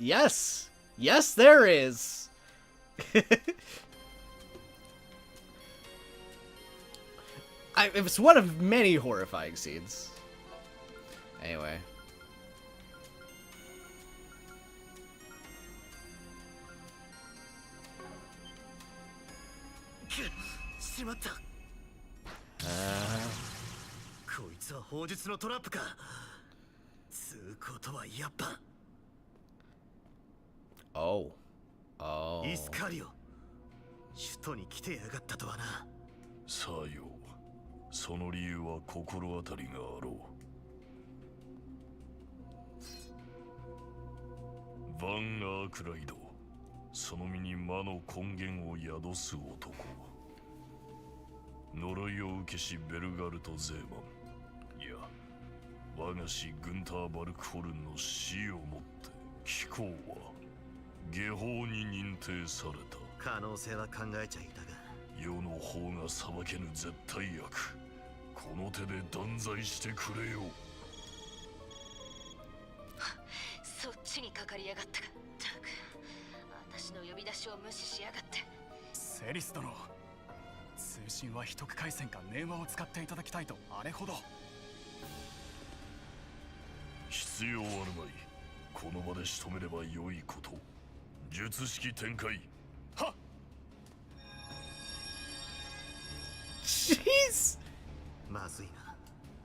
Yes! Yes, there is! It's one of many horrifying scenes. Anyway. Oh. Oh. イスカリオ首都に来てやがったとはな。さよう。その理由は心当たりがあろう。ヴァン・アークライド、その身に魔の根源を宿す男。呪いを受けしベルガルト・ゼーマン、いや我が師グンター・バルクホルンの死をもって貴公は下法に認定された。可能性は考えちゃいたが、世の法が裁けぬ絶対悪、この手で断罪してくれよ。そっちにかかりやがったか。たく、私の呼び出しを無視しやがって。セリス殿、通信は秘匿回線か電話を使っていただきたいとあれほど。必要あるまい。この場で仕留めれば良いこと。術式展開。はっ。Jeez! まずいな。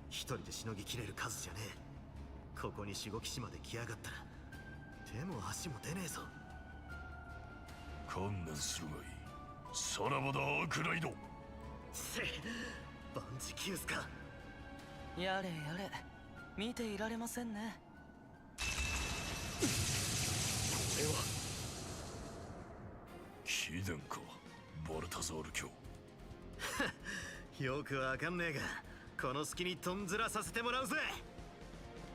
一人でしのぎきれる数じゃねえ。ここに守護騎士まで来やがったら手も足も出ねえぞ。観念するがいい。さらばだアークライド。せ万事休すか。やれやれ、見ていられませんね。これは貴殿か、バルタザール卿。よくわかんねえが、この隙にとんずらさせてもらうぜ。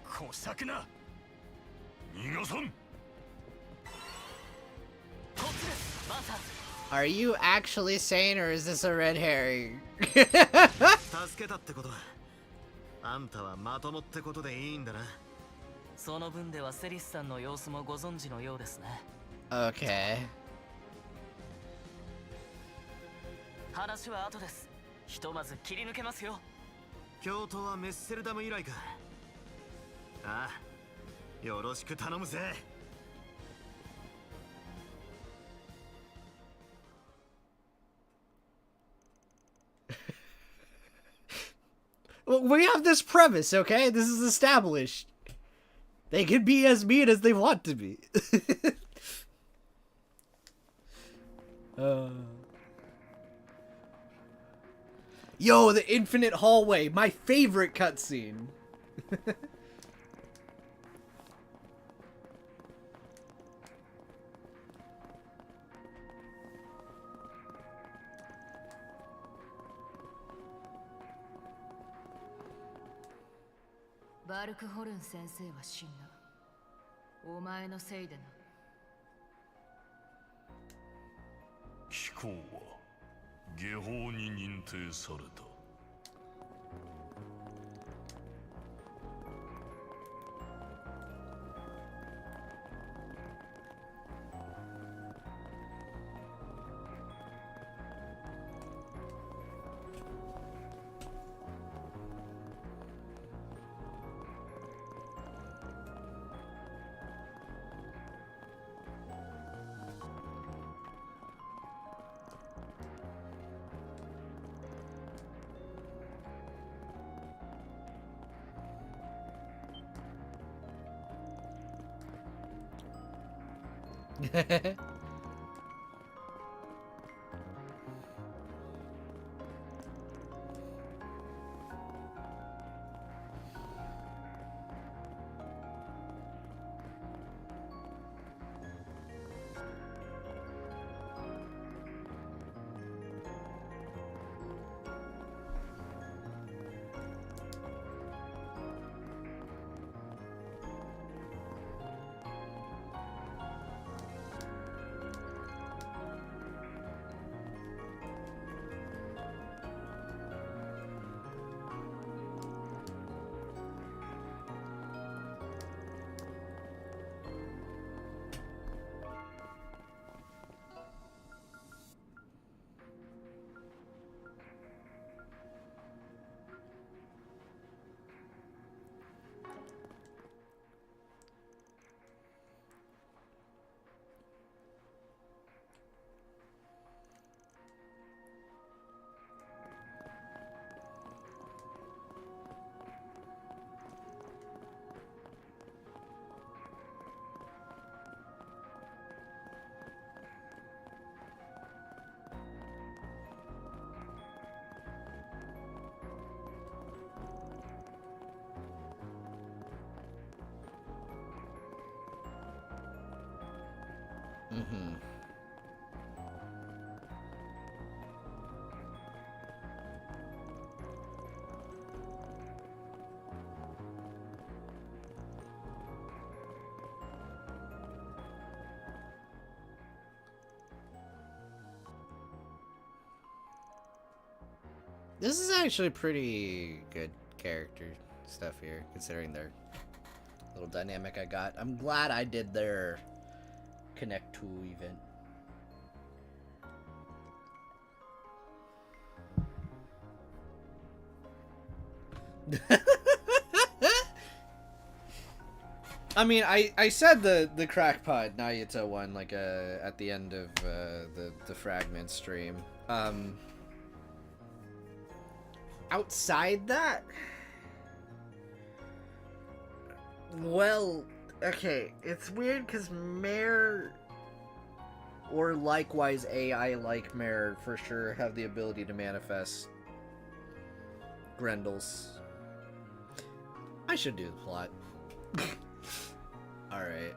こしゃくな。逃がさん。こっちです、バンター。Are you actually sane or is this a red herring? 助けたってことはあんたはまともってことでいいんだな。その分ではセリスさんの様子もご存知のようですね。Okay. 話は後です。ひとまず切り抜けますよ。京都はメッセルダム以来か。ああ、よろしく頼むぜ。Well, we have this premise, okay? This is established. They can be as mean as they want to be. Yo, the infinite hallway, my favorite cutscene.「バルクホルン先生は死んだ。お前のせいでな。貴公は下法に認定された。Mm-hmm. This is actually pretty good character stuff here, considering their little dynamic I got. I'm glad I did their Connect 2 event. I mean, I said the crackpot Nayuta one like at the end of the fragment stream. Outside that, well, okay, it's weird because Mare or likewise AI like Mare for sure have the ability to manifest Grendels. I should do the plot. Alright.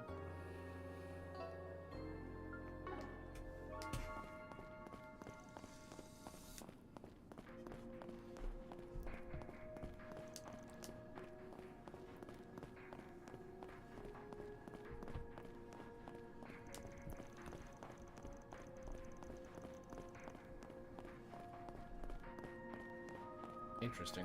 Interesting.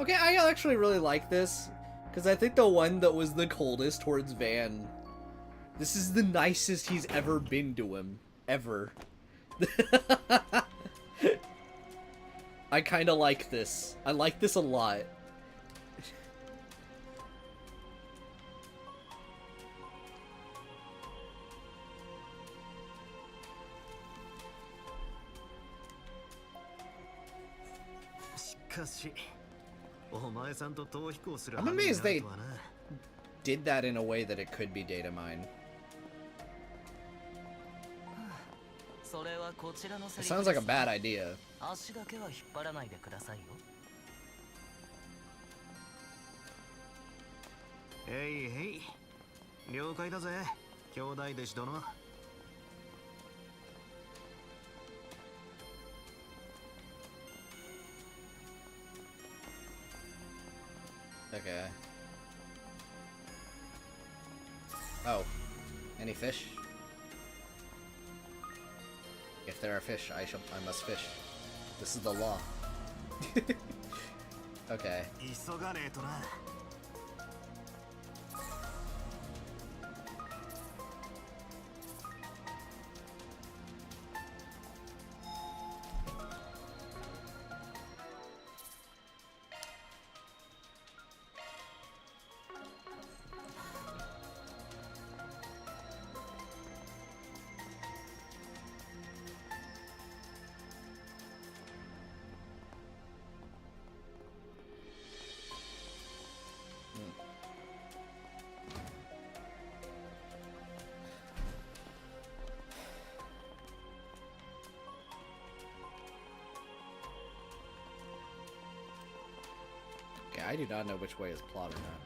Okay, I actually really like this, because I think the one that was the coldest towards Van, this is the nicest he's ever been to him. Ever. I kind of like this. I like this a lot. I'm amazed they did that in a way that it could be data mined. It sounds like a bad idea. Hey, hey. 了解だぜ、兄弟弟子殿。Okay. Oh. Any fish? If there are fish, I must fish. This is the law. Okay. Okay, I do not know which way is plot or not.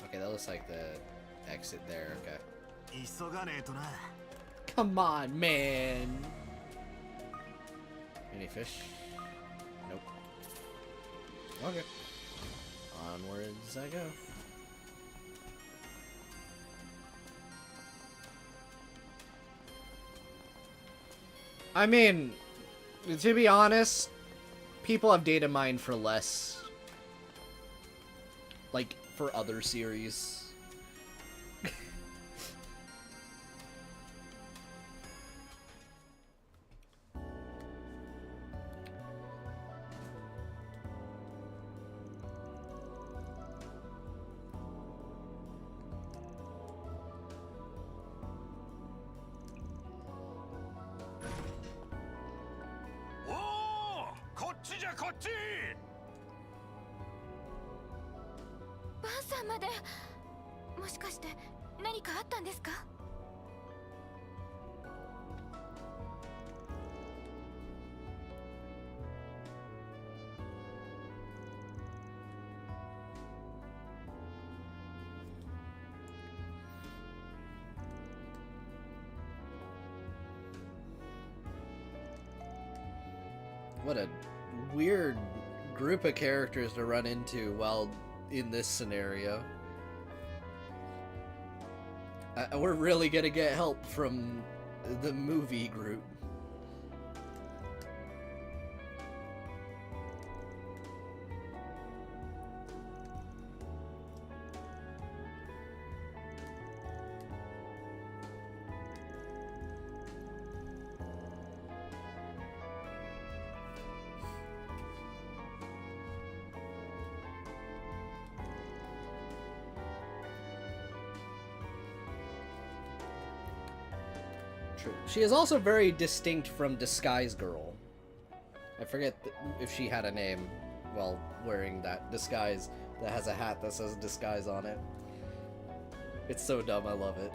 Okay, that looks like the exit there, okay. Come on, man! Any fish? Nope. Okay. Onwards I go. I mean, to be honest, people have data mined for less. Like, for other series. What a weird group of characters to run into while in this scenario. We're really gonna get help from the movie group. She is also very distinct from Disguise Girl. I forget if she had a name while wearing that disguise that has a hat that says Disguise on it. It's so dumb, I love it.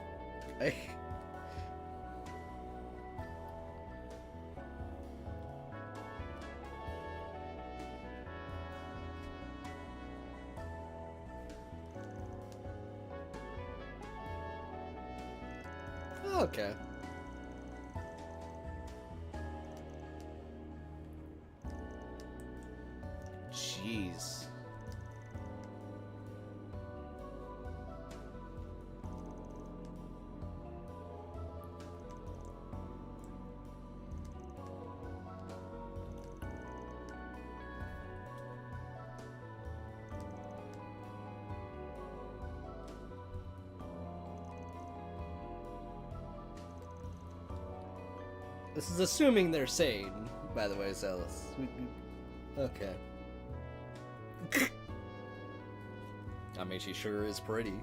Okay. Jeez. This is assuming they're sane, by the way, so okay. I mean, she sure is pretty.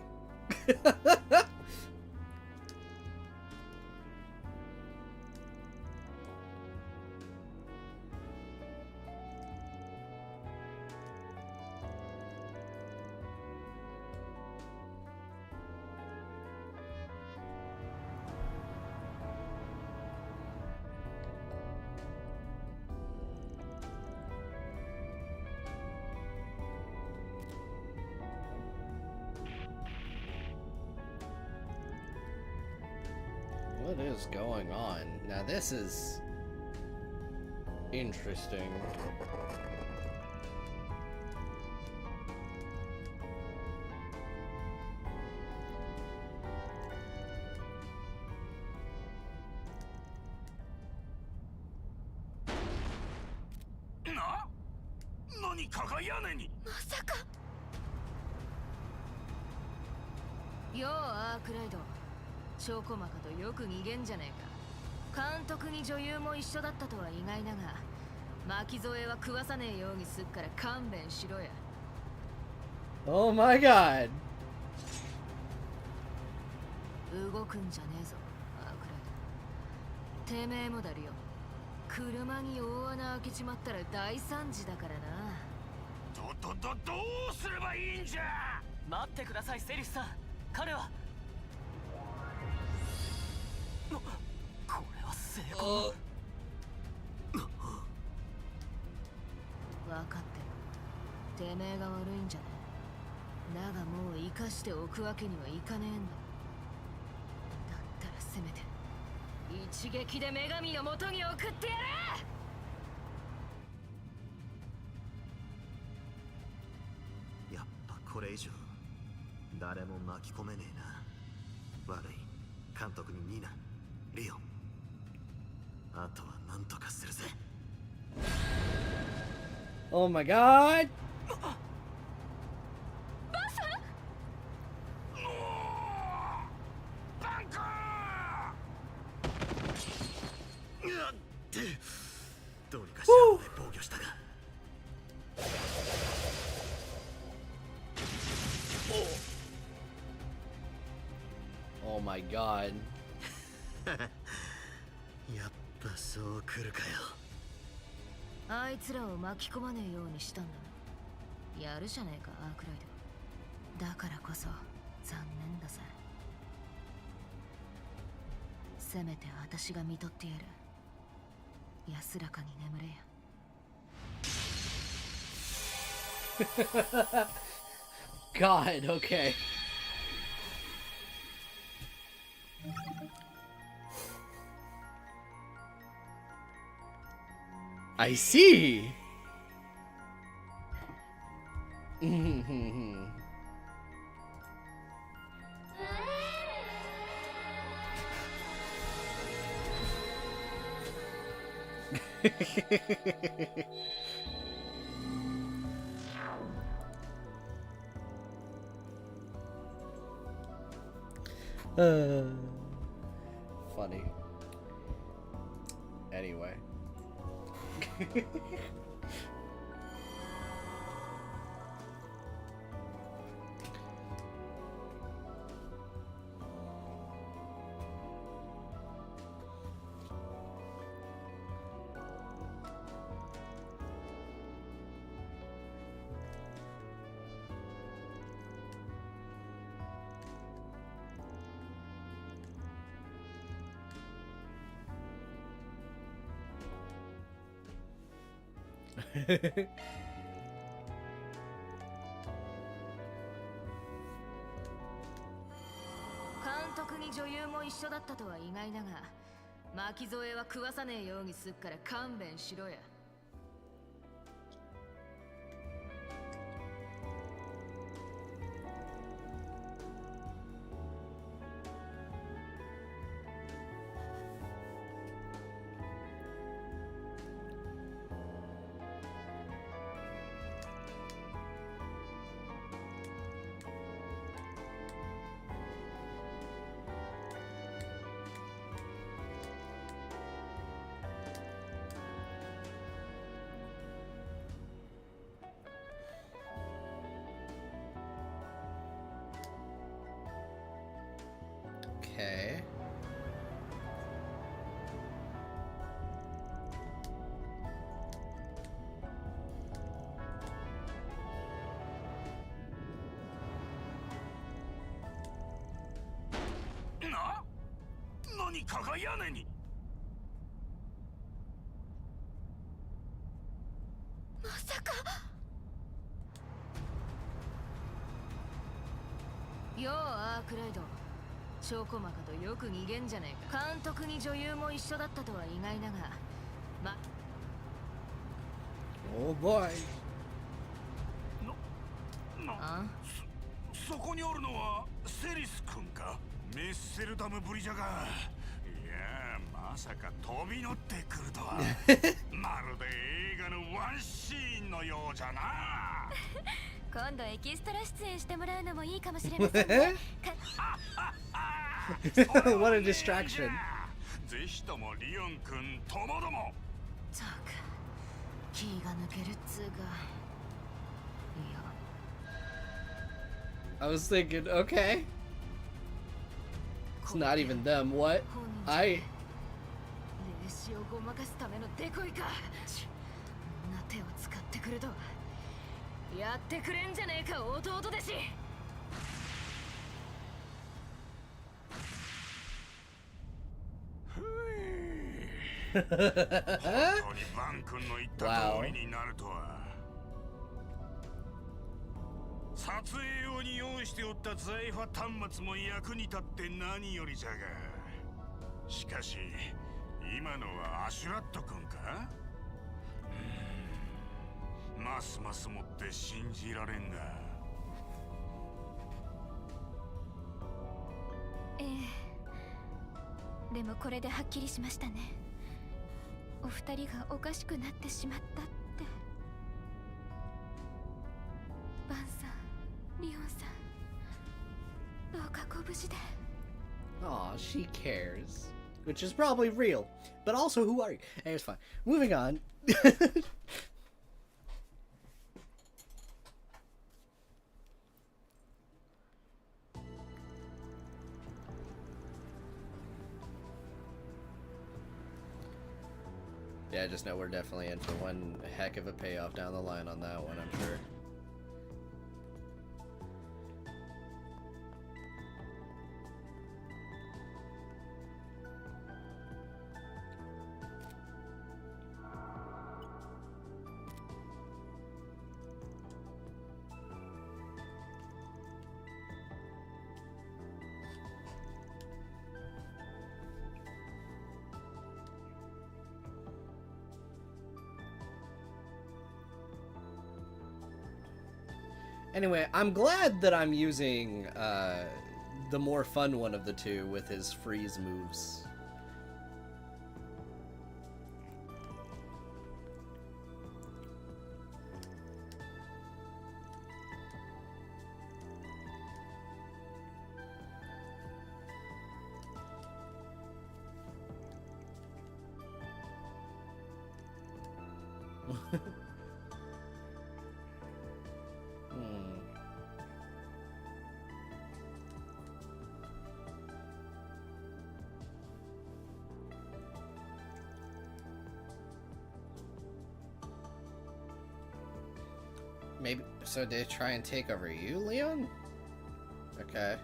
What is going on? Now this is interesting.ようアークライドチョコマカとよく逃げんじゃねえか。監督に女優も一緒だったとは意外だが巻き添えは食わさねえようにすっから勘弁しろや。 Oh my god. 動くんじゃねえぞアークライド。てめえもだるよ。車に大穴開けちまったら大惨事だからな。どうすればいいんじゃ。待ってくださいセリフさん。彼はこれは成功。分かってる。てめえが悪いんじゃねえ。だがもう生かしておくわけにはいかねえんだ。だったらせめて一撃で女神の元に送ってやれ。やっこれ以上誰も巻き込めねえな。悪い。監督にニナ、リオ。あとは何とかするぜ。Oh my god! どうにかシャープで防御したが。Oh my god. やっぱそう来るかよ。あいつらを巻き込まねえようにしたんだな。やるじゃねえか、アークライド。だからこそ残念だぜ。せめて私が見とってやる。安らかに眠れや。God, okay. I see. Funny. Anyway. Hehehe 監督に女優も一緒だったとは意外だが、巻き添えは食わさねえようにすっから勘弁しろや。Okay. Na? 何かが屋根に。まさか。ようアークライド。チョコマカとよく逃げんじゃねえか。監督に女優も一緒だったとは意外だが、Oh boy. そこにおるのはセリス君か。メッセルダムぶりじゃが、いやまさか飛び乗ってくるとは。まるで映画のワンシーンのようじゃな。今度エキストラ出演してもらうのもいいかもしれませんね。What a distraction. ぜひともリオン君ともども。ったく気が抜けるっつうか。いや。I was thinking, okay. It's not even them. What? 霊視をごまかすためのデコイか。こんな手を使ってくるとは。やってくれんじゃねえか弟弟子。本当にバン君の言った通りになるとは。撮影用に用意しておった財波端末も役に立って何よりじゃが、しかし今のはアシュラット君か。ますますもって信じられんが。ええ。でもこれではっきりしましたね。お二人がおかしくなってしまったって。バンさん、リオンさん、どうかご無事で。Aw, she cares. Which is probably real. But also, who are you? Hey, it's fine. Moving on. Yeah, just know we're definitely in for one heck of a payoff down the line on that one, I'm sure. Anyway, I'm glad that I'm using the more fun one of the two with his freeze moves. Maybe, so they try and take over you, Leon? Okay.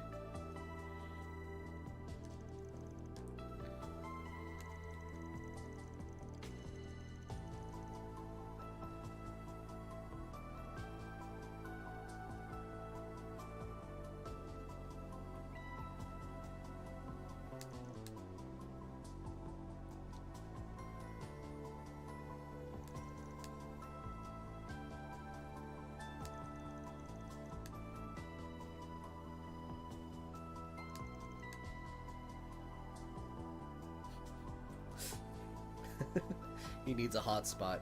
He needs a hotspot.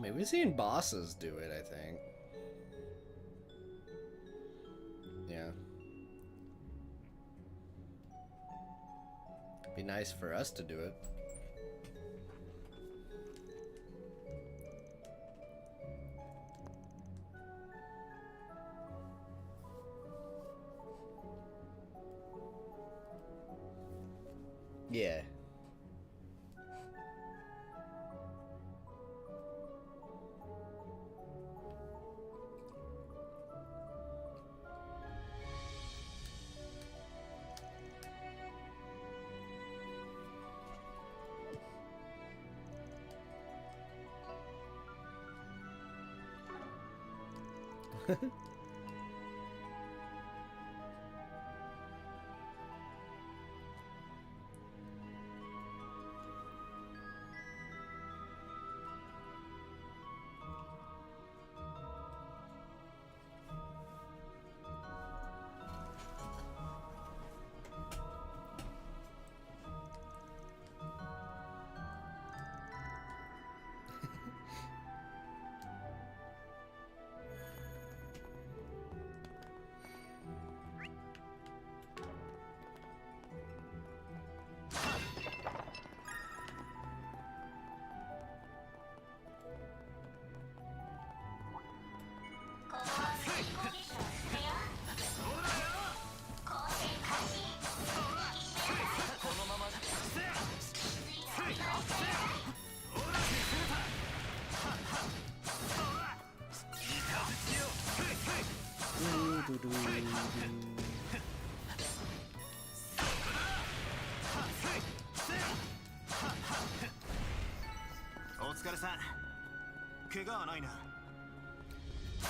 Maybe we've seen bosses do it, I think. Yeah. Be nice for us to do it. Yeah.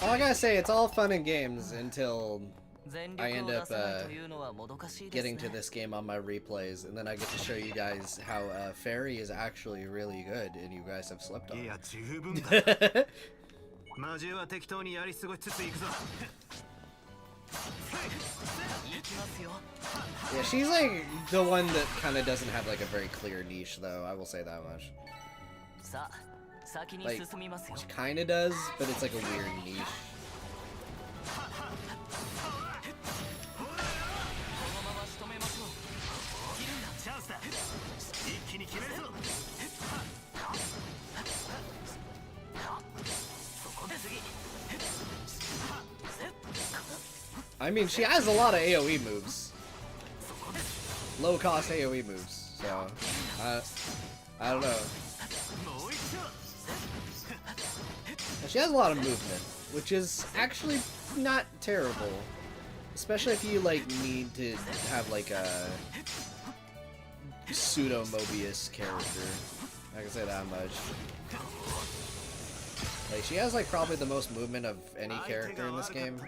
All I gotta say, it's all fun and games until I end up getting to this game on my replays, and then I get to show you guys how Fairy is actually really good, and you guys have slept on it. 魔獣は適当にやり過ごしつつ行くぞ。 Yeah, she's like the one that kind of doesn't have like a very clear niche, though. I will say that much. Like, she kind of does, but it's like a weird niche. I mean, she has a lot of AoE moves. Low-cost AoE moves, so... I don't know. She has a lot of movement, which is actually not terrible. Especially if you, like, need to have, like, a... pseudo-Mobius character. I can say that much. Like, she has, like, probably the most movement of any character in this game.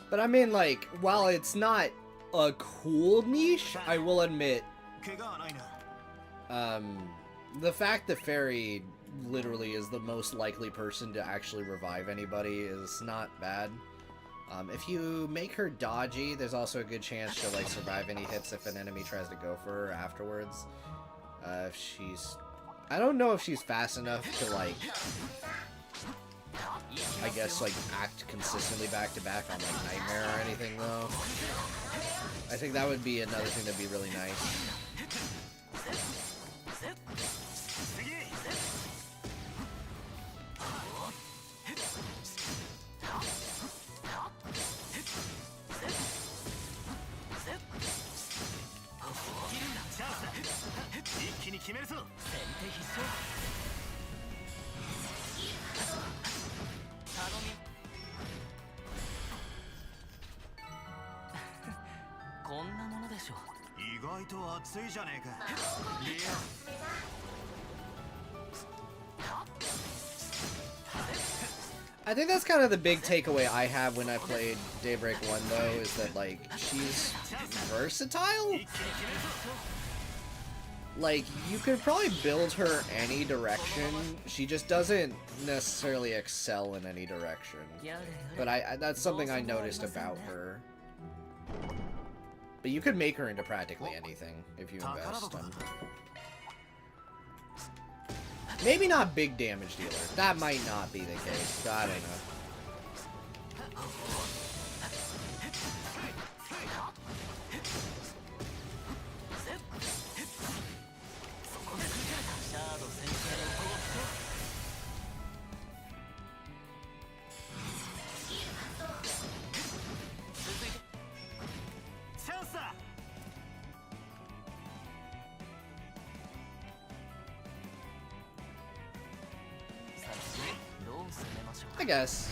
But I mean, like, while it's not a cool niche, I will admit, the fact that Fairy literally is the most likely person to actually revive anybody is not bad. If you make her dodgy, there's also a good chance she'll, like, survive any hits if an enemy tries to go for her afterwards. If she's... I don't know if she's fast enough to, like... I guess, like, act consistently back-to-back on, like, Nightmare or anything, though. I think that would be another thing that'd be really nice. I think that's kind of the big takeaway I have when I played Daybreak 1, though, is that, like, she's versatile? Like, you could probably build her any direction, she just doesn't necessarily excel in any direction. But that's something I noticed about her. But you could make her into practically anything if you invest. Maybe not big damage dealer. That might not be the case. I don't know. I guess.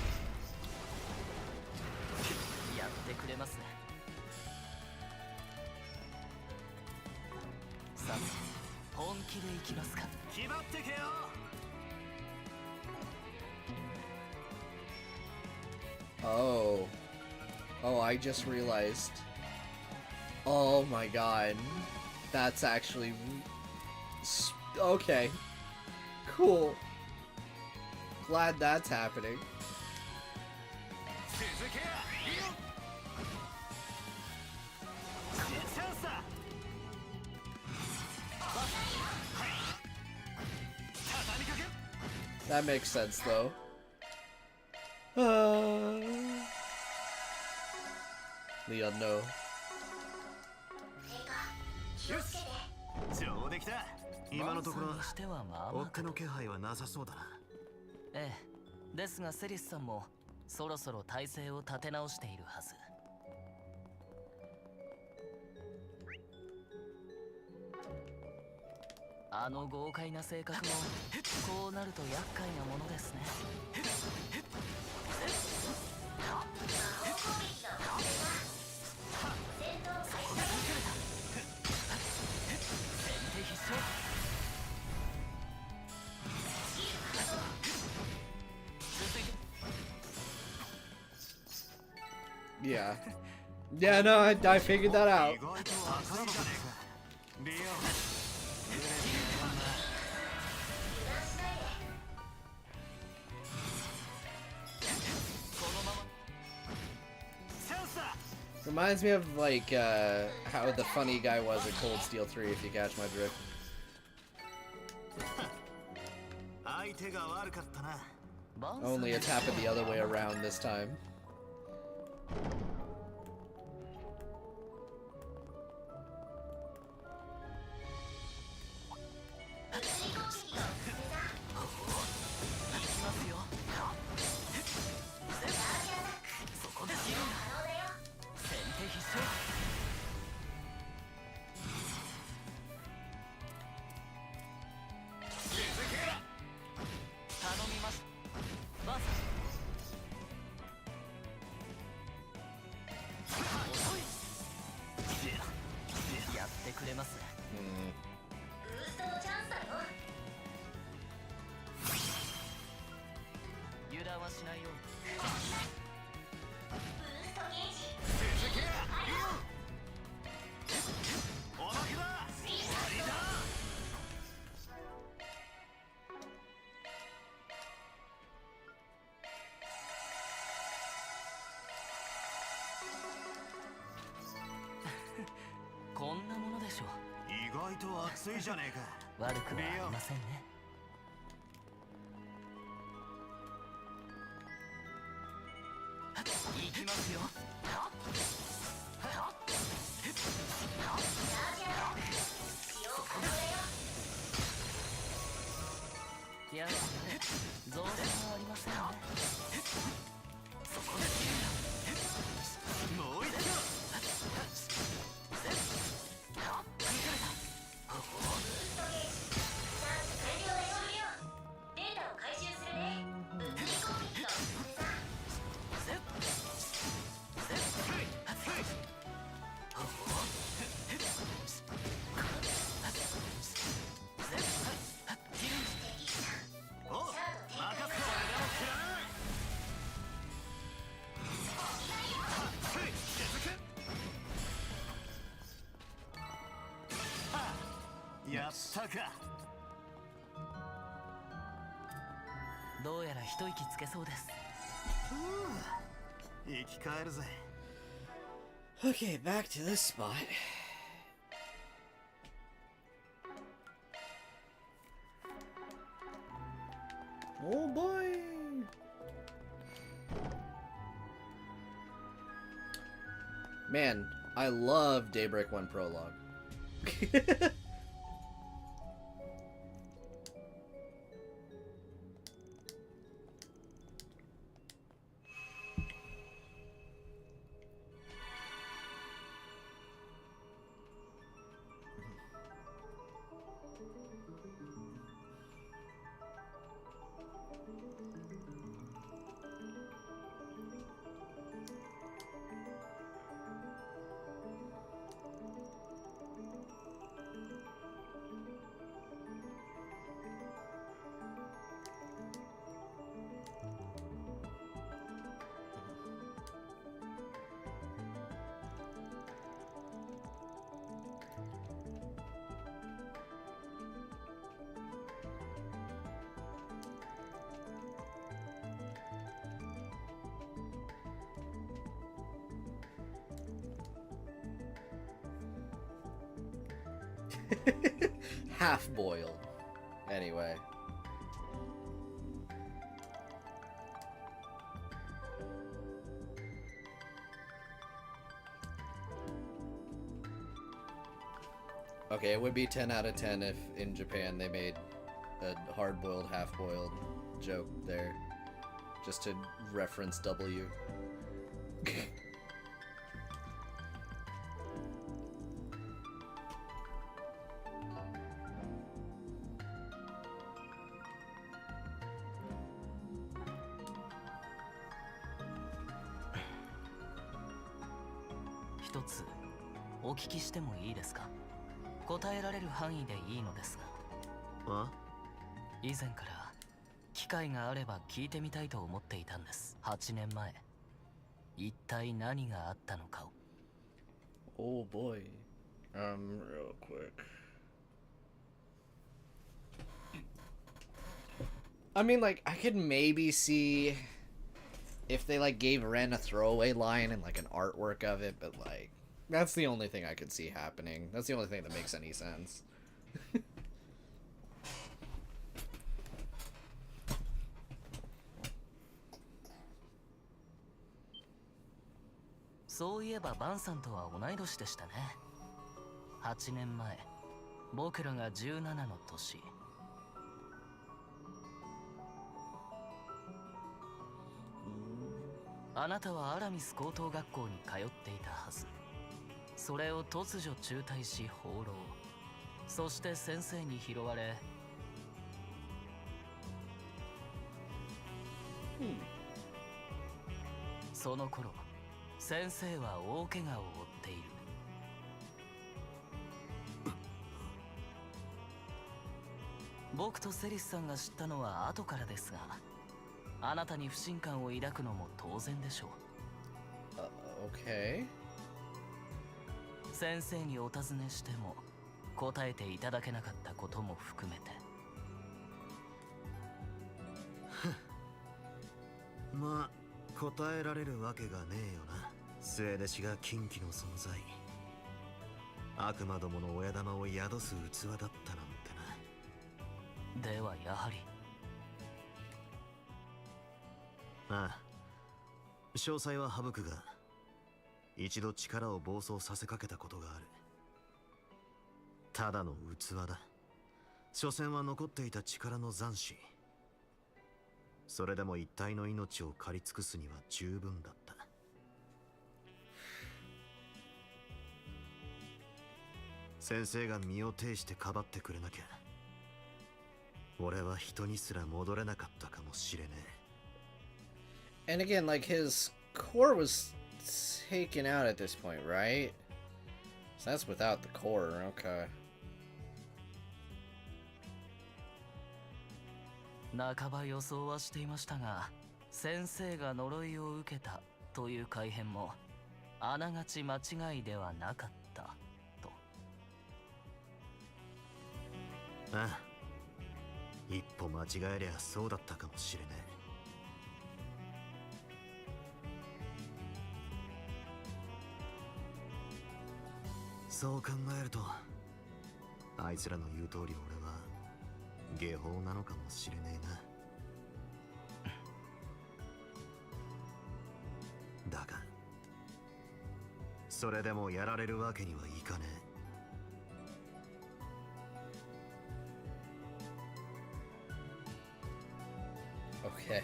Oh. Oh, I just realized. Oh my god. That's actually... Okay. Cool. Glad that's happening. That makes sense, though. The unknown. よし上出来だ。今のところ追っ手の気配はなさそうだな。ええ、ですがセリスさんもそろそろ体勢を立て直しているはず。あの豪快な性格もこうなると厄介なものですね。Yeah. Yeah, no, I figured that out. Reminds me of like how the funny guy was at Cold Steel 3, if you catch my drift. Only it's happened the other way around this time. Okay, back to this spot. Oh boy! Man, I love Daybreak 1 Prologue. Half-boiled. Anyway. Okay, it would be 10 out of 10 if in Japan they made a hard-boiled, half-boiled joke there. Just to reference W.一つお聞きしてもいいですか？答えられる範囲でいいのですが。以前から機会があれば聞いてみたいと思っていたんです。8年前一体何があったのかを。Oh boy. Real quick. I mean, like, I could maybe see if they, like, gave Ren a throwaway line and, like, an artwork of it, but, like, that's the only thing I could see happening. That's the only thing that makes any sense. そういえばバンさんとは同い年でしたね。8年前、僕らが17の年。あなたはアラミス高等学校に通っていたはず。それを突如中退し放浪。そして先生に拾われ、その頃先生は大怪我を負っている。僕とセリスさんが知ったのは後からですが、あなたに不信感を抱くのも当然でしょう。Okay. 先生にお尋ねしても答えていただけなかったことも含めて。まあ答えられるわけがねえよな。末弟子が禁忌の存在、悪魔どもの親玉を宿す器だったなんてな。ではやはり。ああ、詳細は省くが、一度力を暴走させかけたことがある。ただの器だ。所詮は残っていた力の残滓。それでも一体の命を狩り尽くすには十分だった。先生が身を挺してかばってくれなきゃ、俺は人にすら戻れなかったかもしれねえ。And again, like, his core was taken out at this point, right? So that's without the core, okay. 半ば予想はしていましたが、先生が呪いを受けたという改変もあながち間違いではなかったと。ああ、一歩間違えりゃそうだったかもしれねえ。そう考えると、あいつらの言う通り俺は下法なのかもしれねえな。だがそれでもやられるわけにはいかねえ。Okay.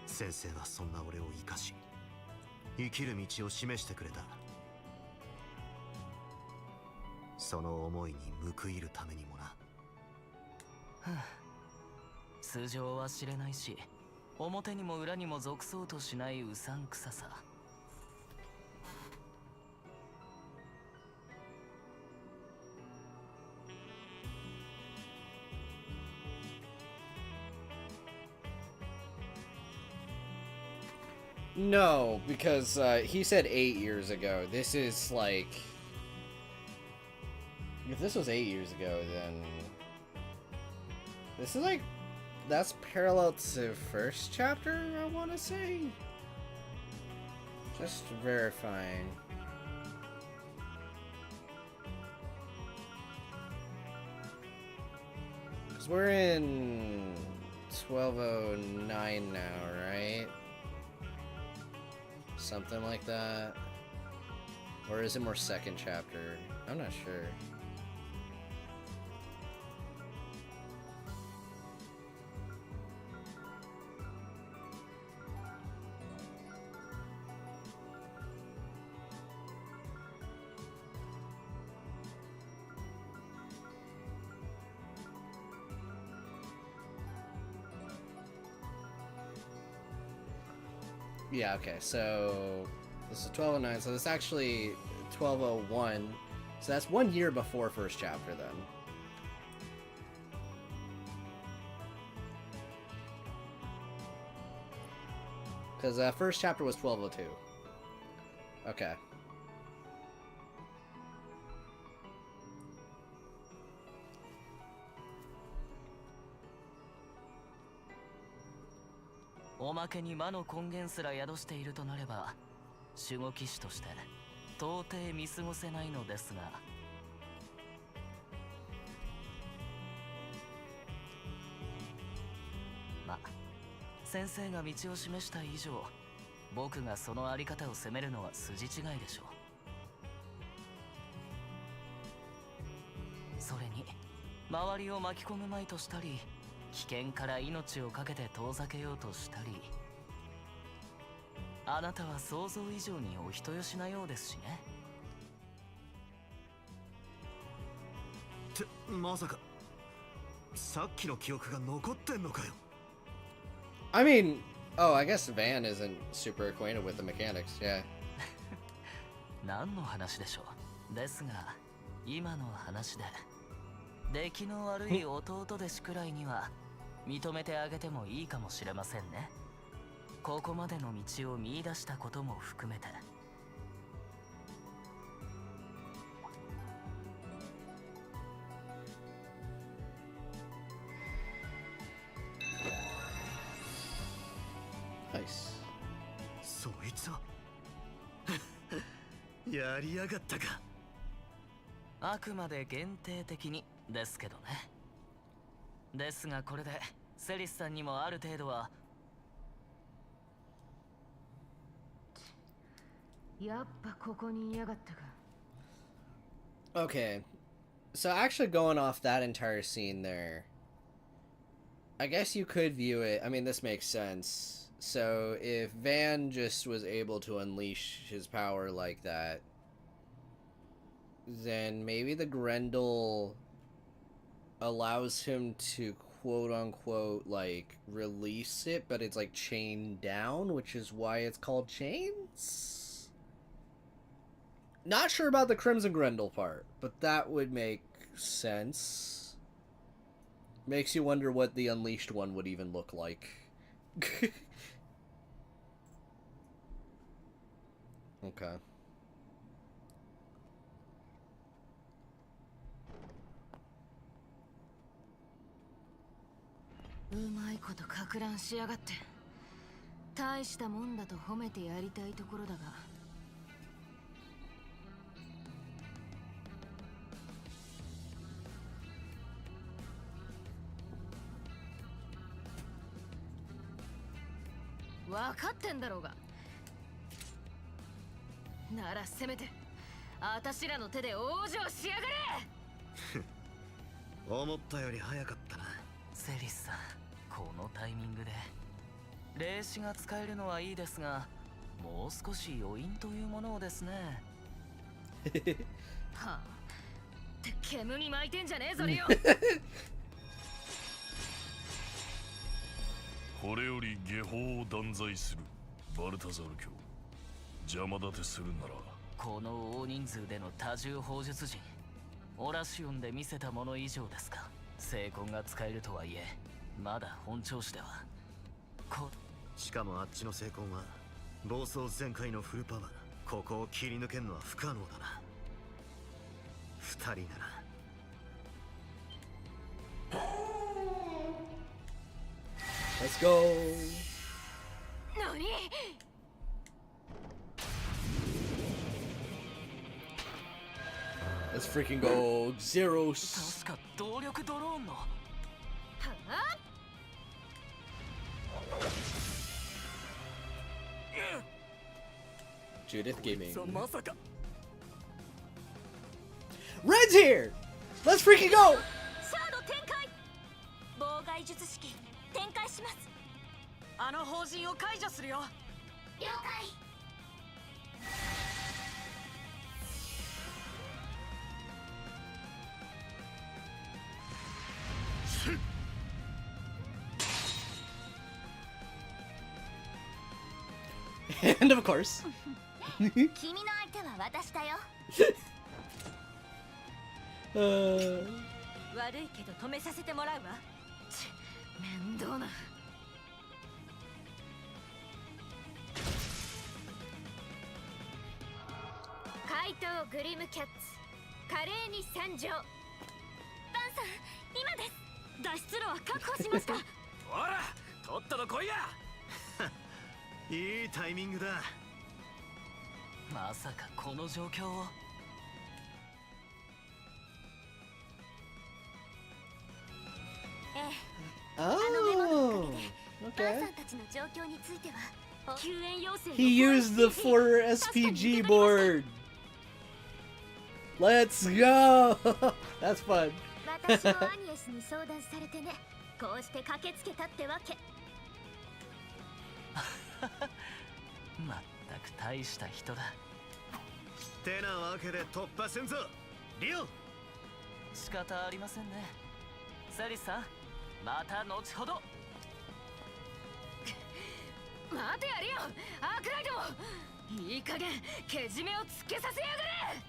先生はそんな俺を生かし、生きる道を示してくれた。その思いに報いるためにもな。素性は知れないし、表にも裏にも属そうとしないうさんくささ。No, because he said 8 years ago. This is like... If this was 8 years ago, then... This is like... That's parallel to first chapter, I want to say? Just verifying. Because we're in 1209 now, right? Something like that. Or is it more second chapter? I'm not sure. Yeah, okay, so this is 1209, so this is actually 1201. So that's 1 year before first chapter then. Because first chapter was 1202. Okay.おまけに魔の根源すら宿しているとなれば、守護騎士として到底見過ごせないのですが。ま、先生が道を示した以上、僕がそのあり方を責めるのは筋違いでしょう。それに、周りを巻き込むまいとしたり、危険から命を懸けて遠ざけようとしたり、あなたは想像以上にお人よしなようですしね。ってまさかさっきの記憶が残ってんのかよ。 I mean, oh, I guess Van isn't super acquainted with the mechanics, yeah. 何の話でしょう。ですが、今の話で出来の悪い弟弟子くらいには認めてあげてもいいかもしれませんね。ここまでの道を見出したことも含めて。Nice. そいつはやりやがったか。あくまで限定的にですけどね。ですがこれでセリスさんにもある程度は。やっぱここにいやがったか。 Okay, so actually going off that entire scene there, I guess you could view it, I mean this makes sense. So if Van just was able to unleash his power like that, then maybe the Grendel allows him to quote-unquote, like, release it, but it's, like, chained down, which is why it's called chains? Not sure about the Crimson Grendel part, but that would make sense. Makes you wonder what the Unleashed one would even look like. Okay. うまいことか乱しやがって。大したもんだと褒めてやりたいところだが。分かってんだろうが。ならせめてあたしらの手で往生しやがれ。思ったより早かったな。セリスさん、このタイミングで霊視が使えるのはいいですが、もう少し余韻というものをですね。はあ、って煙に巻いてんじゃねえぞリオ。これより下法を断罪するバルタザル教。邪魔立てするならこの大人数での多重砲術陣、オラシオンで見せたもの以上ですか。聖魂が使えるとはいえ、まだ本調子では。しかもあっちの聖魂は暴走全開のフルパワー。ここを切り抜けるのは不可能だな。二人なら。Let's go. Nani? Let's freaking go, Zeros. 確か動力ドローンの。Judith Gaming. まさか Red's here! Let's freaking go! シャード展開。妨害術式展開します。あの法人を解除するよ。了解。And of course. 君の相手は私だよ。悪いけど止めさせてもらうわ。ち、面倒な。怪盗グリムキャッツ、華麗に参上。バンさん、今です。脱出路は確保しました。ほら、とっとと来いや。いいタイミングだ。まさかこの状況を。ええ。Oh, あのメモのおかげで、バン okay. さんたちの状況については、救援要請の He used the 4SPG board. Let's go! That's fun. 私もアニエスに相談されてね。こうして駆けつけたってわけ。まったく大した人だ。てなわけで突破すんぞ、リオ。仕方ありませんね。セリスさん、また後ほど。待てやリオ、アークライド。いい加減けじめをつけさせやがれ。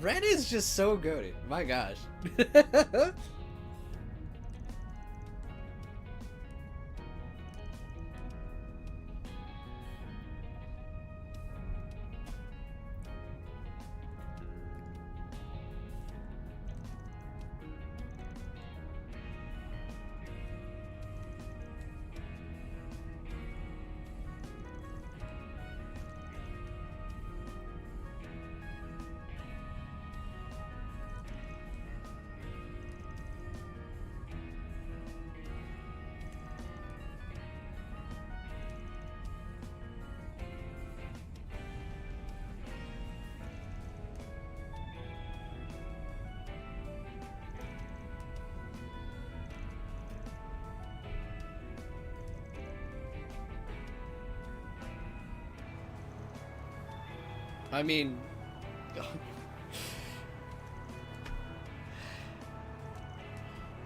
Red is just so good. My gosh. I mean,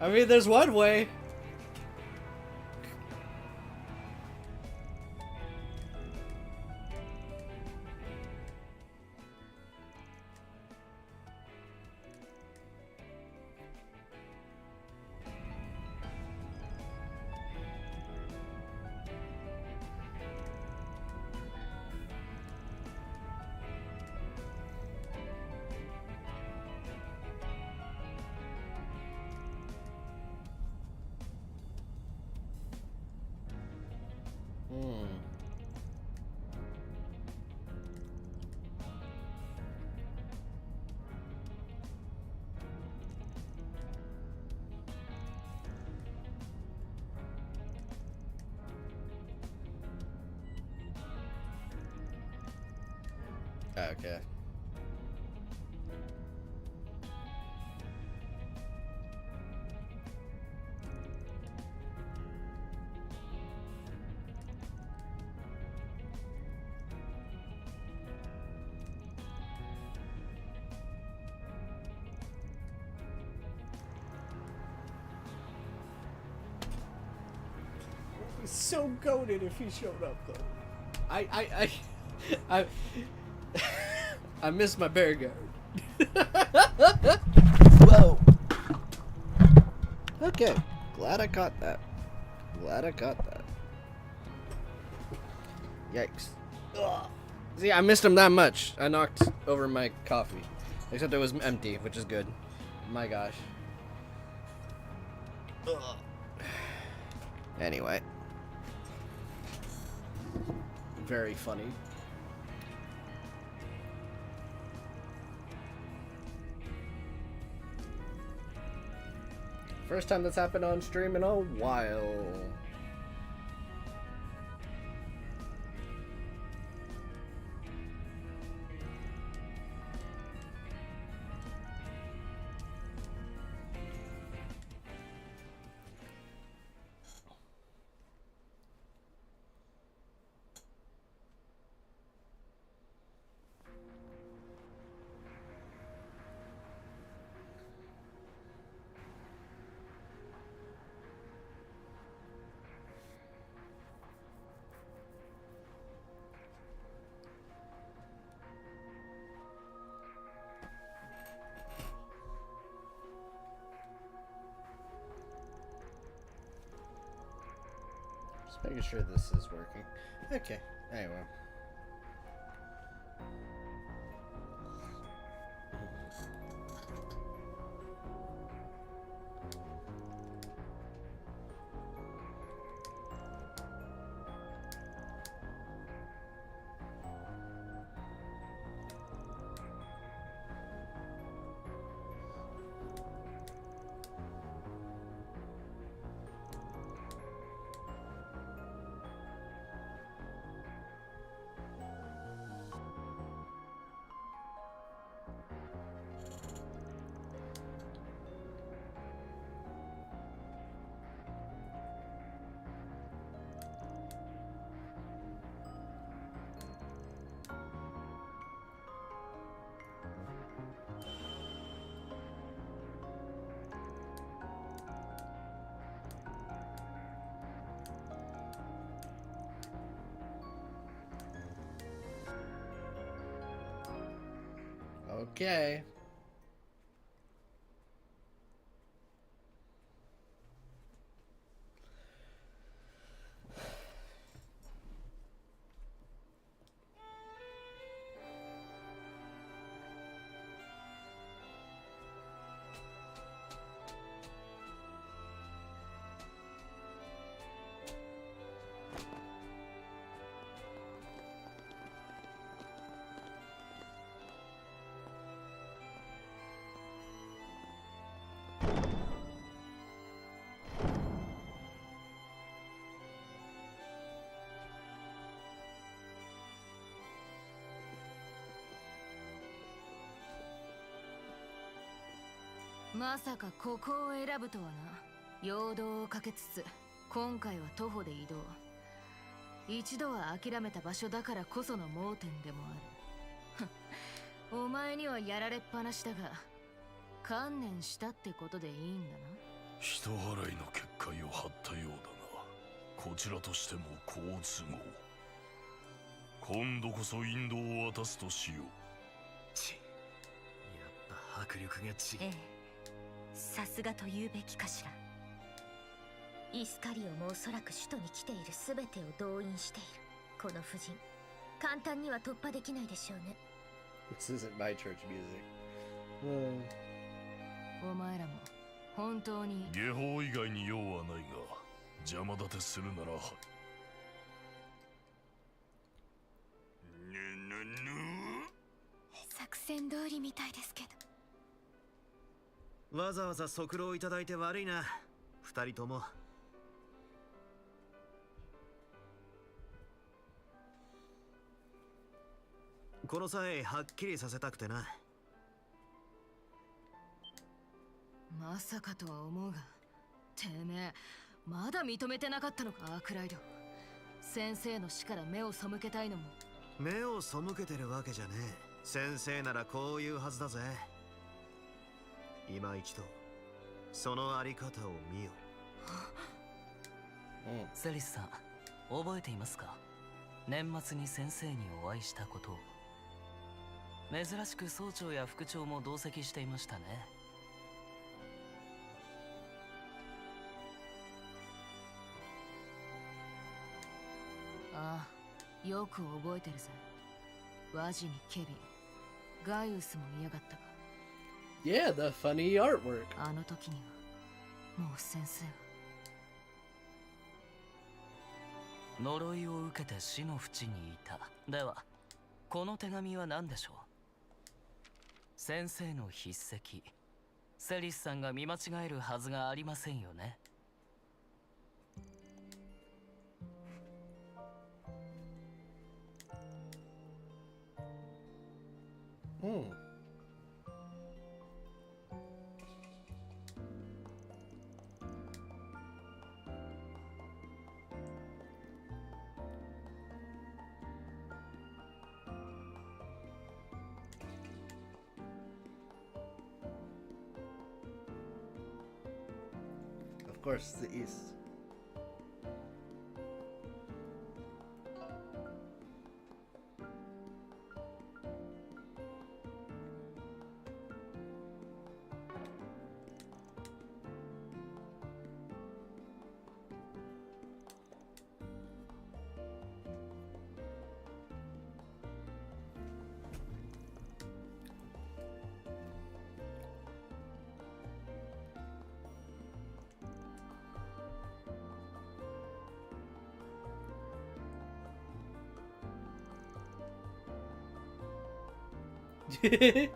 there's one way. Okay. so goated if he showed up though. I missed my bear guard. Whoa. Okay, glad I caught that. Yikes. Ugh. See, I missed him that much. I knocked over my coffee. Except it was empty, which is good. My gosh. Ugh. Anyway. Very funny. First time that's happened on stream in a while. Just making sure this is working. Okay, anyway. Okay.まさかここを選ぶとはな。陽動をかけつつ今回は徒歩で移動。一度は諦めた場所だからこその盲点でもある。お前にはやられっぱなしだが観念したってことでいいんだな。人払いの結界を張ったようだが、こちらとしても好都合。今度こそ引導を渡すとしよう。やっぱ迫力が違う。ええ、さすがと言うべきかしら。イスカリオもおそらく首都に来ている全てを動員している。この夫人、簡単には突破できないでしょうね。This isn't my church music. お前らも本当に下法以外に用はないが、邪魔立てするなら作戦通りみたいですけど。わざわざ足労いただいて悪いな、二人とも。この際はっきりさせたくてな。まさかとは思うが、てめえまだ認めてなかったのか、アークライド。先生の死から目を背けたいのも。目を背けてるわけじゃねえ。先生ならこういうはずだぜ。今一度そのあり方を見よ。セリスさん、覚えていますか？年末に先生にお会いしたことを。珍しく総長や副長も同席していましたね。ああ、よく覚えてるぜ。ワジにケビン、ガイウスも嫌がったが。Yeah, the funny artwork. あの時にはもう先生は呪いを受けて死の淵にいた。ではこの手紙は何でしょう？先生の筆跡。セリスさんが見間違えるはずがありませんよね。Of course, the East. Hehehe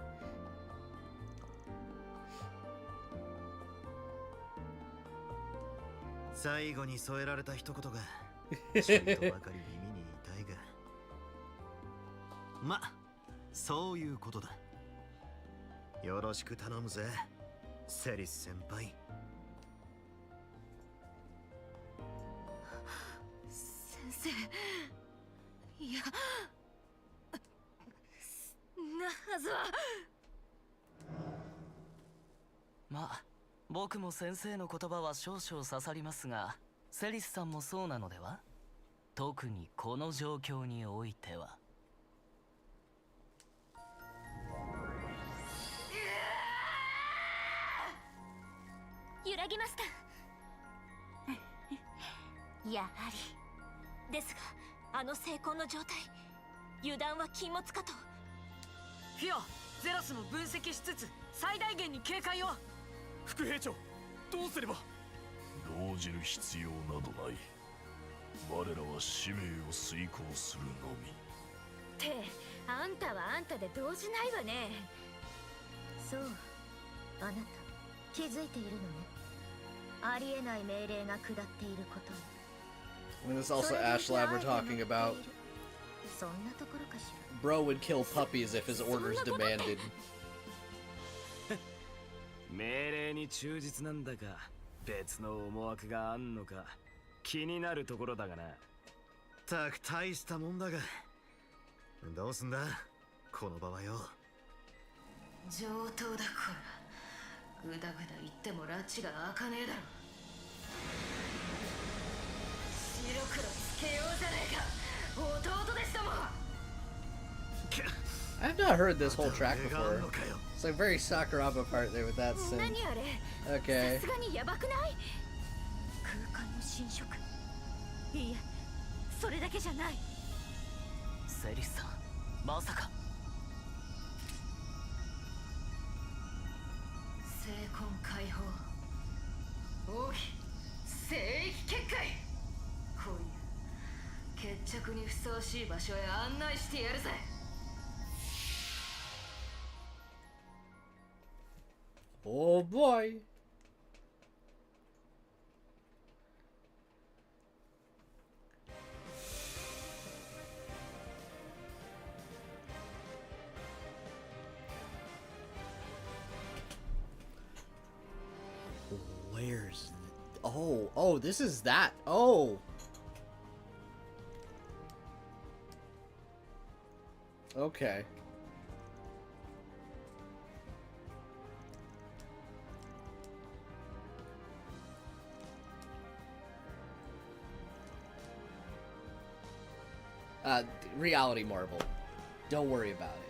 最後に添えられた一言がちょっとばかり耳に痛いがま、そういうことだ。よろしく頼むぜ、セリス先輩。先生、いやなはずは。まあ僕も先生の言葉は少々刺さりますが、セリスさんもそうなのでは？特にこの状況においては。揺らぎましたやはりですが、あの成功の状態、油断は禁物かと。フィオ、ゼロスも分析しつつ最大限に警戒を。副兵長、どうすれば？動じる必要などない。我らは使命を遂行するのみ。ってあんたはあんたで動じないわね。そう、あなた気づいているのね。ありえない命令が下っていることに。 And this also Ashlab we're talking about. そんなところかしら。 Bro would kill puppies if his orders demanded. 命令に忠実なんだか別の思惑があんのか気になるところだがな。たく大したもんだが、どうすんだこの場はよ。上等だこら。ぐだぐだ言っても拉致が開かねえだろ。白黒つけようじゃねえか、弟ですとも。I've not heard this whole track before. It's like very Sakuraba part there with that synth. 何あれ。 Okay. さすがにヤバくない？空間の侵食。いいえ、それだけじゃない。セリスさん、まさか。聖魂解放。おい、聖域結界。今夜決着にふさわしい場所へ案内してやるぜ。Oh boy. Where's... Oh, this is that. Oh. Okay. Reality marble. Don't worry about it.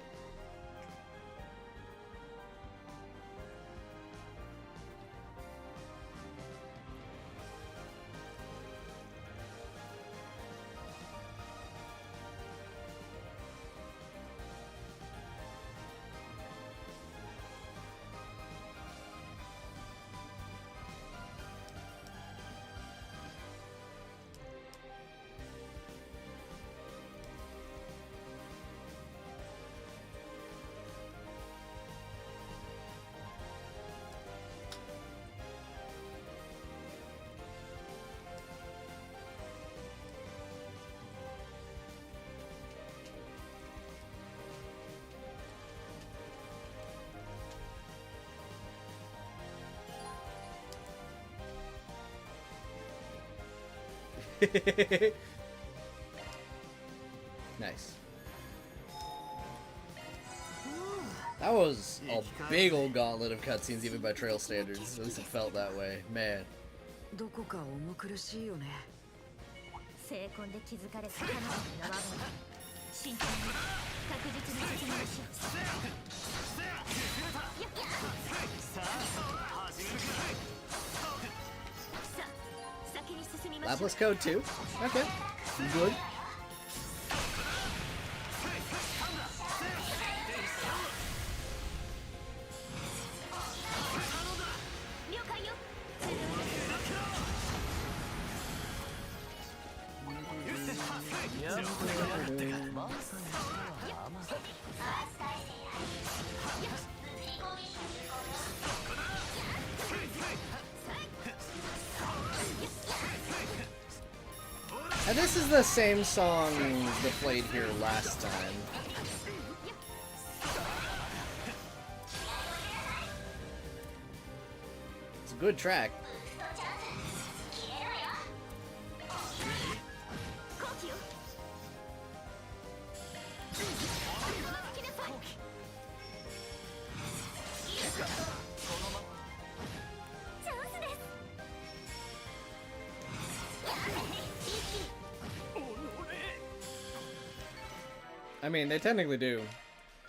Nice. That was a big old gauntlet of cutscenes, even by trail standards. At least it felt that way. Man. どこか重苦しいよね。精魂で築かれた彼女のワゴン。慎重に確実に進みましょう。さあ、始めるか。さあ、先に進みましょう。 Lapless code too? Okay. Good. And this is the same song that played here last time. It's a good track. I mean, they technically do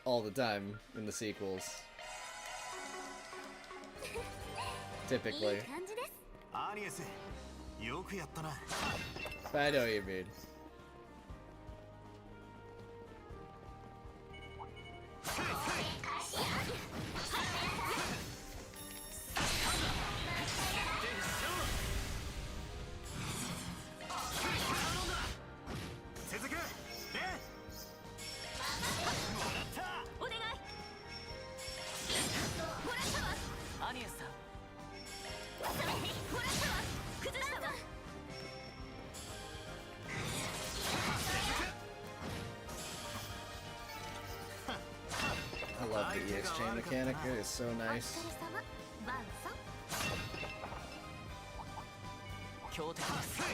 all the time in the sequels. Typically. But I know what you mean. I love the EX chain mechanic, it is so nice.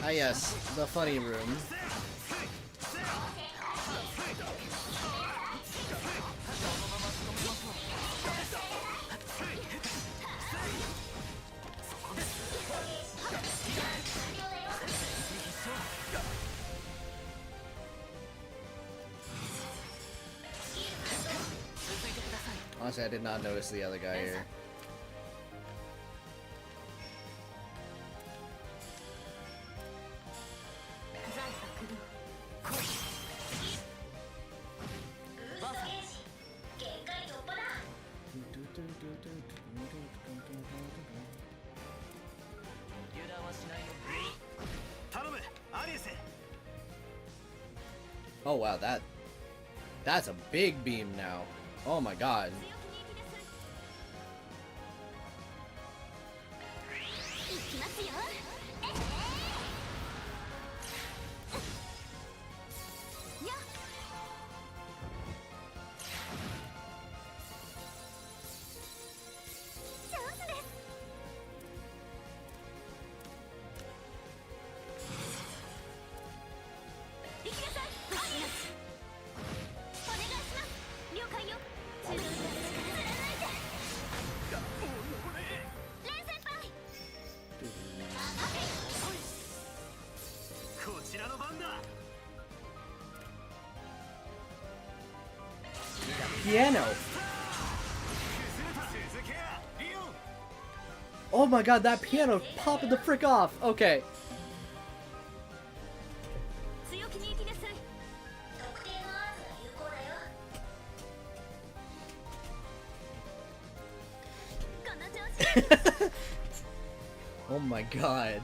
Ah yes, the funny room. Honestly, I did not notice the other guy here. Oh wow, that's a big beam now. Oh my god. piano. Oh my god, that piano popping the frick off. Okay. Oh my god.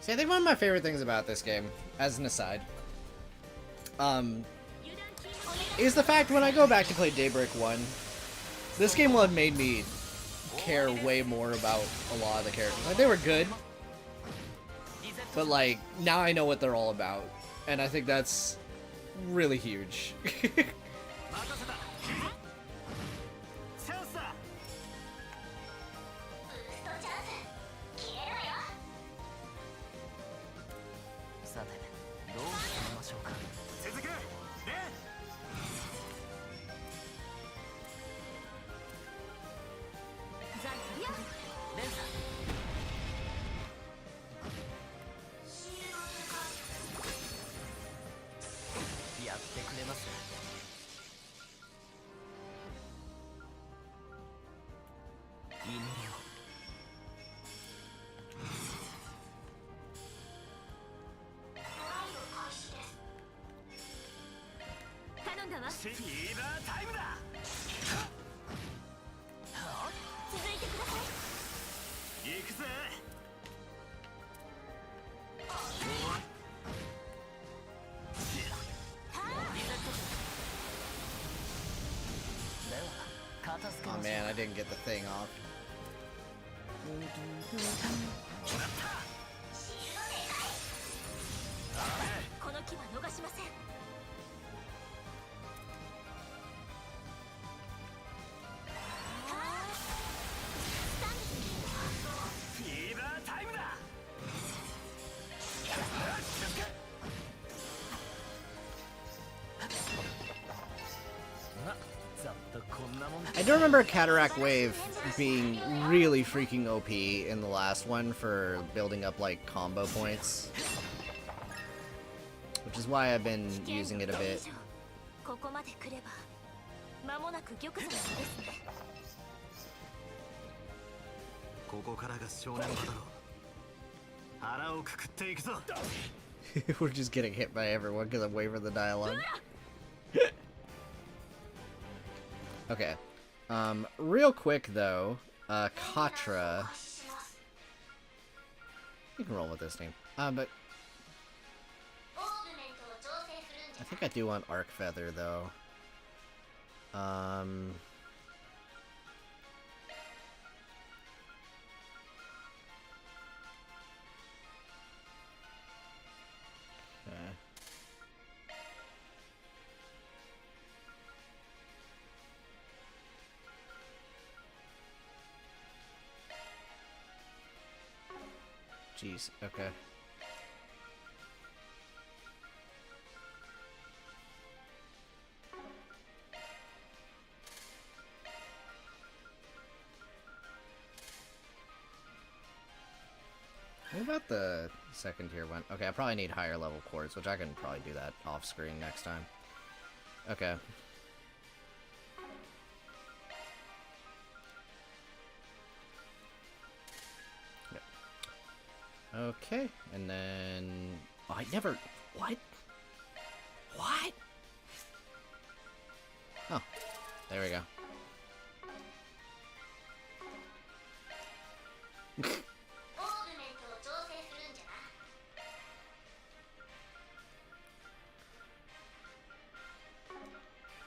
See, I think one of my favorite things about this game, as an aside, is the fact when I go back to play Daybreak 1, this game will have made me care way more about a lot of the characters. Like, they were good, but like, now I know what they're all about, and I think that's really huge. Oh man, I didn't get the thing off. I do remember Cataract Wave being really freaking OP in the last one for building up like combo points, which is why I've been using it a bit. ここからが正念場だろう。腹をくくっていくぞ。We're just getting hit by everyone because I'm waiting for the dialogue. Okay. Real quick though, Katra. You can roll with this name. But I think I do want Arc Feather though. Jeez, okay. What about the second tier one? Okay, I probably need higher level chords, which I can probably do that off screen next time. Okay. Okay, and then... Oh, I never... What? What? Oh, there we go.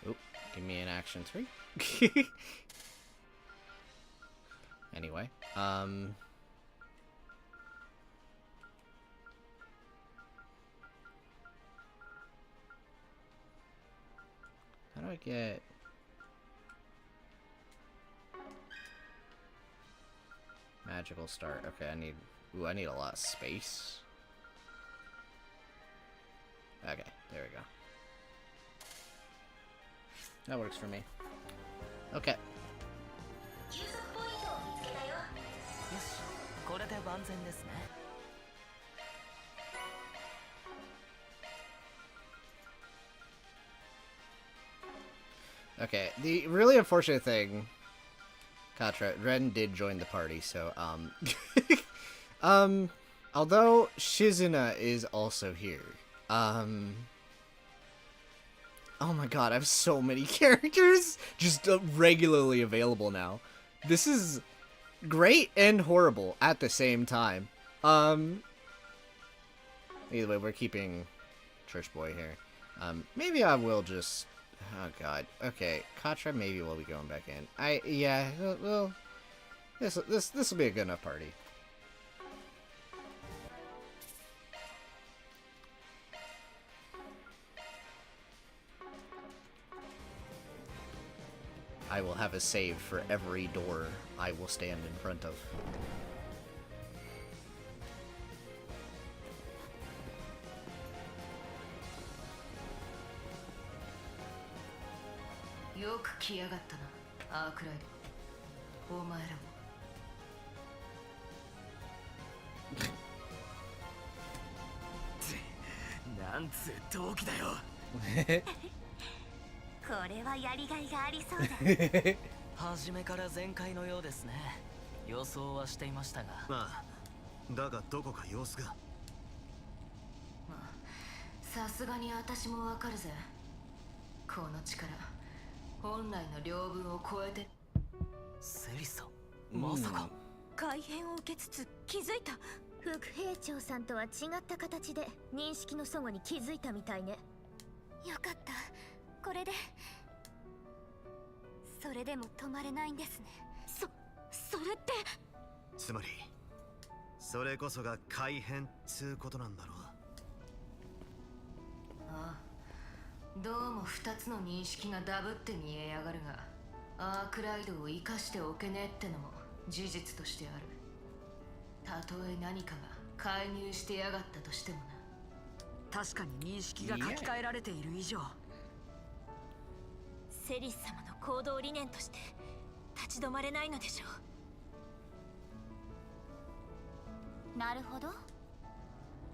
Oop, give me an action 3. Anyway, how do I get... Magical start. Okay, I need... Ooh, I need a lot of space. Okay, there we go. That works for me. Okay. よし、これで万全ですね。Okay, the really unfortunate thing, Katra, Ren did join the party, so, although Shizuna is also here, oh my god, I have so many characters just regularly available now. This is great and horrible at the same time. Either way, we're keeping Church Boy here. Maybe I will just... Oh god. Okay, Katra maybe will be going back in. Yeah, well, this will be a good enough party. I will have a save for every door I will stand in front of.よく来やがったな、アークライド。お前らも。なんつう同期だよ。これはやりがいがありそうだ。初めから全開のようですね。予想はしていましたが。まあ、だがどこか様子が。まあ、さすがに私もわかるぜ。この力。本来の領分を超えて。セリサ、まさか。改変を受けつつ気づいた。副兵長さんとは違った形で認識の齟齬に気づいたみたいね。よかった。これで。それでも止まれないんですね。それって。つまり、それこそが改変つうことなんだろう。ああ。どうも2つの認識がダブって見えやがるが、アークライドを生かしておけねえってのも事実としてある。たとえ何かが介入してやがったとしてもな。確かに認識が書き換えられている以上、セリス様の行動理念として立ち止まれないのでしょう。なるほど。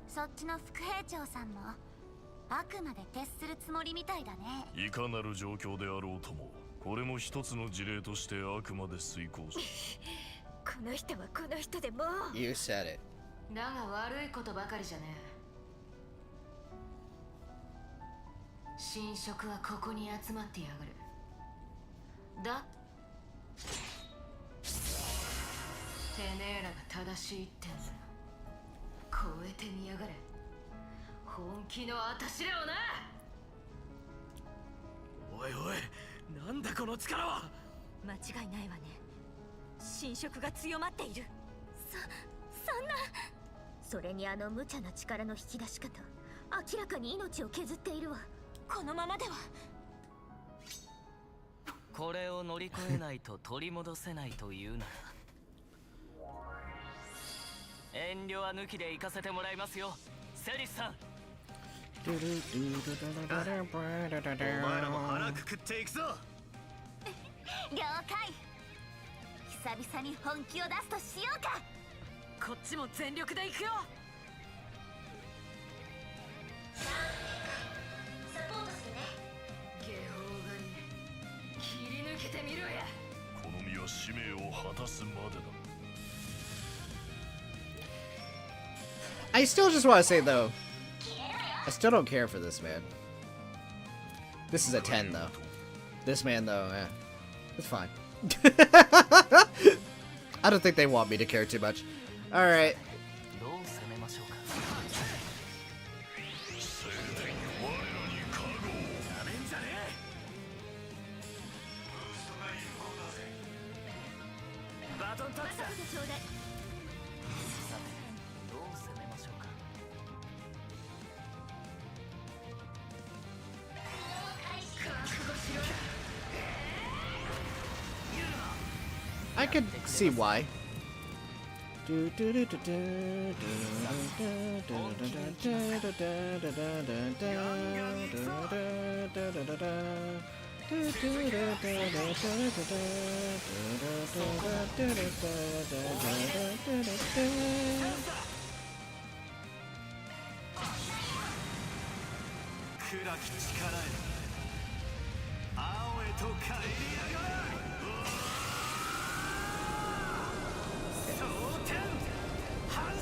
そっちの副兵長さんもあくまで徹するつもりみたいだね。いかなる状況であろうとも、これも一つの事例としてあくまで遂行する。ここの人はこの人でもう You said it. だが悪いことばかりじゃねえ。新職はここに集まってやがる。だてめえらが正しいってんだ。超えてみやがれ。本気の私らをな。おいおい、なんだこの力は。間違いないわね。侵食が強まっている。そんな。それにあの無茶な力の引き出し方、明らかに命を削っているわ。このままでは。これを乗り越えないと取り戻せないというなら遠慮は抜きで行かせてもらいますよ、セリスさん。お前らも腹くくっていくぞ。了解。久々に本気を出すとしようか。こっちも全力で行くよ。サポートするね。下方がに切り抜けてみろや。この身は使命を果たすまでだ。 I still just want to say though, I still don't care for this man. This is a 10 though. This man though, yeah, it's fine. I don't think they want me to care too much. All right. どう攻めましょうか。聖典よ、我らに加護を。なめんじゃねえ。バトンタッチだ。さて、どう攻めましょうか。 I could see why.暗き力へ、青へと帰りやがれ。蒼天反射。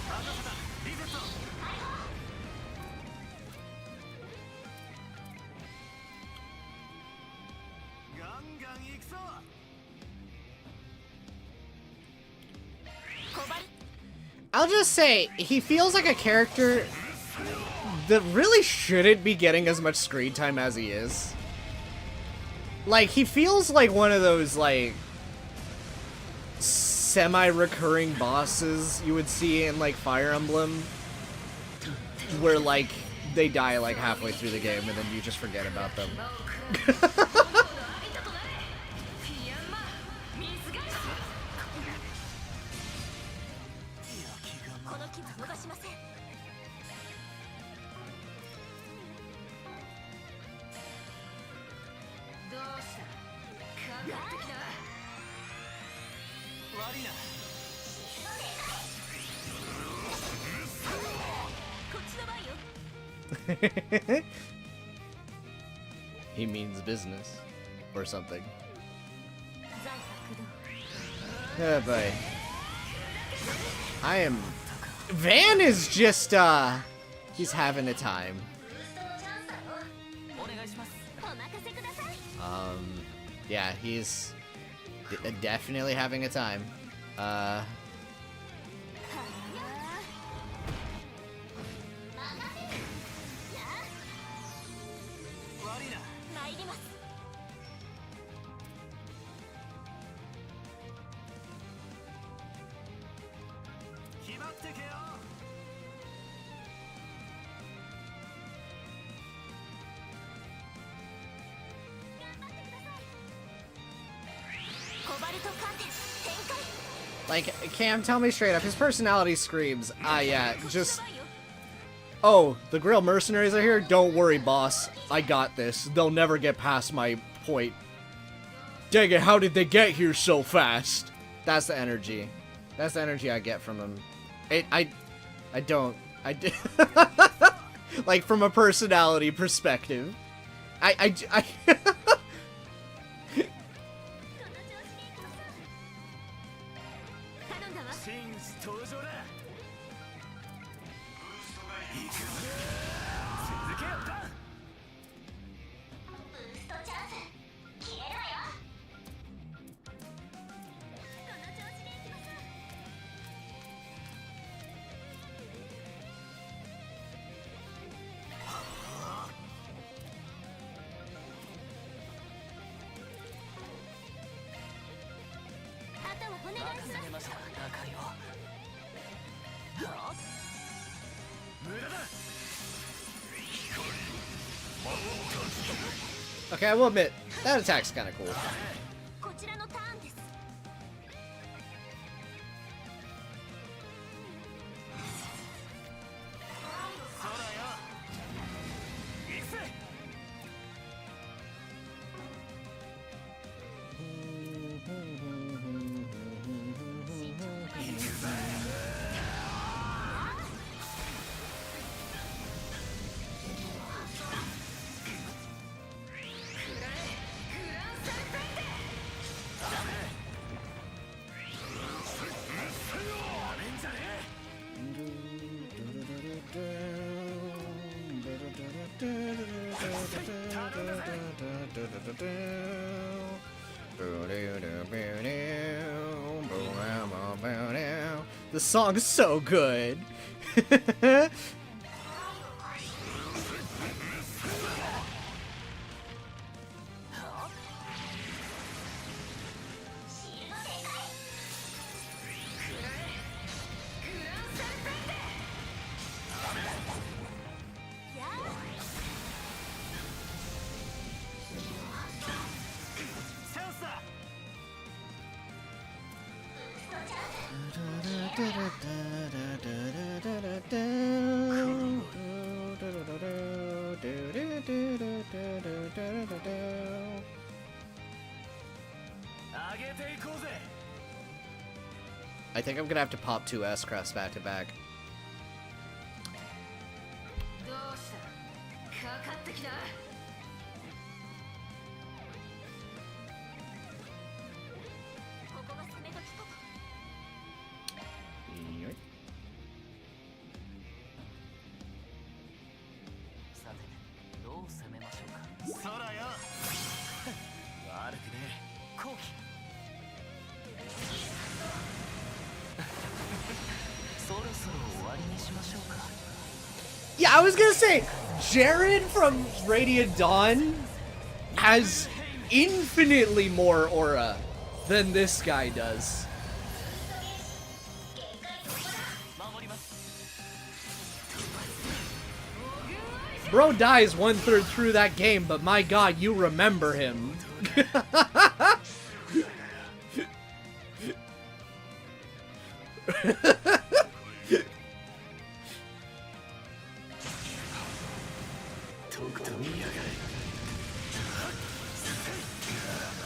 あなただ、リゼット。ガンガン行くぞ。 I'll just say, he feels like a character that really shouldn't be getting as much screen time as he is. Like, he feels like one of those, like, semi-recurring bosses you would see in, like, Fire Emblem, where, like, they die, like, halfway through the game and then you just forget about them. He means business or something. Oh boy. Van is just he's having a time. Yeah, he's definitely having a time. Like, Cam, tell me straight up, his personality screams, yeah, just... Oh, the Grill mercenaries are here? Don't worry, boss. I got this. They'll never get past my point. Dang it, how did they get here so fast? That's the energy. That's the energy I get from him. I don't. Like, from a personality perspective. めました。打開を。Okay, I will admit, that attack's kind of cool. こちらのターンです。The song is so good. I think I'm gonna have to pop 2 S-Crafts back to back. Yeah, I was gonna say, Jared from Radiant Dawn has infinitely more aura than this guy does. Bro dies 1/3 through that game, but my god, you remember him.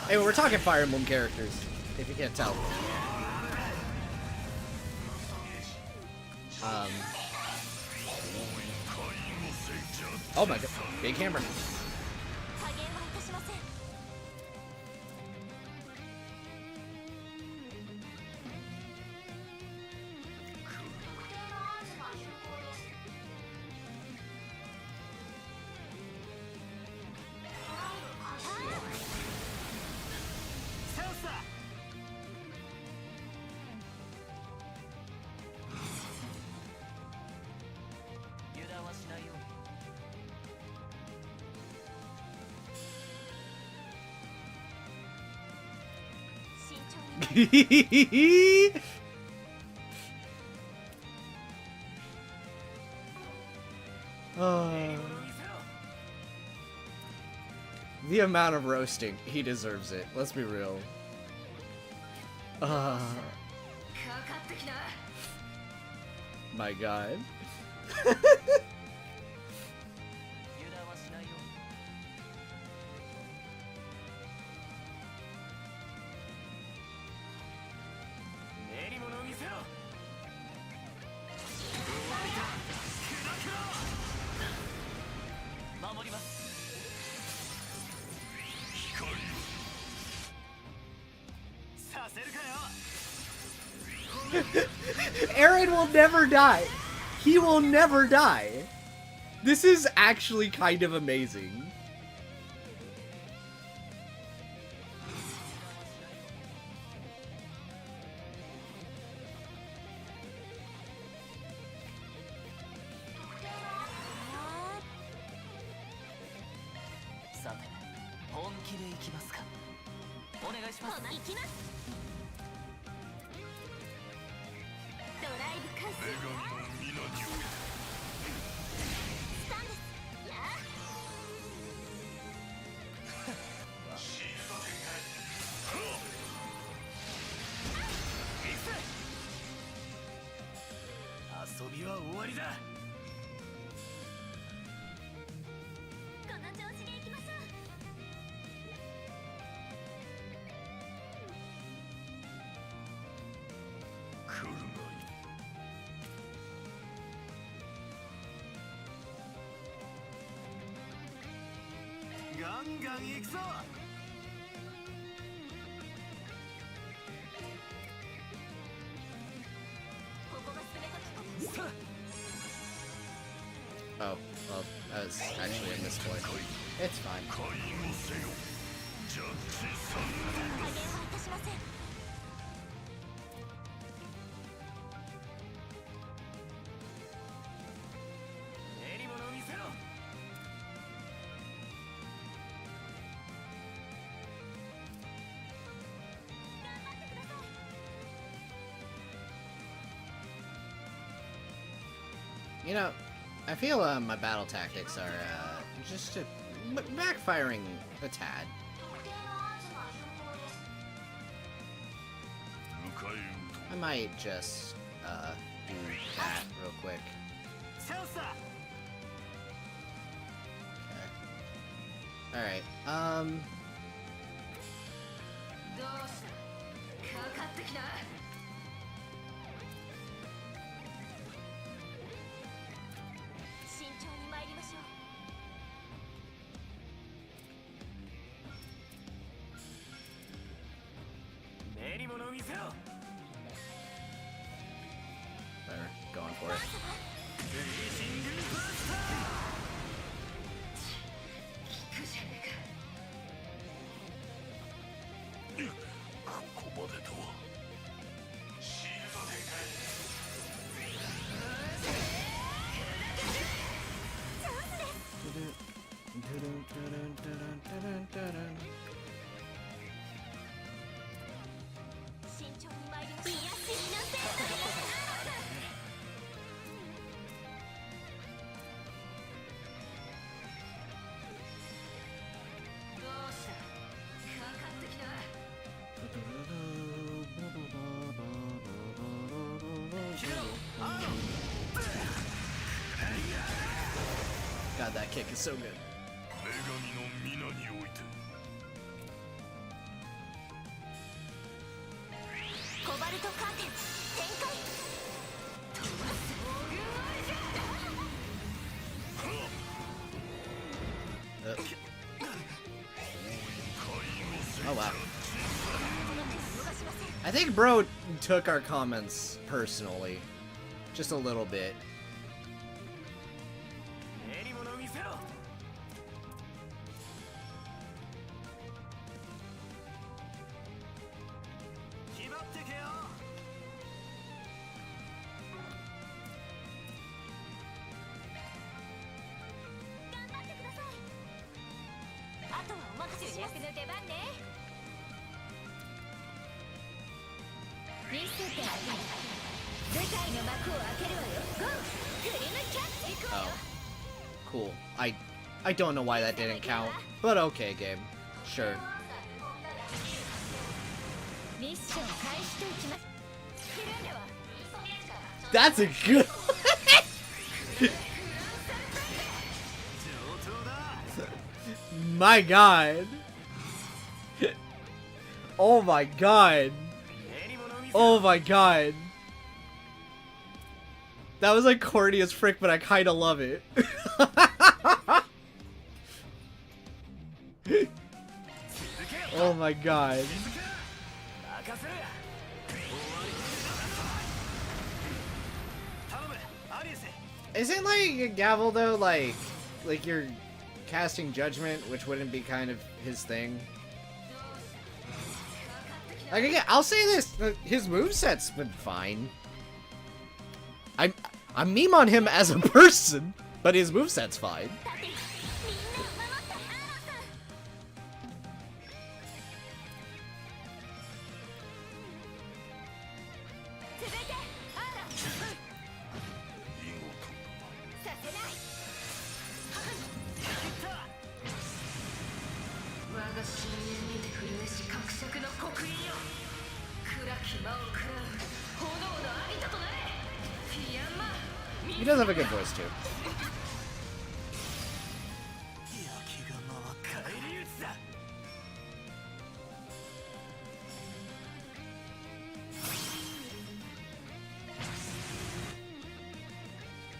Hey, we're talking Fire Emblem characters, if you can't tell. Oh my god, big hammer. The amount of roasting, he deserves it. Let's be real. My god. Aaron will never die. He will never die. This is actually kind of amazing. 遊びは終わりだ。この調子でいきましょう。来るがい。ガンガン行くぞ。Oh, well, I was actually in this point. It's fine. 加減はいたしません。練り物を見せろ。You know, I feel my battle tactics are just backfiring a tad. I might just do that real quick. Okay. Alright, どうしたかかってきな。慎重に参りましょう。練り物を見せろ。 Better, going for it. ここまでとは。慎重に参りましょう。いや、死になせん。どうしたかかってきな。 God, that kick is so good. 女神の皆において。コバルトカーテン展開。Oh wow. I think bro took our comments personally. Just a little bit. 練り物を見せろ。決まってけよ。頑張ってください。あとはお任せします。主役の出番ね。見せてあげる。世界の幕を開けるわよ。ゴー。グリムキャッチ。 Oh. Cool. I don't know why that didn't count, but okay, game. Sure. ミッション開始といきます。 That's a good. My god. Oh my god. Oh my god. That was like corny as frick, but I kinda love it. Oh my god. Isn't like a gavel though like you're casting judgment, which wouldn't be kind of his thing? Like again, I'll say this: his moveset's been fine. I'm meme on him as a person, but his moveset's fine. 深淵にて震えし格尺の刻印よ。暗き魔を食らう炎の有田となれ。ピアンマ He does have a good voice too.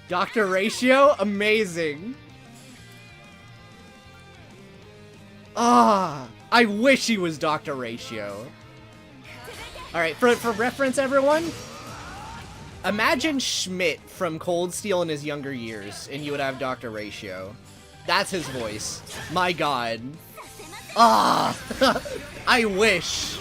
Dr. Ratio, amazing. Ah, I wish he was Dr. Ratio. All right, for reference, everyone, imagine Schmidt from Cold Steel in his younger years, and you would have Dr. Ratio. That's his voice. My God. Ah, I wish.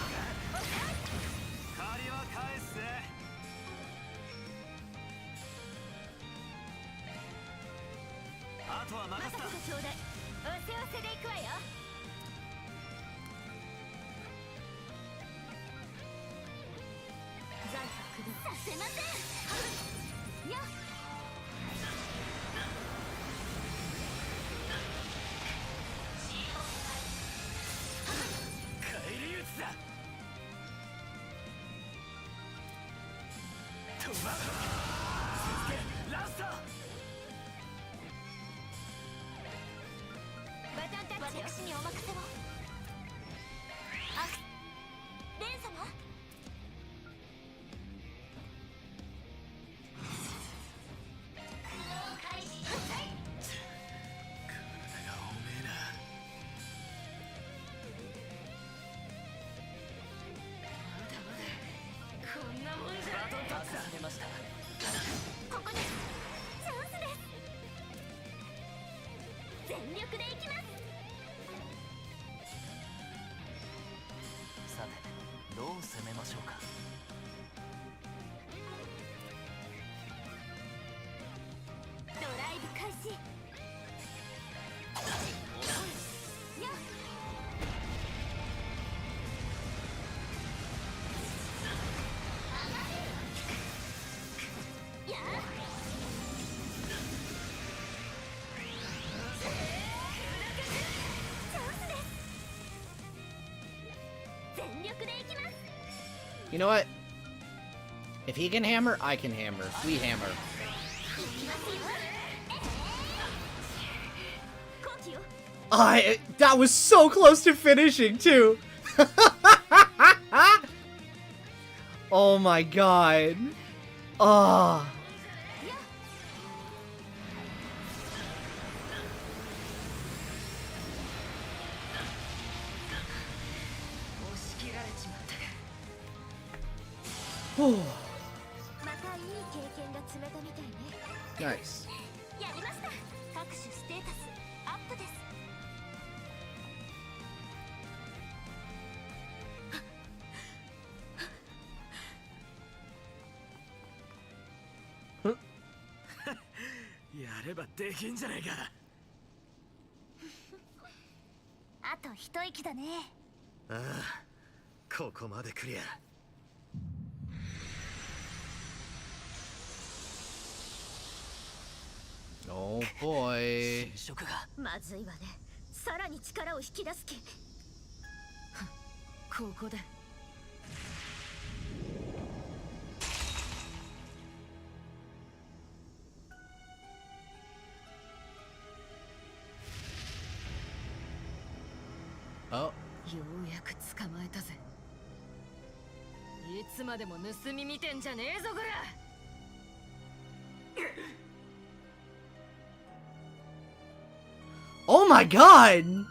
You know what? If he can hammer, I can hammer. We hammer. That was so close to finishing too. Oh my God. Ah. Nice. やりました。各種ステータスアップです。やればできんじゃないか。あと一息だね。ああ、ここまでクリア。Oh boy. まずいわね。さらに力を引き出す気。ここで。ようやく捕まえたぜ。いつまでも盗み見てんじゃねえぞこら。Oh my God!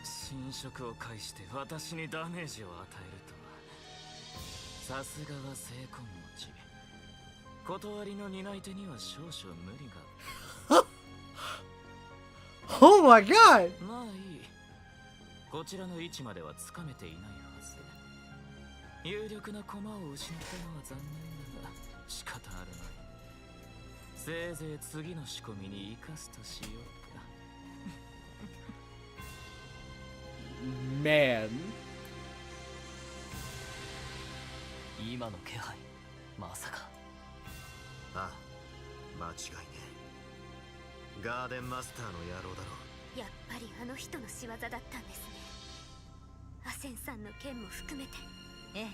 侵食を介して私にダメージを与えるとは、さすがは精魂持ち。断りの担い手には少々無理が。Oh my God! まあいい。こちらの位置まではつかめていないはず。有力な駒を失ったのは残念だが仕方あるまい。せいぜい次の仕込みに生かすとしようか。Man. 今の気配、まさか。ああ、間違いねえ。ガーデンマスターの野郎だろう。やっぱりあの人の仕業だったんですね。センさんの件も含めて。ええ、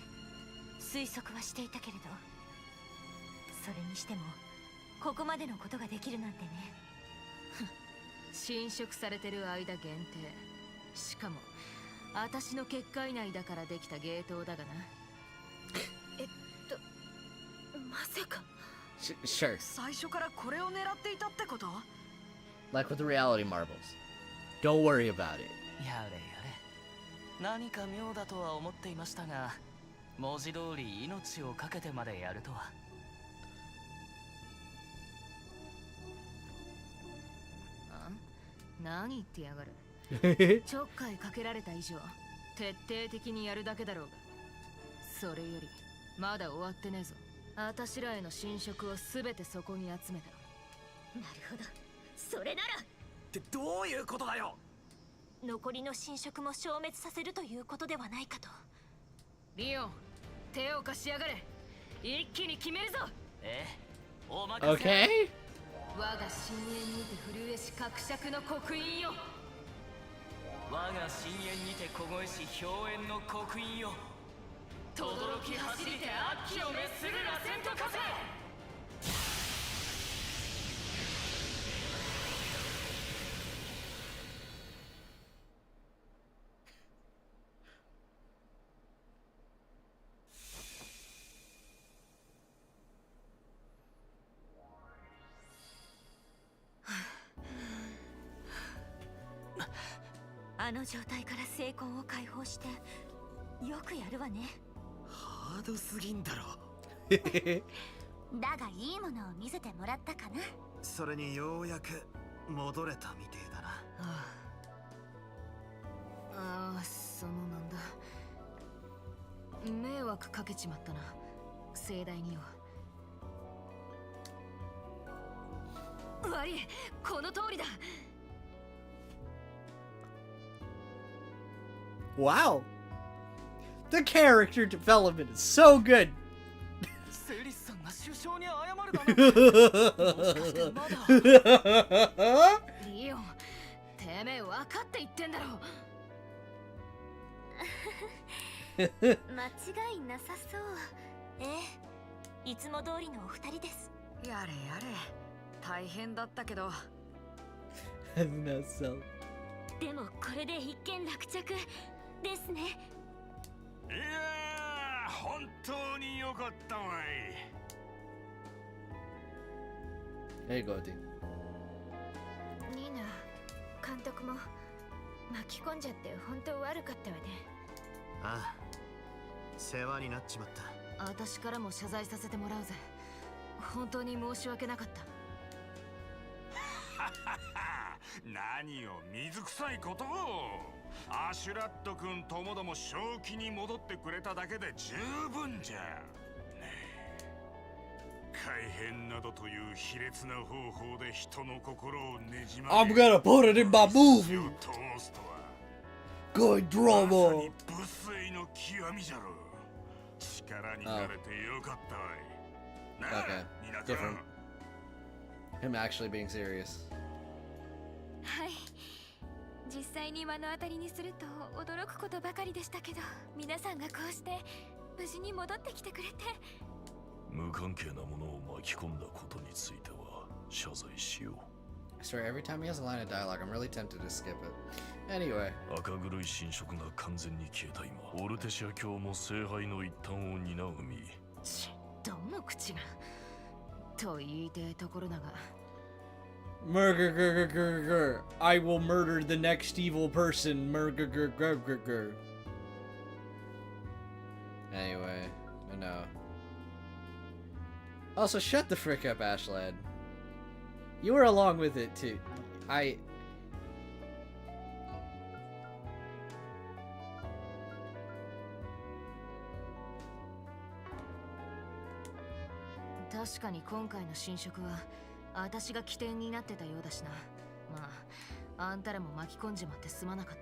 推測はしていたけれど、それにしてもここまでのことができるなんてね。侵食されてる間限定。しかも私の結界内だからできた芸当だがな。まさか Sure. 最初からこれを狙っていたってこと？ Like with the reality marbles. Don't worry about it. やれやれ、何か妙だとは思っていましたが、文字通り命を懸けてまでやるとは。何言ってやがる。ちょっかいかけられた以上徹底的にやるだけだろうが。それよりまだ終わってねえぞ。私らへの侵食を全てそこに集めた。なるほど、それならってどういうことだよ。残りの侵食も消滅させるということではないかと。リオン、手を貸しやがれ。一気に決めるぞ。ええ、お任せ。 Okay? 我が深淵にて震えし格尺の刻印よ。我が深淵にて凍えし氷煙の刻印よ。轟き走りて悪鬼を滅する螺旋と化せ。あの状態から成功を解放してよくやるわね。ハードすぎんだろ。だがいいものを見せてもらったかな。それにようやく戻れたみてえだな。ああ、そのなんだ。迷惑かけちまったな、盛大によ。悪い、この通りだ。Wow. The character development is so good. セリスさんが首相に謝るだな。もしかしてまだ。リオン、てめえ分かって言ってんだろ。間違いなさそう。ええ、いつも通りのお二人です。やれやれ、大変だったけど。Not so. でもこれで一件落着ですね。いやー、本当に良かったわい。There you go, dude. ニーナ、監督も巻き込んじゃって本当悪かったわね。ああ、世話になっちまった。私からも謝罪させてもらうぜ。本当に申し訳なかった。何を水臭いことを。アシュラット君ともども正気に戻ってくれただけで十分じゃ。改変などという卑劣な方法で人の心をねじ曲げ I'm gonna put it in my movie. 通すとは Good drama. 無粋の極みじゃろ。力になれてよかったわい。なあ、 Okay. ニナ君。 Different. Him actually being serious. はい、実際に目の当たりにすると驚くことばかりでしたけど、皆さんがこうして無事に戻ってきてくれて。無関係なものを巻き込んだことについては謝罪しよう。 I swear, every time he has a line of dialogue, I'm really tempted to skip it. Anyway. 赤黒い侵食が完全に消えた今、オルテシア教も聖杯の一端を担う身。どの口がと言いてえところだが。Murger. I will murder the next evil person. Murger. Anyway, no. Also, shut the frick up, Ashlad. You were along with it too.確かに今回の侵食は私が起点になってたようだしな。まあ、あんたらも巻き込んじまってすまなかっ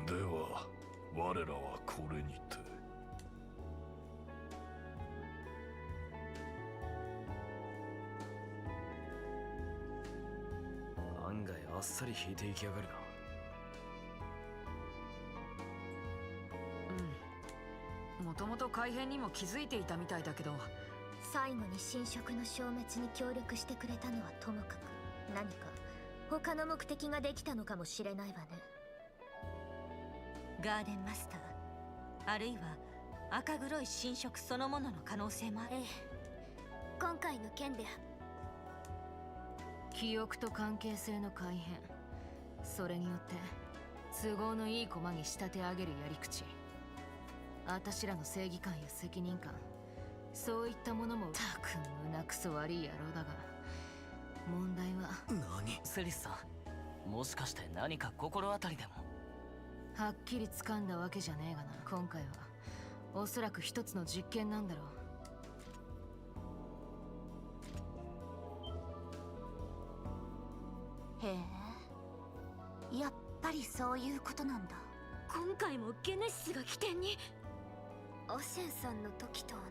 た。では、我らはこれにて。案外あっさり引いていきやがるな。ともと改変にも気づいていたみたいだけど、最後に侵食の消滅に協力してくれたのはともかく、何か他の目的ができたのかもしれないわね。ガーデンマスター、あるいは赤黒い侵食そのものの可能性もある。ええ、今回の件で記憶と関係性の改変、それによって都合のいい駒に仕立て上げるやり口、あたしらの正義感や責任感、そういったものもたく胸くそ悪い野郎だが、問題は何？セリスさん、もしかして何か心当たりでも？はっきり掴んだわけじゃねえがな。今回はおそらく一つの実験なんだろへえ、やっぱりそういうことなんだ。今回もゲネシスが起点に。アシェンさんの時と同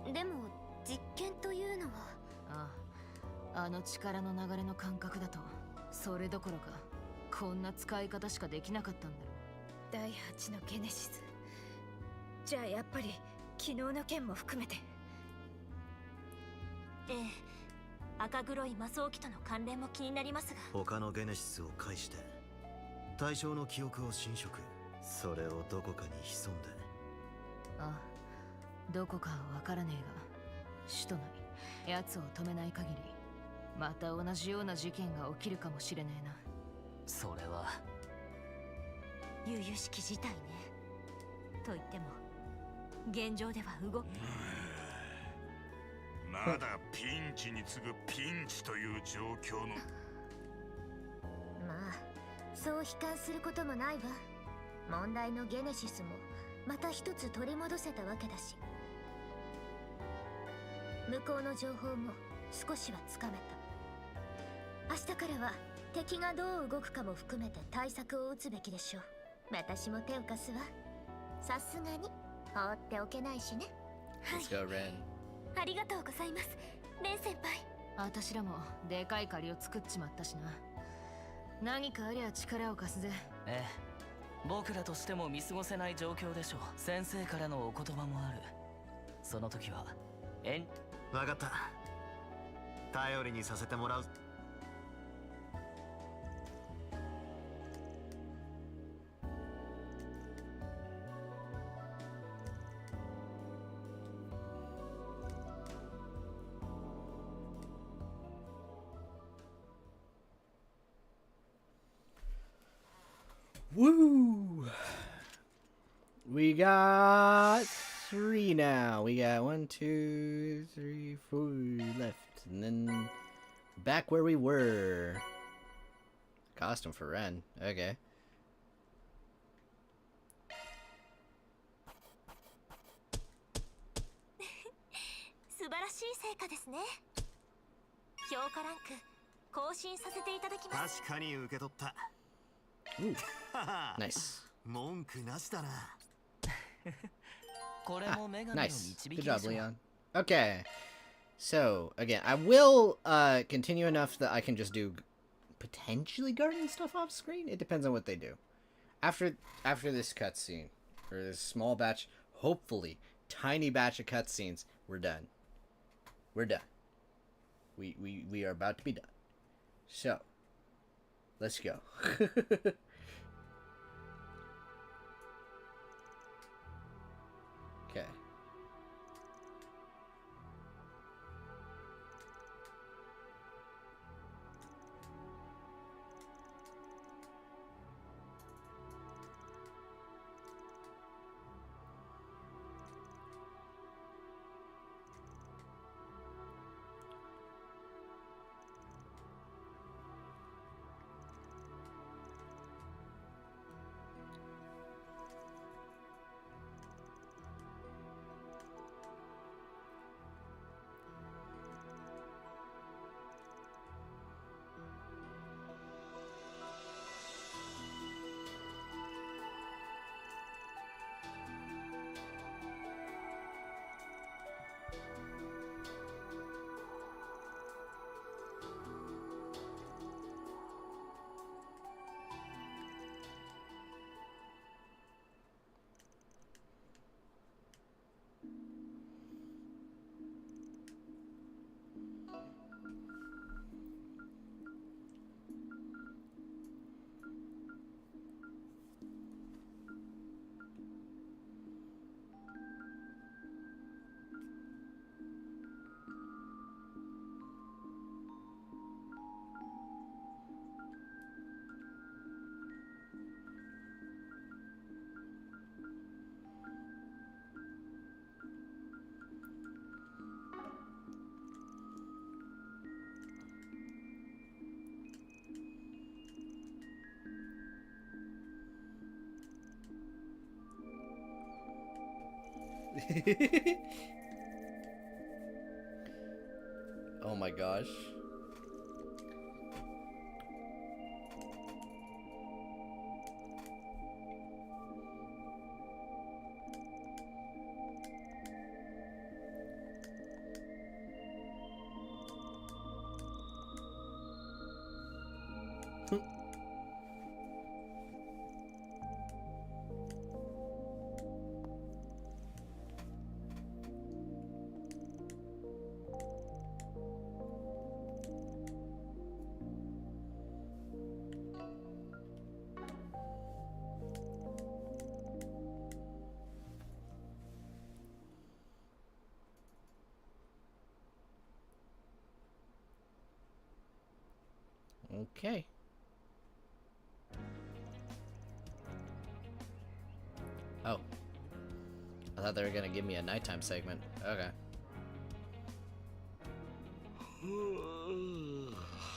じ。でも実験というのは。ああ、あの力の流れの感覚だとそれどころかこんな使い方しかできなかったんだろう。第8のゲネシス。じゃあやっぱり昨日の件も含めて。ええ、赤黒い魔装機との関連も気になりますが、他のゲネシスを介して対象の記憶を侵食、それをどこかに潜んで。ああ、どこかはわからねえが、首都内奴を止めない限りまた同じような事件が起きるかもしれねえな。それは悠々しき事態ね。と言っても現状では動く。まだピンチに次ぐピンチという状況の。まあそう悲観することもないわ。問題のゲネシスもまた一つ取り戻せたわけだし、向こうの情報も少しはつかめた。明日からは敵がどう動くかも含めて対策を打つべきでしょう。私も手を貸すわ。さすがに放っておけないしね。Let's go, Ren. ありがとうございます、レン先輩。あたしらもでかい借りを作っちまったしな。何かありゃ力を貸すぜ。ええ、僕らとしても見過ごせない状況でしょう。先生からのお言葉もある。その時は分かった、頼りにさせてもらう。Woo! We got 3 now. We got 1, 2, 3, 4 left. And then back where we were. Costume for Ren. Okay. 素晴らしい成果ですね。評価ランク更新させていただきます。確かに受け取った。Nice. 文句なしだな。これも女神の Nice. 導き Good で job, しょう。 Leon. Okay. So, again, I will continue enough that I can just do potentially garden stuff off screen. It depends on what they do. After this cutscene, or this small batch, hopefully tiny batch of cutscenes, we're done. We're done. We are about to be done. So, let's go. Okay. Oh my gosh. Okay. Oh. I thought they were gonna give me a nighttime segment. Okay.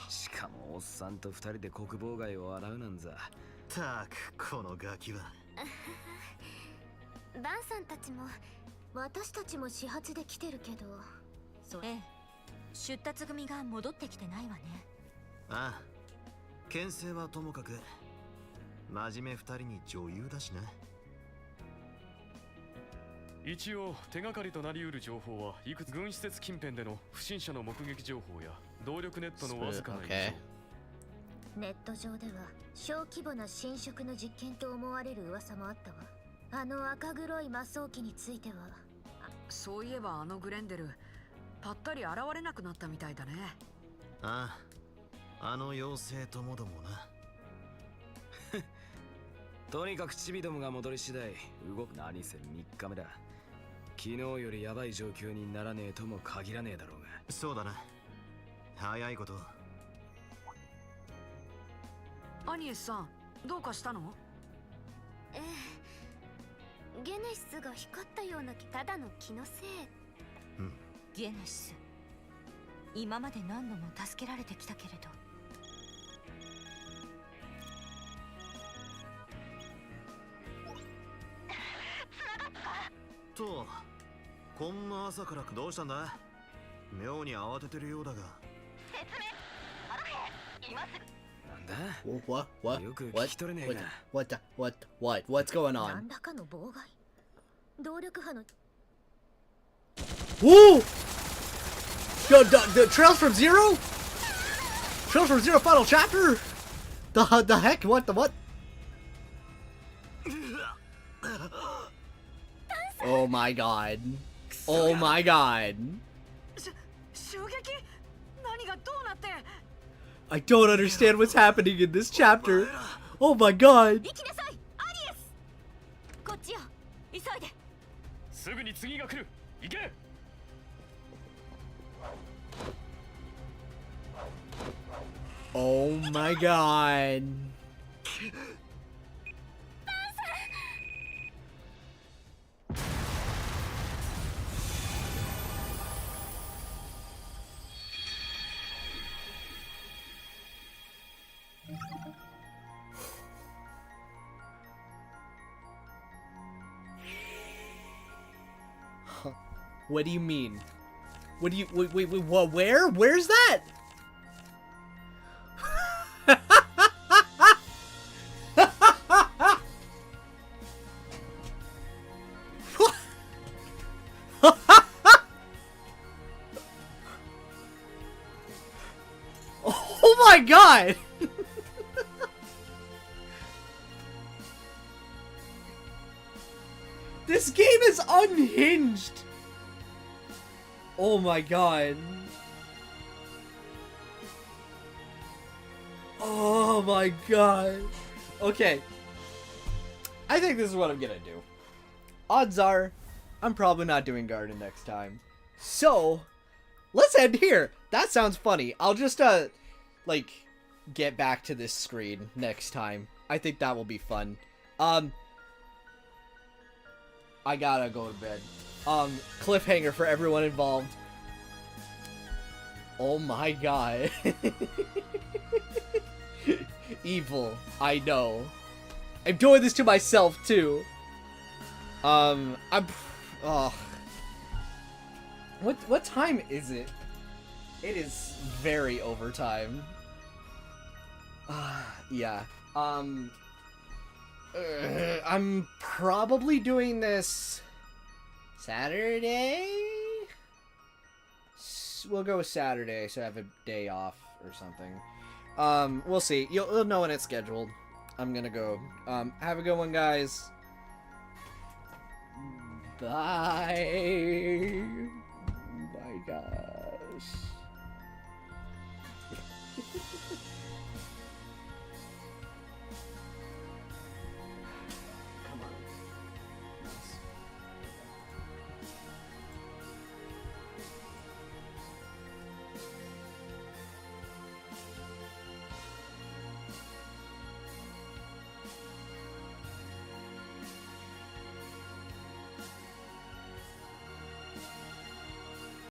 しかもおっさんと二人で国防街を洗うなんざ。たくこのガキは。バンさんたちも私たちも始発で来てるけど。それ出立組が戻ってきてないわね。ああ、牽制はともかく真面目二人に女優だしな。一応手がかりとなりうる情報はいくつ軍施設近辺での不審者の目撃情報や動力ネットのわずかな異常。ネット上では小規模な侵食の実験と思われる噂もあったわ。あの赤黒い魔装機については。そういえばあのグレンデルぱったり現れなくなったみたいだね。ああ、あの妖精ともどもな。とにかくチビどもが戻り次第動く。何せ3日目だ。昨日よりヤバい状況にならねえとも限らねえだろうが。そうだな、早いこと。アニエスさん、どうかしたの？ゲネシスが光ったようなただの気のせい。ゲネシス、今まで何度も助けられてきたけれど。と、こんな朝からどうしたんだ？妙に慌ててるようだが。説明。あの兵、今すぐ。なんだ？ What? よく聞き取れねえな。What's going な on? んだかの妨害。動力波の。Woo! The Trails from Zero? Trails from Zero final chapter? The heck? What? Oh my god. Oh my god. 襲撃？何がどうなって？ I don't understand what's happening in this chapter. Oh my god. 行きなさい、アリエス。こっちよ、急いで。すぐに次が来る。行け。Oh my god. What do you mean? What do you wait, what, where? Where's that? Oh my god! This game is unhinged! Oh my god. Oh my god. Okay. I think this is what I'm gonna do. Odds are, I'm probably not doing Garden next time. So, let's end here. That sounds funny. I'll just, like, get back to this screen next time. I think that will be fun. I gotta go to bed. Cliffhanger for everyone involved. Oh my god. Evil. I know. I'm doing this to myself too. Oh. What time is it? It is very overtime. Yeah. I'm probably doing this Saturday? We'll go with Saturday, so I have a day off or something. We'll see. You'll know when it's scheduled. I'm gonna go. Have a good one, guys. Bye. My gosh.